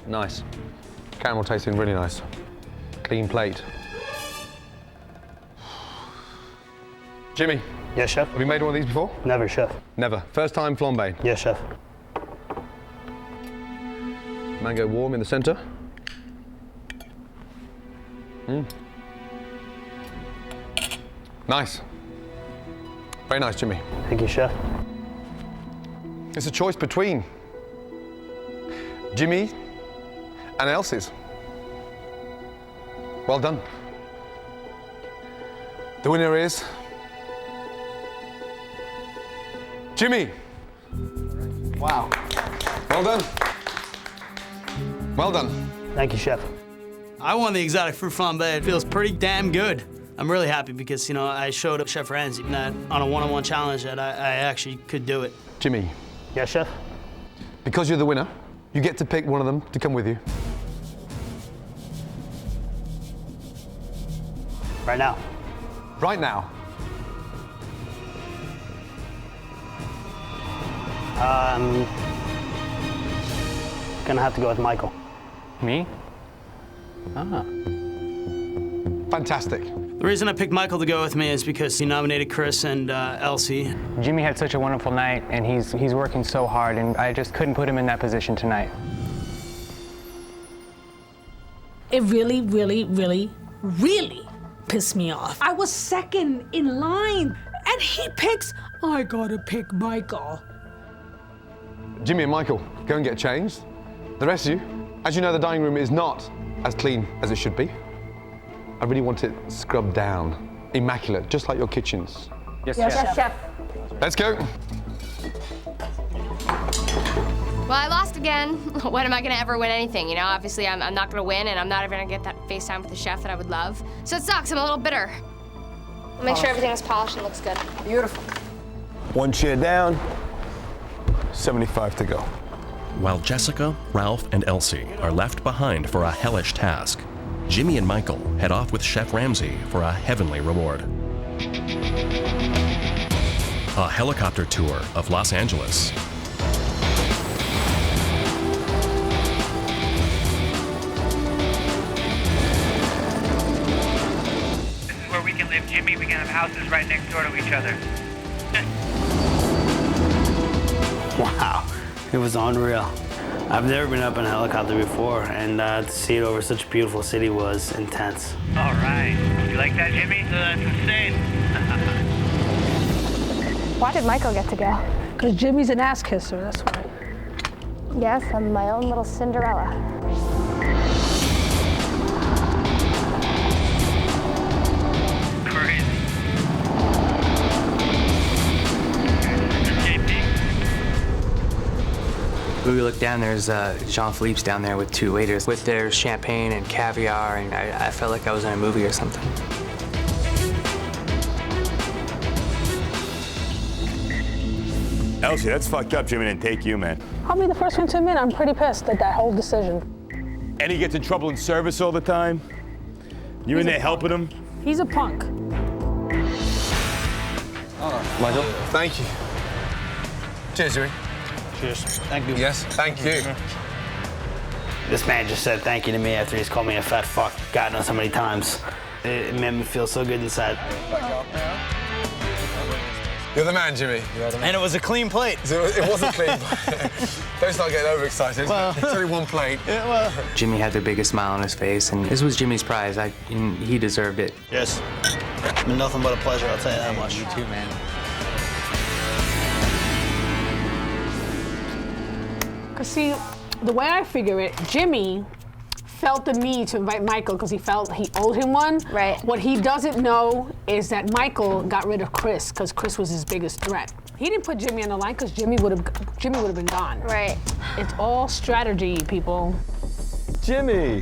Nice. Caramel tasting really nice. Clean plate. Jimmy. Yes, chef. Have you made one of these before? Never, chef. Never. First time flambe. Yes, chef. Mango warm in the center. Nice. Very nice, Jimmy. Thank you, chef. It's a choice between Jimmy and Elsie's. Well done. The winner is Jimmy. Wow. Well done. Well done. Thank you, chef. I won the exotic fruit flambe. It feels pretty damn good. I'm really happy because, you know, I showed Chef Ramsay that on a one-on-one challenge that I actually could do it. Jimmy. Yes, chef. Because you're the winner, you get to pick one of them to come with you. Right now. Right now. Gonna have to go with Michael. Me? Ah. Fantastic. The reason I picked Michael to go with me is because he nominated Chris and Elsie. Jimmy had such a wonderful night, and he's working so hard, and I just couldn't put him in that position tonight. It really, really, really, really pissed me off. I was second in line, and he picks, I gotta pick Michael. Jimmy and Michael, go and get changed. The rest of you, as you know, the dining room is not as clean as it should be. I really want it scrubbed down, immaculate, just like your kitchens. Yes, Chef. Let's go. Well, I lost again. When am I gonna ever win anything? You know, obviously I'm not gonna win, and I'm not ever gonna get that FaceTime with the chef that I would love. So it sucks, I'm a little bitter. I'll make sure everything is polished and looks good. Beautiful. One chair down, 75 to go. While Jessica, Ralph, and Elsie are left behind for a hellish task, Jimmy and Michael head off with Chef Ramsay for a heavenly reward. A helicopter tour of Los Angeles. This is where we can live, Jimmy. We can have houses right next door to each other. Wow. It was unreal. I've never been up in a helicopter before, and to see it over such a beautiful city was intense. All right. You like that, Jimmy? That's insane. Why did Michael get to go? Because Jimmy's an ass kisser, that's why. Yes, I'm my own little Cinderella. Crazy. When we look down, there's Jean-Philippe's down there with two waiters with their champagne and caviar, and I felt like I was in a movie or something. Elsie, that's fucked up. Jimmy didn't take you, man. I'll be the first one to admit I'm pretty pissed at that whole decision. And he gets in trouble in service all the time. You in there helping him? He's a punk. Michael, thank you. Cheers, Jimmy. Cheers. Thank you. Yes, thank you. This man just said thank you to me after he's called me a fat fuck, God knows how many times. It made me feel so good inside. You're the man, Jimmy. And it was a clean plate. It wasn't clean. Don't start getting overexcited. Well, it's only one plate. Yeah, well. Jimmy had the biggest smile on his face, and this was Jimmy's prize. He deserved it. Yes. It's been nothing but a pleasure, I'll tell you that much. You too, man. Because see, the way I figure it, Jimmy felt the need to invite Michael because he felt he owed him one. Right. What he doesn't know is that Michael got rid of Chris because Chris was his biggest threat. He didn't put Jimmy on the line because Jimmy would have been gone. Right. It's all strategy, people. Jimmy,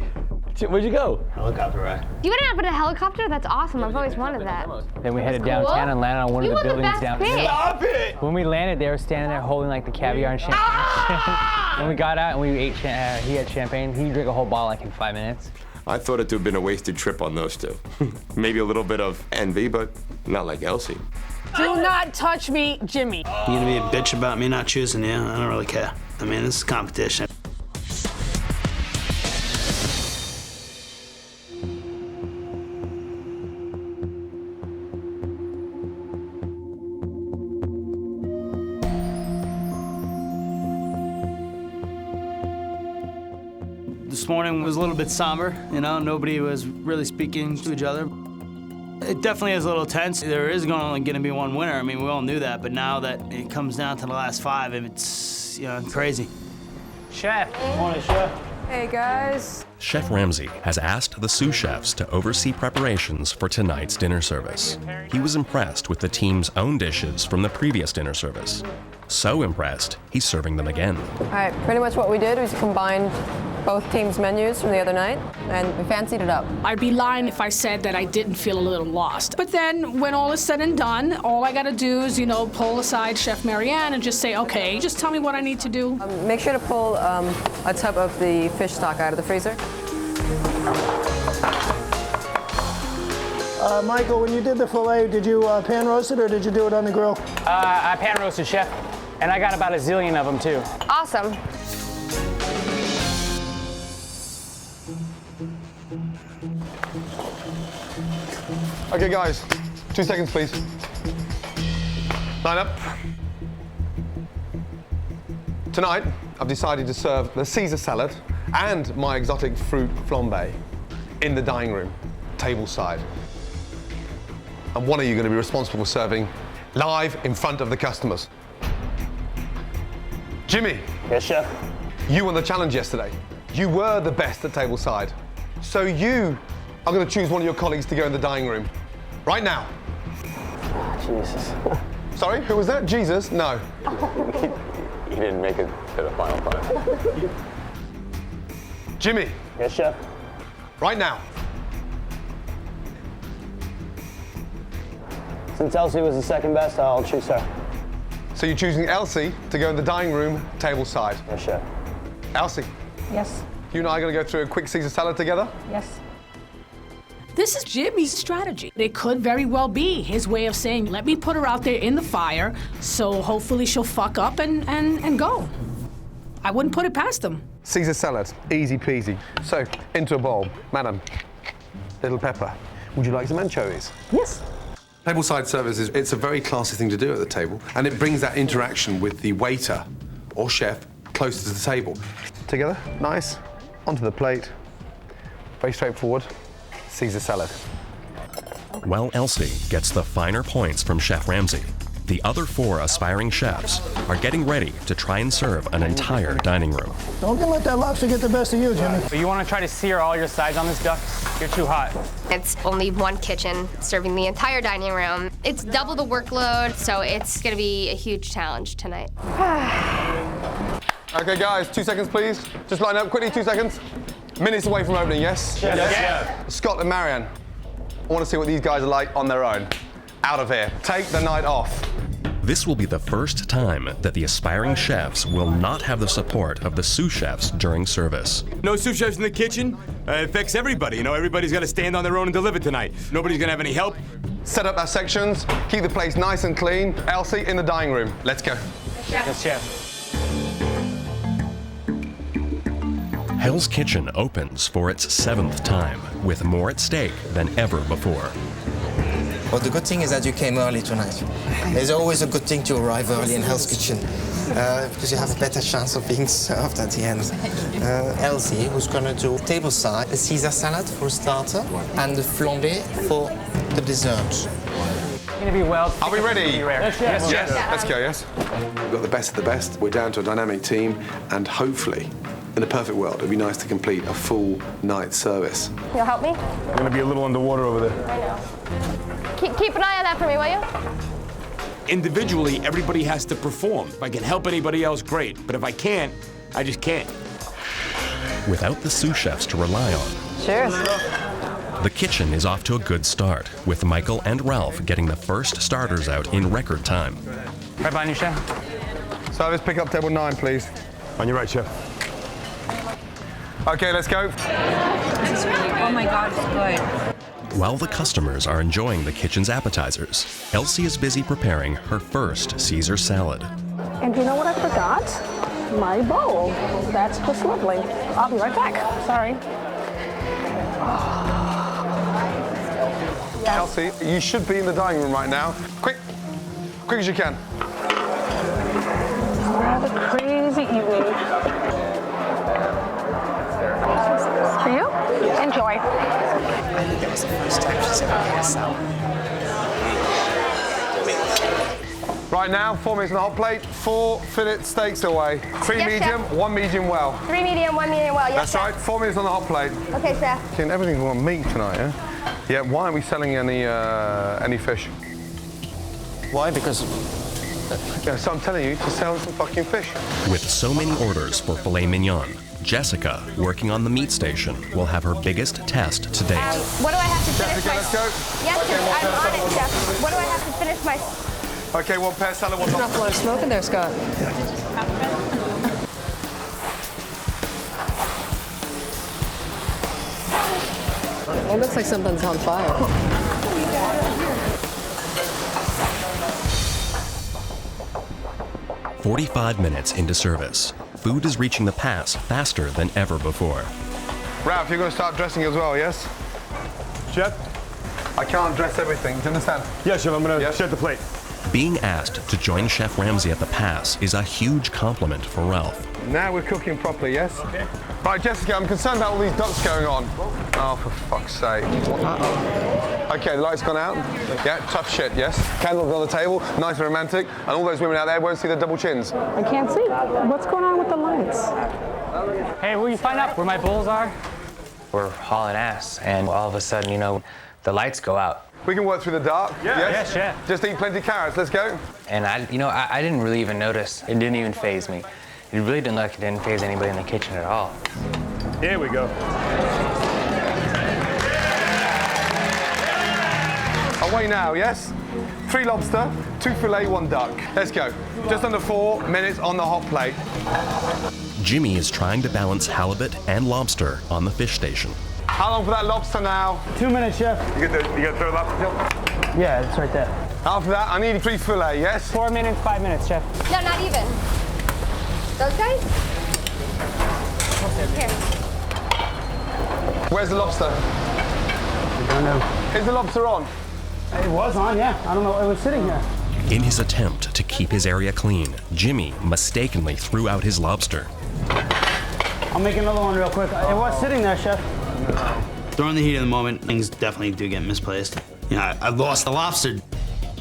where'd you go? Helicopter ride. You went up in a helicopter? That's awesome. I've always wanted that. Then we headed Cool. downtown and landed on one You of the were the buildings best down pick. Stop it! When we landed, they were standing there holding like the caviar and champagne. When we got out and we ate, he had champagne. He drank a whole bottle like in 5 minutes. I thought it to have been a wasted trip on those two. Maybe a little bit of envy, but not like Elsie. Do not touch me, Jimmy. You gonna be a bitch about me not choosing you? I don't really care. I mean, this is competition. this morning was a little bit somber, you know, nobody was really speaking to each other. It definitely is a little tense. There is only going to be one winner. I mean, we all knew that, but now that it comes down to the last 5, it's, you know, crazy. Chef. Morning, Chef. Hey, guys. Chef Ramsay has asked the sous chefs to oversee preparations for tonight's dinner service. He was impressed with the team's own dishes from the previous dinner service. So impressed, he's serving them again. All right, pretty much what we did was combined both teams' menus from the other night, and we fancied it up. I'd be lying if I said that I didn't feel a little lost. But then, when all is said and done, all I gotta do is, you know, pull aside Chef Marianne and just say, okay, just tell me what I need to do. Make sure to pull a tub of the fish stock out of the freezer. Michael, when you did the filet, did you pan roast it or did you do it on the grill? I pan roasted, Chef, and I got about a zillion of them too. Awesome. Okay, guys, 2 seconds, please. Line up. Tonight, I've decided to serve the Caesar salad and my exotic fruit flambe in the dining room, tableside. And one of you are going to be responsible for serving live in front of the customers. Jimmy. Yes, Chef. You won the challenge yesterday. You were the best at tableside. So you are going to choose one of your colleagues to go in the dining room. Right now. Jesus. Sorry, who was that? Jesus? No. He didn't make it to the final 5. Jimmy. Yes, Chef. Right now. Since Elsie was the second best, I'll choose her. So you're choosing Elsie to go in the dining room, tableside. Yes, Chef. Elsie. Yes. You and I are going to go through a quick Caesar salad together? Yes. This is Jimmy's strategy. It could very well be his way of saying, let me put her out there in the fire, so hopefully she'll fuck up and go. I wouldn't put it past him. Caesar salad, easy peasy. So, into a bowl. Madam, little pepper. Would you like some anchovies? Yes. Tableside service it's a very classy thing to do at the table, and it brings that interaction with the waiter or chef closer to the table. Together, nice. Onto the plate. Very straightforward. Caesar salad. While Elsie gets the finer points from Chef Ramsay, the other 4 aspiring chefs are getting ready to try and serve an entire dining room. Don't let that lobster get the best of you, Jimmy. But you want to try to sear all your sides on this duck? You're too hot. It's only one kitchen serving the entire dining room. It's double the workload, so it's going to be a huge challenge tonight. Okay, guys, 2 seconds, please. Just line up quickly, 2 seconds. Minutes away from opening, yes? Yes. Yes. Scott and Marianne, I want to see what these guys are like on their own. Out of here. Take the night off. This will be the first time that the aspiring chefs will not have the support of the sous chefs during service. No sous chefs in the kitchen? It affects everybody. You know, everybody's got to stand on their own and deliver tonight. Nobody's going to have any help. Set up our sections. Keep the place nice and clean. Elsie, in the dining room. Let's go. Yes, Chef. Hell's Kitchen opens for its 7th time, with more at stake than ever before. Well, the good thing is that you came early tonight. It's always a good thing to arrive early in Hell's Kitchen, because you have a better chance of being served at the end. Elsie, who's going to do tableside, a Caesar salad for a starter, and the flambe for the dessert. Gonna be well. Are we ready? Yes, yes. Let's go, yes? We've got the best of the best. We're down to a dynamic team, and hopefully, in a perfect world, it'd be nice to complete a full night service. You'll help me? I'm gonna be a little underwater over there. I know. Keep an eye on that for me, will you? Individually, everybody has to perform. If I can help anybody else, great. But if I can't, I just can't. Without the sous chefs to rely on, Cheers. the kitchen is off to a good start, with Michael and Ralph getting the first starters out in record time. Right behind you, Chef. Service, pick up table 9, please. On your right, chef. Okay, let's go. Oh my God, it's good. While the customers are enjoying the kitchen's appetizers, Elsie is busy preparing her first Caesar salad. And you know what I forgot? My bowl. That's just lovely. I'll be right back. Sorry. Elsie, you should be in the dining room right now. Quick as you can. Rather crazy evening. For you? Enjoy. I think it was the first time she's ever made a salad. Right now, 4 minutes on the hot plate, 4 fillet steaks away. 3 Yes, medium, chef. 1 medium well. 3 medium, 1 medium well. Yes, That's right, 4 minutes on the hot plate. Okay, chef. Everything's on meat tonight, yeah? Yeah, why aren't we selling any fish? Why? Because... Yeah, so I'm telling you to sell some fucking fish. With so many orders for filet mignon, Jessica, working on the meat station, will have her biggest test to date. What do I have to finish Jessica, my... let's go. Yes, I'm on it, chef. What do I have to finish my... Okay, 1 pear salad, 1 There's not a lot of smoke in there, Scott. It looks like something's on fire. 45 minutes into service, food is reaching the pass faster than ever before. Ralph, you're going to start dressing as well, yes? Chef? I can't dress everything, do you understand? Yes, Chef, I'm going to set the plate. Being asked to join Chef Ramsay at the pass is a huge compliment for Ralph. Now we're cooking properly, yes? Right, Jessica, I'm concerned about all these ducks going on. Oh, for fuck's sake. Okay, the light's gone out. Yeah, tough shit, yes? Candles on the table, nice and romantic, and all those women out there won't see the double chins. I can't see. What's going on with the lights? Hey, will you find out where my bowls are? We're hauling ass, and all of a sudden, you know, the lights go out. We can work through the dark. Yes, chef. Just eat plenty of carrots. Let's go. And I didn't really even notice. It didn't even faze me. It really didn't look like it didn't faze anybody in the kitchen at all. Here we go. Away now, yes? 3 lobster, 2 fillet, 1 duck. Let's go. Just under 4 minutes on the hot plate. Jimmy is trying to balance halibut and lobster on the fish station. How long for that lobster now? 2 minutes, chef. You got the third lobster, Jill? Yeah, it's right there. After that, I need 3 fillet, yes? 4 minutes, 5 minutes, chef. No, not even. Those guys? Here. Where's the lobster? I don't know. Is the lobster on? It was on, yeah. I don't know. It was sitting here. In his attempt to keep his area clean, Jimmy mistakenly threw out his lobster. I'll make another one real quick. It was sitting there, chef. During the heat of the moment, things definitely do get misplaced. You know, I lost the lobster.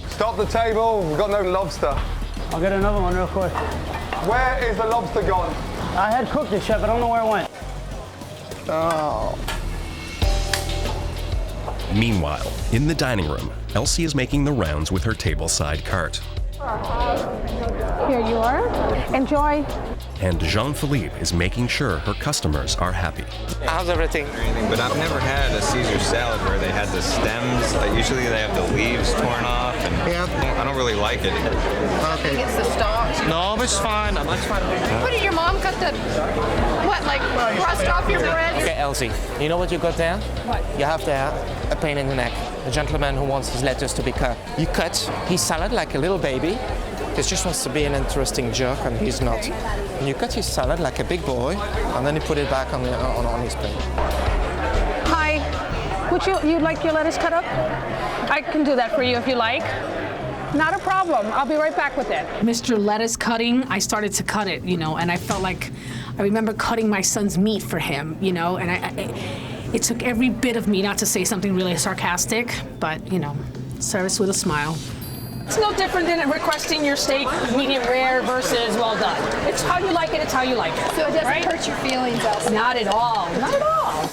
Stop the table. We've got no lobster. I'll get another one real quick. Where is the lobster gone? I had cooked it, chef. I don't know where it went. Oh. Meanwhile, in the dining room, Elsie is making the rounds with her tableside cart. Here you are. Enjoy. And Jean-Philippe is making sure her customers are happy. How's everything? But I've never had a Caesar salad where they had the stems. Like usually they have the leaves torn off, and I don't really like it. Okay. It's the stalks. No, it's fine. It's fine. What did your mom cut the, crust off your bread? Okay, Elsie, you know what you got there? What? You have there a pain in the neck. A gentleman who wants his lettuce to be cut. You cut his salad like a little baby. He just wants to be an interesting jerk, and he's not. And you cut his salad like a big boy, and then you put it back on his plate. Hi. Would you'd like your lettuce cut up? I can do that for you if you like. Not a problem. I'll be right back with it. Mr. Lettuce Cutting, I started to cut it, and I felt like I remember cutting my son's meat for him, and it took every bit of me not to say something really sarcastic, but, service with a smile. It's no different than requesting your steak medium rare versus well done. It's how you like it, it's how you like it. So it doesn't hurt your feelings, Elsie? Not at all. Not at all.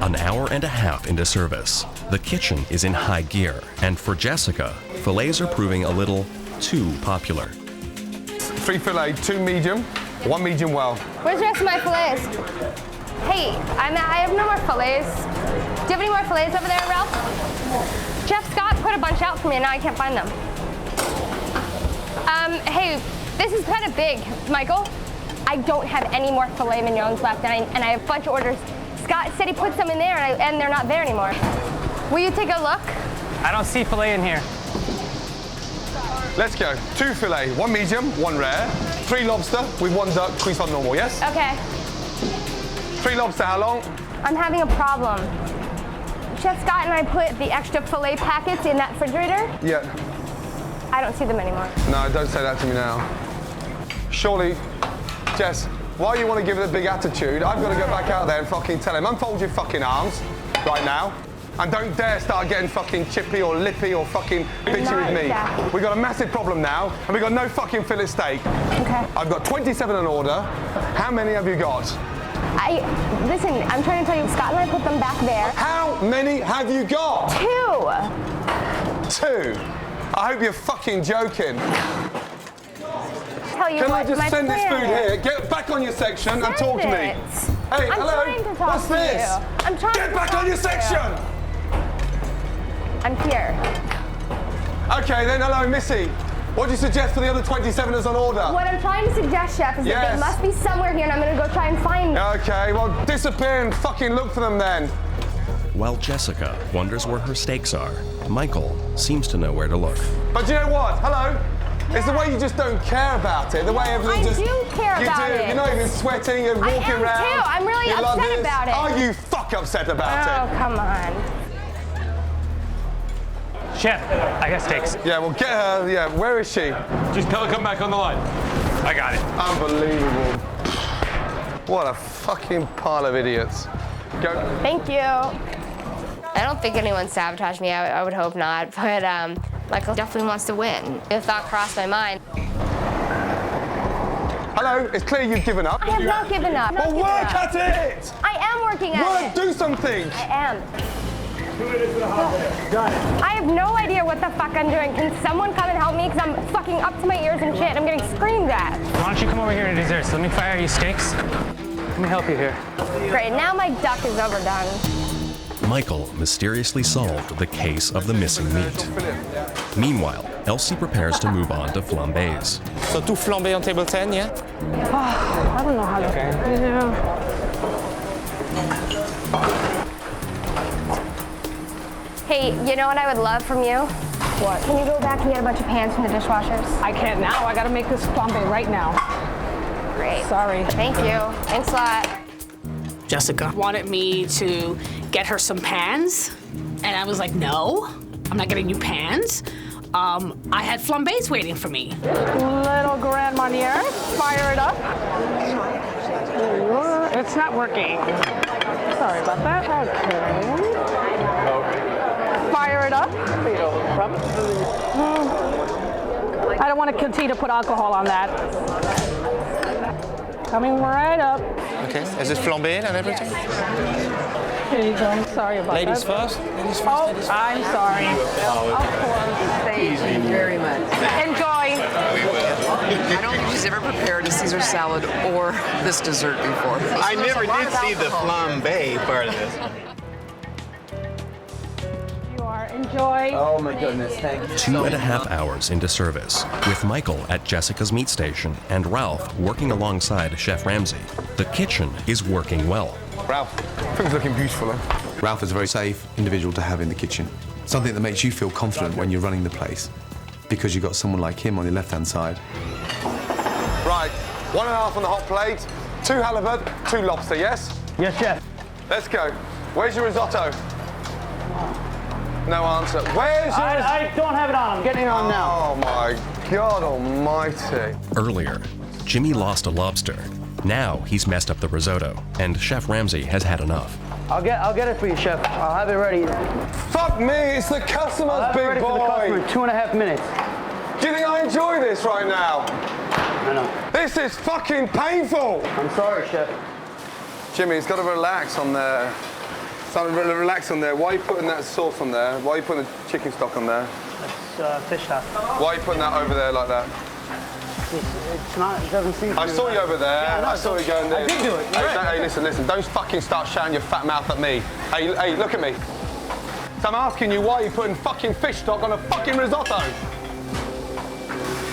An hour and a half into service, the kitchen is in high gear, and for Jessica, fillets are proving a little too popular. 3 fillet, 2 medium, 1 medium well. Where's the rest of my fillets? Hey, I have no more fillets. Do you have any more fillets over there, Ralph? Chef Scott put a bunch out for me, and now I can't find them. Hey, this is kind of big, Michael. I don't have any more filet mignons left, and I have a bunch of orders. Scott said he put some in there, and they're not there anymore. Will you take a look? I don't see filet in here. Let's go. 2 fillet, 1 medium, 1 rare, 3 lobster with 1 duck, squeeze on normal, yes? Okay. 3 lobster, how long? I'm having a problem. Chef Scott and I put the extra filet packets in that refrigerator. Yeah. I don't see them anymore. No, don't say that to me now. Surely, Jess, Why you want to give it a big attitude? I've got to go back out there and fucking tell him, unfold your fucking arms right now. And don't dare start getting fucking chippy or lippy or fucking bitchy with me. We've got a massive problem now, and we've got no fucking fillet steak. Okay. I've got 27 in order. How many have you got? Listen, I'm trying to tell you, Scott and I put them back there. How many have you got? 2. 2? I hope you're fucking joking. Tell you Can what, I just my send this plan food here? Get back on your section and talk to me. Hey, I'm hello. trying to talk What's to this? you. I'm trying Get to back talk on your to section. you. I'm here. Okay, then hello, Missy. What do you suggest for the other 27ers on order? What I'm trying to suggest, Chef, is that they must be somewhere here, and I'm going to go try and find them. Okay, well, disappear and fucking look for them then. While Jessica wonders where her steaks are, Michael seems to know where to look. But you know what? Hello? It's the way you just don't care about it. The way everything just... I do care about it. You're not even sweating and walking around. I am too. I'm really upset about it. Are you fuck upset about it? Oh, come on. Chef, I got steaks. Yeah, well, get her. Yeah, where is she? Just tell her come back on the line. I got it. Unbelievable. What a fucking pile of idiots. Go. Thank you. I don't think anyone sabotaged me. I would hope not. But Michael definitely wants to win. The thought crossed my mind. Hello, it's clear you've given up. I have not given up. Well, work at it! I am working at it. Do something! I am. I have no idea what the fuck I'm doing. Can someone come and help me? Because I'm fucking up to my ears in shit. I'm getting screamed at. Why don't you come over here to desserts? Let me fire you steaks. Let me help you here. Great, now my duck is overdone. Michael mysteriously solved the case of the missing meat. Meanwhile, Elsie prepares to move on to flambés. So 2 flambés on table 10, yeah? I don't know how to. Hey, you know what I would love from you? What? Can you go back and get a bunch of pans from the dishwashers? I can't now. I gotta make this flambe right now. Great. Sorry. Thank you. Thanks a lot. Jessica wanted me to get her some pans, and I was like, no, I'm not getting you pans. I had flambés waiting for me. Little Grand Marnier, fire it up. It's not working. Sorry about that. Okay. Fire it up. I don't want to continue to put alcohol on that. Coming right up. Okay, is it flambé and everything? Here you go. Sorry about Ladies that. first? Oh, I'm sorry. Of course. Thank you very much. Enjoy. I don't think she's ever prepared a Caesar salad or this dessert before. I never did see the flambe part of this. Enjoy. Oh my goodness, thank you. 2.5 hours into service, with Michael at Jessica's meat station and Ralph working alongside Chef Ramsay. The kitchen is working well. Ralph, things looking beautiful, eh? Ralph is a very safe individual to have in the kitchen. Something that makes you feel confident when you're running the place, because you've got someone like him on your left-hand side. Right, 1.5 on the hot plate, 2 halibut, 2 lobster, yes? Yes, chef. Let's go. Where's your risotto? No answer. Where's your... I don't have it on. I'm getting it on now. Oh my God almighty. Earlier, Jimmy lost a lobster. Now he's messed up the risotto, and Chef Ramsay has had enough. I'll get it for you, chef. I'll have it ready. Fuck me, it's the customer's big ready boy. for the customer, 2.5 minutes. Do you think I enjoy this right now? I know. This is fucking painful. I'm sorry, chef. Jimmy, it's got to relax on there. Relax on there. Why are you putting that sauce on there? Why are you putting the chicken stock on there? It's fish stock. Why are you putting that over there like that? It's not, it doesn't seem to I be saw you over there. Yeah, no, I saw you going there. I did do it. Hey, listen. Don't fucking start shouting your fat mouth at me. Hey, look at me. So I'm asking you, why are you putting fucking fish stock on a fucking risotto?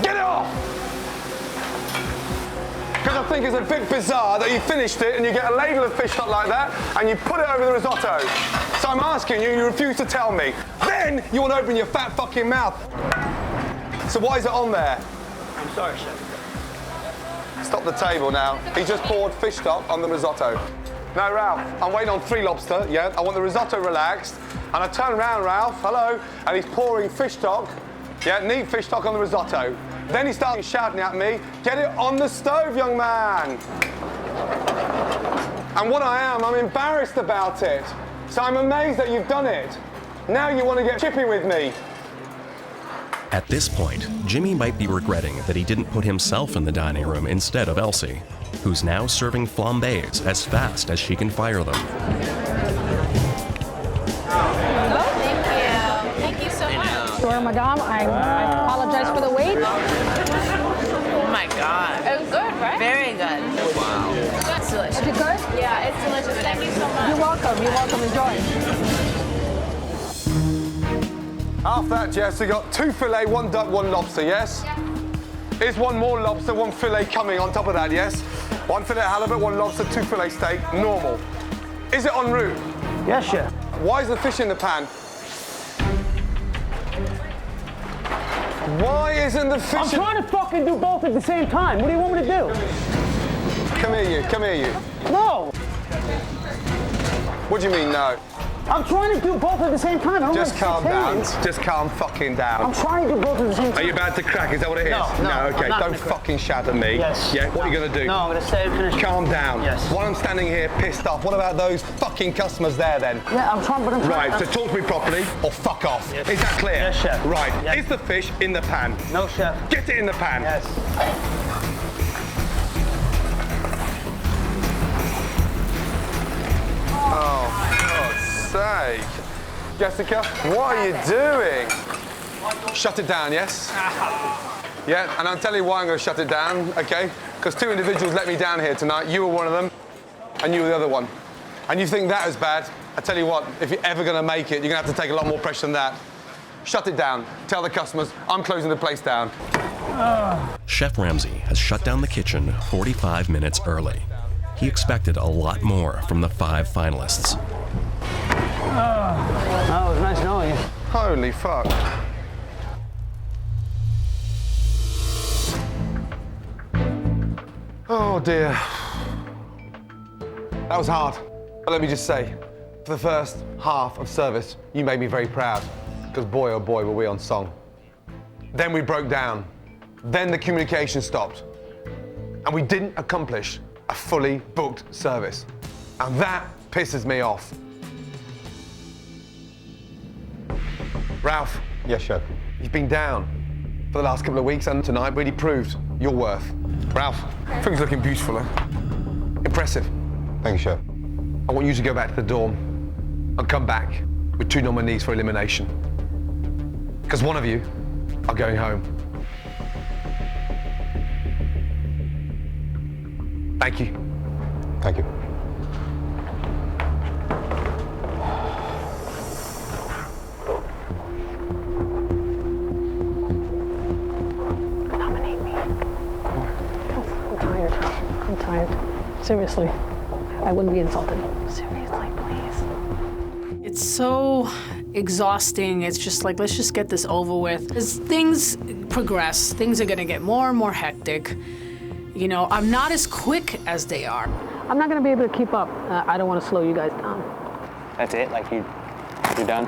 Get it off! Because I think it's a bit bizarre that you finished it and you get a ladle of fish stock like that and you put it over the risotto. So I'm asking you, you refuse to tell me. Then you want to open your fat fucking mouth. So why is it on there? I'm sorry, chef. Stop the table now. He just poured fish stock on the risotto. No, Ralph, I'm waiting on 3 lobster, yeah? I want the risotto relaxed. And I turn around, Ralph, hello, and he's pouring fish stock, yeah, neat fish stock on the risotto. Then he started shouting at me, "Get it on the stove, young man." And what I'm embarrassed about it. So I'm amazed that you've done it. Now you want to get chippy with me. At this point, Jimmy might be regretting that he didn't put himself in the dining room instead of Elsie, who's now serving flambés as fast as she can fire them. Thank you so much. Sure, madame. I apologize for the wait. Oh my God. It was good, right? Very good. Wow. It's delicious. Is it good? Yeah, it's delicious. Thank you so much. You're welcome. You're welcome. Enjoy. After that, Jess, we got 2 fillet, 1 duck, 1 lobster, yes? Yeah. Is 1 more lobster, 1 fillet coming on top of that, yes? 1 fillet halibut, 1 lobster, 2 fillet steak, normal. Is it en route? Yes, chef. Why is the fish in the pan? Why isn't the fish... I'm trying to fucking do both at the same time. What do you want me to do? Come here, you. Come here, you. No. What do you mean, no? I'm trying to do both at the same time. Just calm down. Just calm fucking down. I'm trying to do both at the same time. Are you about to crack? Is that what it is? No, okay. Don't fucking shout at me. Yes. Yeah, what are you going to do? No, I'm going to stay and finish. Calm down. Yes. While I'm standing here pissed off, what about those fucking customers there then? Yeah, I'm trying, but I'm trying. Right, so talk to me properly or fuck off. Yes. Is that clear? Yes, chef. Right. Yes. Is the fish in the pan? No, chef. Get it in the pan. Yes. Oh, for God's sake. Jessica, what are you doing? Shut it down, yes? Yeah, and I'll tell you why I'm going to shut it down, okay? Because 2 individuals let me down here tonight. You were one of them, and you were the other one. And you think that is bad? I tell you what, if you're ever going to make it, you're going to have to take a lot more pressure than that. Shut it down. Tell the customers I'm closing the place down. Chef Ramsay has shut down the kitchen 45 minutes early. He expected a lot more from the 5 finalists. Oh, it was nice knowing you. Holy fuck. Oh dear. That was hard. But let me just say, for the first half of service, you made me very proud. Because boy, oh boy, were we on song. Then we broke down. Then the communication stopped. And we didn't accomplish a fully booked service. And that pisses me off. Ralph. Yes, chef. You've been down for the last couple of weeks, and tonight really proved your worth. Ralph, things looking beautiful, huh? Impressive. Thank you, chef. I want you to go back to the dorm and come back with 2 nominees for elimination. Because one of you are going home. Thank you. Thank you. I'm tired. Seriously. I wouldn't be insulted. Seriously, please. It's so exhausting. It's just like, let's just get this over with. As things progress, things are gonna get more and more hectic. You know, I'm not as quick as they are. I'm not gonna be able to keep up. I don't wanna slow you guys down. That's it? Like you're done?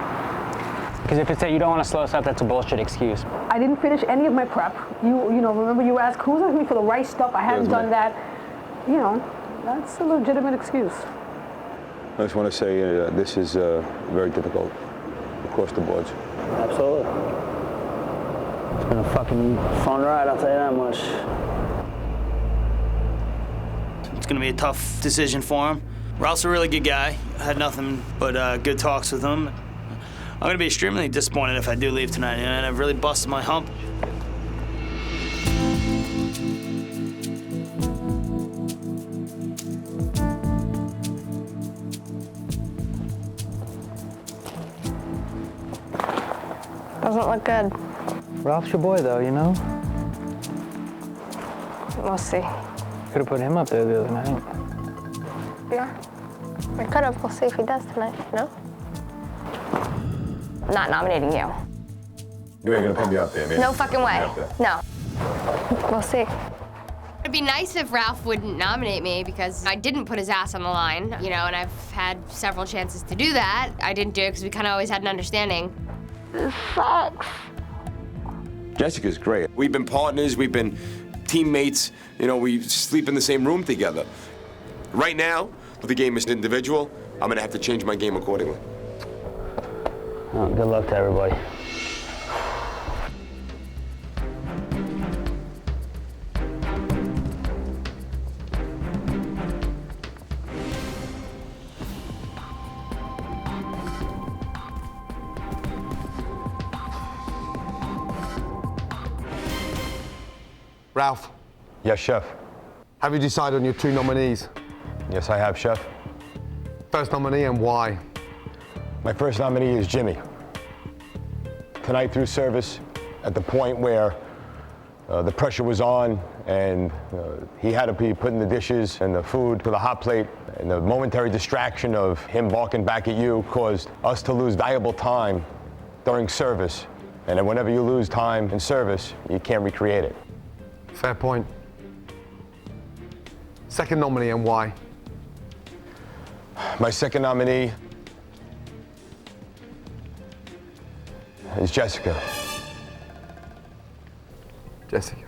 Because if it's that you don't want to slow us up, that's a bullshit excuse. I didn't finish any of my prep. You know, remember you asked who's asking me for the rice stuff? I hadn't done that. You know, that's a legitimate excuse. I just want to say this is very difficult across the boards. Absolutely. It's been a fucking fun ride, I'll tell you that much. It's going to be a tough decision for him. Ralph's a really good guy. I had nothing but good talks with him. I'm going to be extremely disappointed if I do leave tonight, and I've really busted my hump. Doesn't look good. Ralph's your boy, though, you know? We'll see. Could have put him up there the other night. Yeah. I could have. We'll see if he does tonight, you know? I'm not nominating you. You ain't gonna put me up there, man. No fucking way. No. We'll see. It'd be nice if Ralph wouldn't nominate me because I didn't put his ass on the line, you know, and I've had several chances to do that. I didn't do it because we kind of always had an understanding. This sucks. Jessica's great. We've been partners, we've been teammates, you know, we sleep in the same room together. Right now, the game is individual. I'm gonna have to change my game accordingly. Well, good luck to everybody. Ralph. Yes, Chef. Have you decided on your 2 nominees? Yes, I have, Chef. First nominee and why? My first nominee is Jimmy. Tonight through service, at the point where the pressure was on and he had to be putting the dishes and the food to the hot plate, and the momentary distraction of him barking back at you caused us to lose valuable time during service. And then whenever you lose time in service, you can't recreate it. Fair point. Second nominee and why? My second nominee is Jessica. Jessica.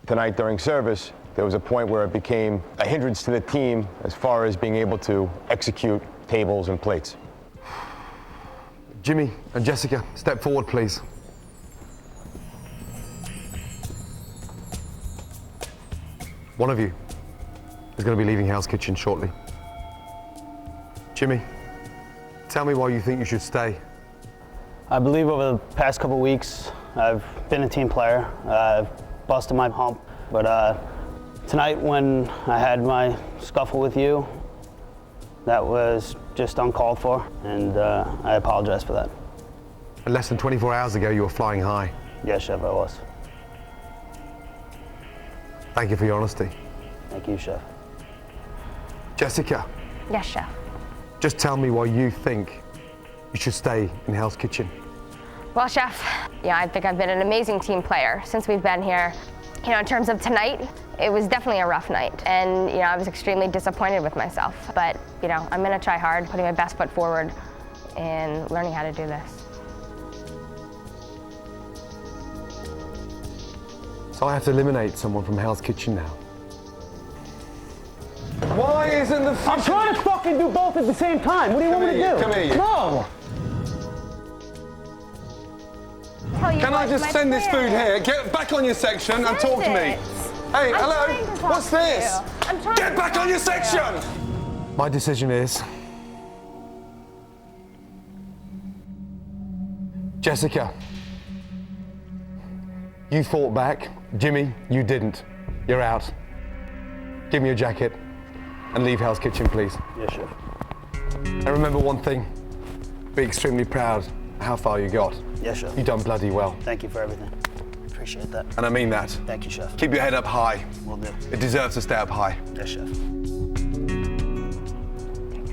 Tonight during service, there was a point where it became a hindrance to the team as far as being able to execute tables and plates. Jimmy and Jessica, step forward, please. One of you is going to be leaving Hell's Kitchen shortly. Jimmy, tell me why you think you should stay. I believe over the past couple weeks, I've been a team player. I've busted my hump, but tonight when I had my scuffle with you, that was just uncalled for, and I apologize for that. And less than 24 hours ago, you were flying high. Yes, Chef, I was. Thank you for your honesty. Thank you, Chef. Jessica. Yes, Chef. Just tell me why you think you should stay in Hell's Kitchen. Well, Chef, yeah, I think I've been an amazing team player since we've been here. You know, in terms of tonight, it was definitely a rough night. And, you know, I was extremely disappointed with myself. But, you know, I'm gonna try hard, putting my best foot forward and learning how to do this. So I have to eliminate someone from Hell's Kitchen now. Why isn't the I'm trying to fucking do both at the same time. What do you want me to do? Come here, you. No! Can I just send this food here? Get back on your section and talk to me. Hey, hello, what's this? Get back on your section! My decision is... Jessica, you fought back. Jimmy, you didn't. You're out. Give me your jacket and leave Hell's Kitchen, please. Yes, Chef. And remember one thing, be extremely proud of how far you got. Yes, Chef. You've done bloody well. Thank you for everything. Appreciate that. And I mean that. Thank you, Chef. Keep your head up high. Will do. It deserves to stay up high. Yes, Chef.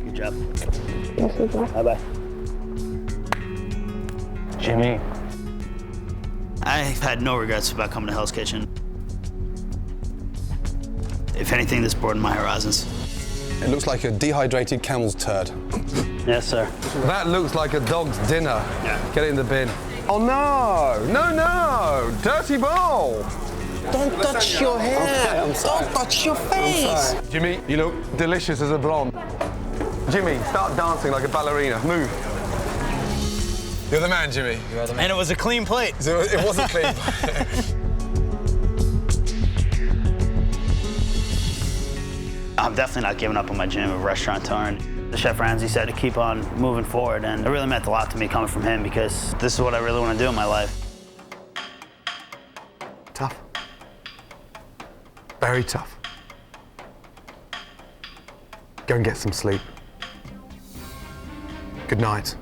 Good job. Bye-bye. Jimmy. I've had no regrets about coming to Hell's Kitchen. If anything, this broadened my horizons. It looks like a dehydrated camel's turd. Yes, sir. That looks like a dog's dinner. Yeah. Get it in the bin. Oh no! No, no! Dirty bowl! Don't touch your hair. Don't touch your face. Jimmy, you look delicious as a blonde. Jimmy, start dancing like a ballerina. Move. You're the man, Jimmy. You're the man. And it was a clean plate. It was a clean plate. I'm definitely not giving up on my dream of restaurateur. The Chef Ramsay said to keep on moving forward, and it really meant a lot to me coming from him because this is what I really want to do in my life. Tough. Very tough. Go and get some sleep. Good night.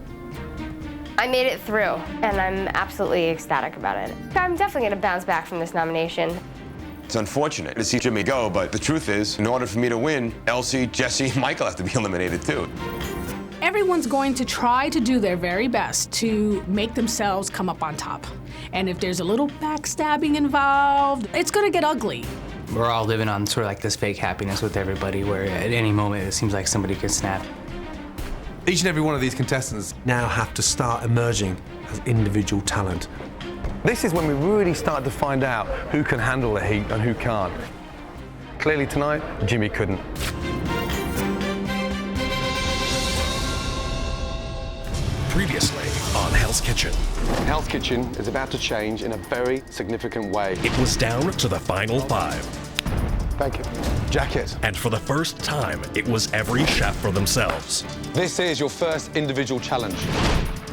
I made it through, and I'm absolutely ecstatic about it. I'm definitely gonna bounce back from this nomination. It's unfortunate to see Jimmy go, but the truth is, in order for me to win, Elsie, Jesse, and Michael have to be eliminated too. Everyone's going to try to do their very best to make themselves come up on top. And if there's a little backstabbing involved, it's gonna get ugly. We're all living on sort of like this fake happiness with everybody where at any moment it seems like somebody could snap. Each and every one of these contestants now have to start emerging as individual talent. This is when we really start to find out who can handle the heat and who can't. Clearly tonight, Jimmy couldn't. Previously on Hell's Kitchen. Hell's Kitchen is about to change in a very significant way. It was down to the final 5. Thank you. Jacket. And for the first time, it was every chef for themselves. This is your first individual challenge.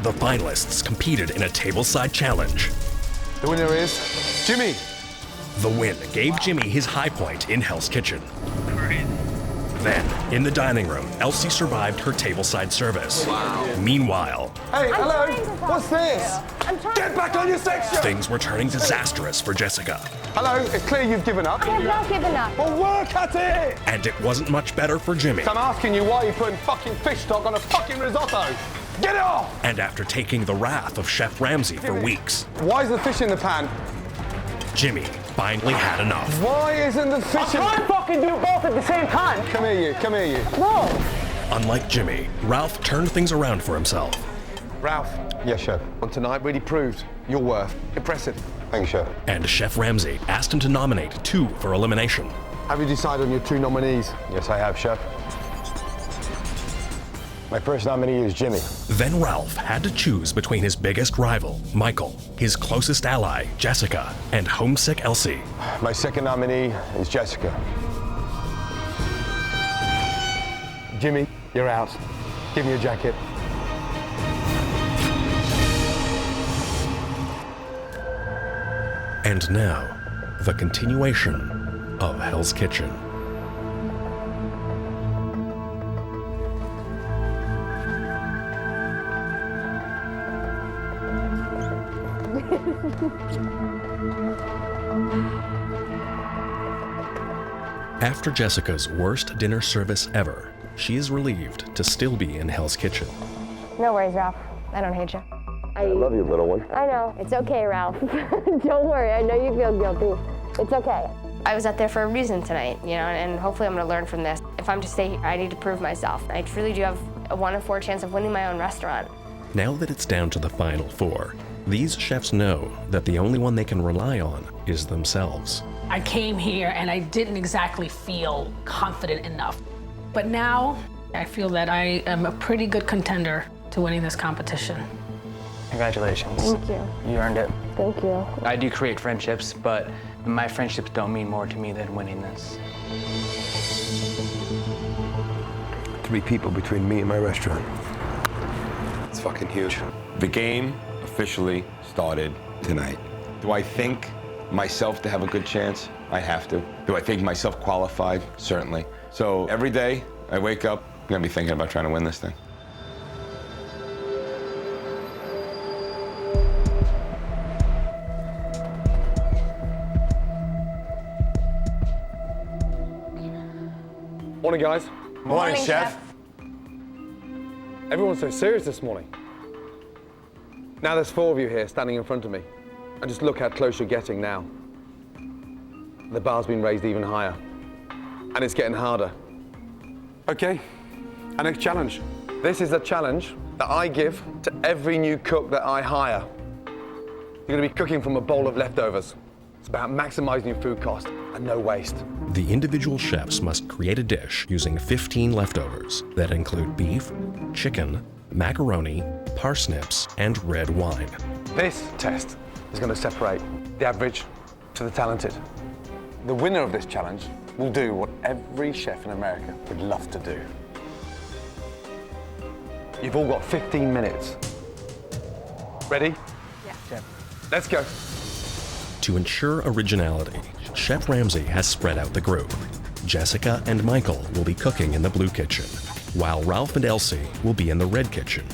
The finalists competed in a tableside challenge. The winner is Jimmy. The win gave Jimmy his high point in Hell's Kitchen. Then, in the dining room, Elsie survived her tableside service. Wow. Meanwhile... Hey, hello, what's this? Get back on your section! Things were turning disastrous for Jessica. Hello, it's clear you've given up. I have not given up. Well, work at it! And it wasn't much better for Jimmy. So I'm asking you why you're putting fucking fish stock on a fucking risotto. Get it off! And after taking the wrath of Chef Ramsay for weeks... Why is the fish in the pan? Jimmy finally had enough. Why isn't the fish in the pan? I can't fucking do both at the same time. Come here, you. No. Unlike Jimmy, Ralph turned things around for himself. Ralph. Yes, Chef. On tonight really proved your worth. Impressive. Thank you, Chef. And Chef Ramsay asked him to nominate 2 for elimination. Have you decided on your 2 nominees? Yes, I have, Chef. My first nominee is Jimmy. Then Ralph had to choose between his biggest rival, Michael, his closest ally, Jessica, and homesick Elsie. My second nominee is Jessica. Jimmy, you're out. Give me your jacket. And now, the continuation of Hell's Kitchen. After Jessica's worst dinner service ever, she is relieved to still be in Hell's Kitchen. No worries, Ralph. I don't hate you. I love you, little one. I know. It's okay, Ralph. Don't worry. I know you feel guilty. It's okay. I was out there for a reason tonight, you know, and hopefully I'm going to learn from this. If I'm to stay here, I need to prove myself. I really do have a 1 in 4 chance of winning my own restaurant. Now that it's down to the final 4, these chefs know that the only one they can rely on is themselves. I came here and I didn't exactly feel confident enough. But now I feel that I am a pretty good contender to winning this competition. Congratulations. Thank you. You earned it. Thank you. I do create friendships, but my friendships don't mean more to me than winning this. 3 people between me and my restaurant. It's fucking huge. The game officially started tonight. Do I think myself to have a good chance? I have to. Do I think myself qualified? Certainly. So every day I wake up, I'm gonna be thinking about trying to win this thing. Morning, guys. Morning, Chef. Everyone's so serious this morning. Now there's 4 of you here standing in front of me. And just look how close you're getting now. The bar's been raised even higher. And it's getting harder. Okay, our next challenge. This is a challenge that I give to every new cook that I hire. You're gonna be cooking from a bowl of leftovers. It's about maximizing your food cost and no waste. The individual chefs must create a dish using 15 leftovers that include beef, chicken, macaroni, parsnips, and red wine. This test is going to separate the average to the talented. The winner of this challenge will do what every chef in America would love to do. You've all got 15 minutes. Ready? Yeah. Let's go. To ensure originality, Chef Ramsay has spread out the group. Jessica and Michael will be cooking in the blue kitchen, while Ralph and Elsie will be in the red kitchen.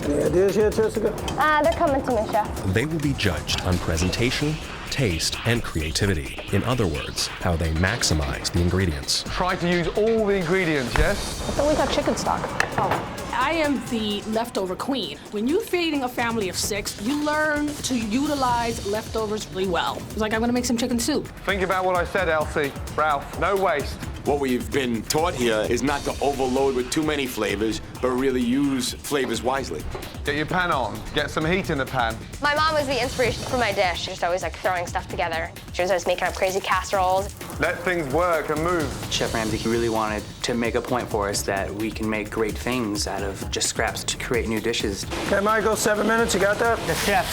Any ideas yet, Jessica? They're coming to me, Chef. They will be judged on presentation, taste, and creativity. In other words, how they maximize the ingredients. Try to use all the ingredients, yes? I thought we got chicken stock. Oh. I am the leftover queen. When you're feeding a family of 6, you learn to utilize leftovers really well. It's like I'm gonna make some chicken soup. Think about what I said, Elsie. Ralph, no waste. What we've been taught here is not to overload with too many flavors, but really use flavors wisely. Get your pan on. Get some heat in the pan. My mom was the inspiration for my dish. She was always like throwing stuff together. She was always making up crazy casseroles. Let things work and move. Chef Ramsay really wanted to make a point for us that we can make great things out of just scraps to create new dishes. Okay, Michael, 7 minutes. You got that? The chef.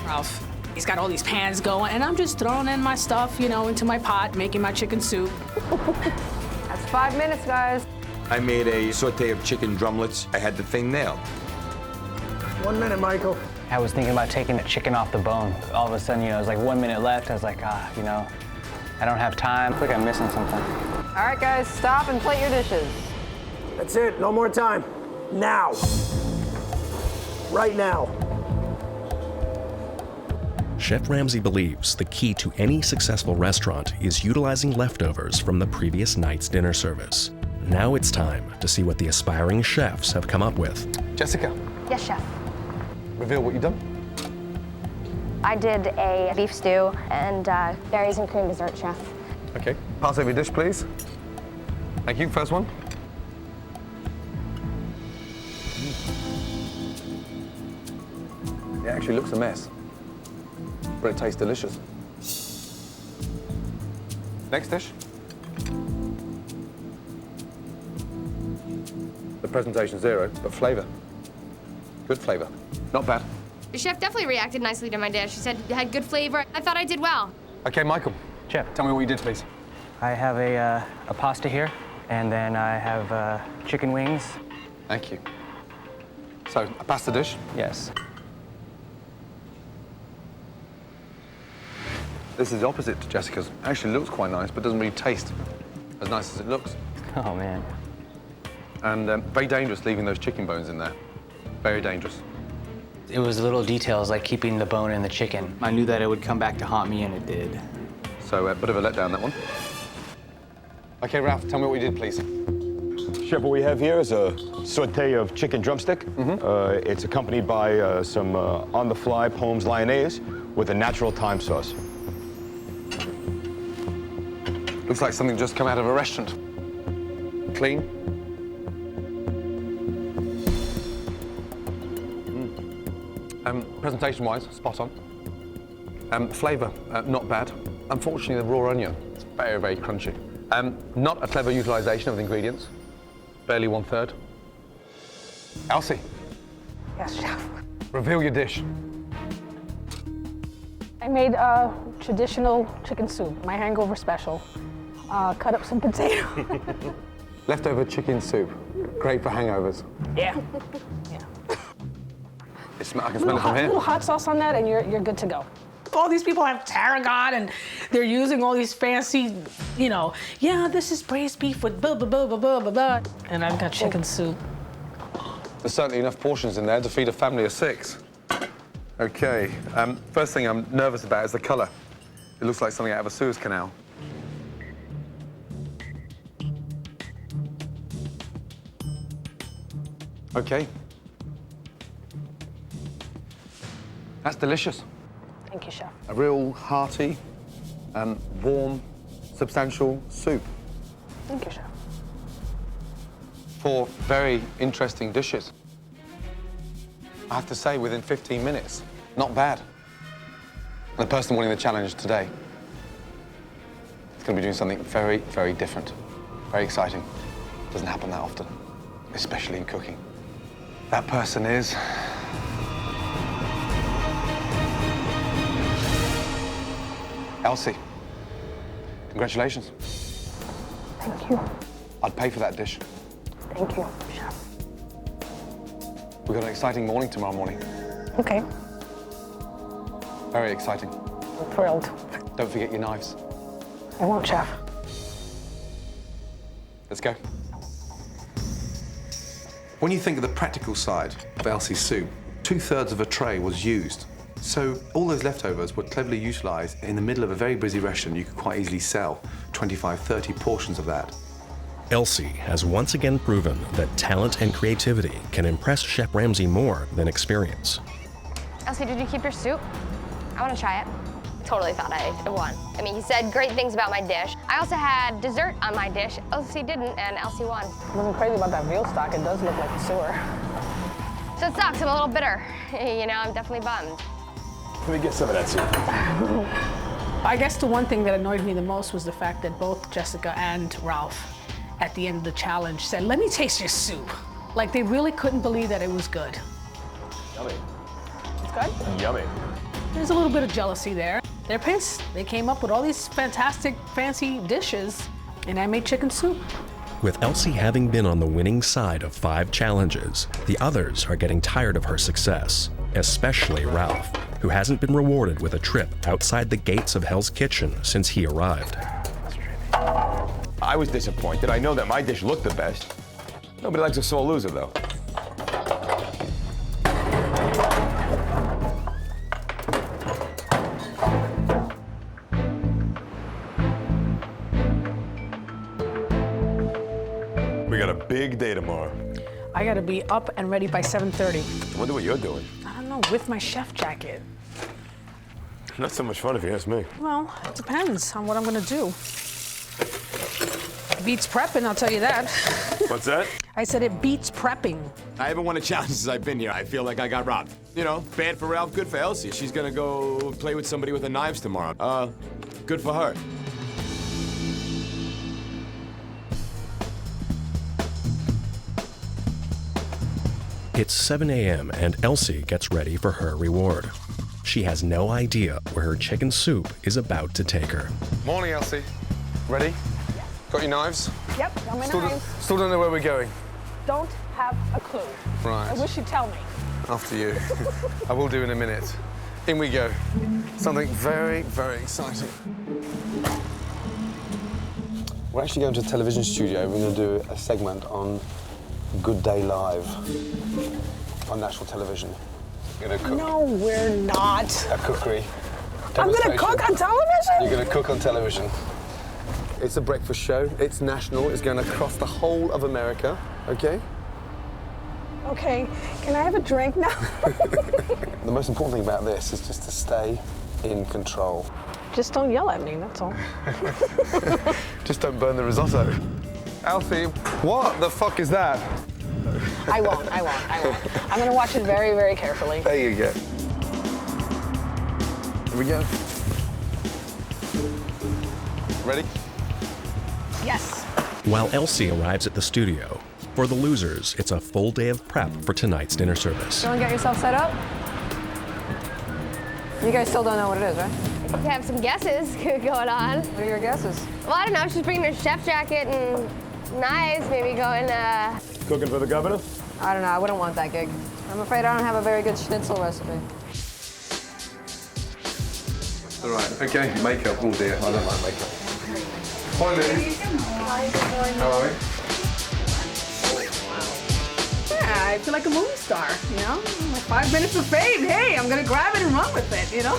Ralph, he's got all these pans going, and I'm just throwing in my stuff, you know, into my pot, making my chicken soup. That's 5 minutes, guys. I made a saute of chicken drumlets. I had the thing nailed. 1 minute, Michael. I was thinking about taking the chicken off the bone. All of a sudden, you know, it was like 1 minute left. I was like, you know, I don't have time. I feel like I'm missing something. All right, guys, stop and plate your dishes. That's it. No more time. Now. Right now. Chef Ramsay believes the key to any successful restaurant is utilizing leftovers from the previous night's dinner service. Now it's time to see what the aspiring chefs have come up with. Jessica. Yes, chef. Reveal what you've done. I did a beef stew and berries and cream dessert, chef. Okay. Pass over your dish, please. Thank you. First one. It actually looks a mess, but it tastes delicious. Next dish. The presentation 0, but flavor. Good flavor. Not bad. The chef definitely reacted nicely to my dish. He said it had good flavor. I thought I did well. Okay, Michael. Chef. Tell me what you did, please. I have a pasta here, and then I have chicken wings. Thank you. So, a pasta dish? Yes. This is the opposite to Jessica's. Actually looks quite nice, but doesn't really taste as nice as it looks. Oh, man. And very dangerous leaving those chicken bones in there. Very dangerous. It was little details like keeping the bone in the chicken. I knew that it would come back to haunt me, and it did. So a bit of a letdown, that one. Okay, Ralph, tell me what you did, please. Chef, what we have here is a saute of chicken drumstick. It's accompanied by some on-the-fly Pome's Lyonnaise with a natural thyme sauce. Looks like something just come out of a restaurant. Clean. Presentation-wise, spot on. Flavor, not bad. Unfortunately, the raw onion, it's very, very crunchy. Not a clever utilization of the ingredients. Barely 1/3. Elsie. Yes, chef. Reveal your dish. I made a traditional chicken soup, my hangover special. Cut up some potato. Leftover chicken soup. Great for hangovers. Yeah. I can smell it from here. A little hot sauce on that, and you're good to go. All these people have tarragon, and they're using all these fancy, you know, yeah, this is braised beef with blah, blah, blah, blah, blah, blah, blah. And I've got chicken soup. There's certainly enough portions in there to feed a family of 6. Okay, first thing I'm nervous about is the color. It looks like something out of a Suez Canal. Okay. That's delicious. Thank you, chef. A real hearty, warm, substantial soup. Thank you, chef. 4 very interesting dishes. I have to say, within 15 minutes, not bad. And the person winning the challenge today is going to be doing something very, very different. Very exciting. Doesn't happen that often, especially in cooking. That person is... Elsie. Congratulations. Thank you. I'd pay for that dish. Thank you, chef. We've got an exciting morning tomorrow morning. Okay. Very exciting. I'm thrilled. Don't forget your knives. I won't, chef. Let's go. When you think of the practical side of Elsie's soup, 2/3 of a tray was used. So all those leftovers were cleverly utilized. In the middle of a very busy restaurant, you could quite easily sell 25, 30 portions of that. Elsie has once again proven that talent and creativity can impress Chef Ramsay more than experience. Elsie, did you keep your soup? I want to try it. totally thought I won. I mean, he said great things about my dish. I also had dessert on my dish. Elsie didn't, and Elsie won. Nothing crazy about that veal stock. It does look like a sewer. So it sucks. I'm a little bitter. You know, I'm definitely bummed. Let me get some of that soup. I guess the one thing that annoyed me the most was the fact that both Jessica and Ralph, at the end of the challenge, said, "Let me taste your soup." Like, they really couldn't believe that it was good. Yummy. It's good? Yummy. There's a little bit of jealousy there. They're pissed. They came up with all these fantastic, fancy dishes, and I made chicken soup. With Elsie having been on the winning side of 5 challenges, the others are getting tired of her success, especially Ralph, who hasn't been rewarded with a trip outside the gates of Hell's Kitchen since he arrived. I was disappointed. I know that my dish looked the best. Nobody likes a sore loser, though. We got a big day tomorrow. I gotta be up and ready by 7:30. I wonder what you're doing. I don't know, with my chef jacket. Not so much fun if you ask me. Well, it depends on what I'm gonna do. Beats prepping, I'll tell you that. What's that? I said it beats prepping. I haven't won a challenge since I've been here. I feel like I got robbed. You know, bad for Ralph, good for Elsie. She's gonna go play with somebody with the knives tomorrow. Good for her. It's 7 a.m. and Elsie gets ready for her reward. She has no idea where her chicken soup is about to take her. Morning, Elsie. Ready? Got your knives? Yep, got my knives. Still don't know where we're going. Don't have a clue. Right. I wish you'd tell me. After you. I will do in a minute. In we go. Something very, very exciting. We're actually going to a television studio. We're going to do a segment on Good Day Live on national television. We're going to cook. No, we're not. A cookery. I'm going to cook on television? You're going to cook on television. It's a breakfast show. It's national. It's going across the whole of America, okay? Okay, can I have a drink now? The most important thing about this is just to stay in control. Just don't yell at me, that's all. Just don't burn the risotto. Alfie, what the fuck is that? I won't. I'm going to watch it very, very carefully. There you go. Here we go. Ready? Yes. While Elsie arrives at the studio, for the losers, it's a full day of prep for tonight's dinner service. You want to get yourself set up? You guys still don't know what it is, right? We have some guesses going on. What are your guesses? Well, I don't know. She's bringing her chef jacket and knives, maybe going, Cooking for the governor? I don't know. I wouldn't want that gig. I'm afraid I don't have a very good schnitzel recipe. All right, okay, makeup. Oh dear, I don't like makeup. Hi, Lily. How are we? Yeah, I feel like a movie star, you know? Like 5 minutes of fame. Hey, I'm gonna grab it and run with it, you know?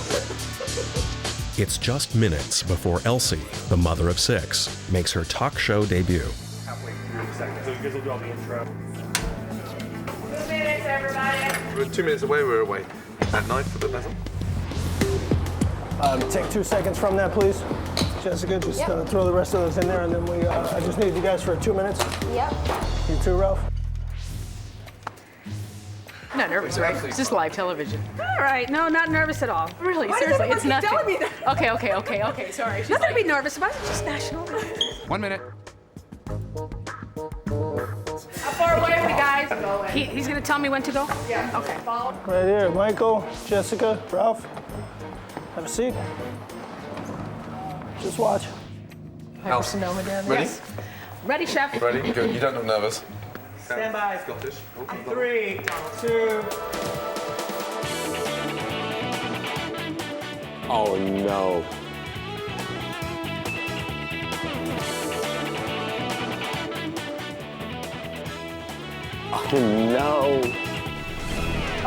It's just minutes before Elsie, the mother of 6, makes her talk show debut. Halfway through the second, so you guys will do all the intro. 2 minutes, everybody. We're 2 minutes away, we're away. At night for the better. Take 2 seconds from that, please. Jessica, just throw the rest of those in there, and then I just need you guys for 2 minutes. Yep. You too, Ralph? I'm not nervous, right? It's just live television. All right, no, not nervous at all. Really, seriously, it's nothing. Telling me that? Okay, sorry. Nothing to be nervous about, it's just national. 1 minute. How far away are we, guys? He's gonna tell me when to go? Yeah. Okay. Right here, Michael, Jessica, Ralph. Have a seat. Just watch. Hypersonoma down there. Ready? Yes. Ready, chef. Ready? Good. You don't look nervous. Stand by. Scottish. 3, 2. Oh, no. Oh, no.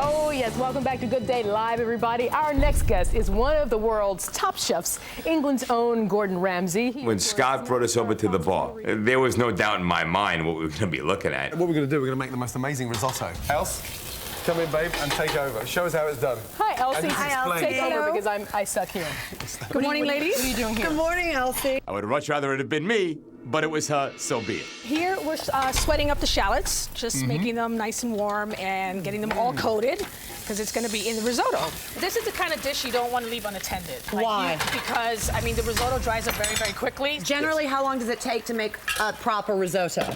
Oh, yes. Welcome back to Good Day Live, everybody. Our next guest is one of the world's top chefs, England's own Gordon Ramsay. When Scott brought us over to the bar, there was no doubt in my mind what we were going to be looking at. What we're going to do, we're going to make the most amazing risotto. Else? Come in, babe, and take over. Show us how it's done. Hi, Elsie. Hi, Elsie. Take over because I suck here. Good morning, ladies. What are you doing here? Good morning, Elsie. I would much rather it had been me, but it was her, so be it. Here we're sweating up the shallots, just making them nice and warm and getting them all coated because it's going to be in the risotto. This is the kind of dish you don't want to leave unattended. Why? Because, I mean, the risotto dries up very, very quickly. Generally, how long does it take to make a proper risotto?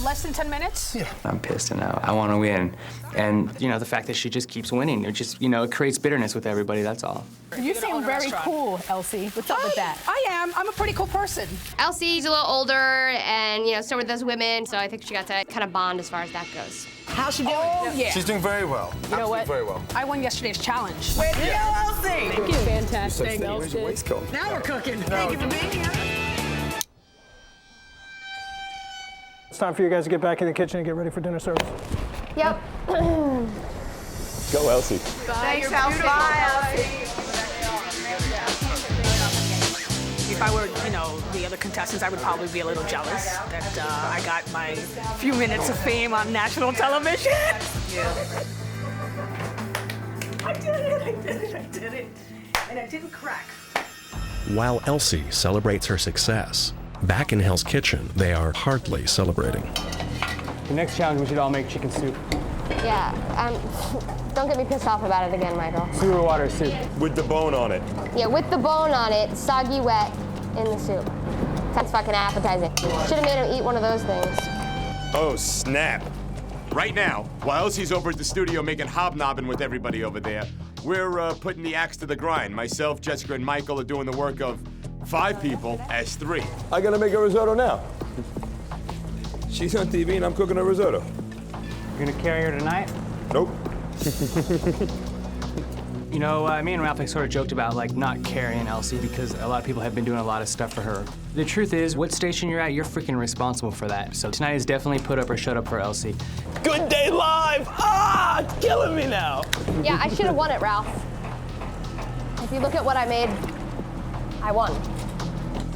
Less than 10 minutes? Yeah. I'm pissed and I want to win. And, you know, the fact that she just keeps winning, it just, you know, it creates bitterness with everybody, that's all. You seem very cool, Elsie. What's up with that? I am. I'm a pretty cool person. Elsie's a little older, and so are those women, so I think she got to kind of bond as far as that goes. How's she doing? Oh, yeah. She's doing very well. You know what? Very well. I won yesterday's challenge. Way to go, Elsie! Thank you. Fantastic. Where's your waistcoat? Now we're cooking. Thank you for being here. It's time for you guys to get back in the kitchen and get ready for dinner service. Yep. Go, Elsie. Thanks, Elsie. Bye, Elsie. If I were, you know, the other contestants, I would probably be a little jealous that I got my few minutes of fame on national television. Yeah. I did it. And I didn't crack. While Elsie celebrates her success, back in Hell's Kitchen, they are hardly celebrating. The next challenge, we should all make chicken soup. Yeah, don't get me pissed off about it again, Michael. Sewer water soup. With the bone on it. Yeah, with the bone on it, soggy wet in the soup. That's fucking appetizing. Should have made him eat one of those things. Oh, snap. Right now, while Elsie's over at the studio making hobnobbing with everybody over there, we're putting the axe to the grind. Myself, Jessica, and Michael are doing the work of 5 people as 3. I gotta make a risotto now. She's on TV and I'm cooking a risotto. You're gonna carry her tonight? Nope. You know, me and Ralph sort of joked about, like, not carrying Elsie because a lot of people have been doing a lot of stuff for her. The truth is, what station you're at, you're freaking responsible for that. So tonight is definitely put up or shut up for Elsie. Good Day Live! Ah, it's killing me now. Yeah, I should have won it, Ralph. If you look at what I made, I won.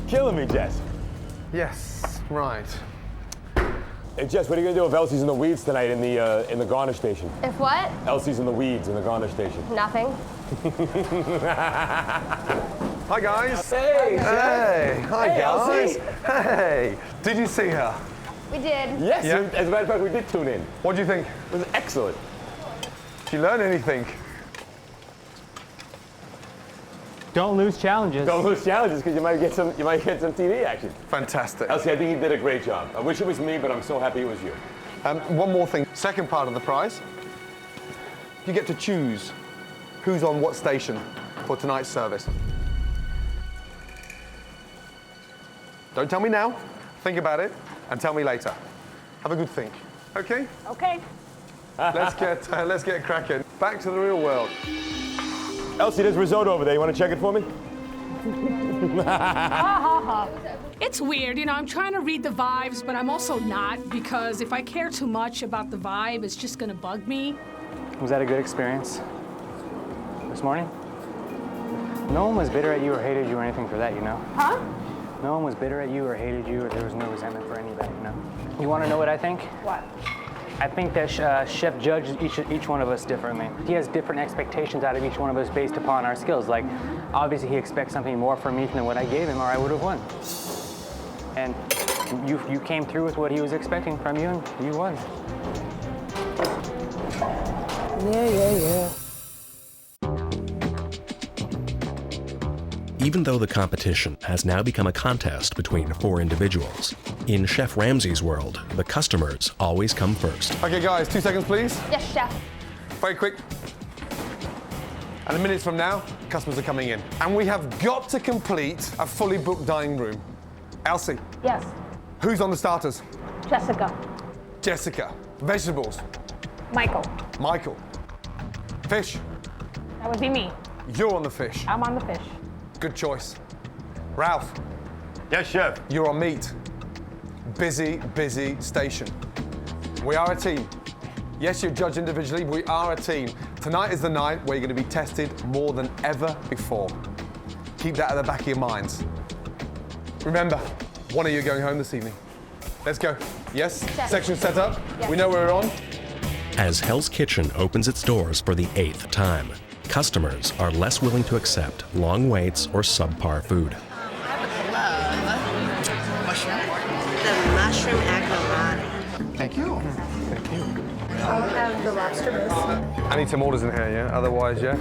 Killing me, Jess. Yes, right. Hey, Jess, what are you gonna do if Elsie's in the weeds tonight in the garnish station? If what? Elsie's in the weeds in the garnish station. Nothing. Hi, guys. Hey. Hey. Hi, Hey, guys. Elsie. Hey. Did you see her? We did. Yes, Yeah. as a matter of fact, we did tune in. What do you think? It was excellent. Did you learn anything? Don't lose challenges. Don't lose challenges because you might get some TV action. Fantastic. Elsie, I think you did a great job. I wish it was me, but I'm so happy it was you. One more thing. Second part of the prize. You get to choose who's on what station for tonight's service. Don't tell me now. Think about it and tell me later. Have a good think. Okay? Okay. Let's get cracking. Back to the real world. Elsie, there's risotto over there. You want to check it for me? It's weird, you know, I'm trying to read the vibes, but I'm also not, because if I care too much about the vibe, it's just gonna bug me. Was that a good experience this morning? No one was bitter at you or hated you or anything for that, you know? Huh? No one was bitter at you or hated you, or there was no resentment for any of that, you know? You want to know what I think? What? I think that Chef judges each one of us differently. He has different expectations out of each one of us based upon our skills. Like, obviously he expects something more from me than what I gave him or I would have won. And you came through with what he was expecting from you and you won. Yeah. Even though the competition has now become a contest between 4 individuals, in Chef Ramsay's world, the customers always come first. Okay, guys, 2 seconds, please. Yes, chef. Very quick. And a minute from now, customers are coming in. And we have got to complete a fully booked dining room. Elsie. Yes. Who's on the starters? Jessica. Jessica. Vegetables. Michael. Michael. Fish. That would be me. You're on the fish. I'm on the fish. Good choice. Ralph. Yes, chef. You're on meat. Busy station. We are a team. Yes, you're judged individually, but we are a team. Tonight is the night where you're going to be tested more than ever before. Keep that at the back of your minds. Remember, one of you are going home this evening. Let's go. Yes? Chef. Section set up. Yes. We know where we're on. As Hell's Kitchen opens its doors for the 8th time, customers are less willing to accept long waits or subpar food. The mushroom agnomani. Thank you. Thank you. I'll have the lobster bisque. I need some orders in here, yeah? Otherwise, yeah?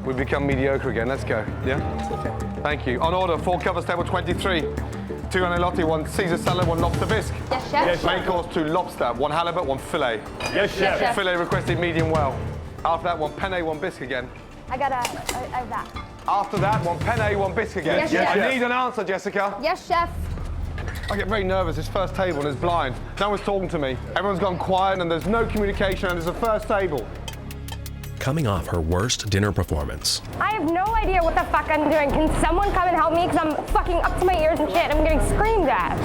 We become mediocre again. Let's go, yeah? Thank you. On order, 4 covers, table 23. 2 anelotti, 1 Caesar salad, 1 lobster bisque. Yes, chef. Yes, main course, 2 lobster, 1 halibut, 1 fillet. Yes, chef. chef. Fillet requested medium well. After that, 1 penne, 1 bisque again. I got that. After that, 1 penne, 1 bisque again. Yes, chef. I need an answer, Jessica. Yes, chef. I get very nervous. This first table and it's blind. No one's talking to me. Everyone's gone quiet and there's no communication and it's the first table. Coming off her worst dinner performance, I have no idea what the fuck I'm doing. Can someone come and help me? Because I'm fucking up to my ears in shit. I'm getting screamed at.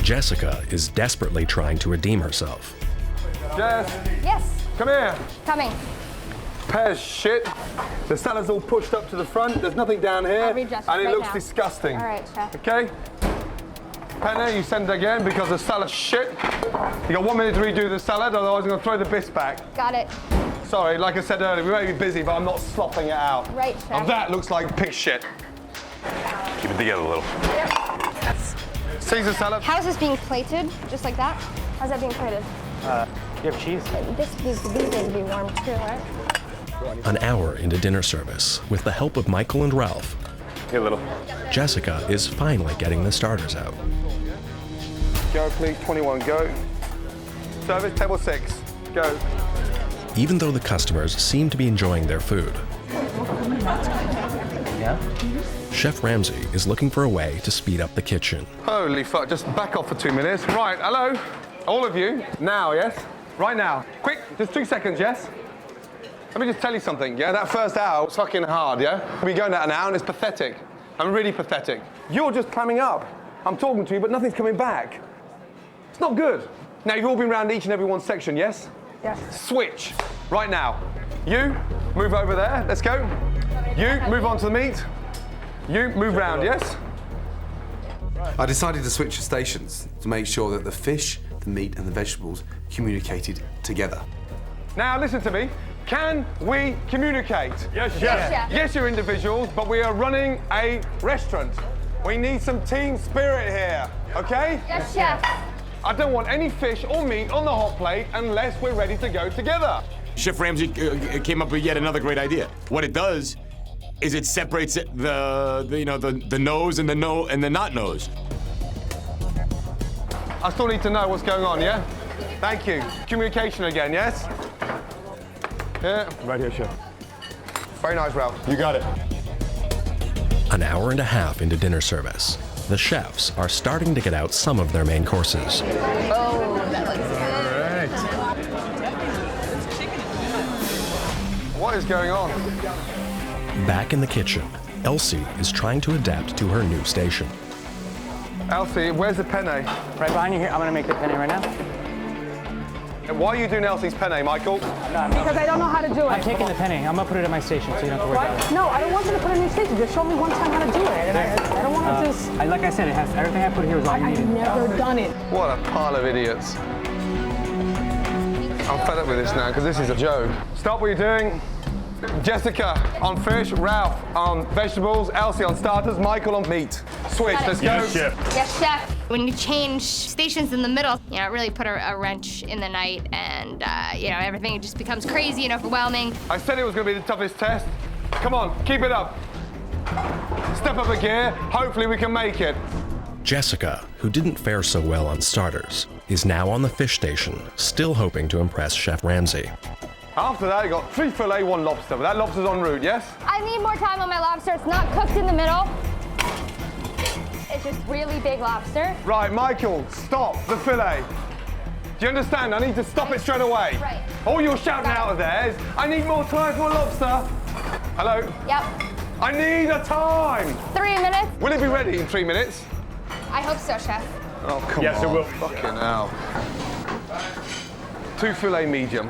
Jessica is desperately trying to redeem herself. Jess. Yes. Come here. Coming. Pear's shit. The salad's all pushed up to the front. There's nothing down here. I'll readjust and it right looks now. disgusting. All right, chef. Okay? Penne, you send it again because the salad's shit. You got 1 minute to redo the salad, otherwise I'm going to throw the bisque back. Got it. Sorry, like I said earlier, we may be busy, but I'm not slopping it out. Right, chef. And that looks like pig shit. Keep it together a little. Caesar salad. How is this being plated? Just like that? How's that being plated? You have cheese? These need to be warm too, right? An hour into dinner service, with the help of Michael and Ralph, Here, little. Jessica is finally getting the starters out. Go, please. 21, go. Service, table 6. Go. Even though the customers seem to be enjoying their food, Yeah? Chef Ramsay is looking for a way to speed up the kitchen. Holy fuck, just back off for 2 minutes. Right, hello. All of you, now, yes? Right now. Quick, just 2 seconds, yes? Let me just tell you something, yeah? That first hour was fucking hard, yeah? We're going out an hour and it's pathetic. I'm really pathetic. You're just climbing up. I'm talking to you, but nothing's coming back. It's not good. Now, you've all been around each and every one section, yes? Yes. Switch, right now. You, move over there, let's go. You, move on to the meat. You, move round, yes? I decided to switch the stations to make sure that the fish, the meat and the vegetables communicated together. Now, listen to me. Can we communicate? Yes, chef. Yes, chef. Yes, you're individuals, but we are running a restaurant. We need some team spirit here, okay? Yes, chef. I don't want any fish or meat on the hot plate unless we're ready to go together. Chef Ramsay came up with yet another great idea. What it does is it separates the nose and the not nose. I still need to know what's going on, yeah? Thank you. Communication again, yes? Yeah. Right here, chef. Very nice, Ralph. You got it. An hour and a half into dinner service, the chefs are starting to get out some of their main courses. Oh, that looks good. What is going on? Back in the kitchen, Elsie is trying to adapt to her new station. Elsie, where's the penne? Right behind you here. I'm going to make the penne right now. Why are you doing Elsie's penne, Michael? Because I don't know how to do it. I'm taking the penne. I'm going to put it at my station so you don't have to worry about it. No, I don't want you to put it in your station. Just show me one time how to do it. And I don't want to just... Like I said, it has everything I put here is all you I've needed. never done it. What a pile of idiots. I'm fed up with this now because this is a joke. Stop what you're doing. Jessica on fish, Ralph on vegetables, Elsie on starters, Michael on meat. Switch, let's go. Yes, chef. Yes, chef. When you change stations in the middle, it really put a wrench in the night, and everything just becomes crazy and overwhelming. I said it was going to be the toughest test. Come on, keep it up. Step up a gear. Hopefully we can make it. Jessica, who didn't fare so well on starters, is now on the fish station, still hoping to impress Chef Ramsay. After that, you got 3 fillet, 1 lobster. But that lobster's en route, yes? I need more time on my lobster. It's not cooked in the middle. It's just really big lobster. Right, Michael, stop the fillet. Do you understand? I need to stop it straight away. Right. All you're shouting out of there is, I need more time for a lobster. Hello? Yep. I need a time. 3 minutes. Will it be ready in 3 minutes? I hope so, chef. Oh, come on. Yes, it will. Fucking hell. 2 fillet medium.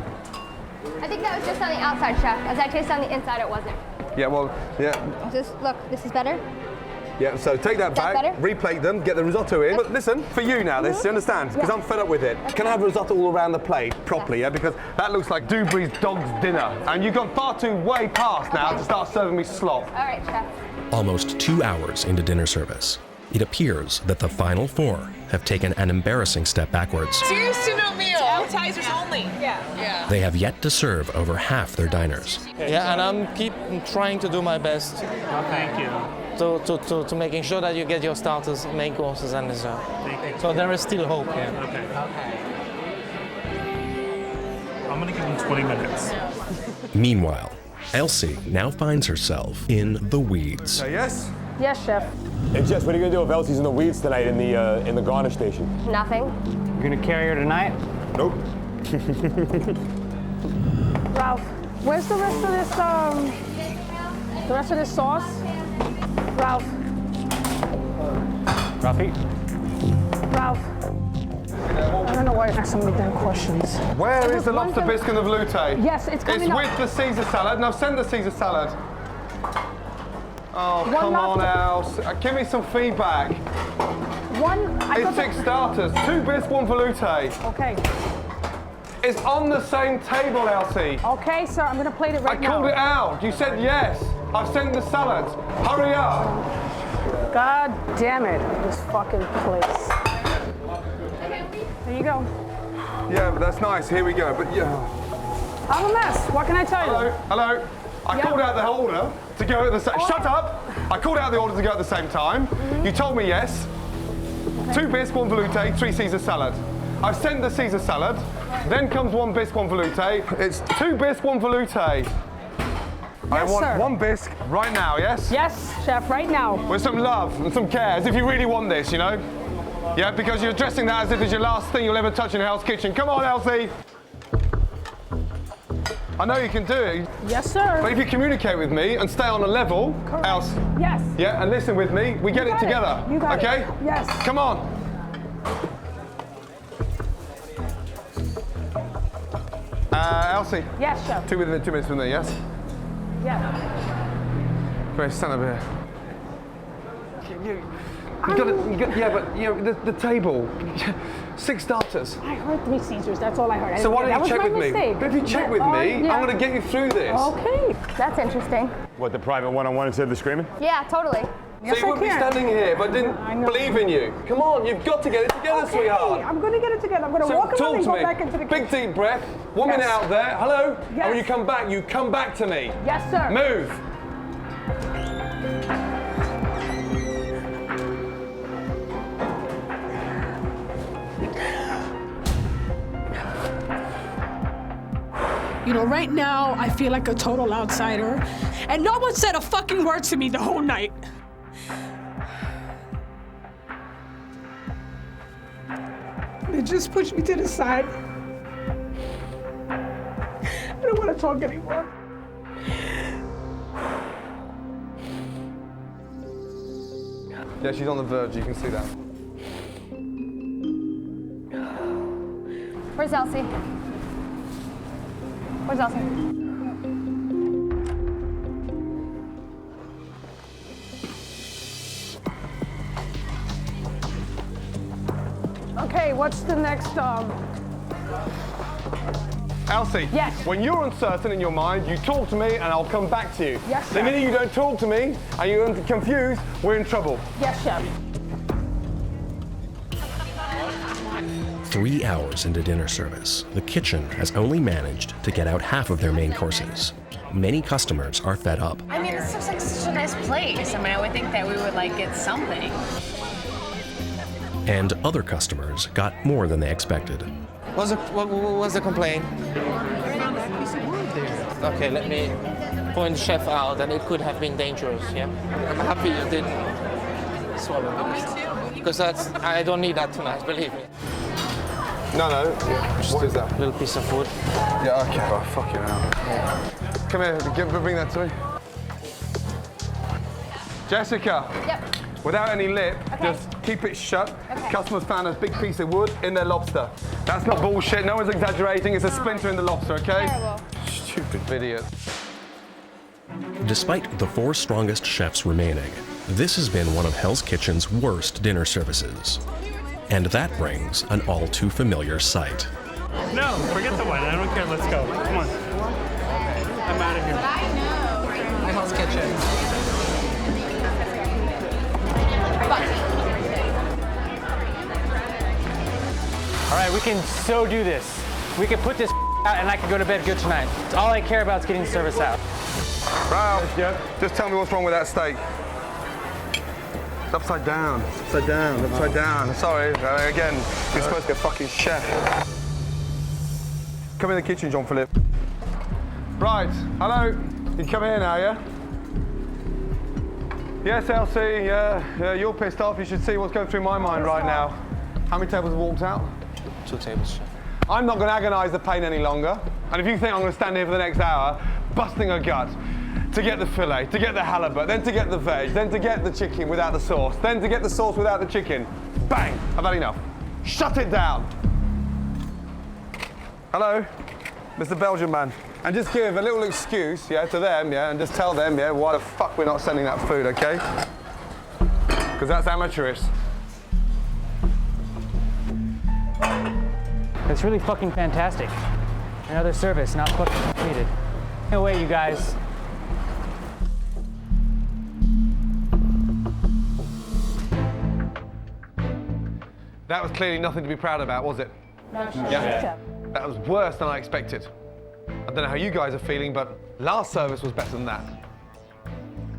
I think that was just on the outside, chef. As I tasted on the inside, it wasn't. Yeah, well, yeah. Just look, this is better. Yeah, so take that back, better? replate them, get the risotto in. But listen, for you now, this, you understand? Because I'm fed up with it. Can I have risotto all around the plate properly, yeah? Because that looks like Dubry's dog's dinner. And you've gone far too way past now to start serving me slop. All right, chef. Almost 2 hours into dinner service, it appears that the final 4 have taken an embarrassing step backwards. Serious to no meal. Appetizers only. Yeah. They have yet to serve over half their diners. Yeah, and I'm keep trying to do my best. Oh, thank you. To making sure that you get your starters, main courses, and dessert. So there is still hope here. Okay. I'm gonna give him 20 minutes. Meanwhile, Elsie now finds herself in the weeds. Say yes? Yes, chef. Hey, Jess, what are you gonna do if Elsie's in the weeds tonight in the garnish station? Nothing. You're gonna carry her tonight? Nope. Ralph, where's the rest of this sauce? Ralph. Ralphie? Ralph. I don't know why you're asking me damn questions. Where is the lobster bisque and the velouté? Yes, it's coming It's up. with the Caesar salad. Now send the Caesar salad. Oh, come on, Els. Give me some feedback. It's 6 starters, 2 bisque, 1 velouté. Okay. It's on the same table, Elsie. Okay, sir, I'm gonna plate it right now. I called it out. You said yes. I've sent the salads. Hurry up. God damn it, this fucking place. There you go. Yeah, but that's nice. Here we go. But yeah. I'm a mess. What can I tell you? Hello. I called out the order to go at the same. Shut up! I called out the order to go at the same time. You told me yes. 2 bisque, 1 velouté, 3 Caesar salad. I've sent the Caesar salad. Then comes 1 bisque, 1 velouté. It's 2 bisque, 1 velouté. I want sir. 1 bisque right now, yes? Yes, chef, right now. With some love and some care, as if you really want this, you know? Yeah, because you're dressing that as if it's your last thing you'll ever touch in Hell's Kitchen. Come on, Elsie. I know you can do it. Yes, sir. But if you communicate with me and stay on a level, else. Yes. Yeah, and listen with me, we get it together. You got okay? it. Yes. Come on. Elsie. Yes, chef. 2 minutes with me, yes? Yeah. Come here, stand over here. You got it, yeah, but you know, the table, 6 starters. I heard 3 Caesars, that's all I heard. So why don't you check with me? Mistake. But if you check with me, I'm going to get you through this. Okay. That's interesting. What, the private one-on-one instead of the screaming? Yeah, totally. So you wouldn't be standing here if I didn't believe in you. Come on, you've got to get it together, sweetheart. I'm going to get it together. I'm going to walk around and go back into the kitchen. Big deep breath. 1 minute out there. Hello. Yes. And when you come back to me. Yes, sir. Move. You know, right now, I feel like a total outsider, and no one said a fucking word to me the whole night. They just pushed me to the side. I don't want to talk anymore. Yeah, she's on the verge, you can see that. Where's Elsie? Where's Elsie? Okay, what's the next, Elsie, yes. When you're uncertain in your mind, you talk to me and I'll come back to you. Yes, The chef. minute you don't talk to me and you're confused, we're in trouble. Yes, chef. 3 hours into dinner service, the kitchen has only managed to get out half of their main courses. Many customers are fed up. I mean, this looks like such a nice place. I mean, I would think that we would like get something. And other customers got more than they expected. What was the complaint? Okay, let me point the chef out, and it could have been dangerous, yeah? I'm happy you didn't swallow it. Because I don't need that tonight, believe me. No. What is that? Little piece of food. Yeah, okay. Oh, fuck you now. Yeah. Come here, bring that to me. Jessica. Yep. Without any lip, Okay. just keep it shut. Okay. Customers found a big piece of wood in their lobster. That's not bullshit. No one's exaggerating. It's a splinter in the lobster, okay? Terrible. Stupid idiot. Despite the 4 strongest chefs remaining, This has been one of Hell's Kitchen's worst dinner services. And that brings an all too familiar sight. No, forget the wine. I don't care. Let's go. Come on. I'm out of here. My Hell's Kitchen. All right, we can so do this. We can put this out and I can go to bed good tonight. All I care about is getting service out. Ralph, just tell me what's wrong with that steak. It's upside down. It's upside down. It's upside down. Sorry. Again, you're supposed to be a fucking chef. Come in the kitchen, Jean-Philippe. Right. Hello. You come here now, yeah? Yes, Elsie. Yeah, you're pissed off. You should see what's going through my mind right now. How many tables have walked out? 2 tables, chef. I'm not going to agonise the pain any longer. And if you think I'm going to stand here for the next hour, busting a gut to get the fillet, to get the halibut, then to get the veg, then to get the chicken without the sauce, then to get the sauce without the chicken, bang! I've had enough. Shut it down. Hello, Mr. Belgian man. And just give a little excuse, yeah, to them, yeah, and just tell them, yeah, why the fuck we're not sending that food, okay? Because that's amateurish. It's really fucking fantastic. Another service not fucking completed. No way, you guys. That was clearly nothing to be proud about, was it? No, Yeah. That was worse than I expected. I don't know how you guys are feeling, but last service was better than that.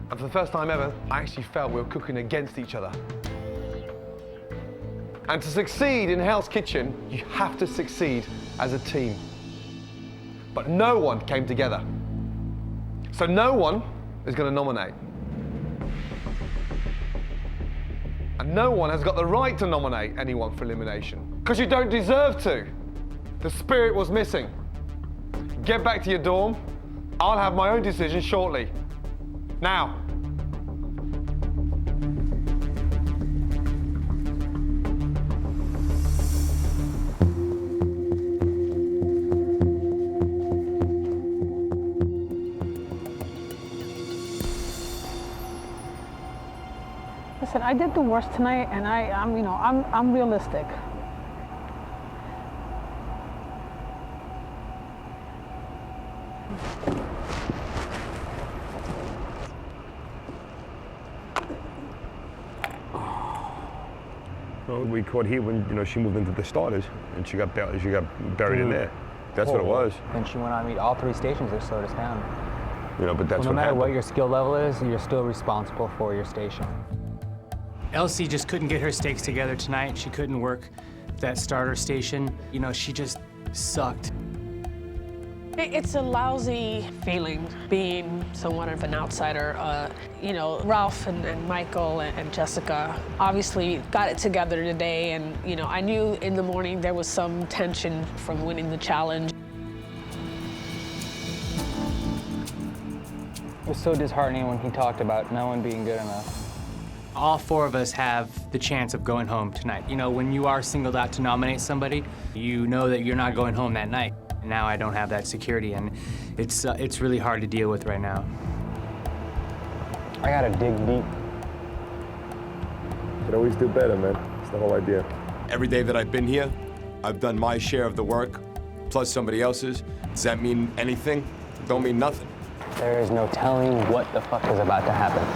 And for the first time ever, I actually felt we were cooking against each other. And to succeed in Hell's Kitchen, you have to succeed as a team. But no one came together. So no one is going to nominate. And no one has got the right to nominate anyone for elimination. Because you don't deserve to. The spirit was missing. Get back to your dorm. I'll have my own decision shortly. Now. Listen, I did the worst tonight, and I'm realistic. Well, we caught heat when she moved into the starters and she got buried in there. That's what it was. And she went on to eat all 3 stations that slowed us down. But that's no what matter happened. what your skill level is, you're still responsible for your station. Elsie just couldn't get her steaks together tonight. She couldn't work that starter station. She just sucked. It's a lousy feeling being somewhat of an outsider. Ralph and Michael and Jessica obviously got it together today, and I knew in the morning there was some tension from winning the challenge. It was so disheartening when he talked about no one being good enough. All 4 of us have the chance of going home tonight. When you are singled out to nominate somebody, you know that you're not going home that night. Now I don't have that security, and it's really hard to deal with right now. I gotta dig deep. You can always do better, man. That's the whole idea. Every day that I've been here, I've done my share of the work, plus somebody else's. Does that mean anything? It don't mean nothing. There is no telling what the fuck is about to happen.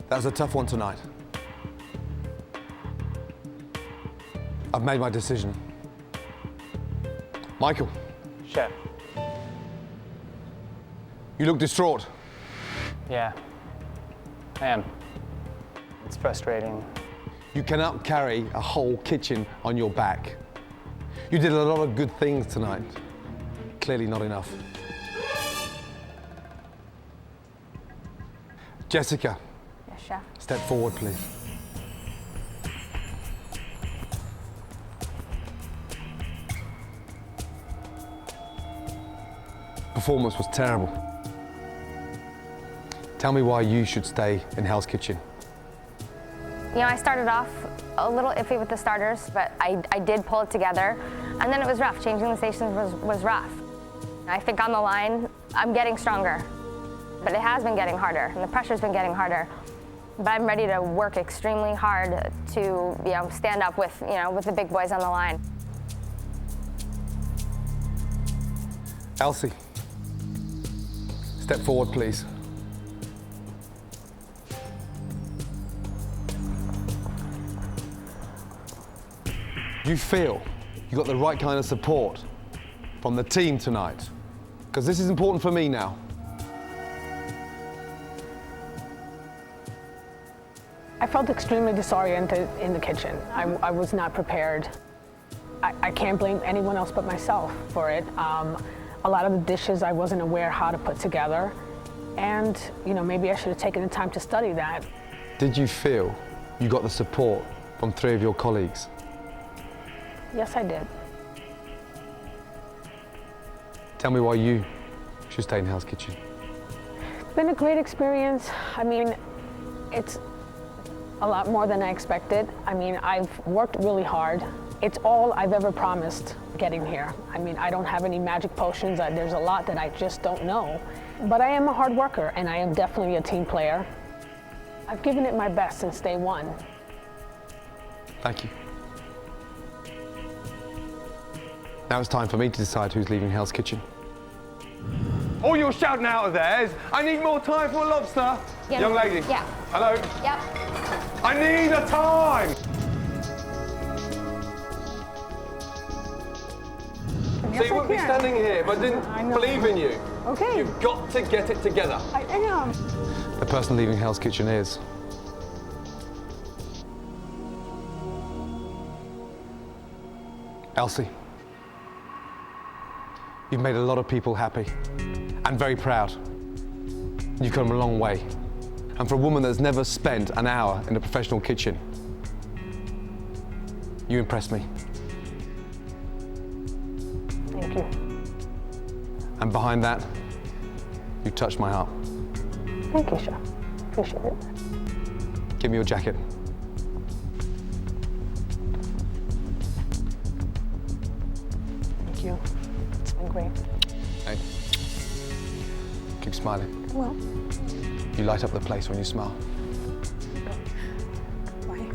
That was a tough one tonight. I've made my decision. Michael. Chef. You look distraught. Yeah, I am. It's frustrating. You cannot carry a whole kitchen on your back. You did a lot of good things tonight. Clearly not enough. Jessica. Yes, chef. Step forward, please. Performance was terrible. Tell me why you should stay in Hell's Kitchen. You know, I started off a little iffy with the starters, but I did pull it together. And then it was rough. Changing the stations was rough. I think on the line, I'm getting stronger. But it has been getting harder, and the pressure's been getting harder. But I'm ready to work extremely hard to, stand up with, with the big boys on the line. Elsie, step forward, please. You feel you got the right kind of support from the team tonight? Because this is important for me now. I felt extremely disoriented in the kitchen. I was not prepared. I can't blame anyone else but myself for it. A lot of the dishes I wasn't aware how to put together. And, maybe I should have taken the time to study that. Did you feel you got the support from 3 of your colleagues? Yes, I did. Tell me why you should stay in Hell's Kitchen. It's been a great experience. I mean, it's a lot more than I expected. I mean, I've worked really hard. It's all I've ever promised getting here. I mean, I don't have any magic potions. There's a lot that I just don't know. But I am a hard worker, and I am definitely a team player. I've given it my best since day one. Thank you. Now it's time for me to decide who's leaving Hell's Kitchen. All you're shouting out of there is, I need more time for a lobster. Yeah. Young lady. Yeah. Hello. Yep. I need a time. Yes, See, you wouldn't be standing here if I didn't believe in you. Okay. You've got to get it together. I am. The person leaving Hell's Kitchen is... Elsie. You've made a lot of people happy and very proud. You've come a long way. And for a woman that's never spent an hour in a professional kitchen, you impress me. Thank you. And behind that, you touched my heart. Thank you, Chef. Appreciate it. Give me your jacket. Thank you. It's been great. Hey, keep smiling. Well. You light up the place when you smile. Bye.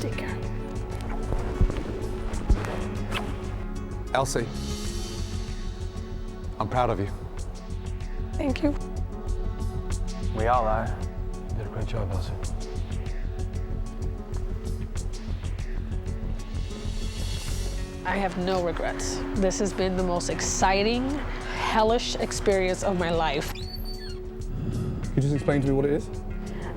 Take care. Elsie, I'm proud of you. Thank you. We all are. You did a great job, Elsie. I have no regrets. This has been the most exciting, hellish experience of my life. Can you just explain to me what it is?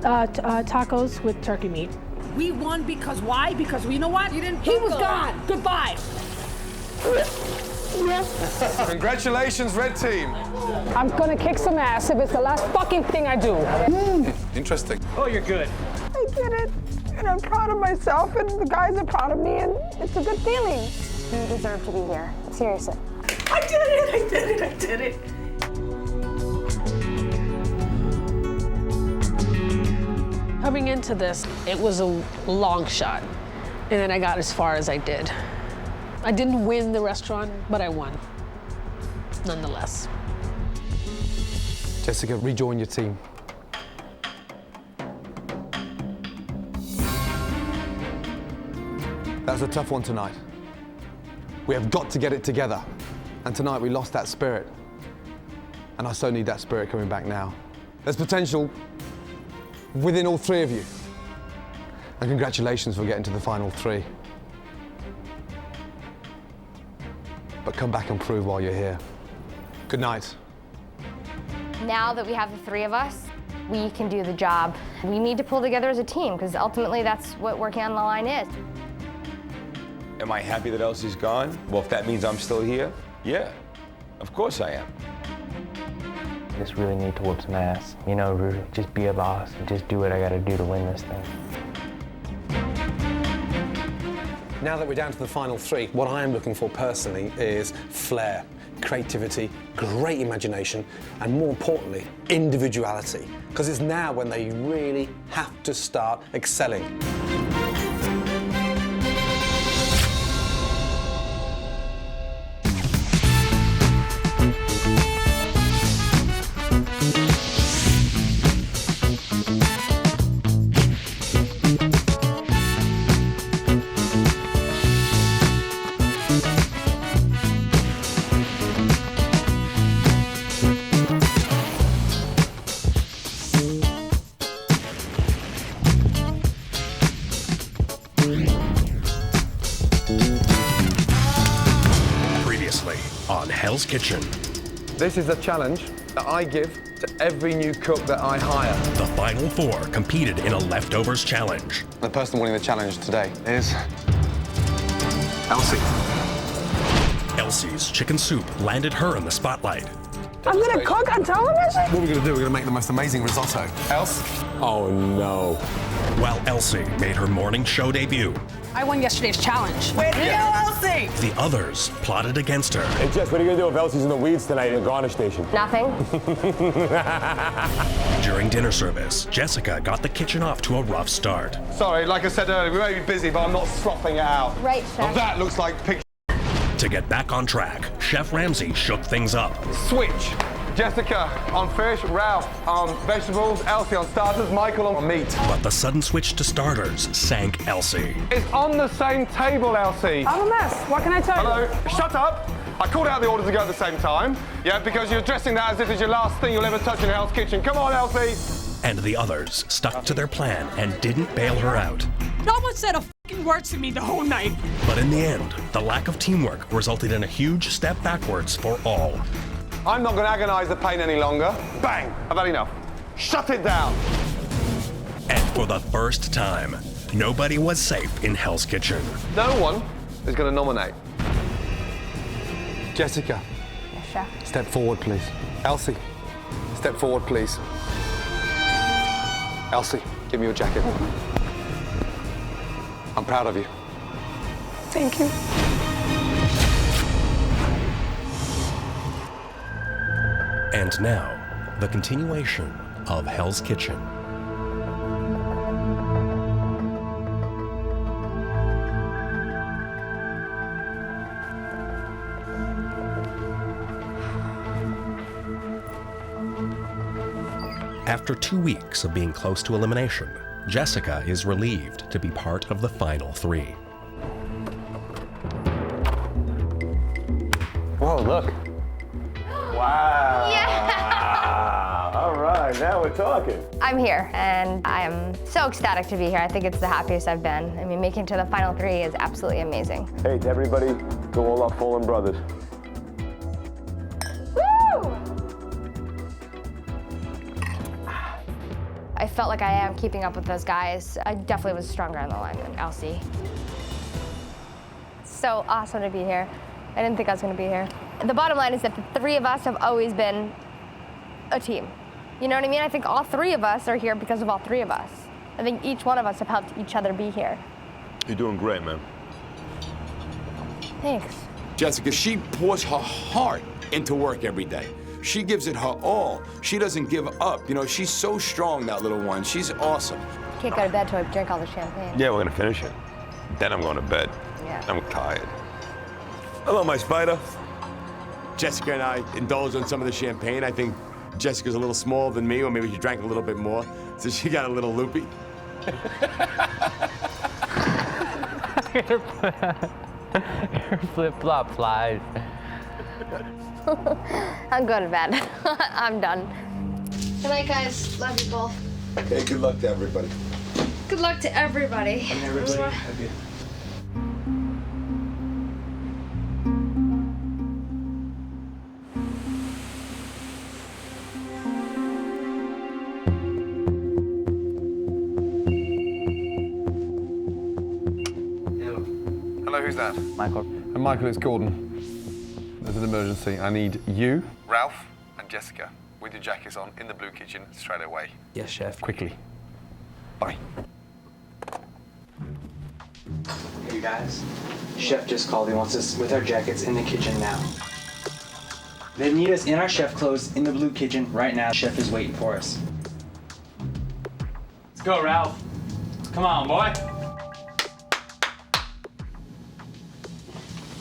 Tacos with turkey meat. We won because why? Because you know what? He was gone. Goodbye. Yeah. Congratulations, Red Team. I'm gonna kick some ass if it's the last fucking thing I do. Interesting. Oh, you're good. I did it, and I'm proud of myself, and the guys are proud of me, and it's a good feeling. You deserve to be here. Seriously. I did it. I did it. I did it. Coming into this, it was a long shot, and then I got as far as I did. I didn't win the restaurant, but I won, nonetheless. Jessica, rejoin your team. That was a tough one tonight. We have got to get it together. And tonight we lost that spirit. And I so need that spirit coming back now. There's potential within all 3 of you. And congratulations for getting to the final 3. But come back and prove while you're here. Good night. Now that we have the 3 of us, we can do the job. We need to pull together as a team, because ultimately that's what working on the line is. Am I happy that Elsie's gone? Well, if that means I'm still here, yeah, of course I am. Just really need to whoop some ass. Just be a boss and just do what I gotta do to win this thing. Now that we're down to the final three, what I am looking for personally is flair, creativity, great imagination, and more importantly, individuality. Because it's now when they really have to start excelling. On Hell's Kitchen. This is a challenge that I give to every new cook that I hire. The final four competed in a leftovers challenge. The person winning the challenge today is Elsie. Elsie's chicken soup landed her in the spotlight. I'm gonna cook on television? What are we gonna do? We're gonna make the most amazing risotto. Else? Oh no. While Elsie made her morning show debut, I won yesterday's challenge. Way to go, Elsie! the others plotted against her. Hey, Jess, what are you gonna do if Elsie's in the weeds tonight in the garnish station? Nothing. During dinner service, Jessica got the kitchen off to a rough start. Sorry, like I said earlier, we may be busy, but I'm not swapping it out. Right, Chef. Well, that looks like pig. To get back on track, Chef Ramsay shook things up. Switch. Jessica on fish, Ralph on vegetables, Elsie on starters, Michael on meat. But the sudden switch to starters sank Elsie. It's on the same table, Elsie. I'm a mess. What can I tell you? Hello, shut up. I called out the order to go at the same time. Yeah, because you're dressing that as if it's your last thing you'll ever touch in Hell's Kitchen. Come on, Elsie. And the others stuck to their plan and didn't bail her out. No one said a fucking word to me the whole night. But in the end, the lack of teamwork resulted in a huge step backwards for all. I'm not going to agonize the pain any longer. Bang! I've had enough. Shut it down. And for the first time, nobody was safe in Hell's Kitchen. No one is going to nominate. Jessica. Yes, Chef. Step forward, please. Elsie, step forward, please. Elsie, give me your jacket. I'm proud of you. Thank you. And now, the continuation of Hell's Kitchen. After 2 weeks of being close to elimination, Jessica is relieved to be part of the final three. Whoa, look. Wow. Yeah. All right, now we're talking. I'm here, and I am so ecstatic to be here. I think it's the happiest I've been. I mean, making it to the final three is absolutely amazing. Hey, to everybody, to all our fallen brothers. Woo! I felt like I am keeping up with those guys. I definitely was stronger on the line than Elsie. So awesome to be here. I didn't think I was going to be here. The bottom line is that the three of us have always been a team. You know what I mean? I think all three of us are here because of all three of us. I think each one of us have helped each other be here. You're doing great, man. Thanks. Jessica, she pours her heart into work every day. She gives it her all. She doesn't give up. You know, she's so strong, that little one. She's awesome. Can't go to bed till I drink all the champagne. Yeah, we're gonna finish it. Then I'm going to bed. Yeah. I'm tired. Hello, my spider. Jessica and I indulged on some of the champagne. I think Jessica's a little smaller than me, or maybe she drank a little bit more, so she got a little loopy. Her flip-flop flies. I'm going to bed. I'm done. Good night, guys. Love you both. Okay, good luck to everybody. Good luck to everybody. Hello, who's that? Michael. And Michael, it's Gordon. There's an emergency. I need you, Ralph, and Jessica with your jackets on in the blue kitchen straight away. Yes, Chef. Quickly. Bye. Hey, guys. Chef just called. He wants us with our jackets in the kitchen now. They need us in our chef clothes in the blue kitchen right now. Chef is waiting for us. Let's go, Ralph. Come on, boy.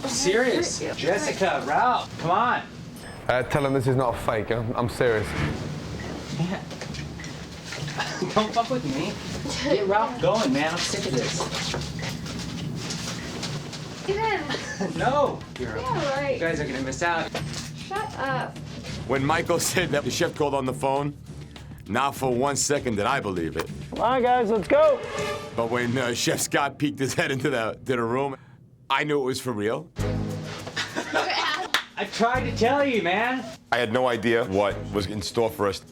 I'm serious. Jessica, Ralph, come on. Tell him this is not a fake. I'm serious. Yeah. Don't fuck with me. Get Ralph going, man. I'm sick of this. No. You're right. You guys are gonna miss out. Shut up. When Michael said that the chef called on the phone, not for 1 second did I believe it. Come on, guys, let's go. But when Chef Scott peeked his head into the room, I knew it was for real. I tried to tell you, man. I had no idea what was in store for us.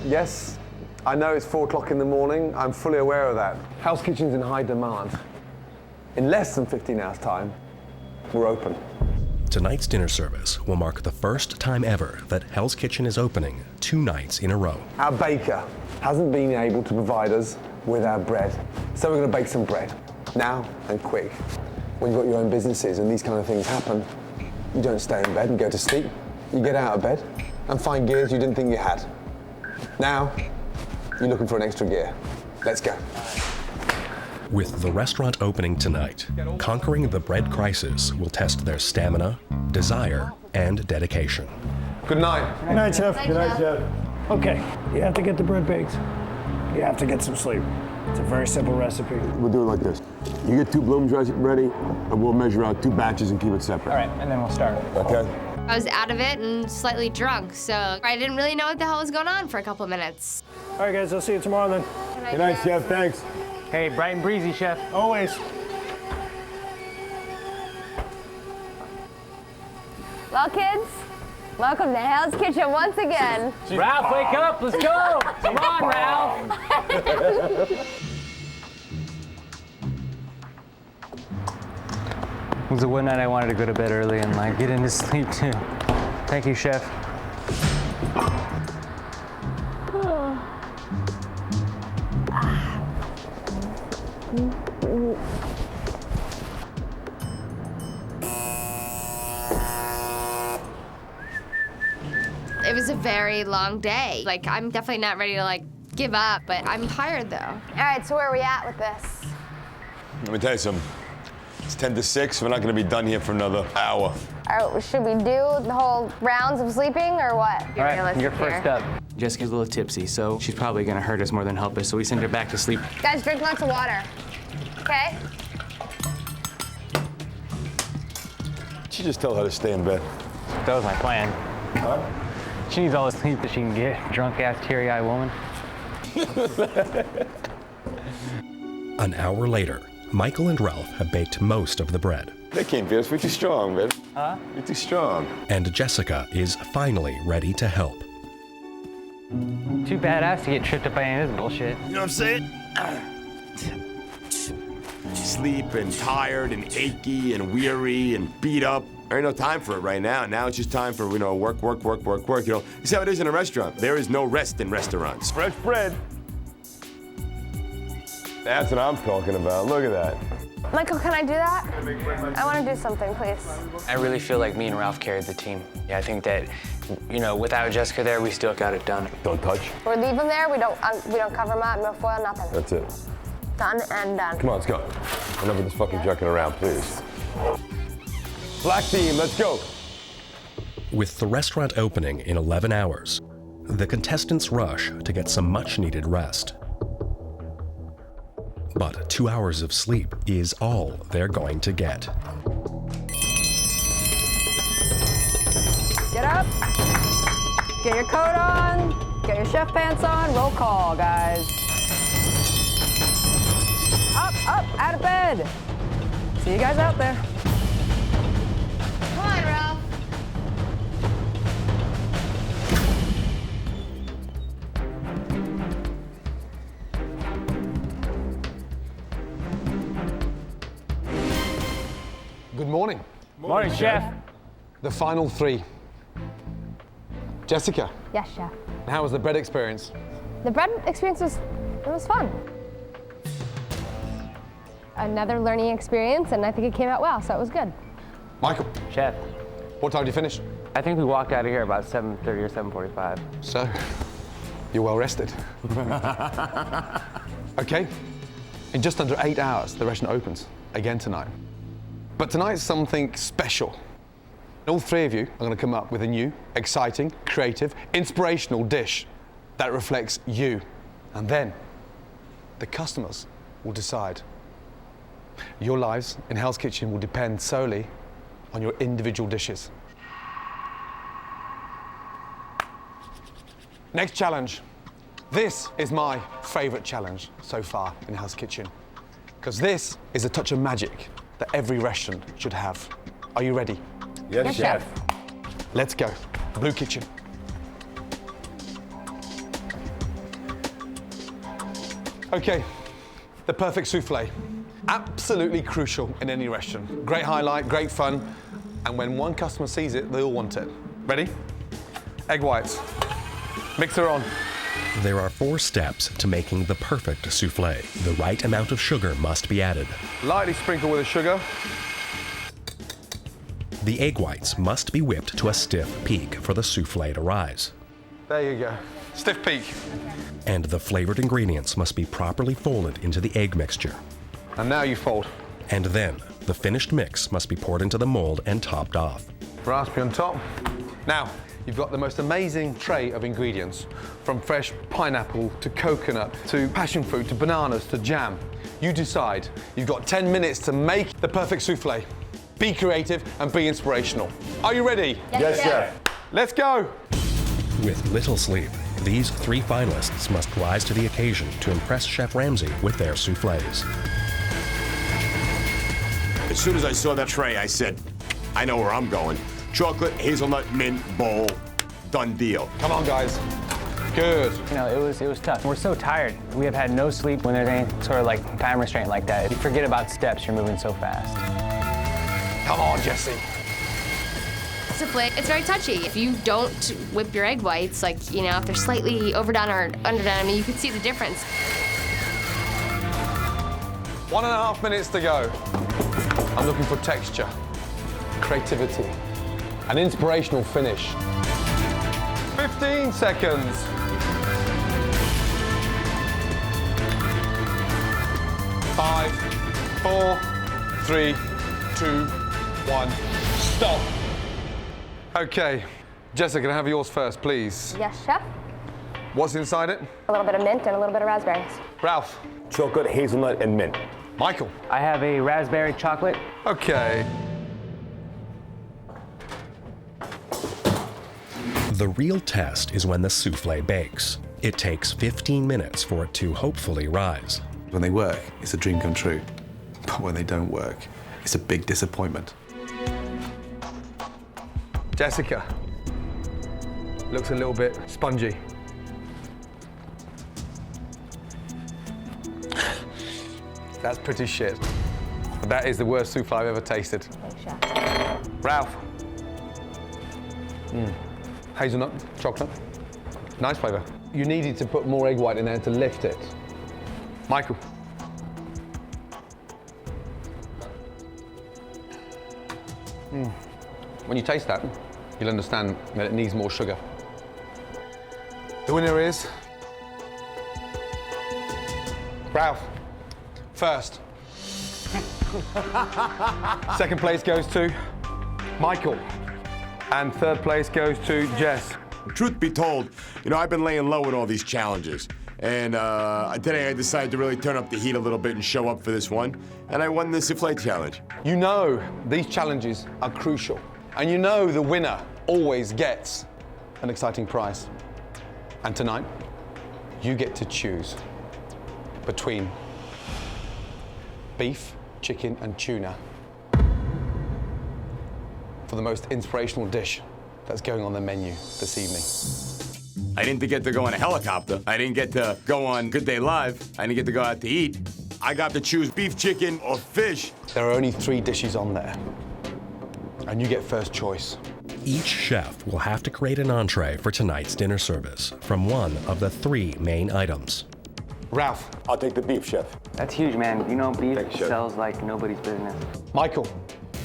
Yes, I know it's 4 o'clock in the morning. I'm fully aware of that. Hell's Kitchen's in high demand. In less than 15 hours' time, we're open. Tonight's dinner service will mark the first time ever that Hell's Kitchen is opening 2 nights in a row. Our baker hasn't been able to provide us with our bread, so we're going to bake some bread, now and quick. When you've got your own businesses and these kind of things happen, you don't stay in bed and go to sleep. You get out of bed and find gears you didn't think you had. Now, you're looking for an extra gear. Let's go. With the restaurant opening tonight, conquering the bread crisis will test their stamina, desire, and dedication. Good night. Good night, Chef. Good night, Chef. Okay, you have to get the bread baked. You have to get some sleep. It's a very simple recipe. We'll do it like this. You get 2 blooms ready, and we'll measure out 2 batches and keep it separate. All right, and then we'll start. Okay? I was out of it and slightly drunk, so I didn't really know what the hell was going on for a couple of minutes. All right, guys, I'll see you tomorrow then. Good night, Chef. Thanks. Hey, bright and breezy, Chef. Always. Well, kids, welcome to Hell's Kitchen once again. Ralph, wake up. Let's go. Come on, Ralph. It was the one night I wanted to go to bed early and like get into sleep too. Thank you, Chef. It was a very long day. Like, I'm definitely not ready to like give up, but I'm tired though. All right, so where are we at with this? Let me tell you something. It's 10 to 6. We're not going to be done here for another hour. All right, should we do the whole rounds of sleeping or what? All right, you're first up. Jessica's a little tipsy, so she's probably gonna hurt us more than help us, so we send her back to sleep. Guys, drink lots of water, okay? Did you just tell her to stay in bed? That was my plan. Huh? She needs all the sleep that she can get. Drunk-ass, teary-eyed woman. An hour later, Michael and Ralph have baked most of the bread. They can't beat us. We're too strong, man. Huh? We're too strong. And Jessica is finally ready to help. Too badass to get tripped up by any of this bullshit. You know what I'm saying? Sleep and tired and achy and weary and beat up. There ain't no time for it right now. Now it's just time for, work. You know, it's how it is in a restaurant. There is no rest in restaurants. Fresh bread. That's what I'm talking about. Look at that. Michael, can I do that? I want to do something, please. I really feel like me and Ralph carried the team. Yeah, I think that, without Jessica there, we still got it done. Don't touch. We leave them there. We don't cover them up. No foil, nothing. That's it. Done and done. Come on, let's go. Enough of this fucking jerking around, please. Black team, let's go. With the restaurant opening in 11 hours, the contestants rush to get some much-needed rest. But 2 hours of sleep is all they're going to get. Get up. Get your coat on. Get your chef pants on. Roll call, guys. Up, out of bed. See you guys out there. Come on, Ralph. Good morning. Morning, Chef. The final three. Jessica, Yes, chef. how was the bread experience? The bread experience was fun. Another learning experience, and I think it came out well, so it was good. Michael. Chef. What time did you finish? I think we walked out of here about 7:30 or 7:45. So, you're well rested. Okay, in just under 8 hours, the restaurant opens again tonight. But tonight's something special. All three of you are going to come up with a new, exciting, creative, inspirational dish that reflects you. And then the customers will decide. Your lives in Hell's Kitchen will depend solely on your individual dishes. Next challenge. This is my favorite challenge so far in Hell's Kitchen, because this is a touch of magic that every restaurant should have. Are you ready? Yes, chef. Let's go. Blue Kitchen. Okay, the perfect souffle. Absolutely crucial in any restaurant. Great highlight, great fun, and when one customer sees it, they all want it. Ready? Egg whites. Mixer on. There are 4 steps to making the perfect souffle. The right amount of sugar must be added. Lightly sprinkle with the sugar. The egg whites must be whipped to a stiff peak for the souffle to rise. There you go. Stiff peak. And the flavored ingredients must be properly folded into the egg mixture. And now you fold. And then the finished mix must be poured into the mold and topped off. Raspberry on top. Now, you've got the most amazing tray of ingredients, from fresh pineapple to coconut to passion fruit to bananas to jam. You decide. You've got 10 minutes to make the perfect souffle. Be creative and be inspirational. Are you ready? Yes, chef. Let's go. With little sleep, these 3 finalists must rise to the occasion to impress Chef Ramsay with their souffles. As soon as I saw that tray, I said, I know where I'm going. Chocolate, hazelnut, mint, bowl, done deal. Come on, guys. Good. You know, it was tough. We're so tired. We have had no sleep when there's any sort of like time restraint like that. You forget about steps, you're moving so fast. Come on, Jesse. Souffle, it's very touchy. If you don't whip your egg whites, like, you know, if they're slightly overdone or underdone, I mean, you can see the difference. 1.5 minutes to go. I'm looking for texture, creativity, an inspirational finish. 15 seconds. 5, 4, 3, 2, 1. Stop. Okay, Jessica, can I have yours first, please? Yes, chef. What's inside it? A little bit of mint and a little bit of raspberries. Ralph. Chocolate, hazelnut, and mint. Michael. I have a raspberry chocolate. Okay. The real test is when the souffle bakes. It takes 15 minutes for it to hopefully rise. When they work, it's a dream come true. But when they don't work, it's a big disappointment. Jessica. Looks a little bit spongy. That's pretty shit. That is the worst souffle I've ever tasted. Thanks, chef. Ralph. Hazelnut, chocolate. Nice flavour. You needed to put more egg white in there to lift it. Michael. When you taste that, you'll understand that it needs more sugar. The winner is Ralph. First. Second place goes to Michael. And third place goes to Jess. Truth be told, you know, I've been laying low in all these challenges. And today I decided to really turn up the heat a little bit and show up for this one. And I won the souffle challenge. You know these challenges are crucial. And you know the winner always gets an exciting prize. And tonight, you get to choose between beef, chicken, and tuna for the most inspirational dish that's going on the menu this evening. I didn't get to go on a helicopter. I didn't get to go on Good Day Live. I didn't get to go out to eat. I got to choose beef, chicken, or fish. There are only 3 dishes on there. and you get first choice. Each chef will have to create an entree for tonight's dinner service from one of the 3 main items. Ralph. I'll take the beef, chef. That's huge, man. You know, beef sells like nobody's business. Michael,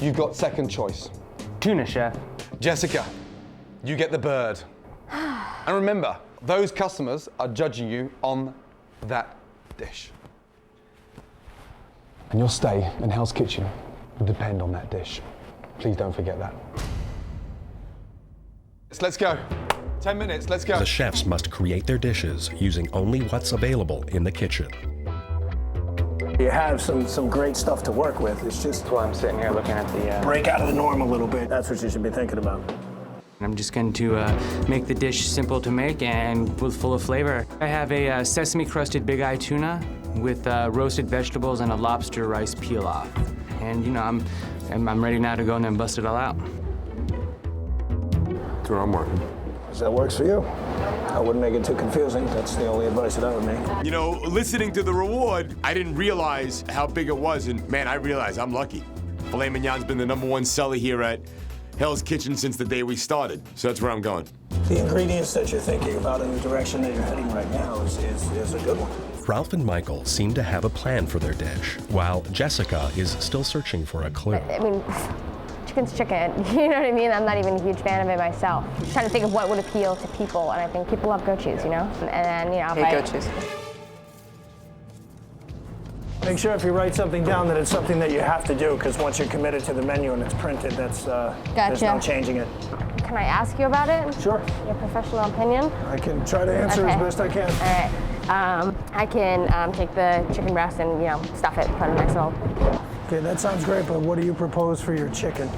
you've got second choice. Tuna, chef. Jessica, you get the bird. And remember, those customers are judging you on that dish. And your stay in Hell's Kitchen will depend on that dish. Please don't forget that. Let's go. 10 minutes, let's go. The chefs must create their dishes using only what's available in the kitchen. You have some great stuff to work with. It's just why I'm sitting here looking at the... break out of the norm a little bit. That's what you should be thinking about. I'm just going to make the dish simple to make and full of flavor. I have a sesame-crusted big eye tuna with roasted vegetables and a lobster rice peel-off. And, you know, I'm ready now to go in there and bust it all out. That's where I'm working. If that works for you, I wouldn't make it too confusing. That's the only advice that I would make. You know, listening to the reward, I didn't realize how big it was, and man, I realized I'm lucky. Filet mignon's been the #1 seller here at Hell's Kitchen since the day we started, so that's where I'm going. The ingredients that you're thinking about in the direction that you're heading right now is a good one. Ralph and Michael seem to have a plan for their dish, while Jessica is still searching for a clue. I mean, chicken's chicken, you know what I mean? I'm not even a huge fan of it myself. I'm trying to think of what would appeal to people, and I think people love goat cheese, you know? And then, you know, Goat cheese. Make sure if you write something down that it's something that you have to do, because once you're committed to the menu and it's printed, that's there's no changing it. Can I ask you about it? Sure. Your professional opinion? I can try to answer as best I can. All right. I can take the chicken breast and, you know, stuff it, put it in a nice little... Okay, that sounds great, but what do you propose for your chicken?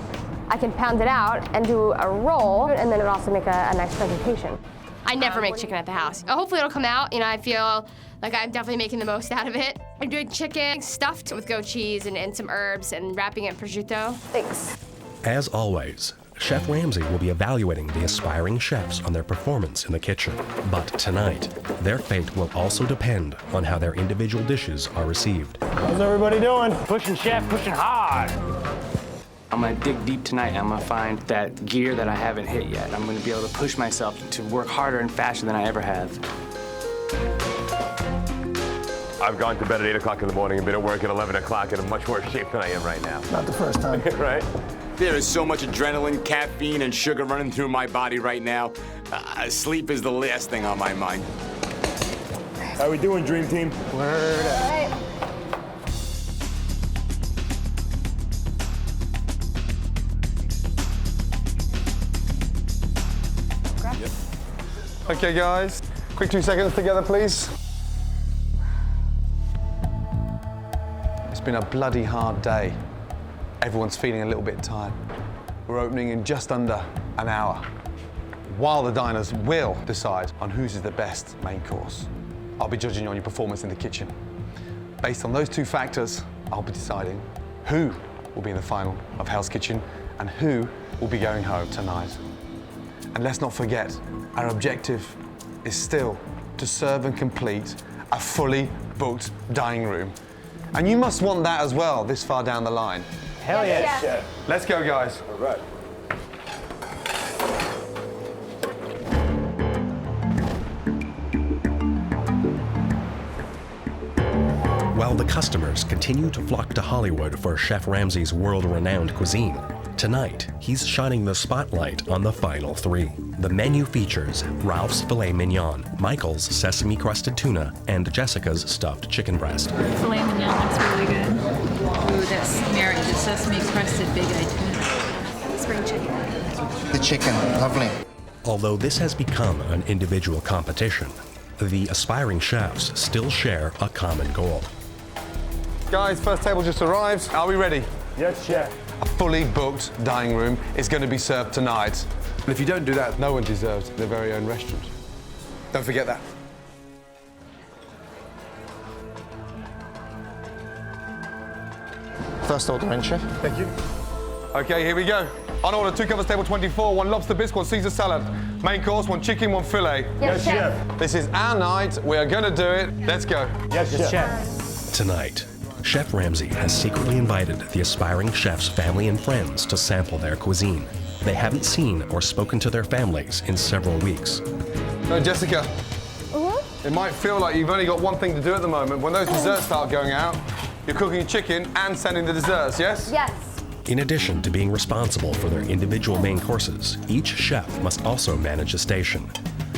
I can pound it out and do a roll, and then it'll also make a nice presentation. I never make chicken at the house. Hopefully it'll come out. You know, I feel like I'm definitely making the most out of it. I'm doing chicken stuffed with goat cheese and some herbs and wrapping it in prosciutto. Thanks. As always, Chef Ramsay will be evaluating the aspiring chefs on their performance in the kitchen. But tonight, their fate will also depend on how their individual dishes are received. How's everybody doing? Pushing, chef, pushing hard. I'm gonna dig deep tonight and I'm gonna find that gear that I haven't hit yet. I'm gonna be able to push myself to work harder and faster than I ever have. I've gone to bed at 8 o'clock in the morning and been at work at 11 o'clock in a much worse shape than I am right now. Not the first time. Right? There is so much adrenaline, caffeine, and sugar running through my body right now. Sleep is the last thing on my mind. How we doing, Dream Team? Word up. Okay, guys, quick 2 seconds together, please. It's been a bloody hard day. Everyone's feeling a little bit tired. We're opening in just under an hour. While the diners will decide on whose is the best main course, I'll be judging on your performance in the kitchen. Based on those 2 factors, I'll be deciding who will be in the final of Hell's Kitchen and who will be going home tonight. And let's not forget, our objective is still to serve and complete a fully booked dining room. And you must want that as well this far down the line. Hell yes. Yeah. Let's go, guys. All right. While the customers continue to flock to Hollywood for Chef Ramsay's world-renowned cuisine, tonight he's shining the spotlight on the final 3. The menu features Ralph's filet mignon, Michael's sesame-crusted tuna, and Jessica's stuffed chicken breast. Filet mignon looks really good. Ooh, that's married the sesame-crusted big eye tuna. Spring chicken. The chicken, lovely. Although this has become an individual competition, the aspiring chefs still share a common goal. Guys, first table just arrived. Are we ready? Yes, chef. A fully booked dining room is going to be served tonight. And if you don't do that, no one deserves their very own restaurant. Don't forget that. First order in, chef. Thank you. Okay, here we go. On order, 2 covers table 24, 1 lobster bisque, 1 Caesar salad. Main course, 1 chicken, 1 fillet. Yes, chef. This is our night. We are going to do it. Let's go. Yes, chef. Tonight, Chef Ramsay has secretly invited the aspiring chef's family and friends to sample their cuisine. They haven't seen or spoken to their families in several weeks. No, Jessica, it might feel like you've only got one thing to do at the moment. When those desserts start going out, you're cooking chicken and sending the desserts, yes? Yes. In addition to being responsible for their individual main courses, each chef must also manage a station.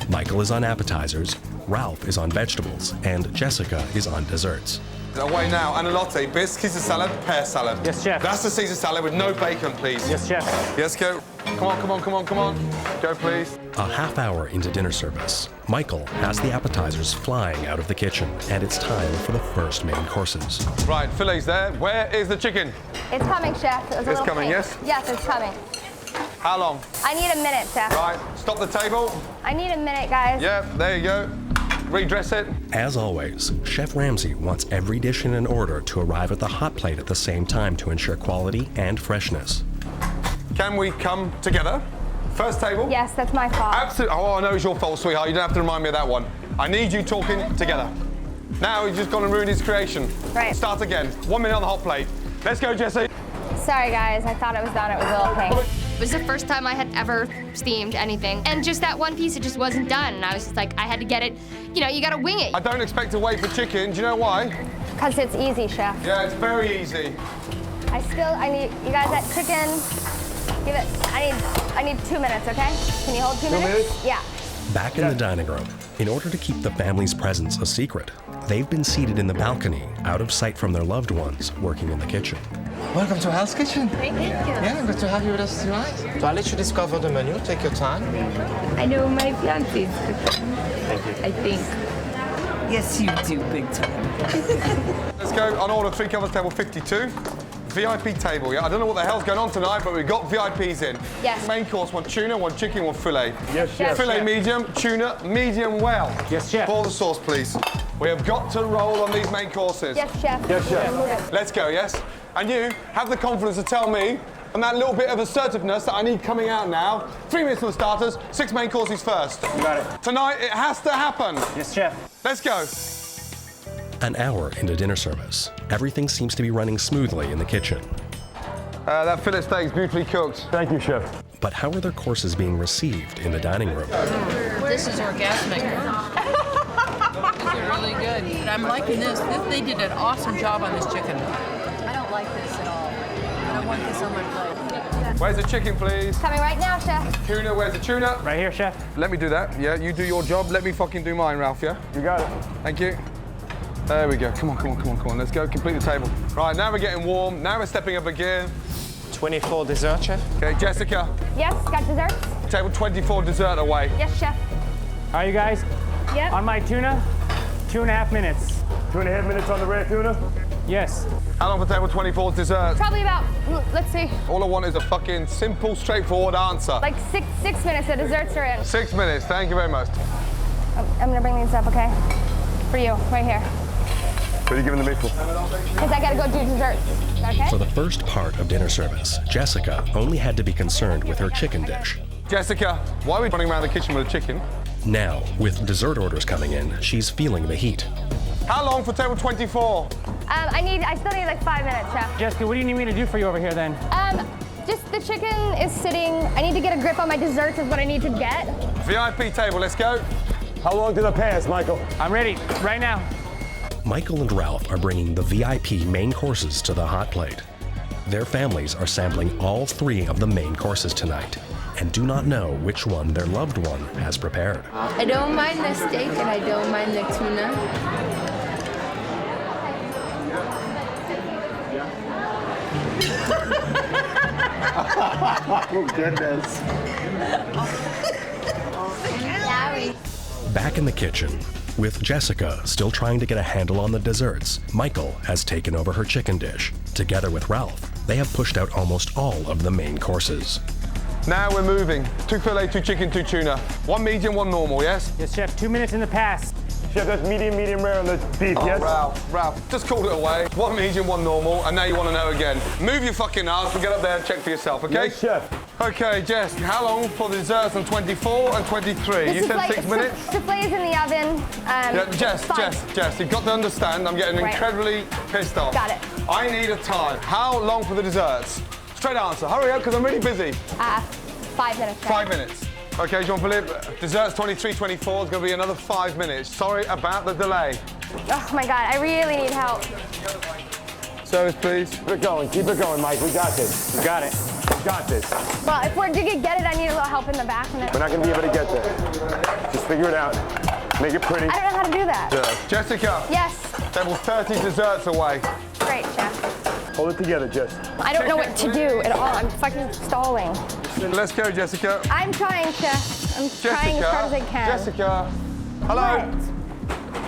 Michael is on appetizers, Ralph is on vegetables, and Jessica is on desserts. Away now, and a latte, bis, Caesar salad, pear salad. Yes, chef. That's the Caesar salad with no bacon, please. Yes, chef. Yes, go. Come on, come on, come on, come on. Go, please. A half hour into dinner service, Michael has the appetizers flying out of the kitchen, and it's time for the first main courses. Right, fillet's there. Where is the chicken? It's coming, chef. It was a It's little coming, pink. yes? Yes, it's coming. How long? I need a minute, chef. Right, stop the table. I need a minute, guys. Yeah, there you go. Redress it. As always, Chef Ramsay wants every dish in an order to arrive at the hot plate at the same time to ensure quality and freshness. Can we come together? First table? Yes, that's my fault. Absolutely. Oh, I know it's your fault, sweetheart. You don't have to remind me of that one. I need you talking together. Now he's just gone and ruined his creation. Right. Start again. 1 minute on the hot plate. Let's go, Jesse. Sorry, guys. I thought it was done. It was a little pink. It was the first time I had ever steamed anything. And just that one piece, it just wasn't done. And I was just like, I had to get it, you know, you gotta wing it. I don't expect to wait for chicken. Do you know why? Because it's easy, chef. Yeah, it's very easy. I need, you guys, that chicken, give it, I need 2 minutes, okay? Can you hold 2 minutes? Yeah. Back in the dining room, in order to keep the family's presence a secret, they've been seated in the balcony, out of sight from their loved ones, working in the kitchen. Welcome to Hell's Kitchen. Thank you. Yeah, good to have you with us tonight. So I'll let you discover the menu. Take your time. I know my fiance's cooking. Thank you. I think. Yes, you do, big time. Let's go on order 3 covers table 52. VIP table, yeah? I don't know what the hell's going on tonight, but we've got VIPs in. Yes. Main course, 1 tuna, 1 chicken, 1 fillet. Yes, chef. Fillet medium, tuna medium well. Yes, chef. Pour the sauce, please. We have got to roll on these main courses. Yes, chef. Yes, chef. Let's go, yes? And you have the confidence to tell me, and that little bit of assertiveness that I need coming out now, 3 minutes for the starters, 6 main courses first. You got it. Tonight, it has to happen. Yes, chef. Let's go. An hour into dinner service, everything seems to be running smoothly in the kitchen. That fillet steak is beautifully cooked. Thank you, chef. But how are their courses being received in the dining room? This is orgasmic. These are really good. I'm liking this. They did an awesome job on this chicken. I don't like this at all. I don't want this on my plate. Where's the chicken, please? Coming right now, chef. Tuna, where's the tuna? Right here, chef. Let me do that. Yeah, you do your job. Let me fucking do mine, Ralph, yeah? You got it. Thank you. There we go. Come on, come on, come on, come on. Let's go. Complete the table. Right, now we're getting warm. Now we're stepping up again. 24 dessert, chef. Okay, Jessica. Yes, got desserts? Table 24 dessert away. Yes, chef. All right, you guys. Yep. On my tuna, 2.5 minutes. 2.5 minutes on the rare tuna? Yes. How long for table 24 dessert? Probably about, let's see, All I want is a fucking simple, straightforward answer. like six minutes. The desserts are in. 6 minutes. Thank you very much. I'm gonna bring these up, okay? For you, right here. What are you giving the meat for? Because I gotta go do desserts. Is that okay? For the first part of dinner service, Jessica only had to be concerned with her chicken dish. Jessica, why are we running around the kitchen with a chicken? Now, with dessert orders coming in, she's feeling the heat. How long for table 24? I still need like 5 minutes, chef. Jessica, what do you need me to do for you over here then? Just the chicken is sitting. I need to get a grip on my desserts is what I need to get. VIP table, let's go. How long do the pass, Michael? I'm ready, right now. Michael and Ralph are bringing the VIP main courses to the hot plate. Their families are sampling all 3 of the main courses tonight and do not know which one their loved one has prepared. I don't mind the steak and I don't mind the tuna. Oh, goodness. Back in the kitchen, with Jessica still trying to get a handle on the desserts, Michael has taken over her chicken dish. Together with Ralph, they have pushed out almost all of the main courses. Now we're moving. 2 fillet, 2 chicken, 2 tuna. 1 medium, 1 normal, yes? Yes, chef. 2 minutes in the pass. Chef, that's medium rare on the beef, yes? Ralph, just called it away. 1 medium, 1 normal, and now you want to know again. Move your fucking ass and get up there and check for yourself, okay? Yes, chef. Okay, Jess, how long for the desserts on 24 and 23? You said 6 minutes? Souffle is in the oven. Yeah, Jess, you've got to understand, I'm getting incredibly pissed off. Got it. I need a time. How long for the desserts? Straight answer. Hurry up, because I'm really busy. 5 minutes. 5 minutes. Okay, Jean-Philippe, desserts 23, 24 is going to be another 5 minutes. Sorry about the delay. Oh my God, I really need help. Service, please. Keep it going, Mike. We got this. We got it. We got this. Well, if we're gonna get it, I need a little help in the back. We're not going to be able to get there. Just figure it out. Make it pretty. I don't know how to do that. Yeah. Jessica. Yes. Table 30 desserts away. Great, Chef. Hold it together, Jess. I don't know what to do at all. I'm fucking stalling. Let's go, Jessica. I'm trying, Chef. I'm trying as hard as I can. Jessica. Hello. What?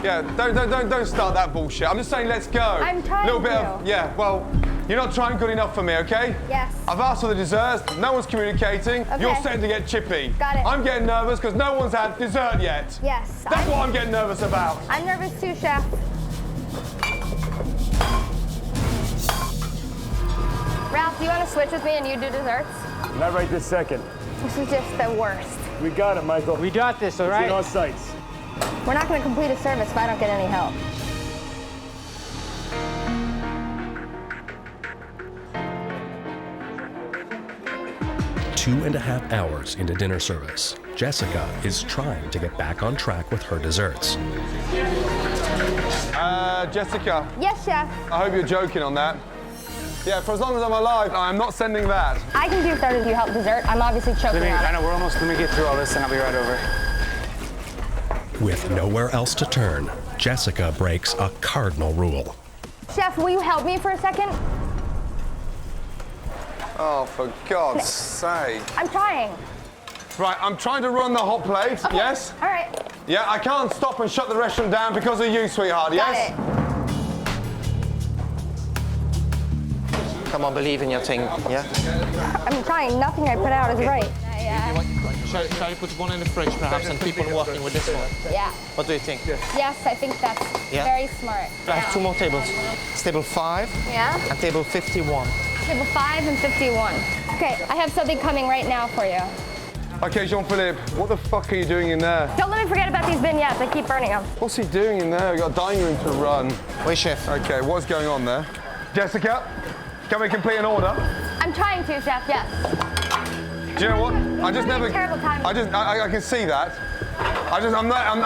Yeah, don't start that bullshit. I'm just saying, let's go. I'm trying a little bit to. of, yeah, well, you're not trying good enough for me, okay? Yes. I've asked for the desserts, no one's communicating. Okay. You're starting to get chippy. Got it. I'm getting nervous because no one's had dessert yet. Yes. That's what I'm getting nervous about. I'm nervous too, Chef. Ralph, do you want to switch with me and you do desserts? Not right this second. This is just the worst. We got it, Michael. We got this, all It's right? in our sights. We're not going to complete a service if I don't get any help. Two and a half hours into dinner service, Jessica is trying to get back on track with her desserts. Jessica. Yes, Chef. I hope you're joking on that. Yeah, for as long as I'm alive, I'm not sending that. I can do 30 if you help dessert. I'm obviously choking on I it. know, let me get through all this and I'll be right over. With nowhere else to turn, Jessica breaks a cardinal rule. Chef, will you help me for a second? Oh, for God's sake. I'm trying. Right, I'm trying to run the hot plate, Okay. yes? All right. Yeah, I can't stop and shut the restaurant down because of you, sweetheart, yes? Got it. Come on, believe in your thing, yeah? I'm trying. Nothing I put out is right. Shall you put one in the fridge, perhaps, and keep on working with this one? Yeah. What do you think? Yes, I think that's Yeah? very smart. I have 2 more tables. It's table 5 Yeah? and table 51. Table 5 and 51. Okay, I have something coming right now for you. Okay, Jean-Philippe, what the fuck are you doing in there? Don't let me forget about these vignettes. I keep burning them. What's he doing in there? We've got a dining room to run. Oui, chef. Okay, what's going on there? Jessica, can we complete an order? I'm trying to, Chef, yes. Do you know what? I just never. Terrible timing. I can see that. I'm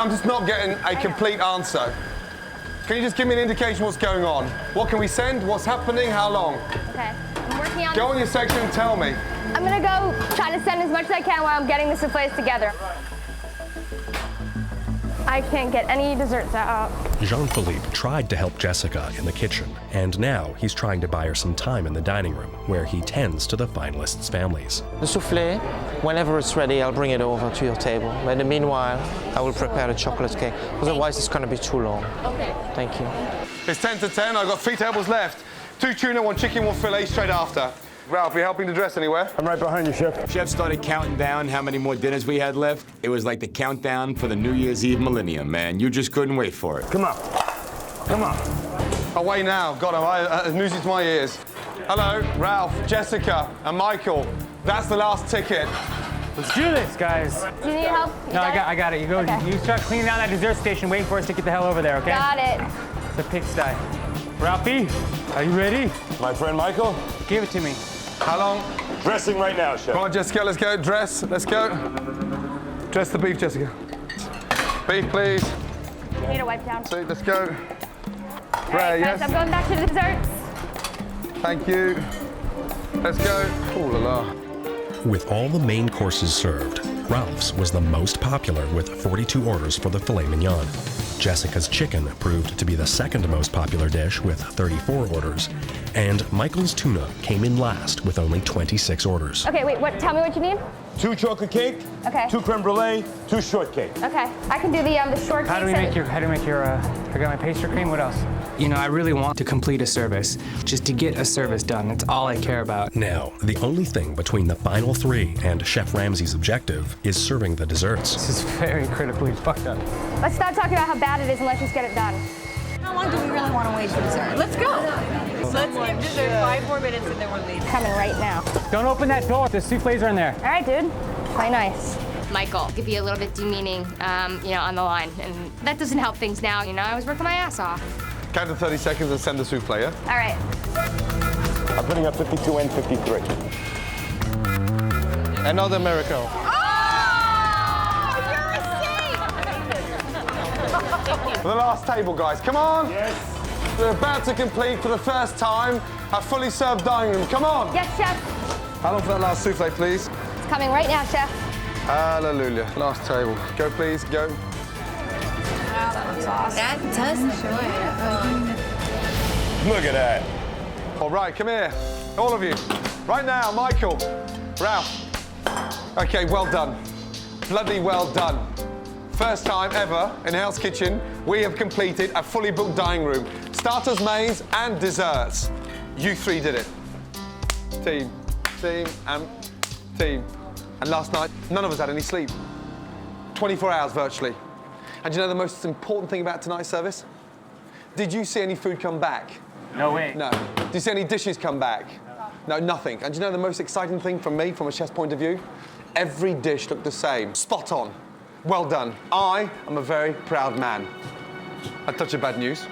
just not getting a complete answer. Can you just give me an indication what's going on? What can we send? What's happening? How long? Okay, I'm working on Go on your section and tell me. I'm gonna go try to send as much as I can while I'm getting the soufflés together. I can't get any desserts out. Jean-Philippe tried to help Jessica in the kitchen, and now he's trying to buy her some time in the dining room, where he tends to the finalists' families. The souffle, whenever it's ready, I'll bring it over to your table. In the meanwhile, I will prepare the chocolate cake. Otherwise, it's going to be too long. Okay. Thank you. It's 10 to 10. I've got 3 tables left. 2 tuna, 1 chicken, 1 filet straight after. Ralph, you helping to dress anywhere? I'm right behind you, Chef. Chef started counting down how many more dinners we had left. It was like the countdown for the New Year's Eve millennium, man. You just couldn't wait for it. Come on. Come on. Away now. God, music to my ears. Hello, Ralph, Jessica, and Michael. That's the last ticket. Let's do this, guys. Do you need help? No, I got it. You go. Okay. You start cleaning out that dessert station, waiting for us to get the hell over there, okay? Got it. It's a pigsty. Ralphie, are you ready? My friend Michael? Give it to me. How long? Dressing right now, Chef. Come on, Jessica, let's go. Dress, let's go. Dress the beef, Jessica. Beef, please. You need a wipe down. See, let's go. All Rare, right, yes? guys, I'm going back to the desserts. Thank you. Let's go. Ooh la la. With all the main courses served, Ralph's was the most popular with 42 orders for the filet mignon. Jessica's chicken proved to be the second most popular dish with 34 orders, and Michael's tuna came in last with only 26 orders. Okay, wait, tell me what you need. 2 chocolate cake. Okay. 2 creme brulee. 2 shortcake. Okay, I can do the shortcake. How do we make your, I got my pastry cream, what else? You know, I really want to complete a service, just to get a service done. That's all I care about. Now, the only thing between the final 3 and Chef Ramsay's objective is serving the desserts. This is very critically fucked up. Let's stop talking about how bad it is and let's just get it done. How long do we really want to wait for dessert? Let's go. Let's give dessert 5 more minutes and then we're leaving. Coming right now. Don't open that door. The soufflés are in there. All right, dude. Play nice. Michael could be a little bit demeaning, on the line, and that doesn't help things now. I was working my ass off. Count to 30 seconds and send the soufflé, yeah? All right. I'm putting up 52 and 53. Another miracle. For the last table, guys, come on. Yes. We're about to complete for the first time a fully served dining room. Come on. Yes, chef. How long for that last soufflé, please? It's coming right now, chef. Hallelujah. Last table. Go, please, go. Wow, that looks awesome. That does show it. Look at that. All right, come here. All of you. Right now, Michael, Ralph. Okay, well done. Bloody well done. First time ever in Hell's Kitchen, we have completed a fully booked dining room. Starters, mains, and desserts. You 3 did it. Team, and team. And last night, none of us had any sleep. 24 hours virtually. And do you know the most important thing about tonight's service? Did you see any food come back? No way. No. Did you see any dishes come back? No, nothing. And do you know the most exciting thing from me, from a chef's point of view? Every dish looked the same. Spot on. Well done. I am a very proud man. A touch of bad news.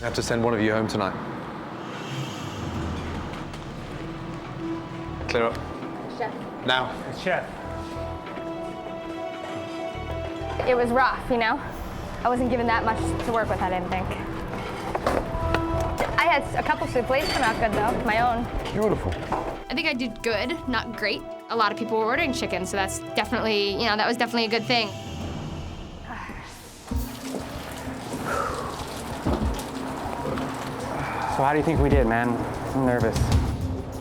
I have to send one of you home tonight. Clear up. Chef. Now. Chef. It was rough, I wasn't given that much to work with, I didn't think. I had a couple soufflés come out good, though, my own. Beautiful. I think I did good, not great. A lot of people were ordering chicken, so that's definitely, that was definitely a good thing. So how do you think we did, man? I'm nervous.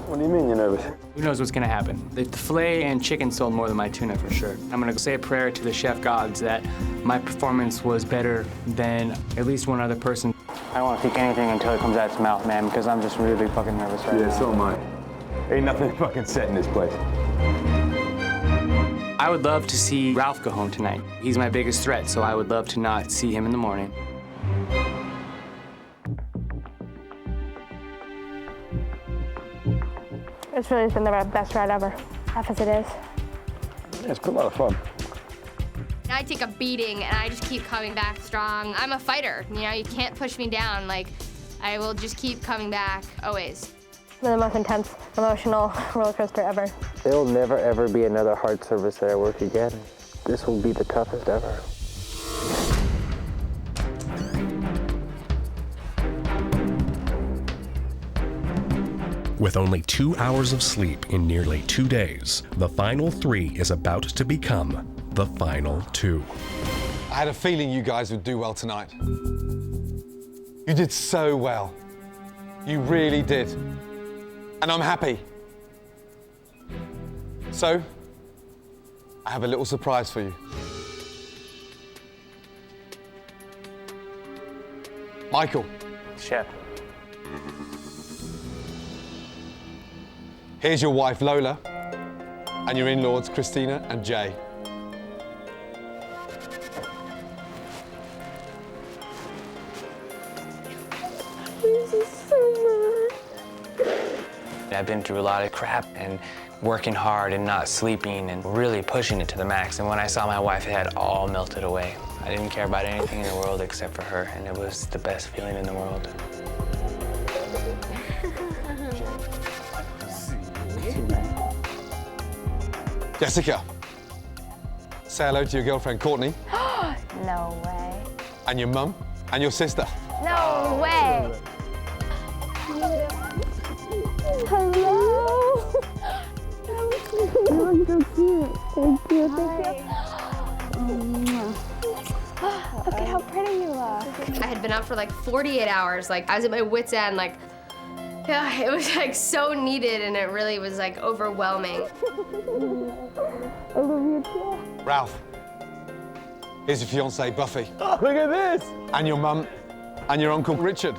What do you mean you're nervous? Who knows what's gonna happen? The filet and chicken sold more than my tuna for sure. I'm gonna say a prayer to the chef gods that my performance was better than at least one other person. I don't want to think anything until it comes out its mouth, man, because I'm just really fucking nervous right now. Yeah, so am I. Ain't nothing fucking set in this place. I would love to see Ralph go home tonight. He's my biggest threat, so I would love to not see him in the morning. It's really been the best ride ever, tough as it is. Yeah, it's been a lot of fun. I take a beating and I just keep coming back strong. I'm a fighter, you can't push me down. I will just keep coming back, always. It's been the most intense, emotional roller coaster ever. There will never, ever be another hard service that I work again. This will be the toughest ever. With only 2 hours of sleep in nearly 2 days, the final 3 is about to become the final 2. I had a feeling you guys would do well tonight. You did so well. You really did. And I'm happy. So, I have a little surprise for you. Michael. Chef. Here's your wife, Lola, and your in-laws, Christina and Jay. This is so much. I've been through a lot of crap and working hard and not sleeping and really pushing it to the max. And when I saw my wife, it had all melted away. I didn't care about anything in the world except for her, and it was the best feeling in the world. Jessica, say hello to your girlfriend, Courtney. No way. And your mum, and your sister. No way. Hello. You're so cute. Thank you. Look at how pretty you look. I had been up for 48 hours. I was at my wit's end. Yeah, it was so needed, and it really was overwhelming. I love you too. Ralph, here's your fiancée, Buffy. Oh, look at this. And your mum, and your uncle, Richard.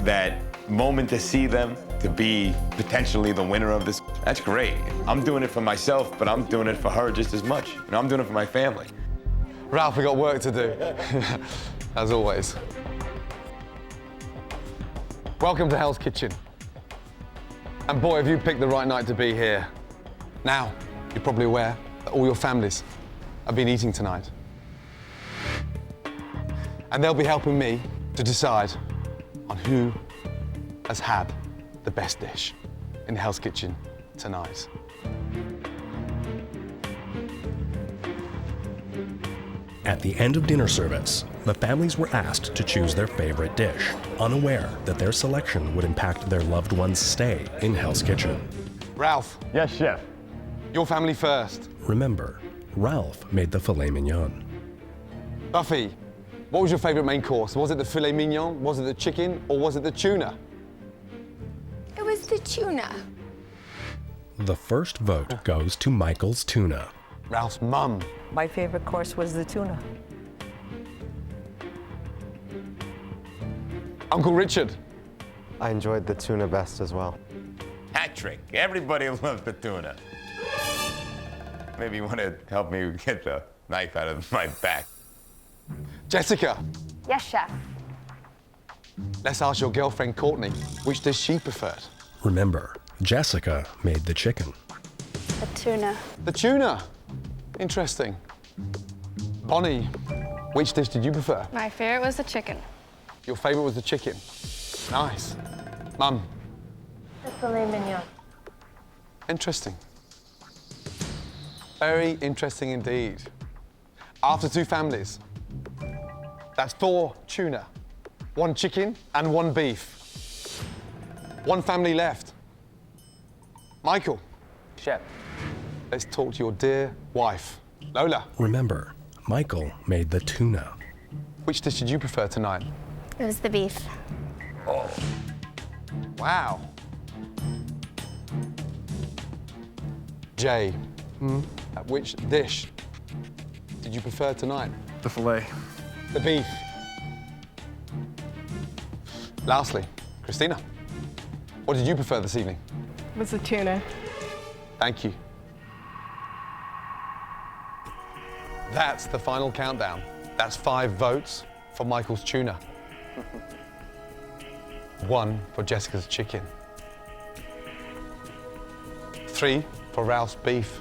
That moment to see them, to be potentially the winner of this That's great. I'm doing it for myself, but I'm doing it for her just as much. And I'm doing it for my family. Ralph, we got work to do, as always. Welcome to Hell's Kitchen. And boy, have you picked the right night to be here. Now, you're probably aware that all your families have been eating tonight. And they'll be helping me to decide on who has had the best dish in Hell's Kitchen tonight. At the end of dinner service, the families were asked to choose their favorite dish, unaware that their selection would impact their loved one's stay in Hell's Kitchen. Ralph. Yes, chef. Your family first. Remember, Ralph made the filet mignon. Buffy, what was your favorite main course? Was it the filet mignon, was it the chicken, or was it the tuna? It was the tuna. The first vote goes to Michael's tuna. Ralph's mum. My favorite course was the tuna. Uncle Richard. I enjoyed the tuna best as well. Hat trick. Everybody loves the tuna. Maybe you want to help me get the knife out of my back. Jessica. Yes, chef. Let's ask your girlfriend Courtney which dish she preferred. Remember, Jessica made the chicken. The tuna. The tuna. Interesting. Bonnie, which dish did you prefer? My favorite was the chicken. Your favorite was the chicken. Nice. Mum. The filet mignon. Interesting. Very interesting indeed. After two families, that's 4 tuna, 1 chicken, and 1 beef. 1 family left. Michael. Chef. Let's talk to your dear wife, Lola. Remember, Michael made the tuna. Which dish did you prefer tonight? It was the beef. Oh. Wow. Jay, which dish did you prefer tonight? The filet. The beef. Lastly, Christina, what did you prefer this evening? It was the tuna. Thank you. That's the final countdown. That's 5 votes for Michael's tuna. 1 for Jessica's chicken. 3 for Ralph's beef.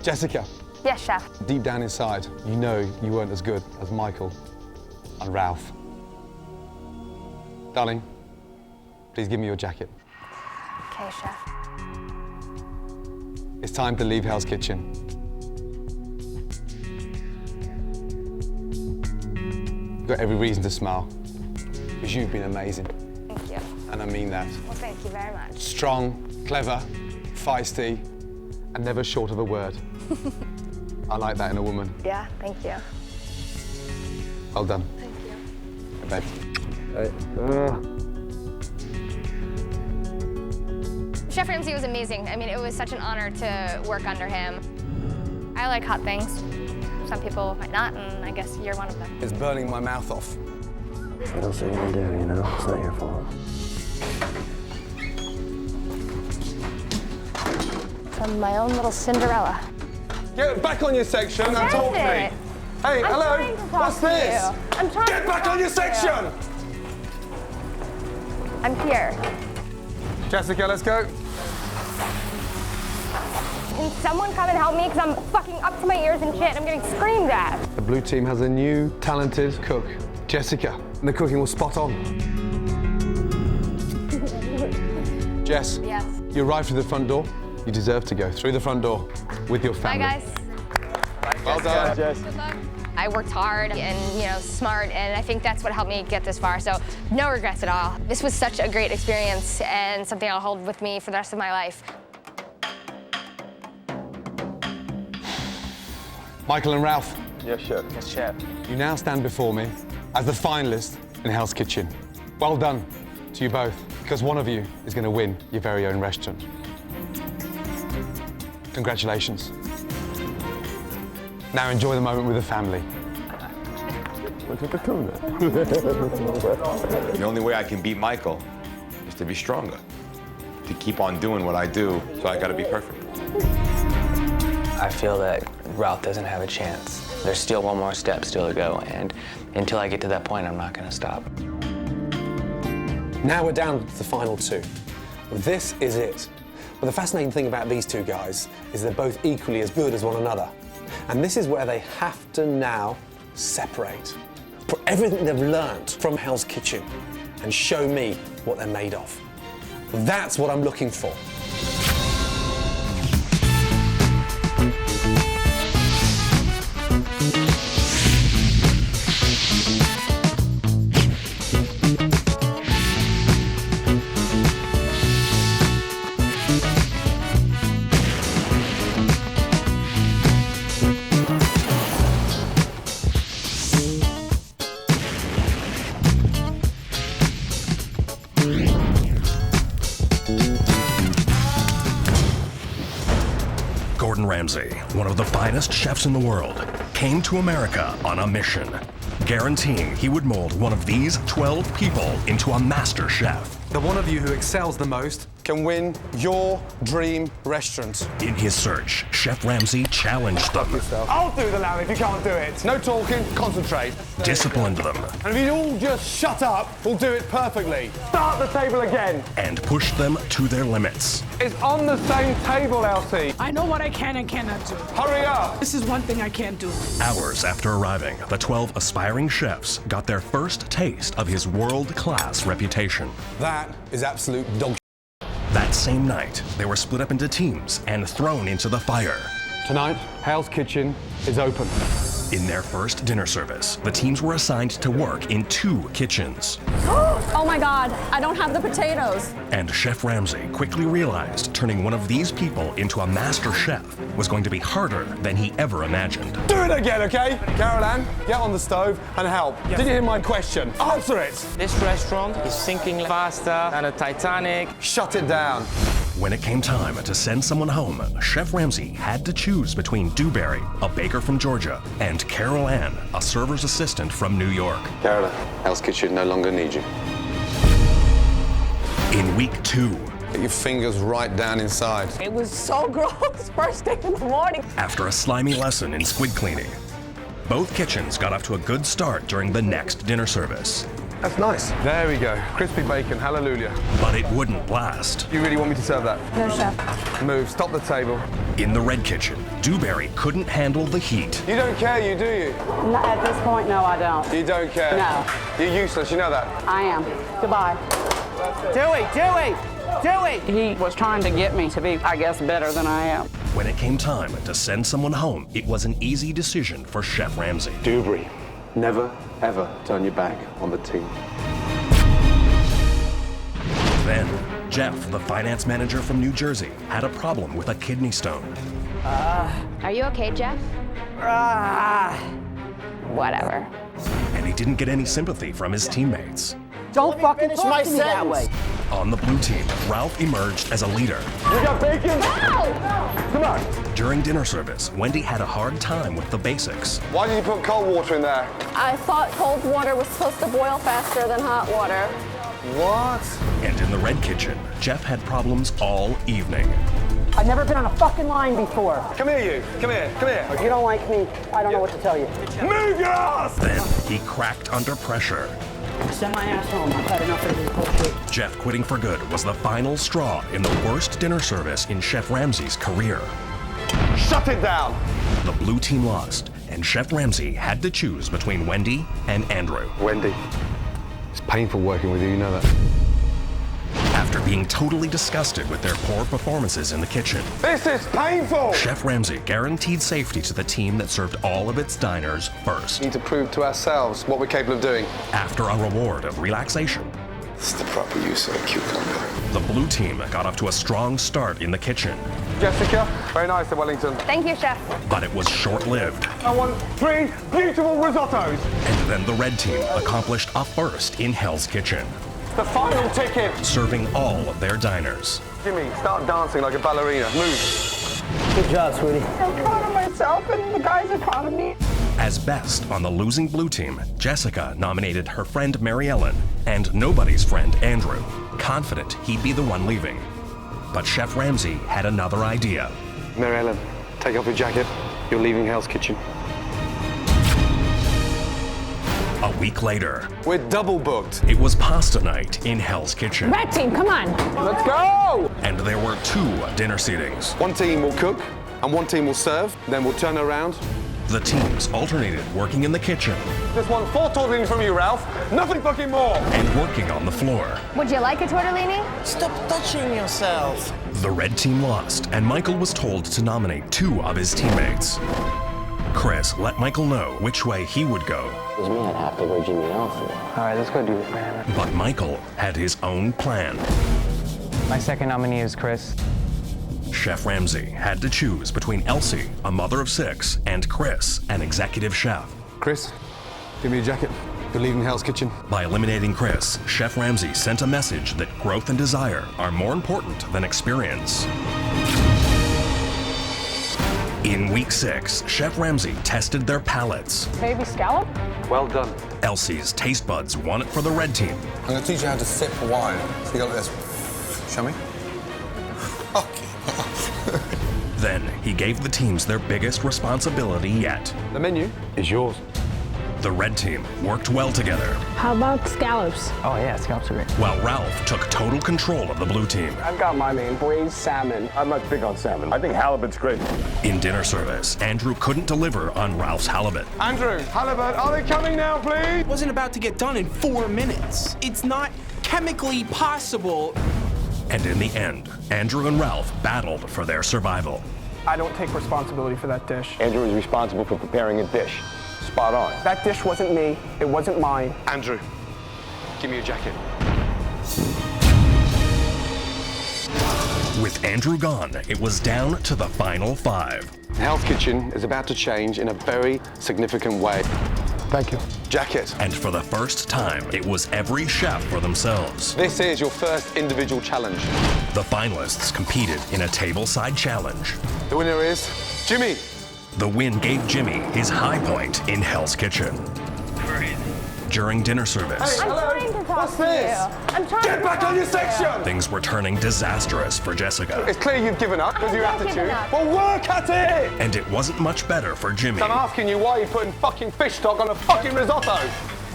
Jessica. Yes, chef. Deep down inside, you know you weren't as good as Michael and Ralph. Darling, please give me your jacket. Okay, chef. It's time to leave Hell's Kitchen. You've got every reason to smile, because you've been amazing. Thank you. And I mean that. Well, thank you very much. Strong, clever, feisty, and never short of a word. I like that in a woman. Yeah, thank you. Well done. Thank you. Chef Ramsay was amazing. I mean, it was such an honor to work under him. I like hot things. Some people might not, and I guess you're one of them. It's burning my mouth off. What else are you gonna do, you know? It's not your fault. From my own little Cinderella. Get back on your section and talk to me. Hey, I'm hello. trying to talk What's to this? you. I'm trying Get to back talk on your to section. you. I'm here. Jessica, let's go. Can someone come and help me? Because I'm fucking up to my ears in shit. I'm getting screamed at. The blue team has a new talented cook, Jessica. And the cooking was spot on. Jess. Yes. You arrived through the front door. You deserve to go through the front door with your family. Bye, guys. Well done, Jess. Good luck. I worked hard and, smart, and I think that's what helped me get this far. So no regrets at all. This was such a great experience and something I'll hold with me for the rest of my life. Michael and Ralph. Yes, chef. Yes, chef. You now stand before me as the finalists in Hell's Kitchen. Well done to you both, because one of you is going to win your very own restaurant. Congratulations. Now enjoy the moment with the family. The only way I can beat Michael is to be stronger, to keep on doing what I do, so I gotta be perfect. I feel that Ralph doesn't have a chance. There's still one more step still to go, and until I get to that point, I'm not gonna stop. Now we're down to the final two. This is it. But the fascinating thing about these two guys is they're both equally as good as one another. And this is where they have to now separate. Put everything they've learned from Hell's Kitchen and show me what they're made of. That's what I'm looking for. Gordon Ramsay, one of the finest chefs in the world, came to America on a mission, guaranteeing he would mold one of these 12 people into a master chef. The one of you who excels the most can win your dream restaurant. In his search, Chef Ramsay challenged them, I'll do the lamb if you can't do it. No talking, concentrate. disciplined them, And if you all just shut up, we'll do it perfectly. Start the table again. and pushed them to their limits. It's on the same table, Elsie. I know what I can and cannot do. Hurry up. This is one thing I can't do. Hours after arriving, the 12 aspiring chefs got their first taste of his world-class reputation. That is absolute dog. That same night, they were split up into teams and thrown into the fire. Tonight, Hell's Kitchen is open. In their first dinner service, the teams were assigned to work in 2 kitchens. Oh my God, I don't have the potatoes. And Chef Ramsay quickly realized turning one of these people into a master chef was going to be harder than he ever imagined. Do it again, okay? Carol Ann, get on the stove and help. Yes. Did you hear my question? Answer it. This restaurant is sinking faster than a Titanic. Shut it down. When it came time to send someone home, Chef Ramsay had to choose between Dewberry, a baker from Georgia, and Carol Ann, a server's assistant from New York. Carol, Hell's Kitchen no longer needs you. In week 2, Get your fingers right down inside. It was so gross, first thing in the morning. after a slimy lesson in squid cleaning, both kitchens got off to a good start during the next dinner service. That's nice. There we go. Crispy bacon, hallelujah. But it wouldn't last. You really want me to serve that? No, chef. Move, stop the table. In the red kitchen, Dewberry couldn't handle the heat. You don't care, you do you? Not at this point, no, I don't. You don't care? No. You're useless, you know that? I am. Goodbye. Dewey! He was trying to get me to be, I guess, better than I am. When it came time to send someone home, it was an easy decision for Chef Ramsay. Dewberry, never, ever turn your back on the team. Then, Jeff, the finance manager from New Jersey, had a problem with a kidney stone. Are you okay, Jeff? Whatever. And he didn't get any sympathy from his teammates. Don't fucking talk to me that way. On the blue team, Ralph emerged as a leader. You got bacon? No! Come on. During dinner service, Wendy had a hard time with the basics. Why did you put cold water in there? I thought cold water was supposed to boil faster than hot water. What? And in the red kitchen, Jeff had problems all evening. I've never been on a fucking line before. Come here, you. Come here, come here. If you don't like me, I don't know what to tell you. Move your ass! Then he cracked under pressure. Send my ass home. I've had enough of this bullshit. Jeff quitting for good was the final straw in the worst dinner service in Chef Ramsay's career. Shut it down. The blue team lost, and Chef Ramsay had to choose between Wendy and Andrew. Wendy, it's painful working with you, you know that. After being totally disgusted with their poor performances in the kitchen, This is painful! Chef Ramsay guaranteed safety to the team that served all of its diners first. We need to prove to ourselves what we're capable of doing. After a reward of relaxation, It's the proper use of a cucumber. the blue team got off to a strong start in the kitchen. Jessica, very nice at Wellington. Thank you, Chef. But it was short-lived. I want 3 beautiful risottos. And then the red team accomplished a first in Hell's Kitchen, The final ticket. serving all of their diners. Jimmy, start dancing like a ballerina. Move. Good job, sweetie. I'm proud of myself, and the guys are proud of me. As best on the losing blue team, Jessica nominated her friend Mary Ellen and nobody's friend Andrew. confident he'd be the one leaving. But Chef Ramsay had another idea. Mary Ellen, take off your jacket. You're leaving Hell's Kitchen. A week later, we're double booked. It was pasta night in Hell's Kitchen. Red team, come on. Let's go! And there were 2 dinner seatings. One team will cook, and one team will serve. Then we'll turn around. The teams alternated working in the kitchen. Just want 4 tortellini from you, Ralph. Nothing fucking more. And working on the floor. Would you like a tortellini? Stop touching yourself. The red team lost, and Michael was told to nominate 2 of his teammates. Chris let Michael know which way he would go. It was me, I'd have to go Jimmy and Elsie. All right, let's go do it, man. But Michael had his own plan. My second nominee is Chris. Chef Ramsay had to choose between Elsie, a mother of 6, and Chris, an executive chef. Chris, give me your jacket. You're leaving Hell's Kitchen. By eliminating Chris, Chef Ramsay sent a message that growth and desire are more important than experience. In week 6, Chef Ramsay tested their palates. Baby scallop? Well done. Elsie's taste buds won it for the red team. I'm going to teach you how to sip wine. So you go like this. Show me. Then he gave the teams their biggest responsibility yet. The menu is yours. The red team worked well together, How about scallops? Oh yeah, scallops are great. while Ralph took total control of the blue team. I've got my name, braised salmon. I'm not big on salmon. I think halibut's great. In dinner service, Andrew couldn't deliver on Ralph's halibut. Andrew, halibut, are they coming now, please? Wasn't about to get done in 4 minutes. It's not chemically possible. And in the end, Andrew and Ralph battled for their survival. I don't take responsibility for that dish. Andrew is responsible for preparing a dish. Spot on. That dish wasn't me. It wasn't mine. Andrew, give me your jacket. With Andrew gone, it was down to the final 5. Hell's Kitchen is about to change in a very significant way. Thank you. Jacket. And for the first time, it was every chef for themselves. This is your first individual challenge. The finalists competed in a tableside challenge. The winner is Jimmy. The win gave Jimmy his high point in Hell's Kitchen. During dinner service, I'm trying to talk to you. I'm trying Get back on your section! things were turning disastrous for Jessica. It's clear you've given up with your not given attitude. up. Well, work at it! And it wasn't much better for Jimmy. I'm asking you why you're putting fucking fish stock on a fucking risotto.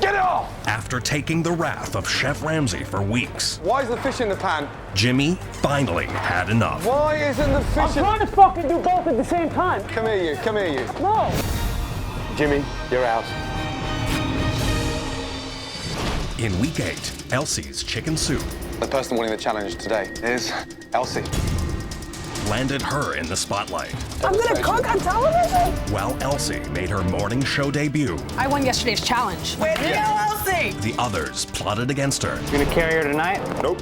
Get it off! After taking the wrath of Chef Ramsay for weeks, Why is the fish in the pan? Jimmy finally had enough. Why isn't the fish I'm trying to fucking do both at the same time. Come here, you. Come here, you. No. Jimmy, you're out. In week 8, Elsie's chicken soup The person winning the challenge today is Elsie. landed her in the spotlight, I'm gonna cook on television? while Elsie made her morning show debut. I won yesterday's challenge. Way to go, Elsie! The others plotted against her. You gonna carry her tonight? Nope.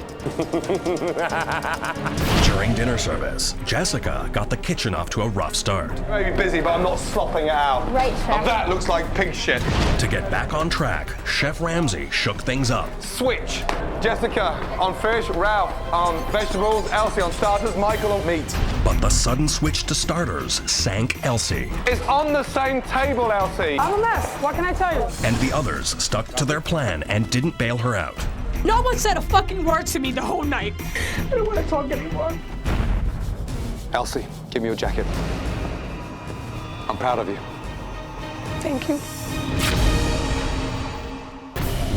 During dinner service, Jessica got the kitchen off to a rough start. I may be busy, but I'm not slopping it out. Right, And Chef. that looks like pig shit. To get back on track, Chef Ramsay shook things up. Switch. Jessica on fish, Ralph on vegetables, Elsie on starters, Michael on meat. But the sudden switch to starters sank Elsie, It's on the same table, Elsie. I'm a mess. What can I tell you? and the others stuck to their plan and didn't bail her out. No one said a fucking word to me the whole night. I don't want to talk anymore. Elsie, give me your jacket. I'm proud of you. Thank you.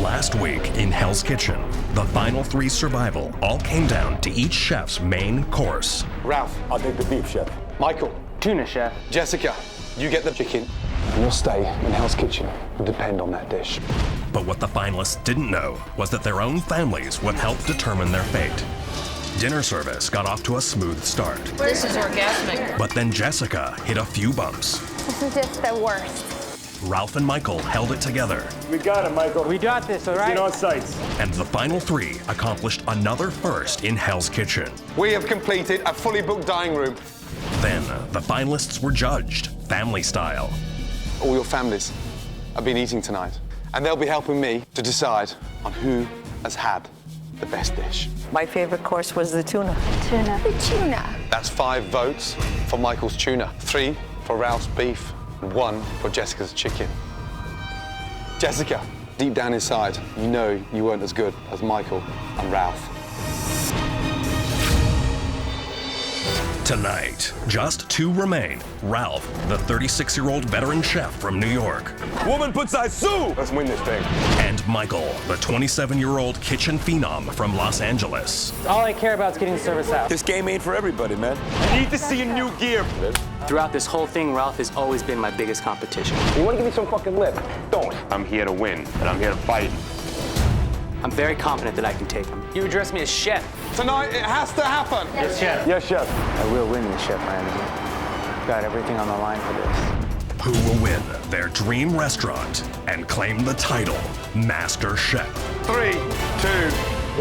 Last week in Hell's Kitchen, the final 3 survival all came down to each chef's main course. Ralph, I'll take the beef, chef. Michael, Tuna, chef. Jessica, you get the chicken. And your stay in Hell's Kitchen will depend on that dish. But what the finalists didn't know was that their own families would help determine their fate. Dinner service got off to a smooth start, This is orgasmic. but then Jessica hit a few bumps. This is just the worst. Ralph and Michael held it together, We got it, Michael. We got this, all In right? our sights. and the final 3 accomplished another first in Hell's Kitchen. We have completed a fully booked dining room. Then the finalists were judged, family style. All your families have been eating tonight, and they'll be helping me to decide on who has had the best dish. My favorite course was the tuna. Tuna. The tuna. That's 5 votes for Michael's tuna, 3 for Ralph's beef, and 1 for Jessica's chicken. Jessica, deep down inside, you know you weren't as good as Michael and Ralph. Tonight, just two remain. Ralph, the 36-year-old veteran chef from New York. Woman puts I sue! Let's win this thing. And Michael, the 27-year-old kitchen phenom from Los Angeles. All I care about is getting service out. This game ain't for everybody, man. I need to see a new gear for this. Throughout this whole thing, Ralph has always been my biggest competition. You want to give me some fucking lip? Don't. I'm here to win, and I'm here to fight. I'm very confident that I can take him. You address me as chef. Tonight, it has to happen. Yes, chef. Yes, chef. I will win this, Chef Ramsay. Got everything on the line for this. Who will win their dream restaurant and claim the title Master Chef? 3, 2,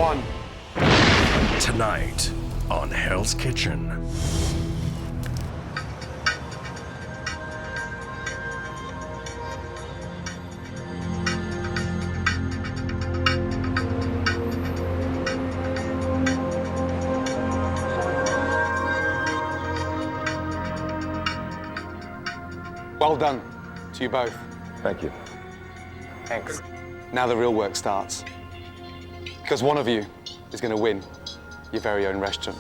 1. Tonight on Hell's Kitchen. Well done to you both. Thank you. Thanks. Now the real work starts. Because one of you is going to win your very own restaurant.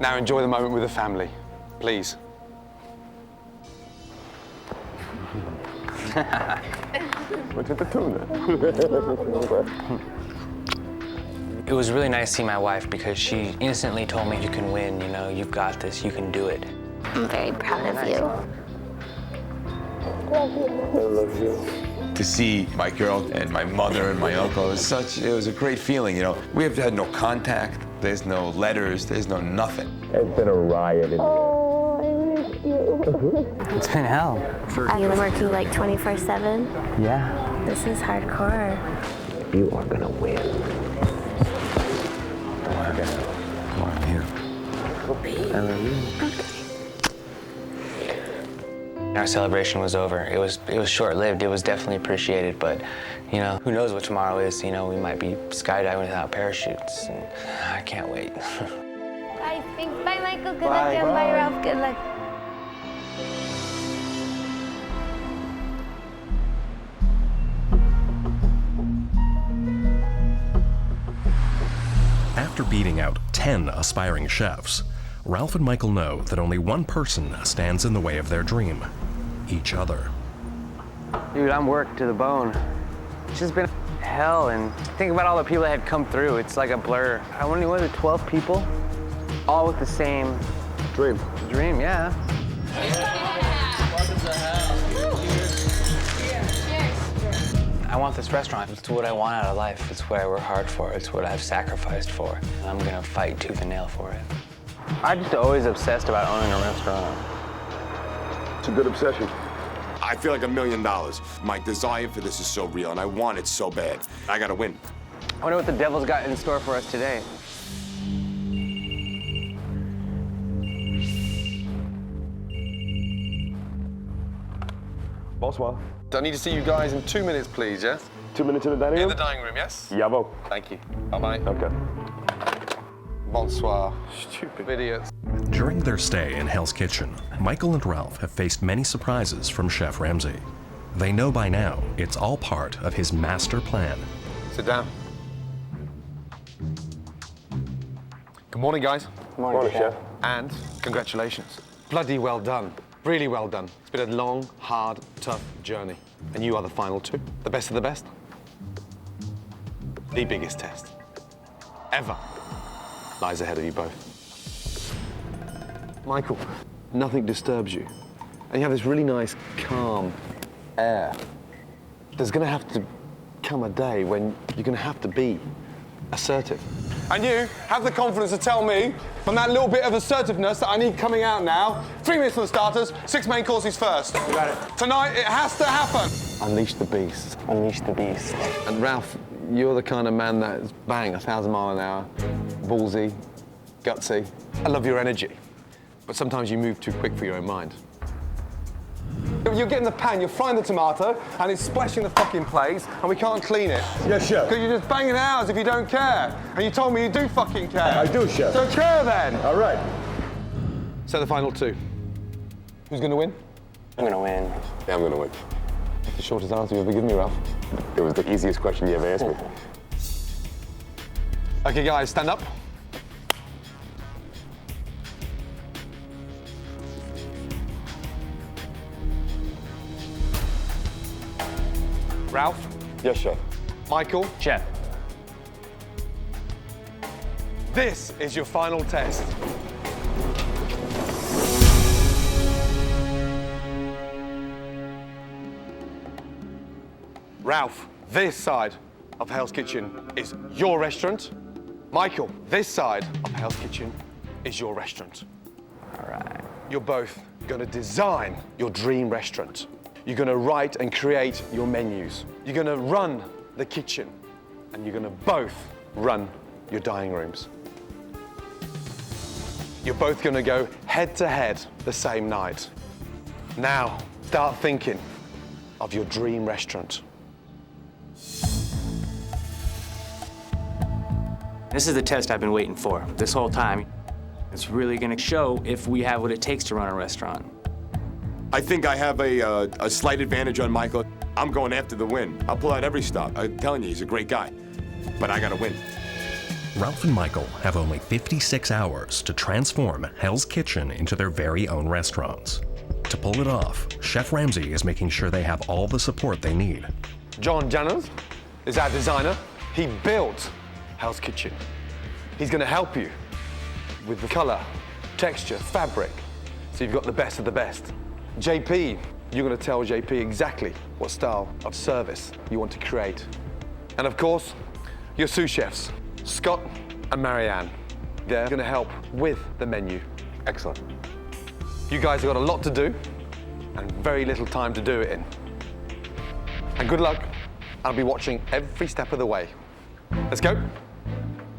Now enjoy the moment with the family, please. What's with the tuna? It was really nice to see my wife because she instantly told me, you can win, you know, you've got this, you can do it. I'm very proud of you. I love you. To see my girl and my mother and my uncle, it was a great feeling, you know. We have had no contact, there's no letters, there's no nothing. It's been a riot in here. Oh, I miss you. It's been hell. Are you working like 24/7? Yeah. This is hardcore. You are gonna win. Come on, here. I love you. Our celebration was over. It was short-lived. It was definitely appreciated, but you know, who knows what tomorrow is? You know, we might be skydiving without parachutes, and I can't wait. Bye, thanks. Bye, Michael. Good luck, and bye, Ralph. Good luck. After beating out 10 aspiring chefs, Ralph and Michael know that only one person stands in the way of their dream: each other. Dude, I'm worked to the bone. It's just been hell, and think about all the people that had come through. It's like a blur. I wonder, was it 12 people? All with the same dream. Dream, yeah. I want this restaurant. It's what I want out of life. It's what I work hard for. It's what I've sacrificed for. And I'm gonna fight tooth and nail for it. I just always obsessed about owning a restaurant. It's a good obsession. I feel like $1 million. My desire for this is so real, and I want it so bad. I gotta win. I wonder what the devil's got in store for us today. Bonsoir. I need to see you guys in 2 minutes, please, yes? 2 minutes in the dining room? In the dining room, yes? Yabo. Thank you. Bye-bye. Okay. Bonsoir. Stupid idiots. During their stay in Hell's Kitchen, Michael and Ralph have faced many surprises from Chef Ramsay. They know by now it's all part of his master plan. Sit down. Good morning, guys. Good morning, Chef. And congratulations. Bloody well done. Really well done. It's been a long, hard, tough journey. And you are the final two. The best of the best. The biggest test ever lies ahead of you both. Michael, nothing disturbs you. And you have this really nice, calm air. There's gonna have to come a day when you're gonna have to be assertive. And you have the confidence to tell me, from that little bit of assertiveness that I need coming out now, 3 minutes for the starters, 6 main courses first. You got it. Tonight, it has to happen. Unleash the beast. Unleash the beast. And Ralph, you're the kind of man that is bang, 1,000 miles an hour, ballsy, gutsy. I love your energy, but sometimes you move too quick for your own mind. You're getting the pan, you're frying the tomato, and it's splashing the fucking place, and we can't clean it. Yes, chef. Because you're just banging it out as if you don't care. And you told me you do fucking care. I do, chef. So care then. All right. So the final two. Who's gonna win? I'm gonna win. Yeah, I'm gonna win. That's the shortest answer you've ever given me, Ralph. It was the easiest question you ever asked me. Okay, guys, stand up. Ralph? Yes, chef. Michael? Chef. This is your final test. Ralph, this side of Hell's Kitchen is your restaurant. Michael, this side of Hell's Kitchen is your restaurant. All right. You're both going to design your dream restaurant. You're going to write and create your menus. You're going to run the kitchen, and you're going to both run your dining rooms. You're both going to go head to head the same night. Now, start thinking of your dream restaurant. This is the test I've been waiting for this whole time. It's really gonna show if we have what it takes to run a restaurant. I think I have a slight advantage on Michael. I'm going after the win. I'll pull out every stop. I'm telling you, he's a great guy. But I gotta win. Ralph and Michael have only 56 hours to transform Hell's Kitchen into their very own restaurants. To pull it off, Chef Ramsay is making sure they have all the support they need. John Janners is our designer. He built Hell's Kitchen. He's going to help you with the color, texture, fabric, so you've got the best of the best. JP, you're going to tell JP exactly what style of service you want to create. And of course, your sous chefs, Scott and Marianne. They're going to help with the menu. Excellent. You guys have got a lot to do and very little time to do it in. And good luck. I'll be watching every step of the way. Let's go.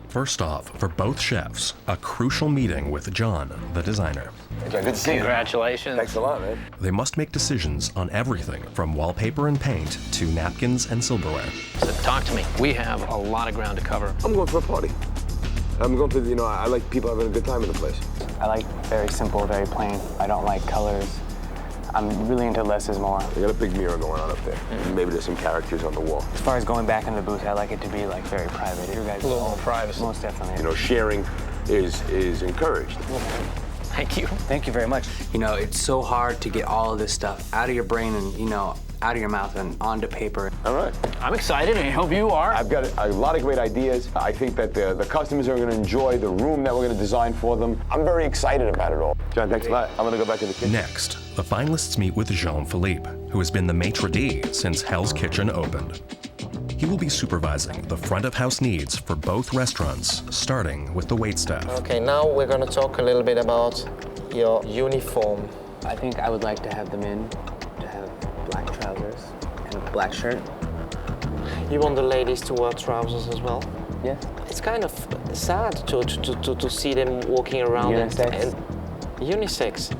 First off, for both chefs, a crucial meeting with John, the designer. Hey, John, good to see you. Congratulations. Thanks a lot, man. They must make decisions on everything from wallpaper and paint to napkins and silverware. So talk to me. We have a lot of ground to cover. I'm going for a party. I'm going for, I like people having a good time in the place. I like very simple, very plain. I don't like colors. I'm really into less is more. We got a big mirror going on up there. Maybe there's some characters on the wall. As far as going back in the booth, I like it to be like very private. You guys A little more privacy. Most definitely. Sharing is encouraged. Thank you. Thank you very much. It's so hard to get all of this stuff out of your brain and, out of your mouth and onto paper. All right. I'm excited, and I hope you are. I've got a lot of great ideas. I think that the customers are going to enjoy the room that we're going to design for them. I'm very excited about it all. John, thanks a lot. I'm going to go back to the kitchen. Next, the finalists meet with Jean-Philippe, who has been the maitre d' since Hell's Kitchen opened. He will be supervising the front of house needs for both restaurants, starting with the waitstaff. Okay, now we're going to talk a little bit about your uniform. I think I would like to have them in to have black trousers and a black shirt. You want the ladies to wear trousers as well? Yes. It's kind of sad to see them walking around Unisex. Unisex.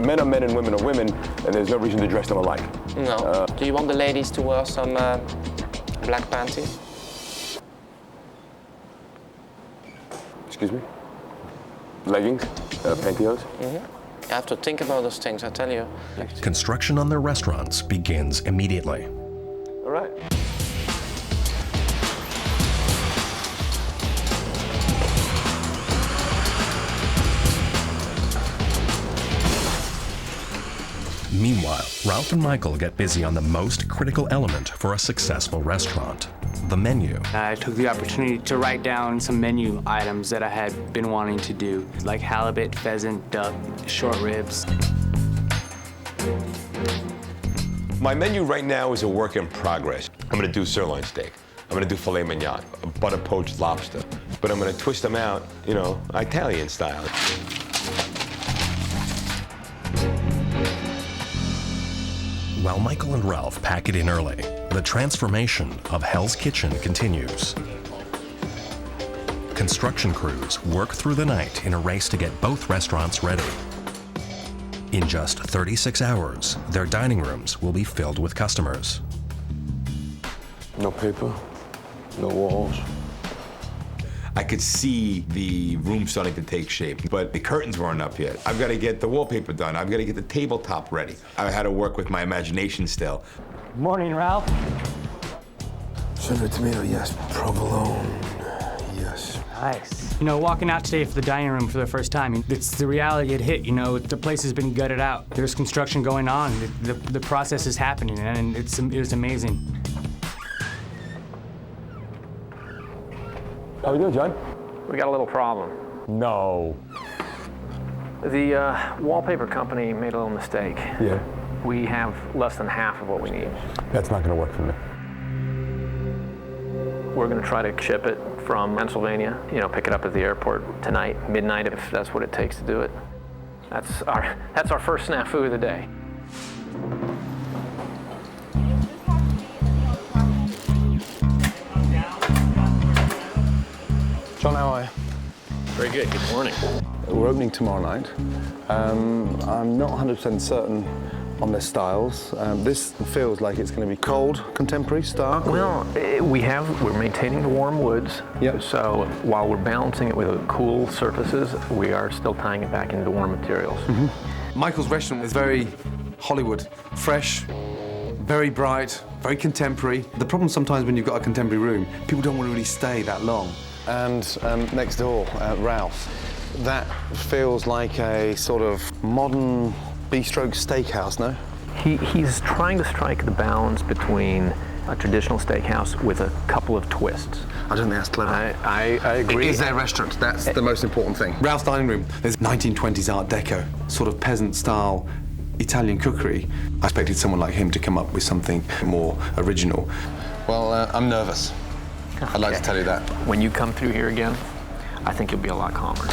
Men are men and women are women, and there's no reason to dress them alike. No. Do you want the ladies to wear some black panties? Excuse me? Leggings? Pantyhose? Mm-hmm. You have to think about those things, I tell you. Construction on their restaurants begins immediately. All right. Meanwhile, Ralph and Michael get busy on the most critical element for a successful restaurant, the menu. I took the opportunity to write down some menu items that I had been wanting to do, like halibut, pheasant, duck, short ribs. My menu right now is a work in progress. I'm going to do sirloin steak. I'm going to do filet mignon, a butter poached lobster. But I'm going to twist them out, Italian style. While Michael and Ralph pack it in early, the transformation of Hell's Kitchen continues. Construction crews work through the night in a race to get both restaurants ready. In just 36 hours, their dining rooms will be filled with customers. No paper, no walls. I could see the room starting to take shape, but the curtains weren't up yet. I've got to get the wallpaper done. I've got to get the tabletop ready. I had to work with my imagination still. Morning, Ralph. Sugar tomato, yes. Provolone, yes. Nice. Walking out today for the dining room for the first time, it's the reality it hit. The place has been gutted out. There's construction going on. The process is happening, and it was amazing. How we doing, John? We got a little problem. No. The wallpaper company made a little mistake. Yeah. We have less than half of what we need. That's not going to work for me. We're going to try to ship it from Pennsylvania, pick it up at the airport tonight, midnight, if that's what it takes to do it. That's our first snafu of the day. John, how are you? Very good. Good morning. We're opening tomorrow night. I'm not 100% certain on their styles. This feels like it's going to be cold, contemporary, stark. Well, we're maintaining the warm woods. Yep. So while we're balancing it with cool surfaces, we are still tying it back into warm materials. Mm-hmm. Michael's restaurant is very Hollywood, fresh, very bright, very contemporary. The problem sometimes when you've got a contemporary room, people don't want to really stay that long. And next door, Ralph. That feels like a sort of modern bistro steakhouse, no? He's trying to strike the balance between a traditional steakhouse with a couple of twists. I don't think that's clever. I agree. It is their restaurant. That's the most important thing. Ralph's dining room, there's 1920s Art Deco, sort of peasant-style Italian cookery. I expected someone like him to come up with something more original. Well, I'm nervous. I'd like to tell you that. When you come through here again, I think you'll be a lot calmer.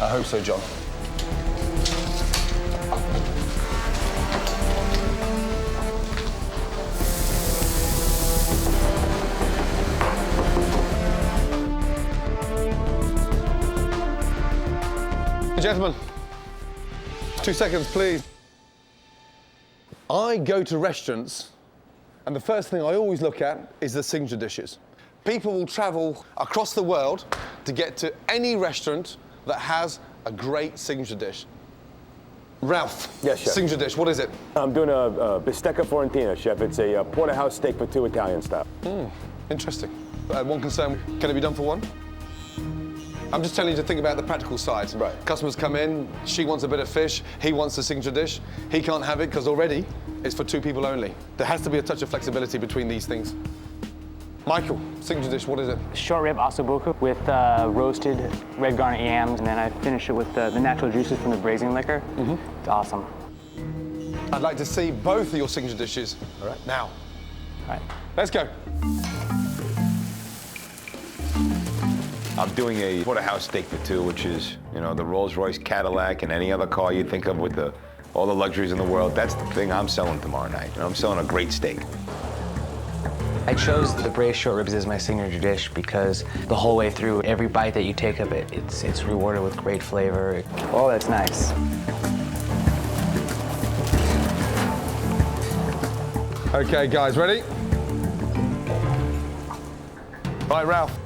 I hope so, John. Gentlemen, 2 seconds, please. I go to restaurants, and the first thing I always look at is the signature dishes. People will travel across the world to get to any restaurant that has a great signature dish. Ralph, yes, chef. Signature dish, what is it? I'm doing a bistecca fiorentina, chef. It's a porterhouse steak for two, Italian style. Interesting. One concern, can it be done for one? I'm just telling you to think about the practical side. Right. Customers come in, she wants a bit of fish, he wants a signature dish. He can't have it because already it's for two people only. There has to be a touch of flexibility between these things. Michael, signature dish, what is it? Short rib ossobuco with roasted red garnet yams, and then I finish it with the natural juices from the braising liquor. It's awesome. I'd like to see both of your signature dishes. All right. Now. All right. Let's go. I'm doing a porterhouse steak for two, which is, the Rolls-Royce Cadillac and any other car you think of with all the luxuries in the world. That's the thing I'm selling tomorrow night. I'm selling a great steak. I chose the braised short ribs as my signature dish because the whole way through, every bite that you take of it, it's rewarded with great flavor. Oh, that's nice. Okay, guys, ready? Right, Ralph.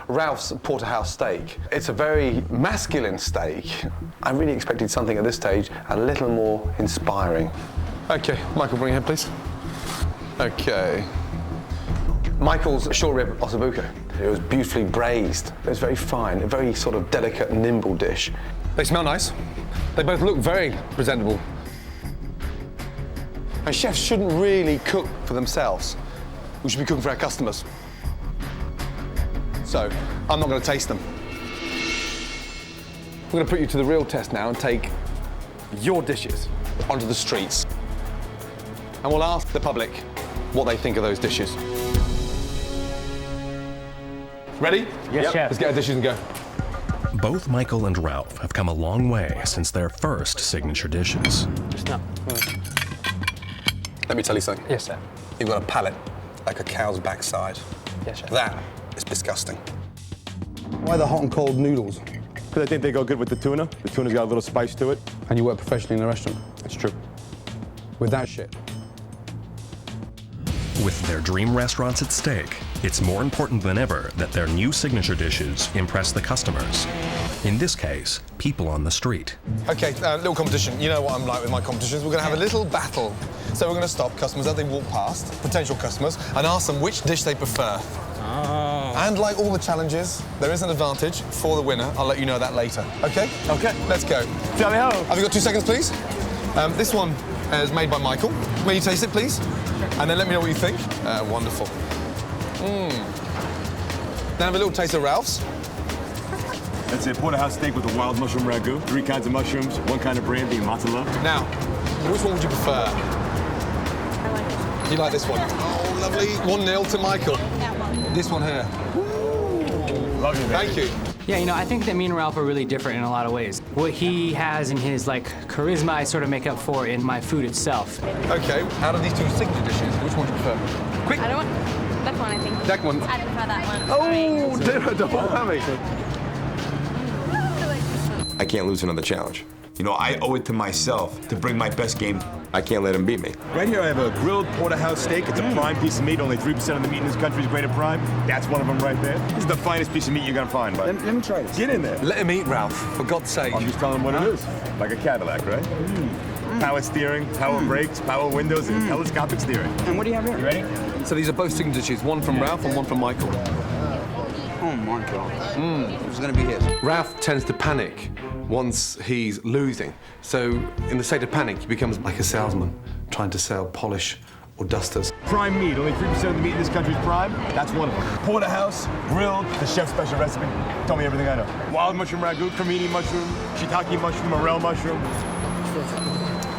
Ralph's porterhouse steak. It's a very masculine steak. I really expected something at this stage a little more inspiring. Okay, Michael, bring your head, please. Okay. Michael's short rib ossobuco. It was beautifully braised. It was very fine, a very sort of delicate, nimble dish. They smell nice. They both look very presentable. And chefs shouldn't really cook for themselves. We should be cooking for our customers. So, I'm not going to taste them. We're going to put you to the real test now and take your dishes onto the streets. And we'll ask the public what they think of those dishes. Ready? Yes, chef. Let's get our dishes and go. Both Michael and Ralph have come a long way since their first signature dishes. Just now. Let me tell you something. Yes, sir. You've got a palate like a cow's backside. Yes, chef. That is disgusting. Why the hot and cold noodles? Because I think they go good with the tuna. The tuna's got a little spice to it. And you work professionally in a restaurant? That's true. With that shit? With their dream restaurants at stake, it's more important than ever that their new signature dishes impress the customers. In this case, people on the street. Okay, little competition. You know what I'm like with my competitions. We're going to have a little battle. So we're going to stop customers as they walk past, potential customers, and ask them which dish they prefer. And like all the challenges, there is an advantage for the winner. I'll let you know that later. Okay? Okay. Let's go. Tally ho. Have you got 2 seconds, please? This one is made by Michael. May you taste it, please? And then let me know what you think. Wonderful. Now have a little taste of Ralph's. That's a porterhouse steak with a wild mushroom ragu. 3 kinds of mushrooms, 1 kind of brand being mozzarella. Now, which one would you prefer? I like this one. You like this one? Oh, lovely. 1-0 to Michael. That one. This one here. Love you, Thank you. Yeah, you know, I think that me and Ralph are really different in a lot of ways. What he has in his, like, charisma, I sort of make up for in my food itself. Okay, out of these 2 signature dishes, which one do you prefer? Quick. I don't want that one, I think. That one. I prefer that one. Oh, dinner double whammy. I like this one. I can't lose another challenge. You know, I owe it to myself to bring my best game. I can't let him beat me. Right here I have a grilled porterhouse steak. It's a prime piece of meat. Only 3% of the meat in this country is graded prime. That's one of them right there. This is the finest piece of meat you're gonna find, bud. Let me try this. Get in there. Let him eat, Ralph, for God's sake. I'm just telling him what it is. Like a Cadillac, right? Power steering, power brakes, power windows, and telescopic steering. And what do you have here? You ready? So these are both signature dishes, one from Ralph and one from Michael. Oh my God. It was going to be his. Ralph tends to panic once he's losing. So in the state of panic, he becomes like a salesman trying to sell polish or dusters. Prime meat. Only 3% of the meat in this country is prime. That's one of them. Porterhouse, grilled, the chef's special recipe. Tell me everything I know. Wild mushroom ragu, cremini mushroom, shiitake mushroom, morel mushroom.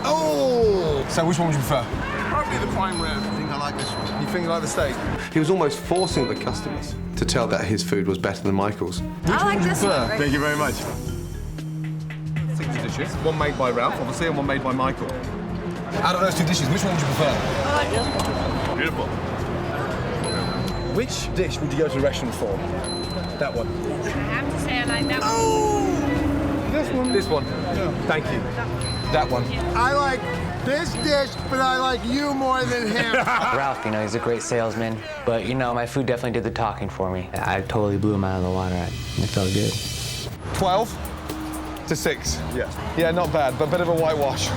Oh! So which one would you prefer? Probably the prime rib. I think I like this one. You think you like the steak? He was almost forcing the customers to tell that his food was better than Michael's. I like this one. Thank you very much. Signature dishes. One made by Ralph, obviously, and one made by Michael. Out of those 2 dishes, which one would you prefer? I like this one. Beautiful. Which dish would you go to a restaurant for? That one. I have to say I like that one. Oh! This one. This one. Yeah. Thank you. That one. I like this dish, but I like you more than him. Ralph, you know, he's a great salesman, but, you know, my food definitely did the talking for me. I totally blew him out of the water. It felt good. 12 to 6. Yeah, not bad, but a bit of a whitewash.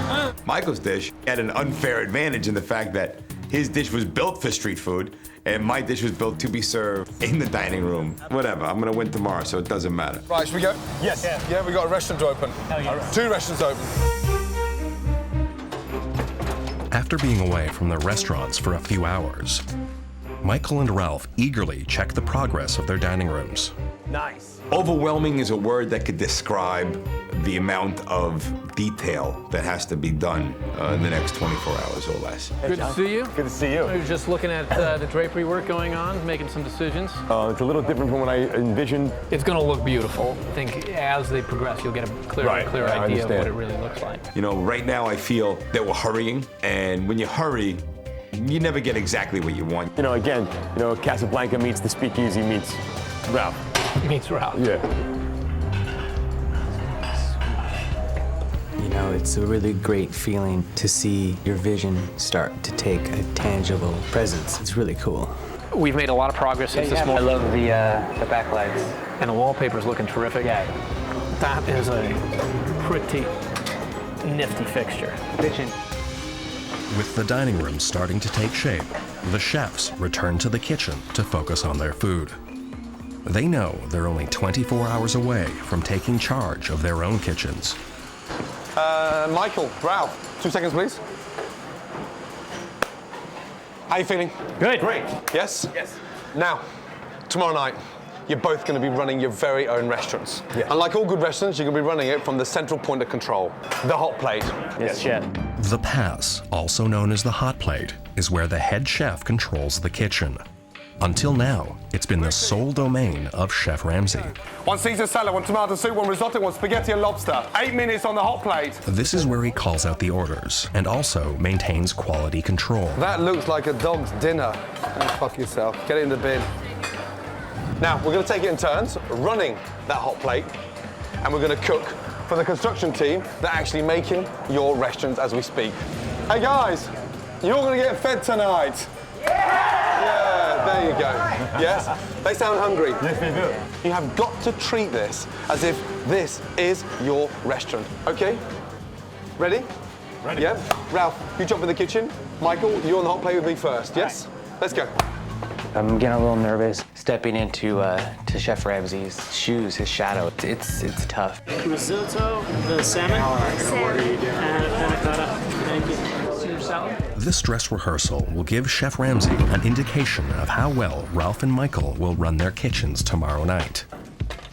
Michael's dish had an unfair advantage in the fact that his dish was built for street food, and my dish was built to be served in the dining room. Whatever, I'm gonna win tomorrow, so it doesn't matter. Right, should we go? Yes. Yeah, we got a restaurant to open. Hell yeah. 2 restaurants open. After being away from the restaurants for a few hours, Michael and Ralph eagerly check the progress of their dining rooms. Nice. Overwhelming is a word that could describe the amount of detail that has to be done in the next 24 hours or less. Good to see you. Good to see you. I was just looking at the drapery work going on, making some decisions. It's a little different from what I envisioned. It's going to look beautiful. I think as they progress, you'll get a clearer idea of what it really looks like. You know, right now I feel that we're hurrying, and when you hurry, you never get exactly what you want. You know, again, Casablanca meets the Speakeasy meets Ralph. Meets Ralph. Yeah. You know, it's a really great feeling to see your vision start to take a tangible presence. It's really cool. We've made a lot of progress since this morning. I love the backlights. And the wallpaper's looking terrific. Yeah. That is a pretty nifty fixture. With the dining room starting to take shape, the chefs return to the kitchen to focus on their food. They know they're only 24 hours away from taking charge of their own kitchens. Michael, Ralph, 2 seconds, please. How you feeling? Good. Great. Yes? Yes. Now, tomorrow night, you're both going to be running your very own restaurants. Yeah. And like all good restaurants, you're going to be running it from the central point of control, the hot plate. Yes, chef. The pass, also known as the hot plate, is where the head chef controls the kitchen. Until now, it's been the sole domain of Chef Ramsay. 1 Caesar salad, 1 tomato soup, 1 risotto, 1 spaghetti and lobster. 8 minutes on the hot plate. This is where he calls out the orders and also maintains quality control. That looks like a dog's dinner. Oh, fuck yourself. Get it in the bin. Now, we're going to take it in turns, running that hot plate, and we're going to cook for the construction team that are actually making your restaurants as we speak. Hey guys, you're all going to get fed tonight. Yeah, there you go. Yes? They sound hungry. Yes, they do. You have got to treat this as if this is your restaurant, okay? Ready? Ready. Yeah? Ralph, you jump in the kitchen. Michael, you're on the hot plate with me first, yes? Let's go. I'm getting a little nervous stepping into to Chef Ramsay's shoes, his shadow. It's tough. Risotto, the salmon. And a panna cotta. Thank you. Caesar salad. go. This dress rehearsal will give Chef Ramsay an indication of how well Ralph and Michael will run their kitchens tomorrow night.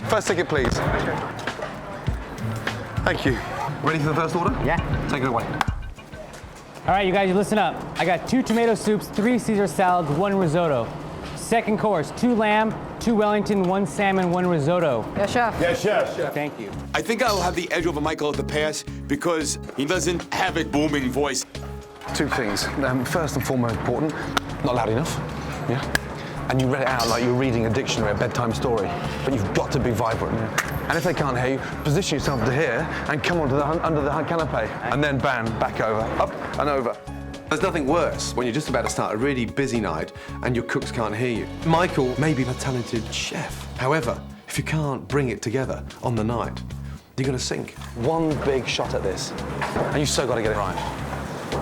First ticket, please. Thank you. Ready for the first order? Yeah. Take it away. All right, you guys, listen up. I got 2 tomato soups, 3 Caesar salads, 1 risotto. Second course, 2 lamb, 2 Wellington, 1 salmon, 1 risotto. Yes, chef. Yes, chef. Thank you. I think I'll have the edge over Michael at the pass because he doesn't have a booming voice. 2 things. First and foremost important, not loud enough. Yeah. And you read it out like you're reading a dictionary, a bedtime story. But you've got to be vibrant. Yeah. And if they can't hear you, position yourself to here and come onto under the canapé. And then bam, back over, up and over. There's nothing worse when you're just about to start a really busy night and your cooks can't hear you. Michael may be a talented chef. However, if you can't bring it together on the night, you're going to sink. One big shot at this, and you've so got to get it right.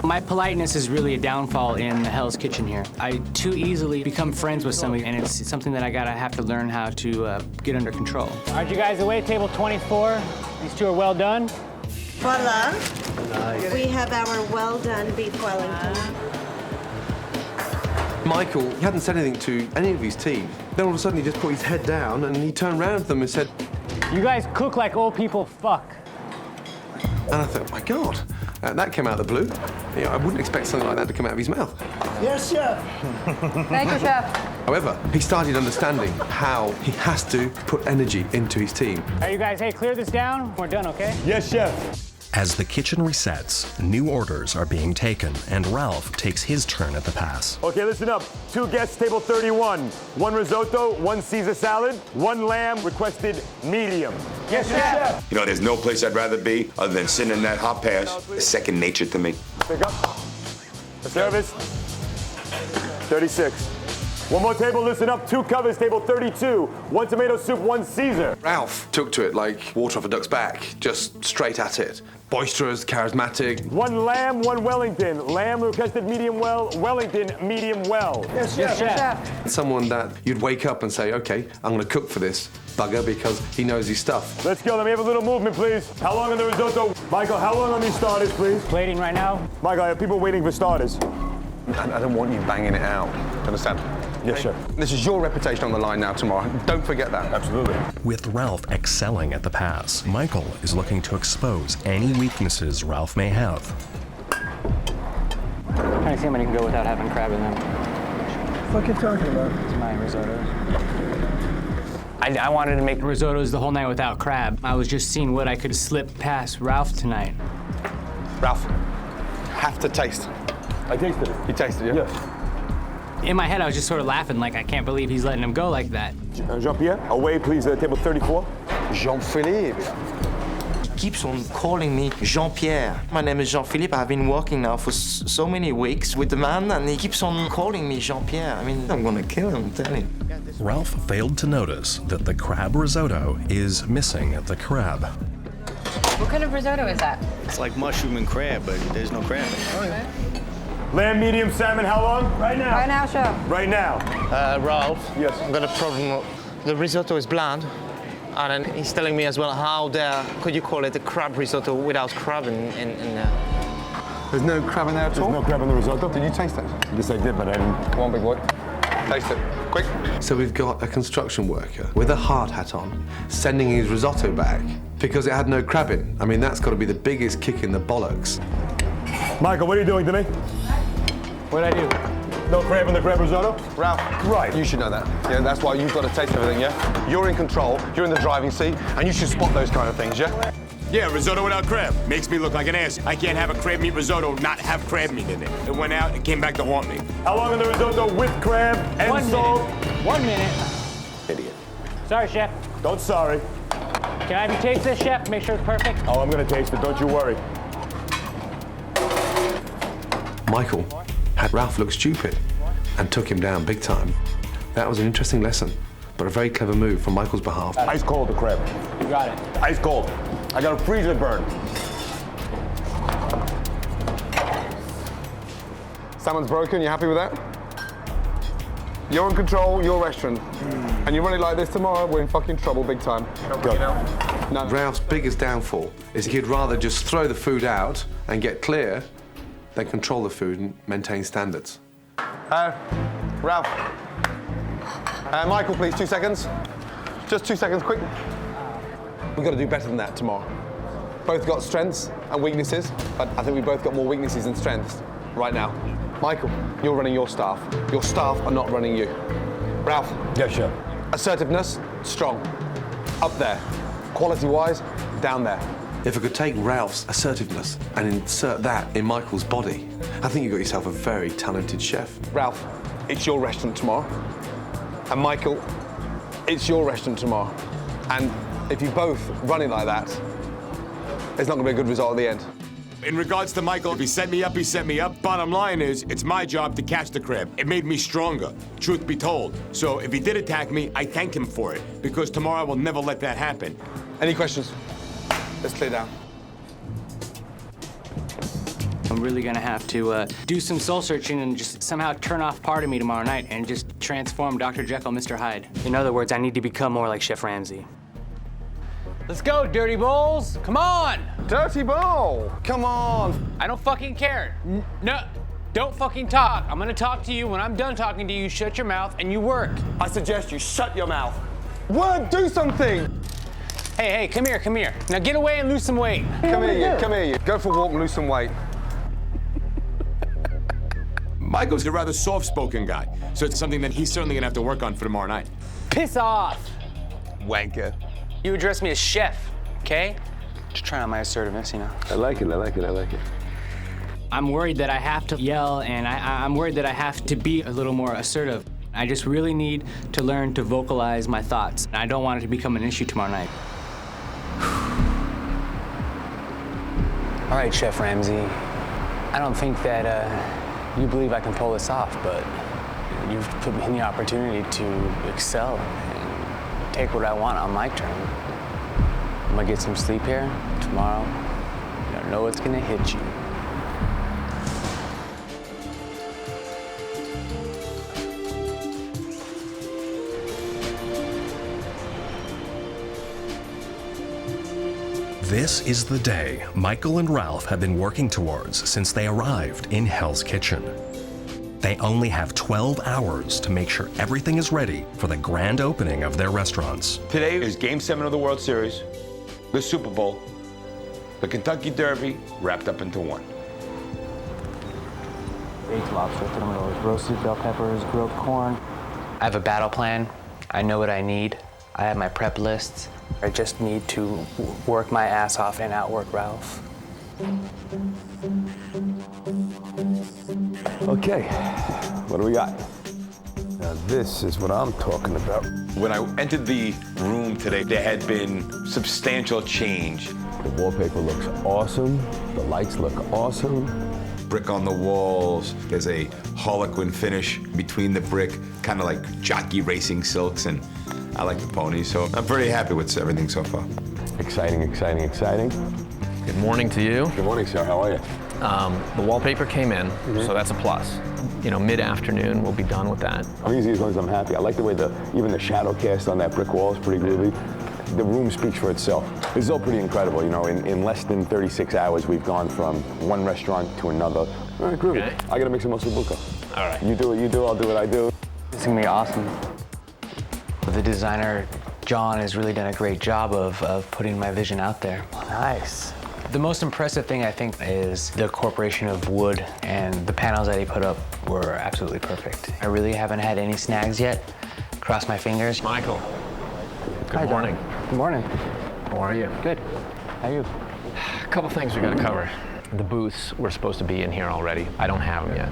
My politeness is really a downfall in the Hell's Kitchen here. I too easily become friends with somebody, and it's something that I have to learn how to get under control. All right, you guys, away table 24. These 2 are well done. Voila. Nice. We have our well-done beef Wellington. Michael, he hadn't said anything to any of his team. Then all of a sudden he just put his head down and he turned around to them and said, You guys cook like old people fuck. and I thought, my God, that came out of the blue. You know, I wouldn't expect something like that to come out of his mouth. Yes, chef. Thank you, chef. However, he started understanding how he has to put energy into his team. All right, you guys, hey, clear this down. We're done, okay? Yes, chef. As the kitchen resets, new orders are being taken, and Ralph takes his turn at the pass. Okay, listen up. 2 guests, table 31. 1 risotto, 1 Caesar salad, 1 lamb, requested medium. Yes, chef. You know, there's no place I'd rather be other than sitting in that hot pass. It's second nature to me. Pick up. Service. 36. 1 more table, listen up. 2 covers, table 32. 1 tomato soup, 1 Caesar. Ralph took to it like water off a duck's back, just straight at it. Boisterous, charismatic. 1 lamb, 1 Wellington. Lamb requested medium well, Wellington medium well. Yes, chef. Yes, chef. Someone that you'd wake up and say, okay, I'm going to cook for this bugger because he knows his stuff. Let's go, let me have a little movement, please. How long on the risotto? Michael, how long on these starters, please? Plating right now. Michael, I have people waiting for starters. I don't want you banging it out. Understand? Yes, sir. This is your reputation on the line now tomorrow. Don't forget that. Absolutely. With Ralph excelling at the pass, Michael is looking to expose any weaknesses Ralph may have. Trying to see how many can go without having crab in them. What are you talking about? It's my risotto. I wanted to make risottos the whole night without crab. I was just seeing what I could slip past Ralph tonight. Ralph, have to taste. I tasted it. You tasted it, yeah? Yes. In my head, I was just sort of laughing, like, I can't believe he's letting him go like that. Jean-Pierre, away, please, table 34. Jean-Philippe. He keeps on calling me Jean-Pierre. My name is Jean-Philippe. I've been working now for so many weeks with the man, and he keeps on calling me Jean-Pierre. I mean, I'm gonna kill him, I'm telling you. Ralph failed to notice that the crab risotto is missing the crab. What kind of risotto is that? It's like mushroom and crab, but there's no crab in it. Lamb, medium, salmon, how long? Right now. Right now, chef. Right now. Ralph, Yes. I've got a problem. The risotto is bland. And then he's telling me as well, how dare could you call it a crab risotto without crab in there? There's no crab in there at all? There's no crab in the risotto. Did you taste it? Yes, I did, but I didn't. Come on, big boy. Taste it. Quick. So we've got a construction worker with a hard hat on, sending his risotto back because it had no crab in. I mean, that's got to be the biggest kick in the bollocks. Michael, what are you doing to me? What'd I do? No crab in the crab risotto? Ralph, Right. you should know that. Yeah, that's why you've got to taste everything, yeah? You're in control, you're in the driving seat, and you should spot those kind of things, yeah? Yeah, risotto without crab. Makes me look like an ass. I can't have a crab meat risotto not have crab meat in it. It went out, it came back to haunt me. How long on the risotto with crab and 1 salt? minute. 1 minute. Idiot. Sorry, chef. Don't sorry. Can I have you taste this, chef? Make sure it's perfect. Oh, I'm gonna taste it, don't you worry. Michael had Ralph look stupid and took him down big time. That was an interesting lesson, but a very clever move from Michael's behalf. Ice cold, the crab. You got it. Ice cold. I gotta freeze it burn. Salmon's broken, you happy with that? You're in control, your restaurant. And you run it like this tomorrow, we're in fucking trouble big time. Go. No. Ralph's biggest downfall is he'd rather just throw the food out and get clear They control the food and maintain standards. Ralph. Michael, please, 2 seconds. Just 2 seconds, quick. We've got to do better than that tomorrow. Both got strengths and weaknesses, but I think we both got more weaknesses than strengths right now. Michael, you're running your staff. Your staff are not running you. Ralph. Yes, Chef. Assertiveness, strong. Up there. Quality-wise, down there. If I could take Ralph's assertiveness and insert that in Michael's body, I think you've got yourself a very talented chef. Ralph, it's your restaurant tomorrow. And Michael, it's your restaurant tomorrow. And if you both run it like that, it's not going to be a good result at the end. In regards to Michael, if he set me up, he set me up. Bottom line is, it's my job to catch the crab. It made me stronger, truth be told. So if he did attack me, I thank him for it, because tomorrow I will never let that happen. Any questions? Let's clear down. I'm really gonna have to do some soul searching and just somehow turn off part of me tomorrow night and just transform Dr. Jekyll, Mr. Hyde. In other words, I need to become more like Chef Ramsay. Let's go, dirty bowls. Come on. Dirty bowl. Come on. I don't fucking care. No, don't fucking talk. I'm gonna talk to you. When I'm done talking to you, shut your mouth and you work. I suggest you shut your mouth. Word, do something. Hey, come here. Now get away and lose some weight. Come here, you. Go for a walk and lose some weight. Michael's a rather soft-spoken guy, so it's something that he's certainly gonna have to work on for tomorrow night. Piss off. Wanker. You address me as chef, okay? Just trying out my assertiveness, you know. I like it. I'm worried that I have to yell, and I'm worried that I have to be a little more assertive. I just really need to learn to vocalize my thoughts. I don't want it to become an issue tomorrow night. All right, Chef Ramsay. I don't think that you believe I can pull this off, but you've put me in the opportunity to excel and take what I want on my turn. I'm gonna get some sleep here tomorrow. You don't know what's gonna hit you. This is the day Michael and Ralph have been working towards since they arrived in Hell's Kitchen. They only have 12 hours to make sure everything is ready for the grand opening of their restaurants. Today is Game 7 of the World Series, the Super Bowl, the Kentucky Derby, wrapped up into one. Baked lobster thermals, roasted bell peppers, grilled corn. I have a battle plan. I know what I need. I have my prep lists. I just need to work my ass off and outwork Ralph. Okay, what do we got? Now this is what I'm talking about. When I entered the room today, there had been substantial change. The wallpaper looks awesome. The lights look awesome. Brick on the walls. There's a harlequin finish between the brick, kind of like jockey racing silks, and I like the ponies, so I'm pretty happy with everything so far. Exciting. Good morning to you. Good morning, sir. How are you? The wallpaper came in, so that's a plus. You know, mid-afternoon, we'll be done with that. I'm easy as long as I'm happy. I like the way even the shadow cast on that brick wall is pretty groovy. The room speaks for itself. This is all pretty incredible. You know, in less than 36 hours, we've gone from one restaurant to another. All right, groovy. Okay. I gotta make some ossobuco. All right. You do what you do, I'll do what I do. This is gonna be awesome. The designer, John, has really done a great job of putting my vision out there. Nice. The most impressive thing, I think, is the incorporation of wood, and the panels that he put up were absolutely perfect. I really haven't had any snags yet. Cross my fingers. Michael, good Hi, morning. Don. Good morning. How are you? Good. How are you? A couple things we gotta cover. The booths were supposed to be in here already. I don't have them yet.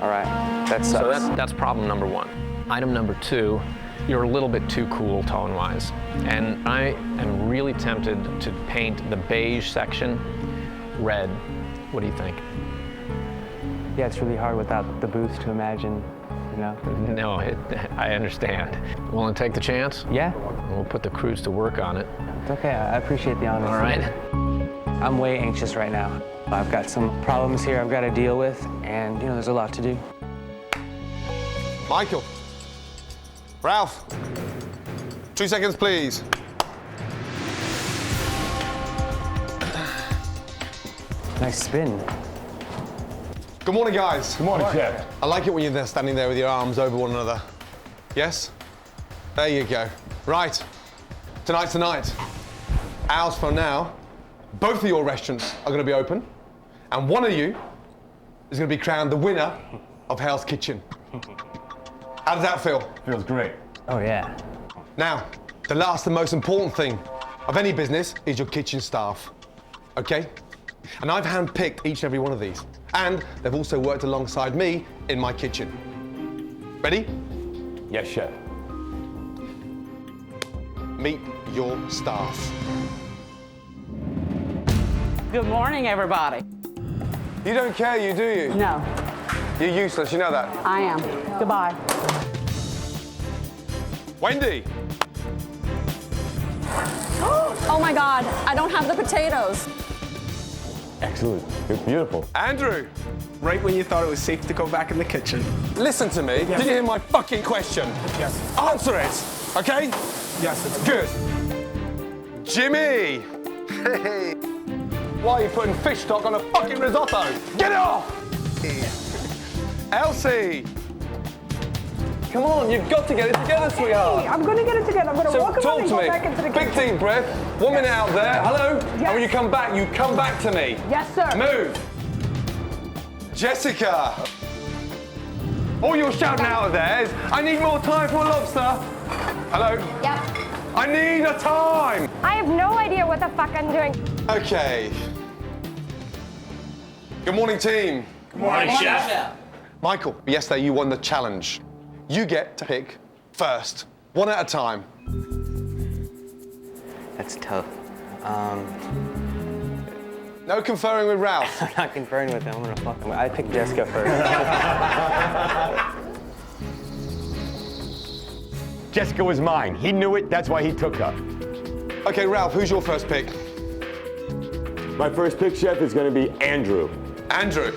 All right, that sucks. So that's problem number one. Item number two, you're a little bit too cool tone-wise. And I am really tempted to paint the beige section red. What do you think? Yeah, it's really hard without the booths to imagine, you know? No, I understand. Willing to take the chance? Yeah. We'll put the crews to work on it. It's okay, I appreciate the honesty. All right. I'm way anxious right now. I've got some problems here I've got to deal with, and, you know, there's a lot to do. Michael. Ralph. 2 seconds, please. Nice spin. Good morning, guys. Good morning, Chef. I like it when you're standing there with your arms over one another. Yes? There you go. Right. Tonight's the night. Hours from now, both of your restaurants are going to be open, and one of you is going to be crowned the winner of Hell's Kitchen. How does that feel? Feels great. Oh, yeah. Now, the last and most important thing of any business is your kitchen staff, okay? And I've handpicked each and every one of these. And they've also worked alongside me in my kitchen. Ready? Yes, Chef. Meet your staff. Good morning, everybody. You don't care, you do you? No. You're useless, you know that. I am. Goodbye. Wendy! Oh my God, I don't have the potatoes. Excellent. It's beautiful. Andrew! Right when you thought it was safe to go back in the kitchen. Listen to me. Yes. Did you hear my fucking question? Yes. Answer it, okay? Yes, it's good. Jimmy! Hey. Why are you putting fish stock on a fucking risotto? Get it off! Elsie! Come on, you've got to get it together, sweetheart. I'm going to get it together. I'm going to walk around and go back into the kitchen. Big deep breath. 1 minute out there. Hello? Yes. And when you come back to me. Yes, sir. Move. Jessica. All you're shouting out of there is, I need more time for a lobster. Hello? Yep. I need a time. I have no idea what the fuck I'm doing. Okay. Good morning, team. Good morning, Chef. Michael, yesterday you won the challenge. You get to pick first, one at a time. That's tough. No conferring with Ralph. I'm not conferring with him. I'm gonna fuck him. I picked Jessica first. Jessica was mine. He knew it, that's why he took her. Okay, Ralph, who's your first pick? My first pick, Chef, is going to be Andrew. Andrew.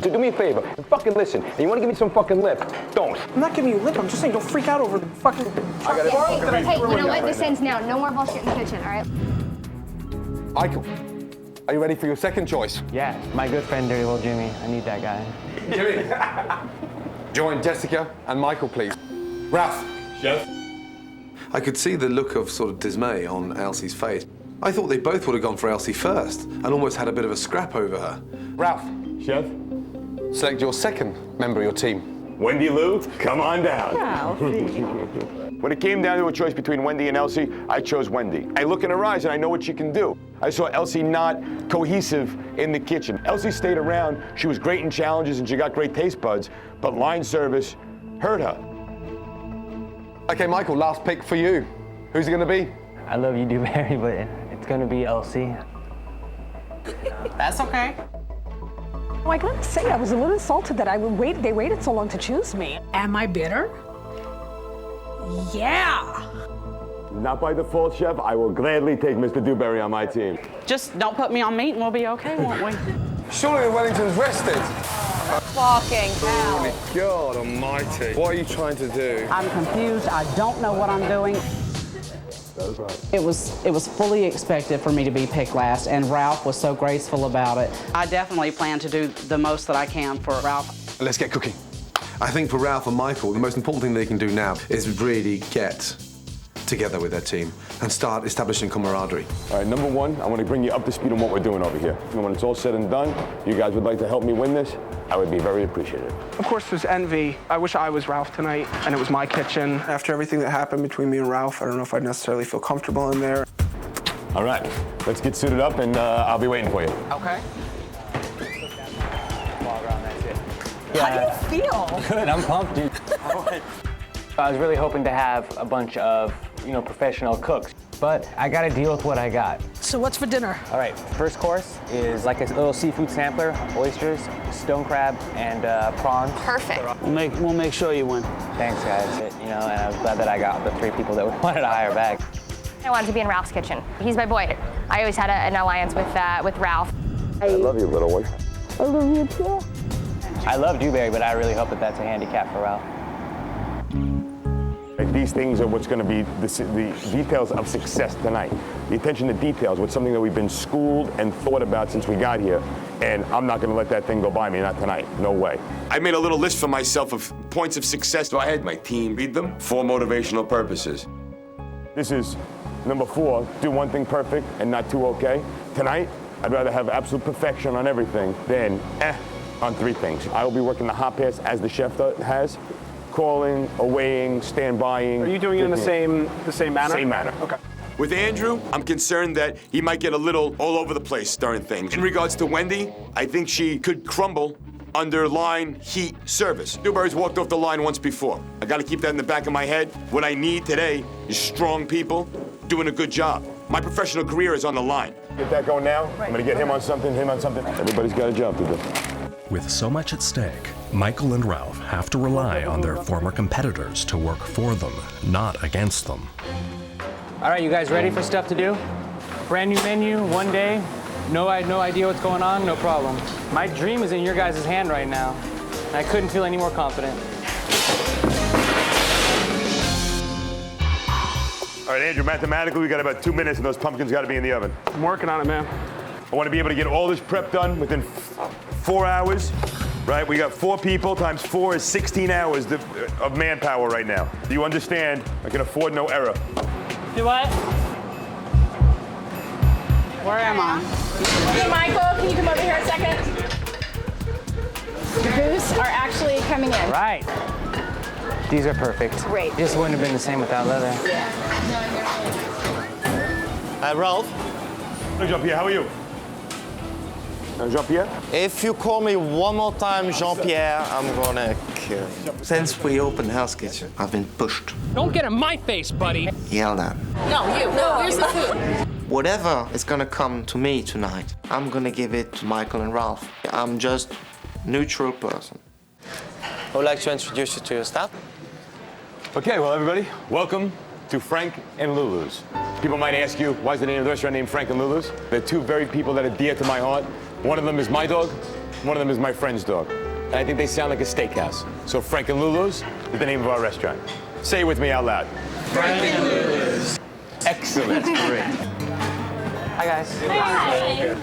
So do me a favor, and fucking listen. And you want to give me some fucking lip? Don't. I'm not giving you a lip. I'm just saying don't freak out over the fucking... Hey, you know what? This ends now. No more bullshit in the kitchen, all right? Michael, are you ready for your second choice? Yeah, my good friend, Dirty Little Jimmy. I need that guy. Jimmy. Join Jessica and Michael, please. Ralph. Chef. I could see the look of sort of dismay on Elsie's face. I thought they both would have gone for Elsie first and almost had a bit of a scrap over her. Ralph. Chef. Select your second member of your team. Wendy Lou, come on down. Elsie. When it came down to a choice between Wendy and Elsie, I chose Wendy. I look in her eyes and I know what she can do. I saw Elsie not cohesive in the kitchen. Elsie stayed around, she was great in challenges and she got great taste buds, but line service hurt her. Okay, Michael, last pick for you. Who's it gonna be? I love you, Dewberry, but it's gonna be Elsie. That's okay. Oh, I gotta say, I was a little insulted that they waited so long to choose me. Am I bitter? Yeah. Not by default, Chef. I will gladly take Mr. Dewberry on my team. Just don't put me on meat and we'll be okay, won't we? Surely Wellington's rested. Fucking hell. Oh, God almighty. What are you trying to do? I'm confused. I don't know what I'm doing. It was fully expected for me to be picked last, and Ralph was so graceful about it. I definitely plan to do the most that I can for Ralph. Let's get cooking. I think for Ralph and Michael, the most important thing they can do now is really get together with their team and start establishing camaraderie. All right, number one, I want to bring you up to speed on what we're doing over here. And when it's all said and done, you guys would like to help me win this, I would be very appreciative. Of course, there's envy. I wish I was Ralph tonight, and it was my kitchen. After everything that happened between me and Ralph, I don't know if I'd necessarily feel comfortable in there. All right, let's get suited up and I'll be waiting for you. Okay. How do you feel? Good, I'm pumped, dude. I was really hoping to have a bunch of, professional cooks, but I gotta deal with what I got. So what's for dinner? All right, first course is like a little seafood sampler, oysters, stone crab, and prawns. Perfect. We'll make sure you win. Thanks, guys. And I was glad that I got the 3 people that wanted to hire back. I wanted to be in Ralph's kitchen. He's my boy. I always had an alliance with Ralph. I love you, little one. I love you too. I love Dewberry, but I really hope that that's a handicap for Ralph. that these things are what's going to be the details of success tonight. The attention to details was something that we've been schooled and thought about since we got here, and I'm not going to let that thing go by me, not tonight, no way. I made a little list for myself of points of success. So I had my team read them for motivational purposes. This is number 4, do one thing perfect and not 2 okay. Tonight, I'd rather have absolute perfection on everything than on 3 things. I will be working the hot pass as the chef has. Calling, awaying, stand-bying. Are you doing it in the same manner? Same manner. Okay. With Andrew, I'm concerned that he might get a little all over the place during things. In regards to Wendy, I think she could crumble under line heat service. Newberry's walked off the line once before. I gotta keep that in the back of my head. What I need today is strong people doing a good job. My professional career is on the line. Get that going now. I'm gonna get him on something, him on something. Everybody's got a job to do. With so much at stake, Michael and Ralph have to rely on their former competitors to work for them, not against them. All right, you guys ready for stuff to do? Brand new menu, one day, no idea what's going on, no problem. My dream is in your guys' hand right now, and I couldn't feel any more confident. All right, Andrew, mathematically, we got about 2 minutes and those pumpkins got to be in the oven. I'm working on it, man. I want to be able to get all this prep done within 4 hours, right? We got 4 people times 4 is 16 hours of manpower right now. Do you understand? I can afford no error. Do what? Where am I? Hey, Michael, can you come over here a second? The booths are actually coming in. Right. These are perfect. Great. This wouldn't have been the same without leather. Ralph? Jean-Pierre, how are you? Jean-Pierre? If you call me one more time Jean-Pierre, I'm gonna kill you. Since we opened Hell's Kitchen, I've been pushed, Don't get in my face, buddy. yelled at. No, you. No, where's the food? Whatever is gonna come to me tonight, I'm gonna give it to Michael and Ralph. I'm just a neutral person. I would like to introduce you to your staff. Okay, well, everybody, welcome to Frank and Lulu's. People might ask you, why is the name of the restaurant named Frank and Lulu's? They're 2 very people that are dear to my heart. One of them is my dog, one of them is my friend's dog. And I think they sound like a steakhouse. So Frank and Lulu's is the name of our restaurant. Say it with me out loud. Frank and Lulu's. Excellent. That's great. Hi, guys. Hi.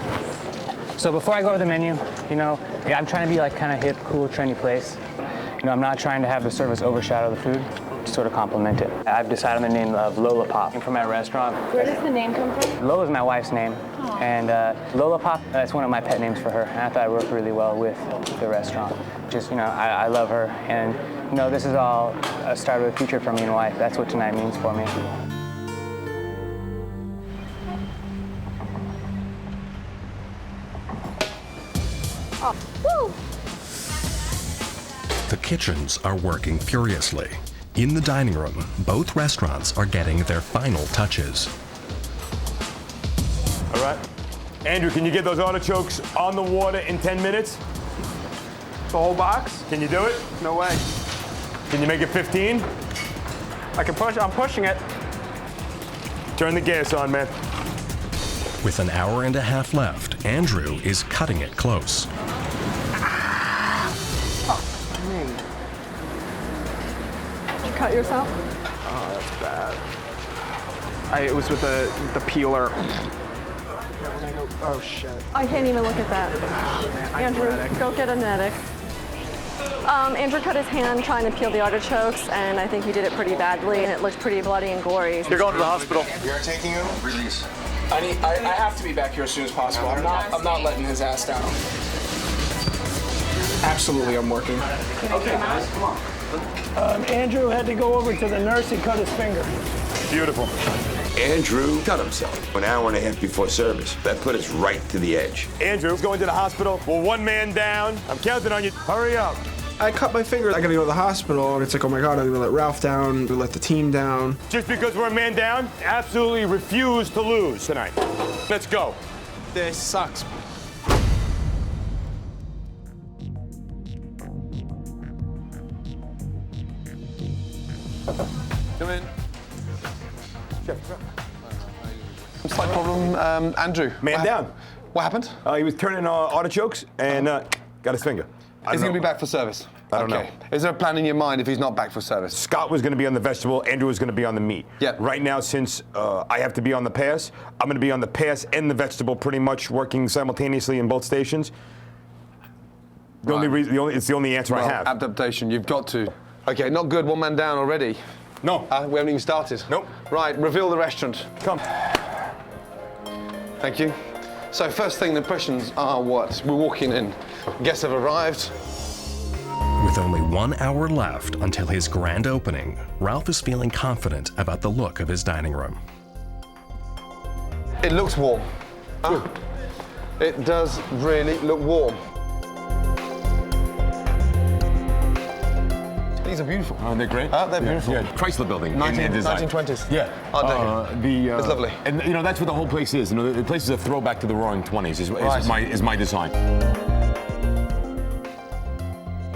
So before I go to the menu, I'm trying to be like kind of hip, cool, trendy place. I'm not trying to have the service overshadow the food, to sort of complement it. I've decided on the name of Lola Pop from my restaurant. Where does the name come from? Lola's my wife's name, and Lola Pop, that's one of my pet names for her, and I thought it worked really well with the restaurant. Just, I love her, and, this is all a start of the future for me and wife. That's what tonight means for me. Oh, woo! The kitchens are working furiously. In the dining room, both restaurants are getting their final touches. All right. Andrew, can you get those artichokes on the water in 10 minutes? The whole box? Can you do it? No way. Can you make it 15? I can push. I'm pushing it. Turn the gas on, man. With an hour and a half left, Andrew is cutting it close. Did you cut yourself? Oh, that's bad. It was with the peeler. Oh, shit. I can't even look at that. Andrew, go get a medic. Andrew cut his hand trying to peel the artichokes, and I think he did it pretty badly, and it looked pretty bloody and gory. You're going to the hospital. We are taking him. Release. I have to be back here as soon as possible. I'm not letting his ass down. Absolutely, I'm working. Okay, guys, come on. Andrew had to go over to the nurse. He cut his finger. Beautiful. Andrew cut himself an hour and a half before service. That put us right to the edge. Andrew's going to the hospital. We're 1 man down. I'm counting on you. Hurry up. I cut my finger. I gotta go to the hospital, and it's like, oh my God, I'm gonna let Ralph down, we let the team down. Just because we're a man down, absolutely refuse to lose tonight. Let's go. This sucks. Come in. Slight problem, Andrew. Man down. What happened? He was turning artichokes and got his finger. Is he gonna be back for service? I don't know. Is there a plan in your mind if he's not back for service? Scott was going to be on the vegetable, Andrew was going to be on the meat. Yeah. Right now, since I have to be on the pass, I'm going to be on the pass and the vegetable, pretty much working simultaneously in both stations. It's the only answer I have. Adaptation, you've got to. Okay, not good, one man down already. No. We haven't even started. Nope. Right, reveal the restaurant. Come. Thank you. So first thing, the impressions are what? We're walking in. Guests have arrived. With only 1 hour left until his grand opening, Ralph is feeling confident about the look of his dining room. It looks warm. It does really look warm. These are beautiful. Oh, they're great. They're beautiful. Yeah, Chrysler Building. 1920s. Yeah. It's lovely. And you know, that's what the whole place is. You know, the place is a throwback to the Roaring '20s. Is my design.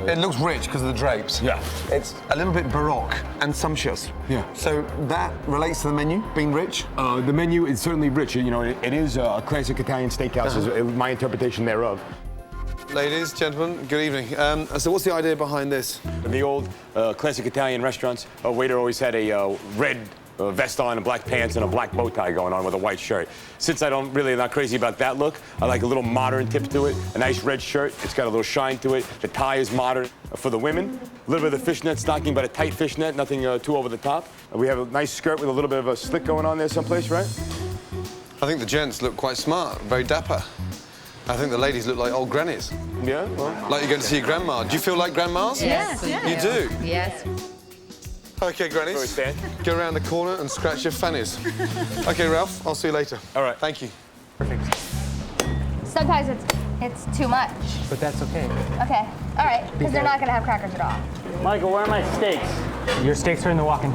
It looks rich because of the drapes. Yeah. It's a little bit baroque and sumptuous. Yeah. So that relates to the menu being rich? The menu is certainly rich. You know, it is a classic Italian steakhouse, is my interpretation thereof. Ladies, gentlemen, good evening. So what's the idea behind this? In the old classic Italian restaurants, a waiter always had a red vest on and black pants and a black bow tie going on with a white shirt. Since I don't really not crazy about that look, I like a little modern tip to it. A nice red shirt, it's got a little shine to it. The tie is modern. For the women, a little bit of the fishnet stocking, but a tight fishnet, nothing too over the top. We have a nice skirt with a little bit of a slit going on there someplace, right? I think the gents look quite smart, very dapper. I think the ladies look like old grannies. Yeah? Well. Like you're going to see your grandma. Do you feel like grandmas? Yes. You do? Yes. Okay, grannies. Go around the corner and scratch your fannies. Okay, Ralph, I'll see you later. All right. Thank you. Perfect. Sometimes it's too much. But that's okay. Okay. All right. Because they're not going to have crackers at all. Michael, where are my steaks? Your steaks are in the walk-in.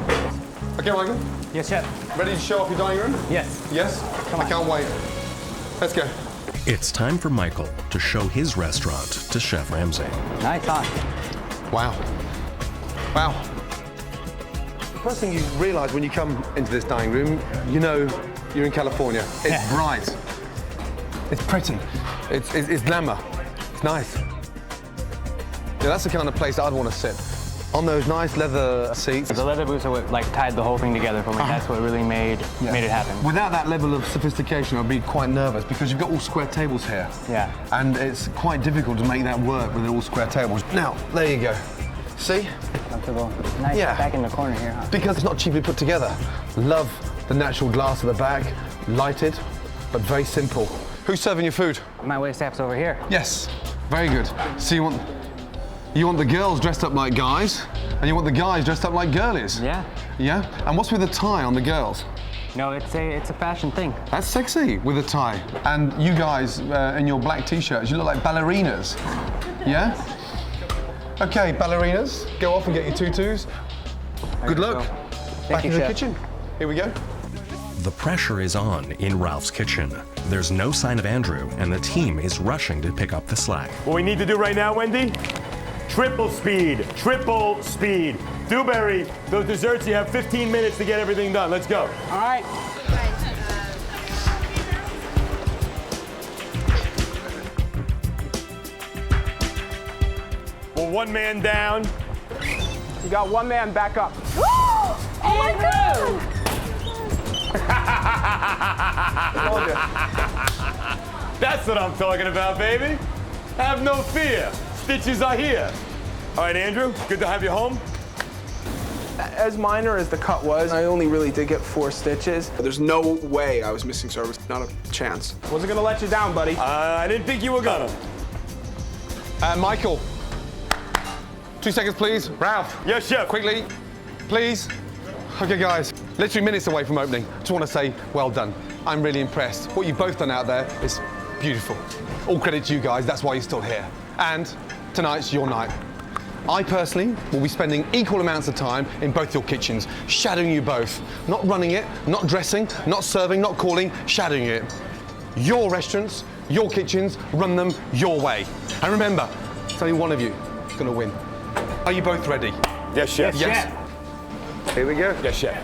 Okay, Michael. Yes, chef. Ready to show off your dining room? Yes. Yes? Come on. I can't wait. Let's go. It's time for Michael to show his restaurant to Chef Ramsay. Nice, huh? Wow. Wow. The first thing you realise when you come into this dining room, you know you're in California. It's bright. It's pretty. It's glamour. It's nice. Yeah, that's the kind of place I'd want to sit. On those nice leather seats. The leather boots are what tied the whole thing together for me. That's what really made it happen. Without that level of sophistication, I'd be quite nervous because you've got all square tables here. Yeah. And it's quite difficult to make that work with all square tables. Now, there you go. See? Comfortable. Nice back in the corner here, huh? Because it's not cheaply put together. Love the natural glass at the back, lighted, but very simple. Who's serving your food? My waitstaff's over here. Yes, very good. So you want the girls dressed up like guys, and you want the guys dressed up like girlies. Yeah. Yeah? And what's with the tie on the girls? No, it's a fashion thing. That's sexy with a tie. And you guys in your black t-shirts, you look like ballerinas. Yeah? Okay, ballerinas, go off and get your tutus. Good luck. Back in the kitchen. Here we go. The pressure is on in Ralph's kitchen. There's no sign of Andrew, and the team is rushing to pick up the slack. What we need to do right now, Wendy? Triple speed. Triple speed. Dewberry, those desserts, you have 15 minutes to get everything done. Let's go. All right. Well, one man down. You got one man back up. Oh my God! That's what I'm talking about, baby. Have no fear. Stitches are here. All right, Andrew, good to have you home. As minor as the cut was, I only really did get 4 stitches. There's no way I was missing service, not a chance. Wasn't gonna let you down, buddy. I didn't think you were gonna. Michael, 2 seconds, please. Ralph. Yes, chef. Quickly, please. Okay, guys, literally minutes away from opening. Just want to say, well done. I'm really impressed. What you've both done out there is beautiful. All credit to you guys, that's why you're still here. And tonight's your night. I personally will be spending equal amounts of time in both your kitchens, shadowing you both. Not running it, not dressing, not serving, not calling, shadowing it. Your restaurants, your kitchens, run them your way. And remember, it's only one of you who's going to win. Are you both ready? Yes, chef. Yes. Here we go. Yes, chef.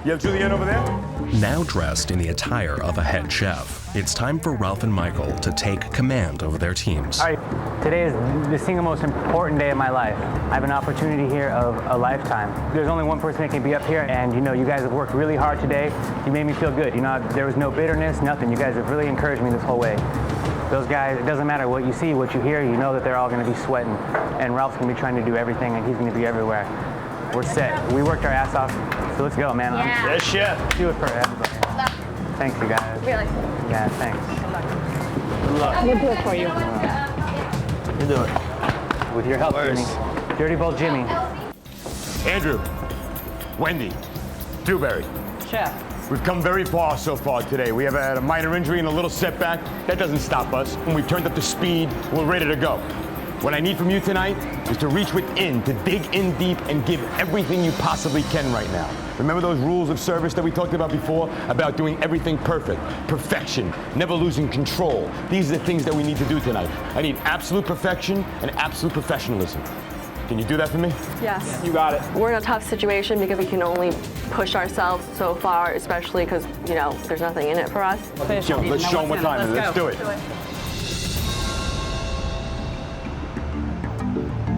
You have Julienne over there? Now dressed in the attire of a head chef, it's time for Ralph and Michael to take command over their teams. All right, today is the single most important day of my life. I have an opportunity here of a lifetime. There's only one person that can be up here, and you guys have worked really hard today. You made me feel good. There was no bitterness, nothing. You guys have really encouraged me this whole way. Those guys, it doesn't matter what you see, what you hear, you know that they're all going to be sweating. And Ralph's going to be trying to do everything, and he's going to be everywhere. We're set. We worked our ass off, so let's go, man. Yeah. Yes, chef. Do it for everybody. Thanks, you guys. Really? Yeah, thanks. Good luck. We'll do it for you. You do it. With your help, Jimmy. Dirty Bowl Jimmy. Andrew, Wendy, Dewberry. Chef. We've come very far so far today. We have had a minor injury and a little setback. That doesn't stop us. And we've turned up the speed. We're ready to go. What I need from you tonight is to reach within, to dig in deep and give everything you possibly can right now. Remember those rules of service that we talked about before? About doing everything perfect, perfection, never losing control. These are the things that we need to do tonight. I need absolute perfection and absolute professionalism. Can you do that for me? Yes. You got it. We're in a tough situation because we can only push ourselves so far, especially because, there's nothing in it for us. Let's show them what time it is. Let's do it.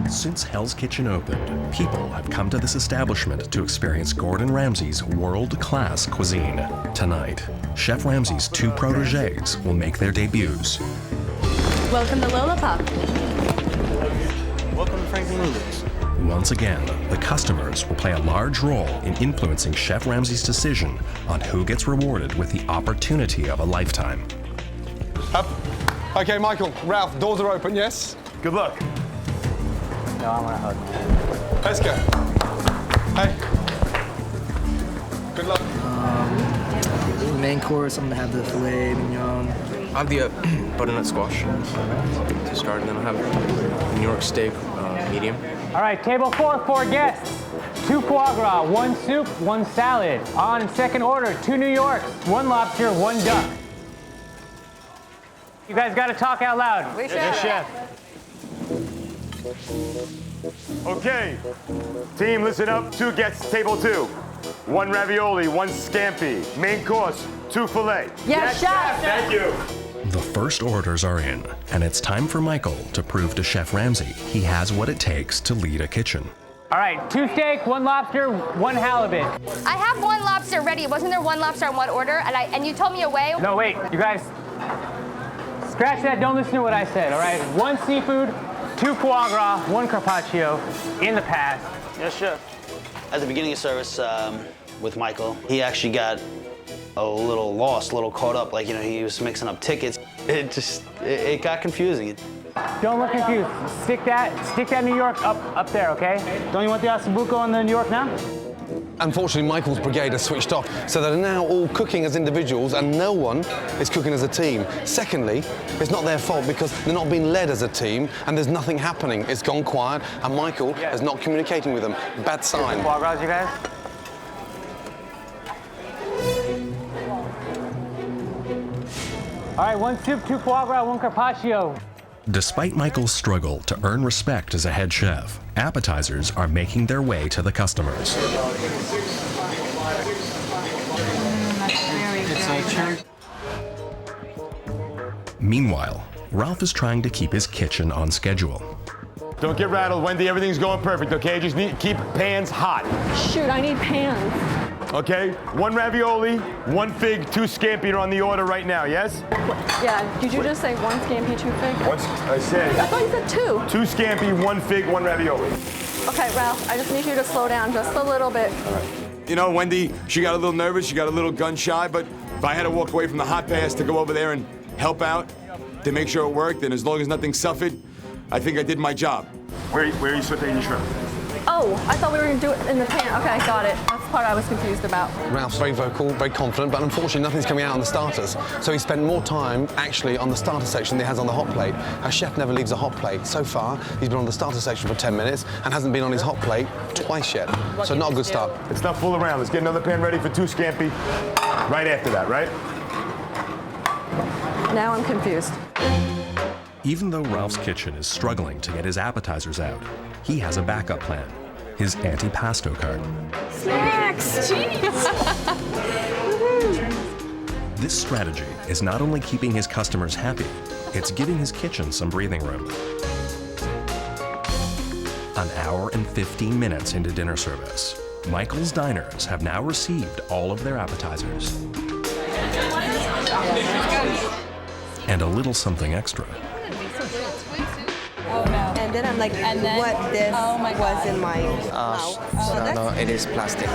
Since Hell's Kitchen opened, people have come to this establishment to experience Gordon Ramsay's world-class cuisine. Tonight, Chef Ramsay's two protégés will make their debuts. Welcome to Lollapop. Welcome to Frank and Lulu's. Once again, the customers will play a large role in influencing Chef Ramsay's decision on who gets rewarded with the opportunity of a lifetime. Up. Okay, Michael, Ralph, doors are open, yes? Good luck. No, I want to hug. Let's go. Hey. Good luck. The main course, I'm gonna have the filet mignon. I have the butternut squash to start, and then I'll have New York steak, medium. All right, table 4 guests. 2 foie gras, 1 soup, 1 salad. On second order, 2 New Yorks, 1 lobster, 1 duck. You guys got to talk out loud. Yes, chef. Okay, team, listen up. 2 guests, table 2. 1 ravioli, 1 scampi. Main course, 2 filet. Yes, chef. Thank you. The first orders are in, and it's time for Michael to prove to Chef Ramsay he has what it takes to lead a kitchen. All right, 2 steak, 1 lobster, 1 halibut. I have 1 lobster ready. Wasn't there 1 lobster on 1 order? And you told me away? No, wait, you guys, scratch that, don't listen to what I said, all right? 1 seafood, 2 foie gras, 1 carpaccio in the past. Yes, chef. At the beginning of service with Michael, he actually got a little lost, a little caught up. Like, he was mixing up tickets. It got confusing. Don't look confused. Stick that New York up there, okay? Don't you want the ossobuco on the New York now? Unfortunately, Michael's brigade has switched off, so they're now all cooking as individuals and no one is cooking as a team. Secondly, it's not their fault because they're not being led as a team and there's nothing happening. It's gone quiet and Michael is not communicating with them. Bad sign. Foie gras, you guys? All right, 1 soup, 2 foie gras, 1 carpaccio. Despite Michael's struggle to earn respect as a head chef, appetizers are making their way to the customers. Meanwhile, Ralph is trying to keep his kitchen on schedule. Don't get rattled, Wendy. Everything's going perfect, okay? Just keep pans hot. Shoot, I need pans. Okay? 1 ravioli, 1 fig, 2 scampi are on the order right now, yes? Yeah, did you just say 1 scampi, 2 fig? I said. I thought you said 2. 2 scampi, 1 fig, 1 ravioli. Okay, Ralph, I just need you to slow down just a little bit. All right. Wendy, she got a little nervous, she got a little gun shy, but if I had to walk away from the hot pass to go over there and help out to make sure it worked, and as long as nothing suffered, I think I did my job. Where are you sauteing your shrimp? Oh, I thought we were going to do it in the pan. Okay, got it. That's the part I was confused about. Ralph's very vocal, very confident, but unfortunately nothing's coming out on the starters. So he spent more time actually on the starter section than he has on the hot plate. A chef never leaves a hot plate. So far, he's been on the starter section for 10 minutes and hasn't been on his hot plate twice yet. So not a good start. Let's not fool around. Let's get another pan ready for 2 scampi right after that, right? Now I'm confused. Even though Ralph's kitchen is struggling to get his appetizers out, he has a backup plan, his antipasto cart. Snacks! Jeez! This strategy is not only keeping his customers happy, it's giving his kitchen some breathing room. An hour and 15 minutes into dinner service, Michael's Diners have now received all of their appetizers. And a little something extra. And then I'm like, what this was in my mouth. No, it is plastic.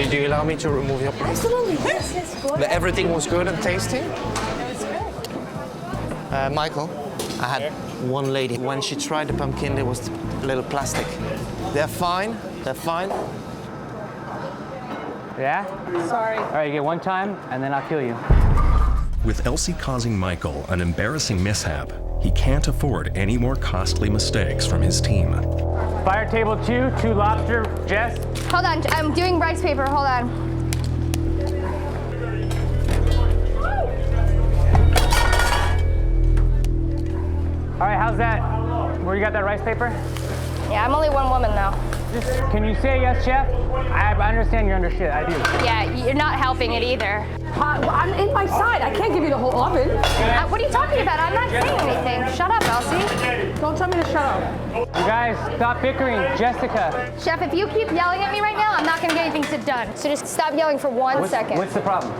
Do you allow me to remove your plastic? Absolutely, yes, yes, good. Everything was good and tasty? Michael, I had one lady. When she tried the pumpkin, there was a little plastic. They're fine. They're fine. Yeah? Sorry. All right, you get one time, and then I'll kill you. With Elsie causing Michael an embarrassing mishap, he can't afford any more costly mistakes from his team. Fire table 2, 2 lobster. Jess? Hold on, I'm doing rice paper, hold on. All right, how's that? Where you got that rice paper? Yeah, I'm only one woman though. Can you say yes, chef? I understand you're under shit, I do. Yeah, you're not helping it either. I'm in my side. I can't give you the whole oven. What are you talking about? I'm not saying anything. Shut up, Elsie. Don't tell me to shut up. You guys, stop bickering. Jessica. Chef, if you keep yelling at me right now, I'm not gonna get anything done. So just stop yelling for 1 second. What's the problem?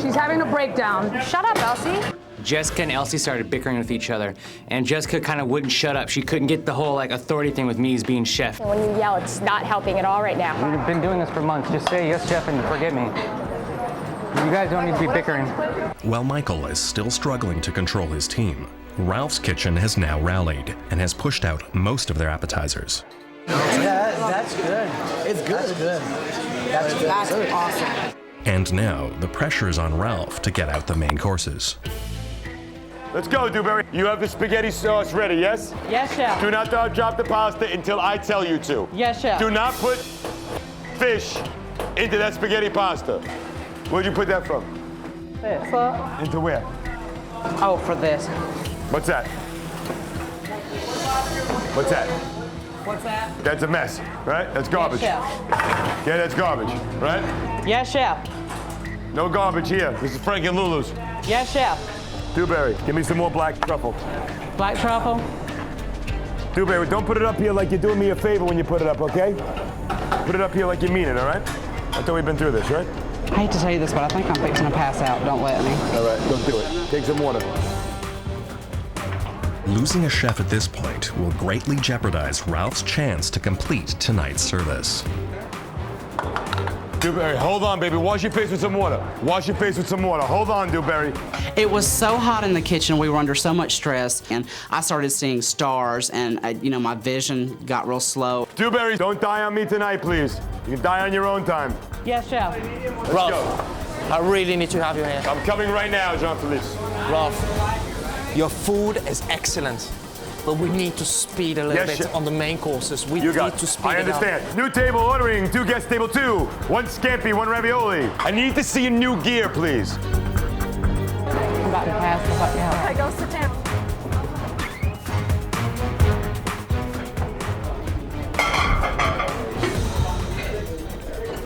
She's having a breakdown. Shut up, Elsie. Jessica and Elsie started bickering with each other, and Jessica kind of wouldn't shut up. She couldn't get the whole authority thing with me as being chef. When you yell, it's not helping at all right now. We've been doing this for months. Just say yes, chef, and forget me. You guys don't need to be bickering. While Michael is still struggling to control his team, Ralph's Kitchen has now rallied and has pushed out most of their appetizers. Yeah, that's good. It's good. That's good. That's awesome. And now the pressure's on Ralph to get out the main courses. Let's go, Dewberry. You have the spaghetti sauce ready, yes? Yes, chef. Do not drop the pasta until I tell you to. Yes, chef. Do not put fish into that spaghetti pasta. Where'd you put that from? This. Into where? Oh, for this. What's that? What's that? What's that? That's a mess, right? That's garbage. Yes, chef. Yeah, that's garbage, right? Yes, chef. No garbage here. This is Frank and Lulu's. Yes, chef. Dewberry, give me some more black truffle. Black truffle? Dewberry, don't put it up here like you're doing me a favor when you put it up, okay? Put it up here like you mean it, all right? I thought we've been through this, right? I hate to tell you this, but I think I'm fixing to pass out. Don't let me. All right, don't do it. Take some water. Losing a chef at this point will greatly jeopardize Ralph's chance to complete tonight's service. Dewberry, hold on, baby. Wash your face with some water. Wash your face with some water. Hold on, Dewberry. It was so hot in the kitchen. We were under so much stress, and I started seeing stars, and my vision got real slow. Dewberry, don't die on me tonight, please. You can die on your own time. Yes, chef. Let's go. I really need to have your hand. I'm coming right now, Jean-Philippe. Ralph, your food is excellent, but we need to speed a little bit chef. on the main courses. We You need got it. to speed I it up. understand. New table ordering, 2 guest table 2. 1 scampi, 1 ravioli. I need to see a new gear, please. I'm about to pass the fuck out. Okay, go sit down.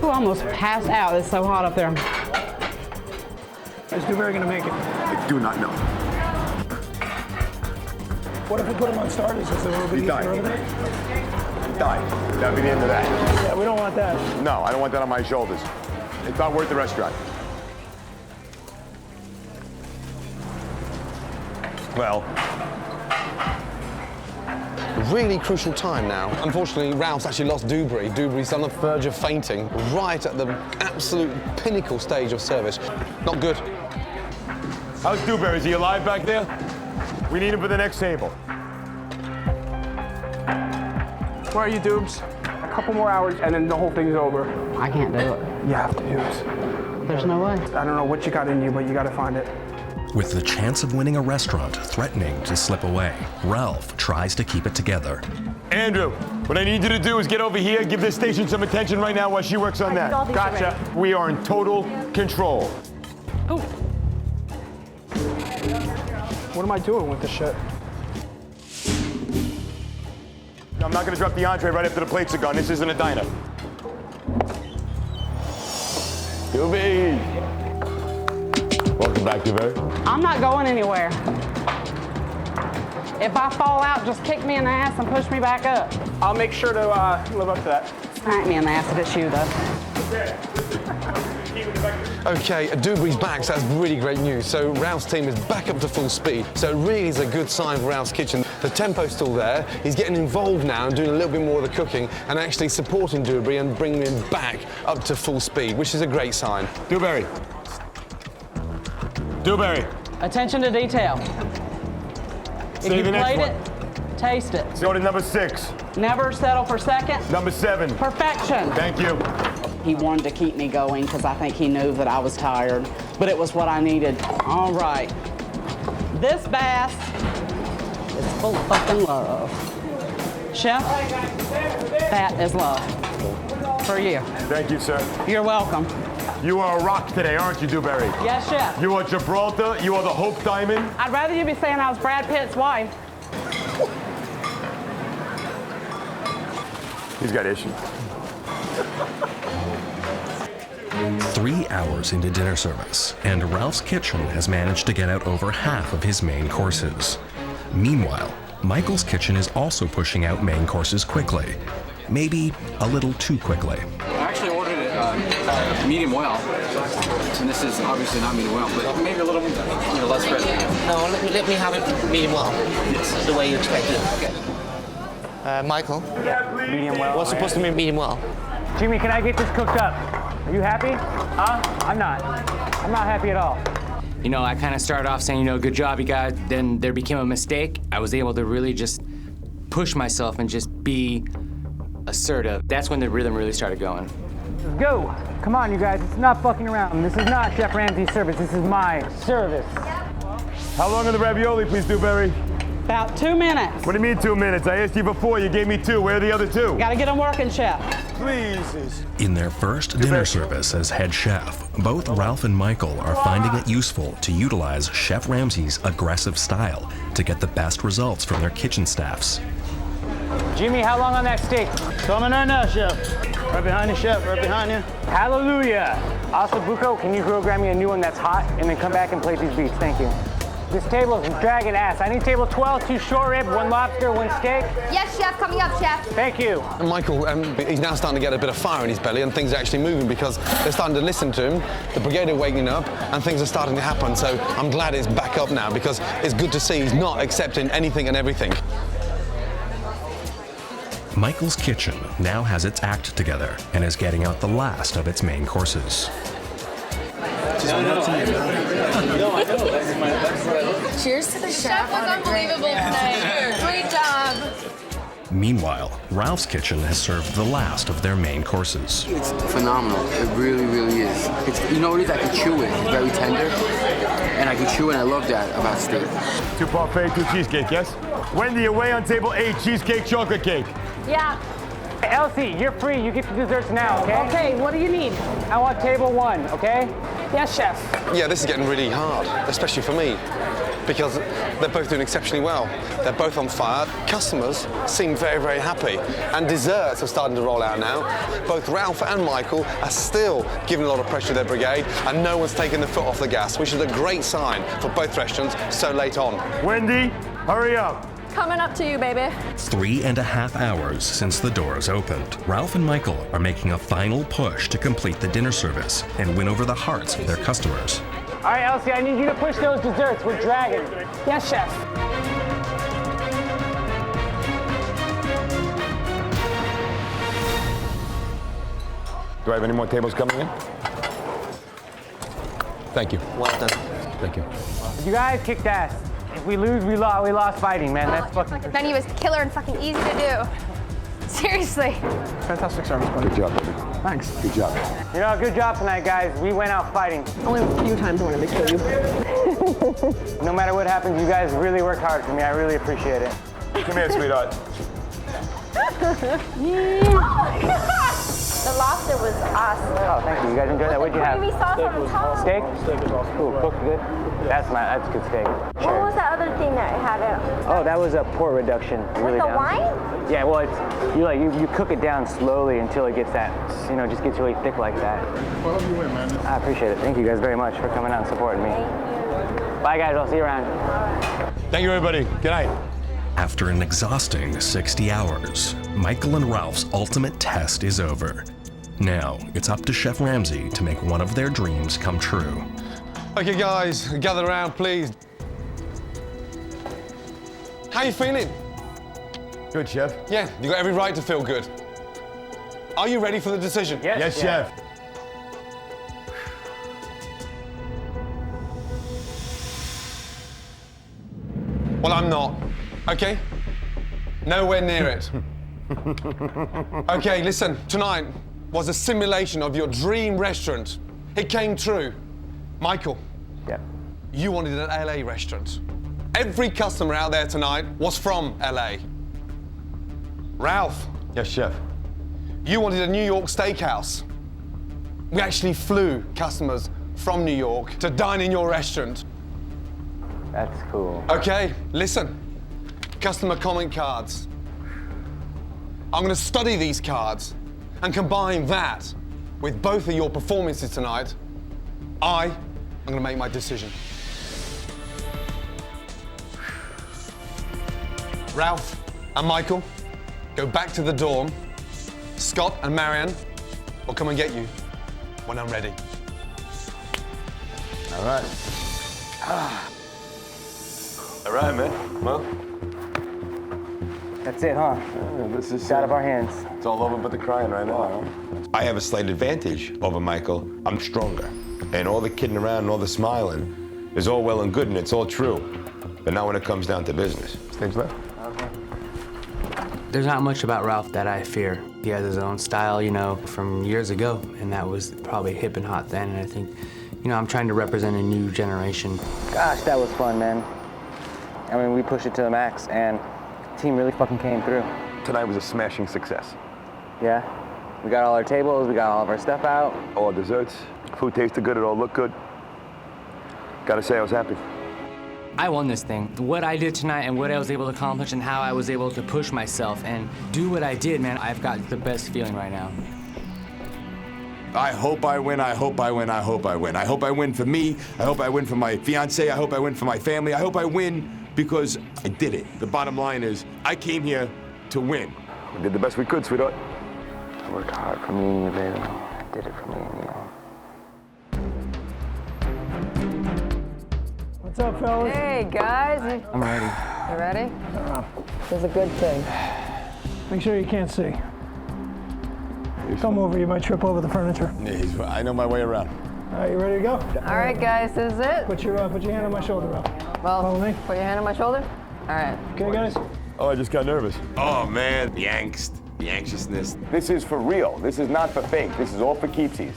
Ooh, I almost passed out. It's so hot up there. Is Dewberry going to make it? I do not know. What if we put him on starters? Is it a little bit easier over there? Die. That'd be the end of that. Yeah, we don't want that. No, I don't want that on my shoulders. It's not worth the restaurant. Well, Really crucial time now. Unfortunately, Ralph's actually lost Dewberry. Dewberry's on the verge of fainting, right at the absolute pinnacle stage of service. Not good. how's Dewberry? Is he alive back there? We need him for the next table. Where are you, Dubes? A couple more hours and then the whole thing's over. I can't do it. You have to, Dubes. There's no way. I don't know what you got in you, but you got to find it. With the chance of winning a restaurant threatening to slip away, Ralph tries to keep it together. Andrew, what I need you to do is get over here, give this station some attention right now while she works on that. Gotcha. We are in total control. Oh. What am I doing with this shit? I'm not going to drop the entree right after the plates are gone. This isn't a diner. Doobie. Welcome back, Duvert. I'm not going anywhere. If I fall out, just kick me in the ass and push me back up. I'll make sure to live up to that. Smack me in the ass if it's you, though. Okay, Dubry's back, so that's really great news. So Ralph's team is back up to full speed. So it really is a good sign for Ralph's kitchen. The tempo's still there. He's getting involved now and doing a little bit more of the cooking and actually supporting Dubry and bringing him back up to full speed, which is a great sign. Dewberry. Dewberry. Attention to detail. Say If the you next played one. it, taste it. Go to number 6. Never settle for second. Number 7. Perfection. Thank you. He wanted to keep me going because I think he knew that I was tired, but it was what I needed. All right. This bath is full of fucking love. Chef, that is love for you. Thank you, sir. You're welcome. You are a rock today, aren't you, Dewberry? Yes, chef. You are Gibraltar. You are the Hope Diamond. I'd rather you be saying I was Brad Pitt's wife. He's got issues. 3 hours into dinner service, and Ralph's Kitchen has managed to get out over half of his main courses. Meanwhile, Michael's Kitchen is also pushing out main courses quickly. Maybe a little too quickly. I actually ordered it medium well, and this is obviously not medium well, but maybe a little less crispy. No, let me have it medium well. It's the way you expect it. Michael? Medium well. What's supposed to be medium well? Jimmy, can I get this cooked up? Are you happy? Huh? I'm not. I'm not happy at all. You know, I kind of started off saying, you know, good job, you guys. Then there became a mistake. I was able to really just push myself and just be assertive. That's when the rhythm really started going. Let's go. Come on, you guys. It's not fucking around. This is not Chef Ramsay's service. This is my service. How long are the ravioli, please, Dewberry? About 2 minutes. What do you mean 2 minutes? I asked you before. You gave me 2. Where are the other 2? Gotta get them working, chef. Please. In their first dinner service as head chef, both Ralph and Michael are finding it useful to utilize Chef Ramsay's aggressive style to get the best results from their kitchen staffs. Jimmy, how long on that steak? Coming in now, chef. Right behind you, chef. Right behind you. Hallelujah. Asabuco, can you grab me a new one that's hot and then come back and plate these beets? Thank you. This table is dragging ass. I need table 12, 2 short rib, 1 lobster, 1 steak. Yes, chef. Coming up, chef. Thank you. And Michael, he's now starting to get a bit of fire in his belly and things are actually moving because they're starting to listen to him. The brigade are waking up and things are starting to happen. So I'm glad it's back up now because it's good to see he's not accepting anything and everything. Michael's Kitchen now has its act together and is getting out the last of its main courses. Cheers to the chef. Was unbelievable tonight. Great job. Meanwhile, Ralph's Kitchen has served the last of their main courses. It's phenomenal. It really, really is. You know what it is? I can chew it. It's very tender. And I can chew it, and I love that about steak. 2 parfait, 2 cheesecake, yes? Wendy, away on table 8, cheesecake, chocolate cake. Yeah. Hey, Elsie, you're free. You get the desserts now, okay? Okay, what do you need? I want table 1, okay? Yes, chef. Yeah, this is getting really hard, especially for me, because they're both doing exceptionally well. They're both on fire. Customers seem very, very happy. And desserts are starting to roll out now. Both Ralph and Michael are still giving a lot of pressure to their brigade, and no one's taking the foot off the gas, which is a great sign for both restaurants so late on. Wendy, hurry up. Coming up to you, baby. 3.5 hours since the doors opened, Ralph and Michael are making a final push to complete the dinner service and win over the hearts of their customers. All right, Elsie, I need you to push those desserts. We're dragging. Yes, chef. Do I have any more tables coming in? Thank you. Well done. Thank you. You guys kicked ass. If we lose, we lost fighting, man. That's fucking... Then he was killer and fucking easy to do. Seriously. Fantastic service, buddy. Good job, baby. Thanks. Good job. You know, good job tonight, guys. We went out fighting. Only a few times I wanted to kill you. No matter what happens, you guys really worked hard for me. I really appreciate it. Come here, sweetheart. The lobster was awesome. Oh, thank you. You guys enjoyed that? What'd you have? Creamy sauce on the top. Steak? Steak was awesome. Cool. Cooked good? That's good steak. What was that other thing that it had? Oh, that was a port reduction. With the wine? Yeah, well, it's you cook it down slowly until it gets that, just gets really thick like that. Well, you win, man. I appreciate it. Thank you guys very much for coming out and supporting me. Bye, guys. I'll see you around. Thank you, everybody. Good night. After an exhausting 60 hours, Michael and Ralph's ultimate test is over. Now, it's up to Chef Ramsay to make one of their dreams come true. Okay, guys, gather around, please. How you feeling? Good, Chef. Yeah, you got every right to feel good. Are you ready for the decision? Yes, Chef. Well, I'm not. Okay? Nowhere near it. Okay, listen. Tonight was a simulation of your dream restaurant. It came true. Michael. Yeah. You wanted an LA restaurant. Every customer out there tonight was from LA. Ralph. Yes, Chef. You wanted a New York steakhouse. We actually flew customers from New York to dine in your restaurant. That's cool. Okay, listen. Customer comment cards. I'm going to study these cards and combine that with both of your performances tonight. I'm going to make my decision. Ralph and Michael, go back to the dorm. Scott and Marianne will come and get you when I'm ready. All right. All right, man. Well, that's it, huh? This is out of our hands. It's all over but the crying right now. I have a slight advantage over Michael. I'm stronger. And all the kidding around and all the smiling is all well and good and it's all true. But now when it comes down to business. Stage left. Okay. There's not much about Ralph that I fear. He has his own style, from years ago, and that was probably hip and hot then. And I think, I'm trying to represent a new generation. Gosh, that was fun, man. I mean, we pushed it to the max, and the team really fucking came through. Tonight was a smashing success. Yeah. We got all our tables, we got all of our stuff out. All our desserts. Food tasted good, it all looked good. Gotta say, I was happy. I won this thing. What I did tonight and what I was able to accomplish and how I was able to push myself and do what I did, man, I've got the best feeling right now. I hope I win, I hope I win, I hope I win. I hope I win for me, I hope I win for my fiance, I hope I win for my family, I hope I win because I did it. The bottom line is, I came here to win. We did the best we could, sweetheart. I worked hard for me and you, baby. I did it for me and you. What's up, fellas? Hey, guys. I'm ready. You ready? This is a good thing. Make sure you can't see. Come over, you might trip over the furniture. Yeah, I know my way around. All right, you ready to go? All right, guys, this is it. Put your hand on my shoulder, Ralph. Well, follow me. Put your hand on my shoulder. All right. Okay, guys. Oh, I just got nervous. Oh, man, the angst, the anxiousness. This is for real. This is not for fake. This is all for keepsies.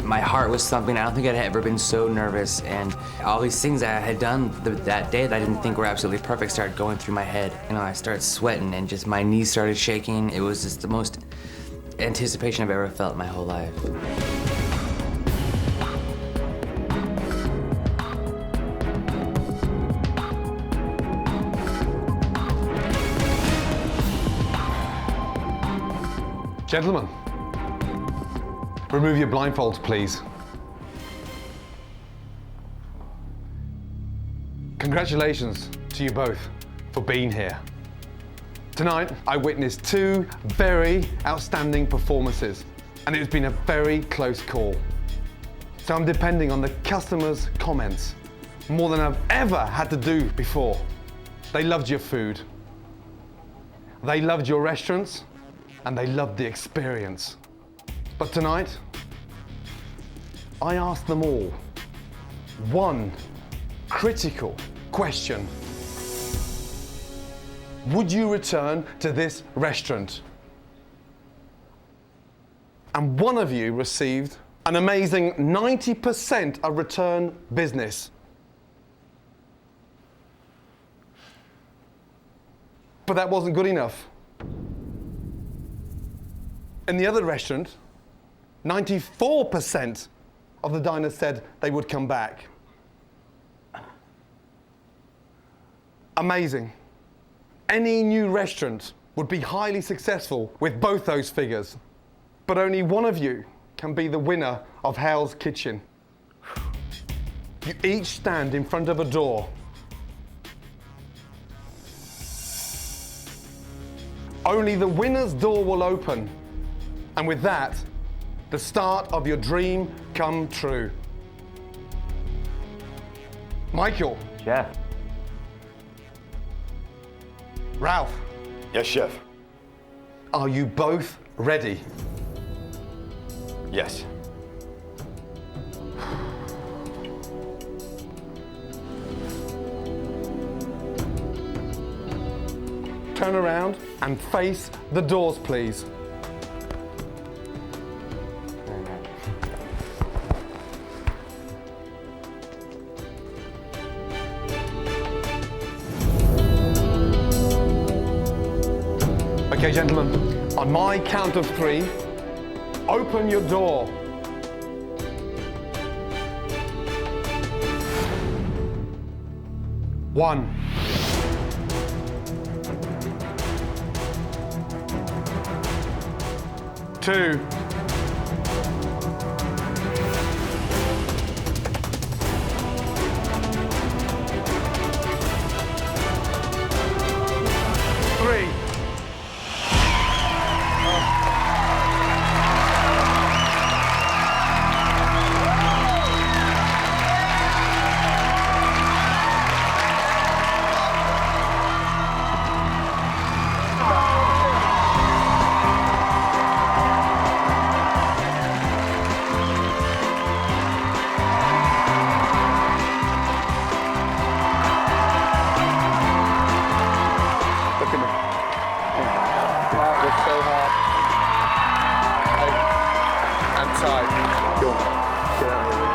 My heart was thumping. I don't think I'd ever been so nervous, and all these things that I had done that day that I didn't think were absolutely perfect started going through my head. I started sweating, and just my knees started shaking. It was just the most anticipation I've ever felt in my whole life. Gentlemen, remove your blindfolds, please. Congratulations to you both for being here. Tonight, I witnessed two very outstanding performances, and it's been a very close call. So I'm depending on the customers' comments more than I've ever had to do before. They loved your food, they loved your restaurants, and they loved the experience. But tonight, I asked them all one critical question. Would you return to this restaurant? And one of you received an amazing 90% of return business. But that wasn't good enough. In the other restaurant, 94% of the diners said they would come back. Amazing. Any new restaurant would be highly successful with both those figures. But only one of you can be the winner of Hell's Kitchen. You each stand in front of a door. Only the winner's door will open. And with that, the start of your dream come true. Michael. Chef. Ralph. Yes, chef. Are you both ready? Yes. Turn around and face the doors, please. Okay, gentlemen, on my count of 3, open your door. 1. 2. 3. Look at me. That was so hard. I'm tired. Go on. Get out of here.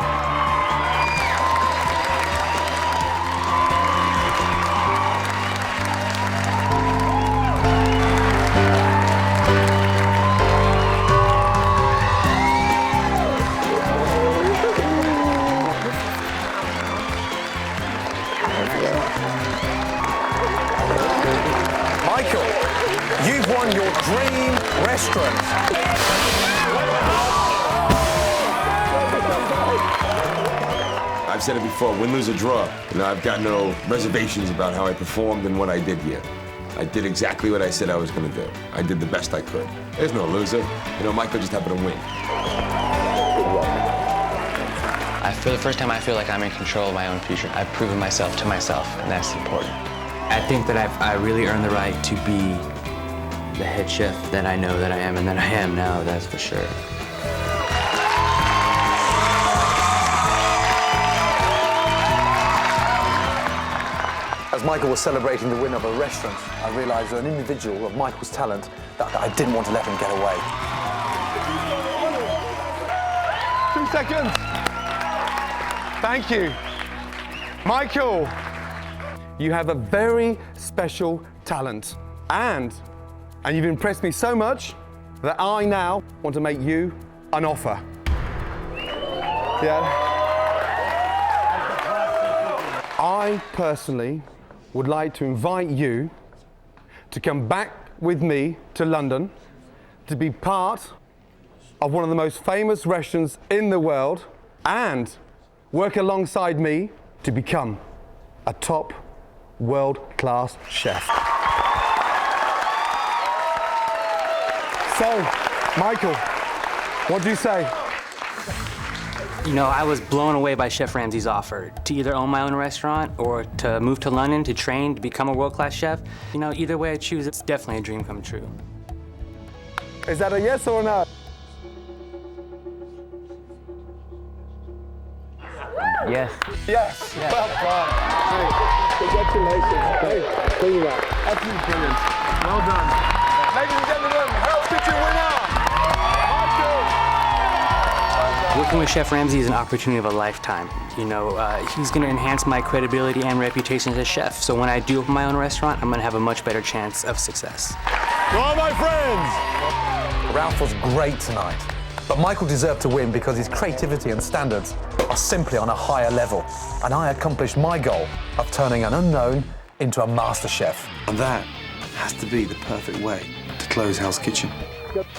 Michael, you've won your dream restaurant. I've said it before, win, lose, or draw. I've got no reservations about how I performed and what I did here. I did exactly what I said I was going to do. I did the best I could. There's no loser. Michael just happened to win. For the first time, I feel like I'm in control of my own future. I've proven myself to myself, and that's important. I think that I really earned the right to be the head chef that I know that I am and that I am now, that's for sure. As Michael was celebrating the win of a restaurant, I realised that an individual of Michael's talent that I didn't want to let him get away. 2 seconds. Thank you. Michael, you have a very special talent. And you've impressed me so much that I now want to make you an offer. Yeah. I personally would like to invite you to come back with me to London to be part of one of the most famous restaurants in the world and work alongside me to become a top world-class chef. So, Michael, what do you say? I was blown away by Chef Ramsay's offer to either own my own restaurant or to move to London to train to become a world-class chef. Either way I choose, it's definitely a dream come true. Is that a yes or a no? Yes. Yes. Well done. Hey, congratulations. Hey, look at that. Absolutely brilliant. Well done. Ladies and gentlemen, Hell's Kitchen winner, Michael. Working with Chef Ramsay is an opportunity of a lifetime. He's going to enhance my credibility and reputation as a chef. So when I do open my own restaurant, I'm going to have a much better chance of success. To all my friends, Ralph was great tonight, but Michael deserved to win because his creativity and standards are simply on a higher level, and I accomplished my goal of turning an unknown into a master chef. And that has to be the perfect way to close Hell's Kitchen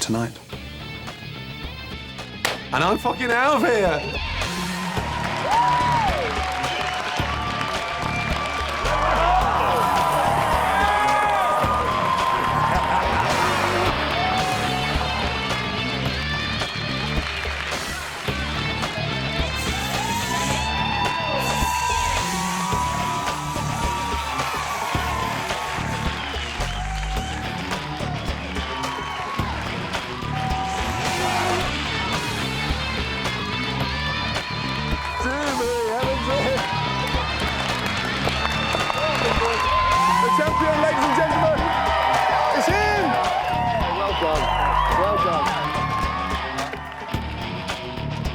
tonight. And I'm fucking out of here.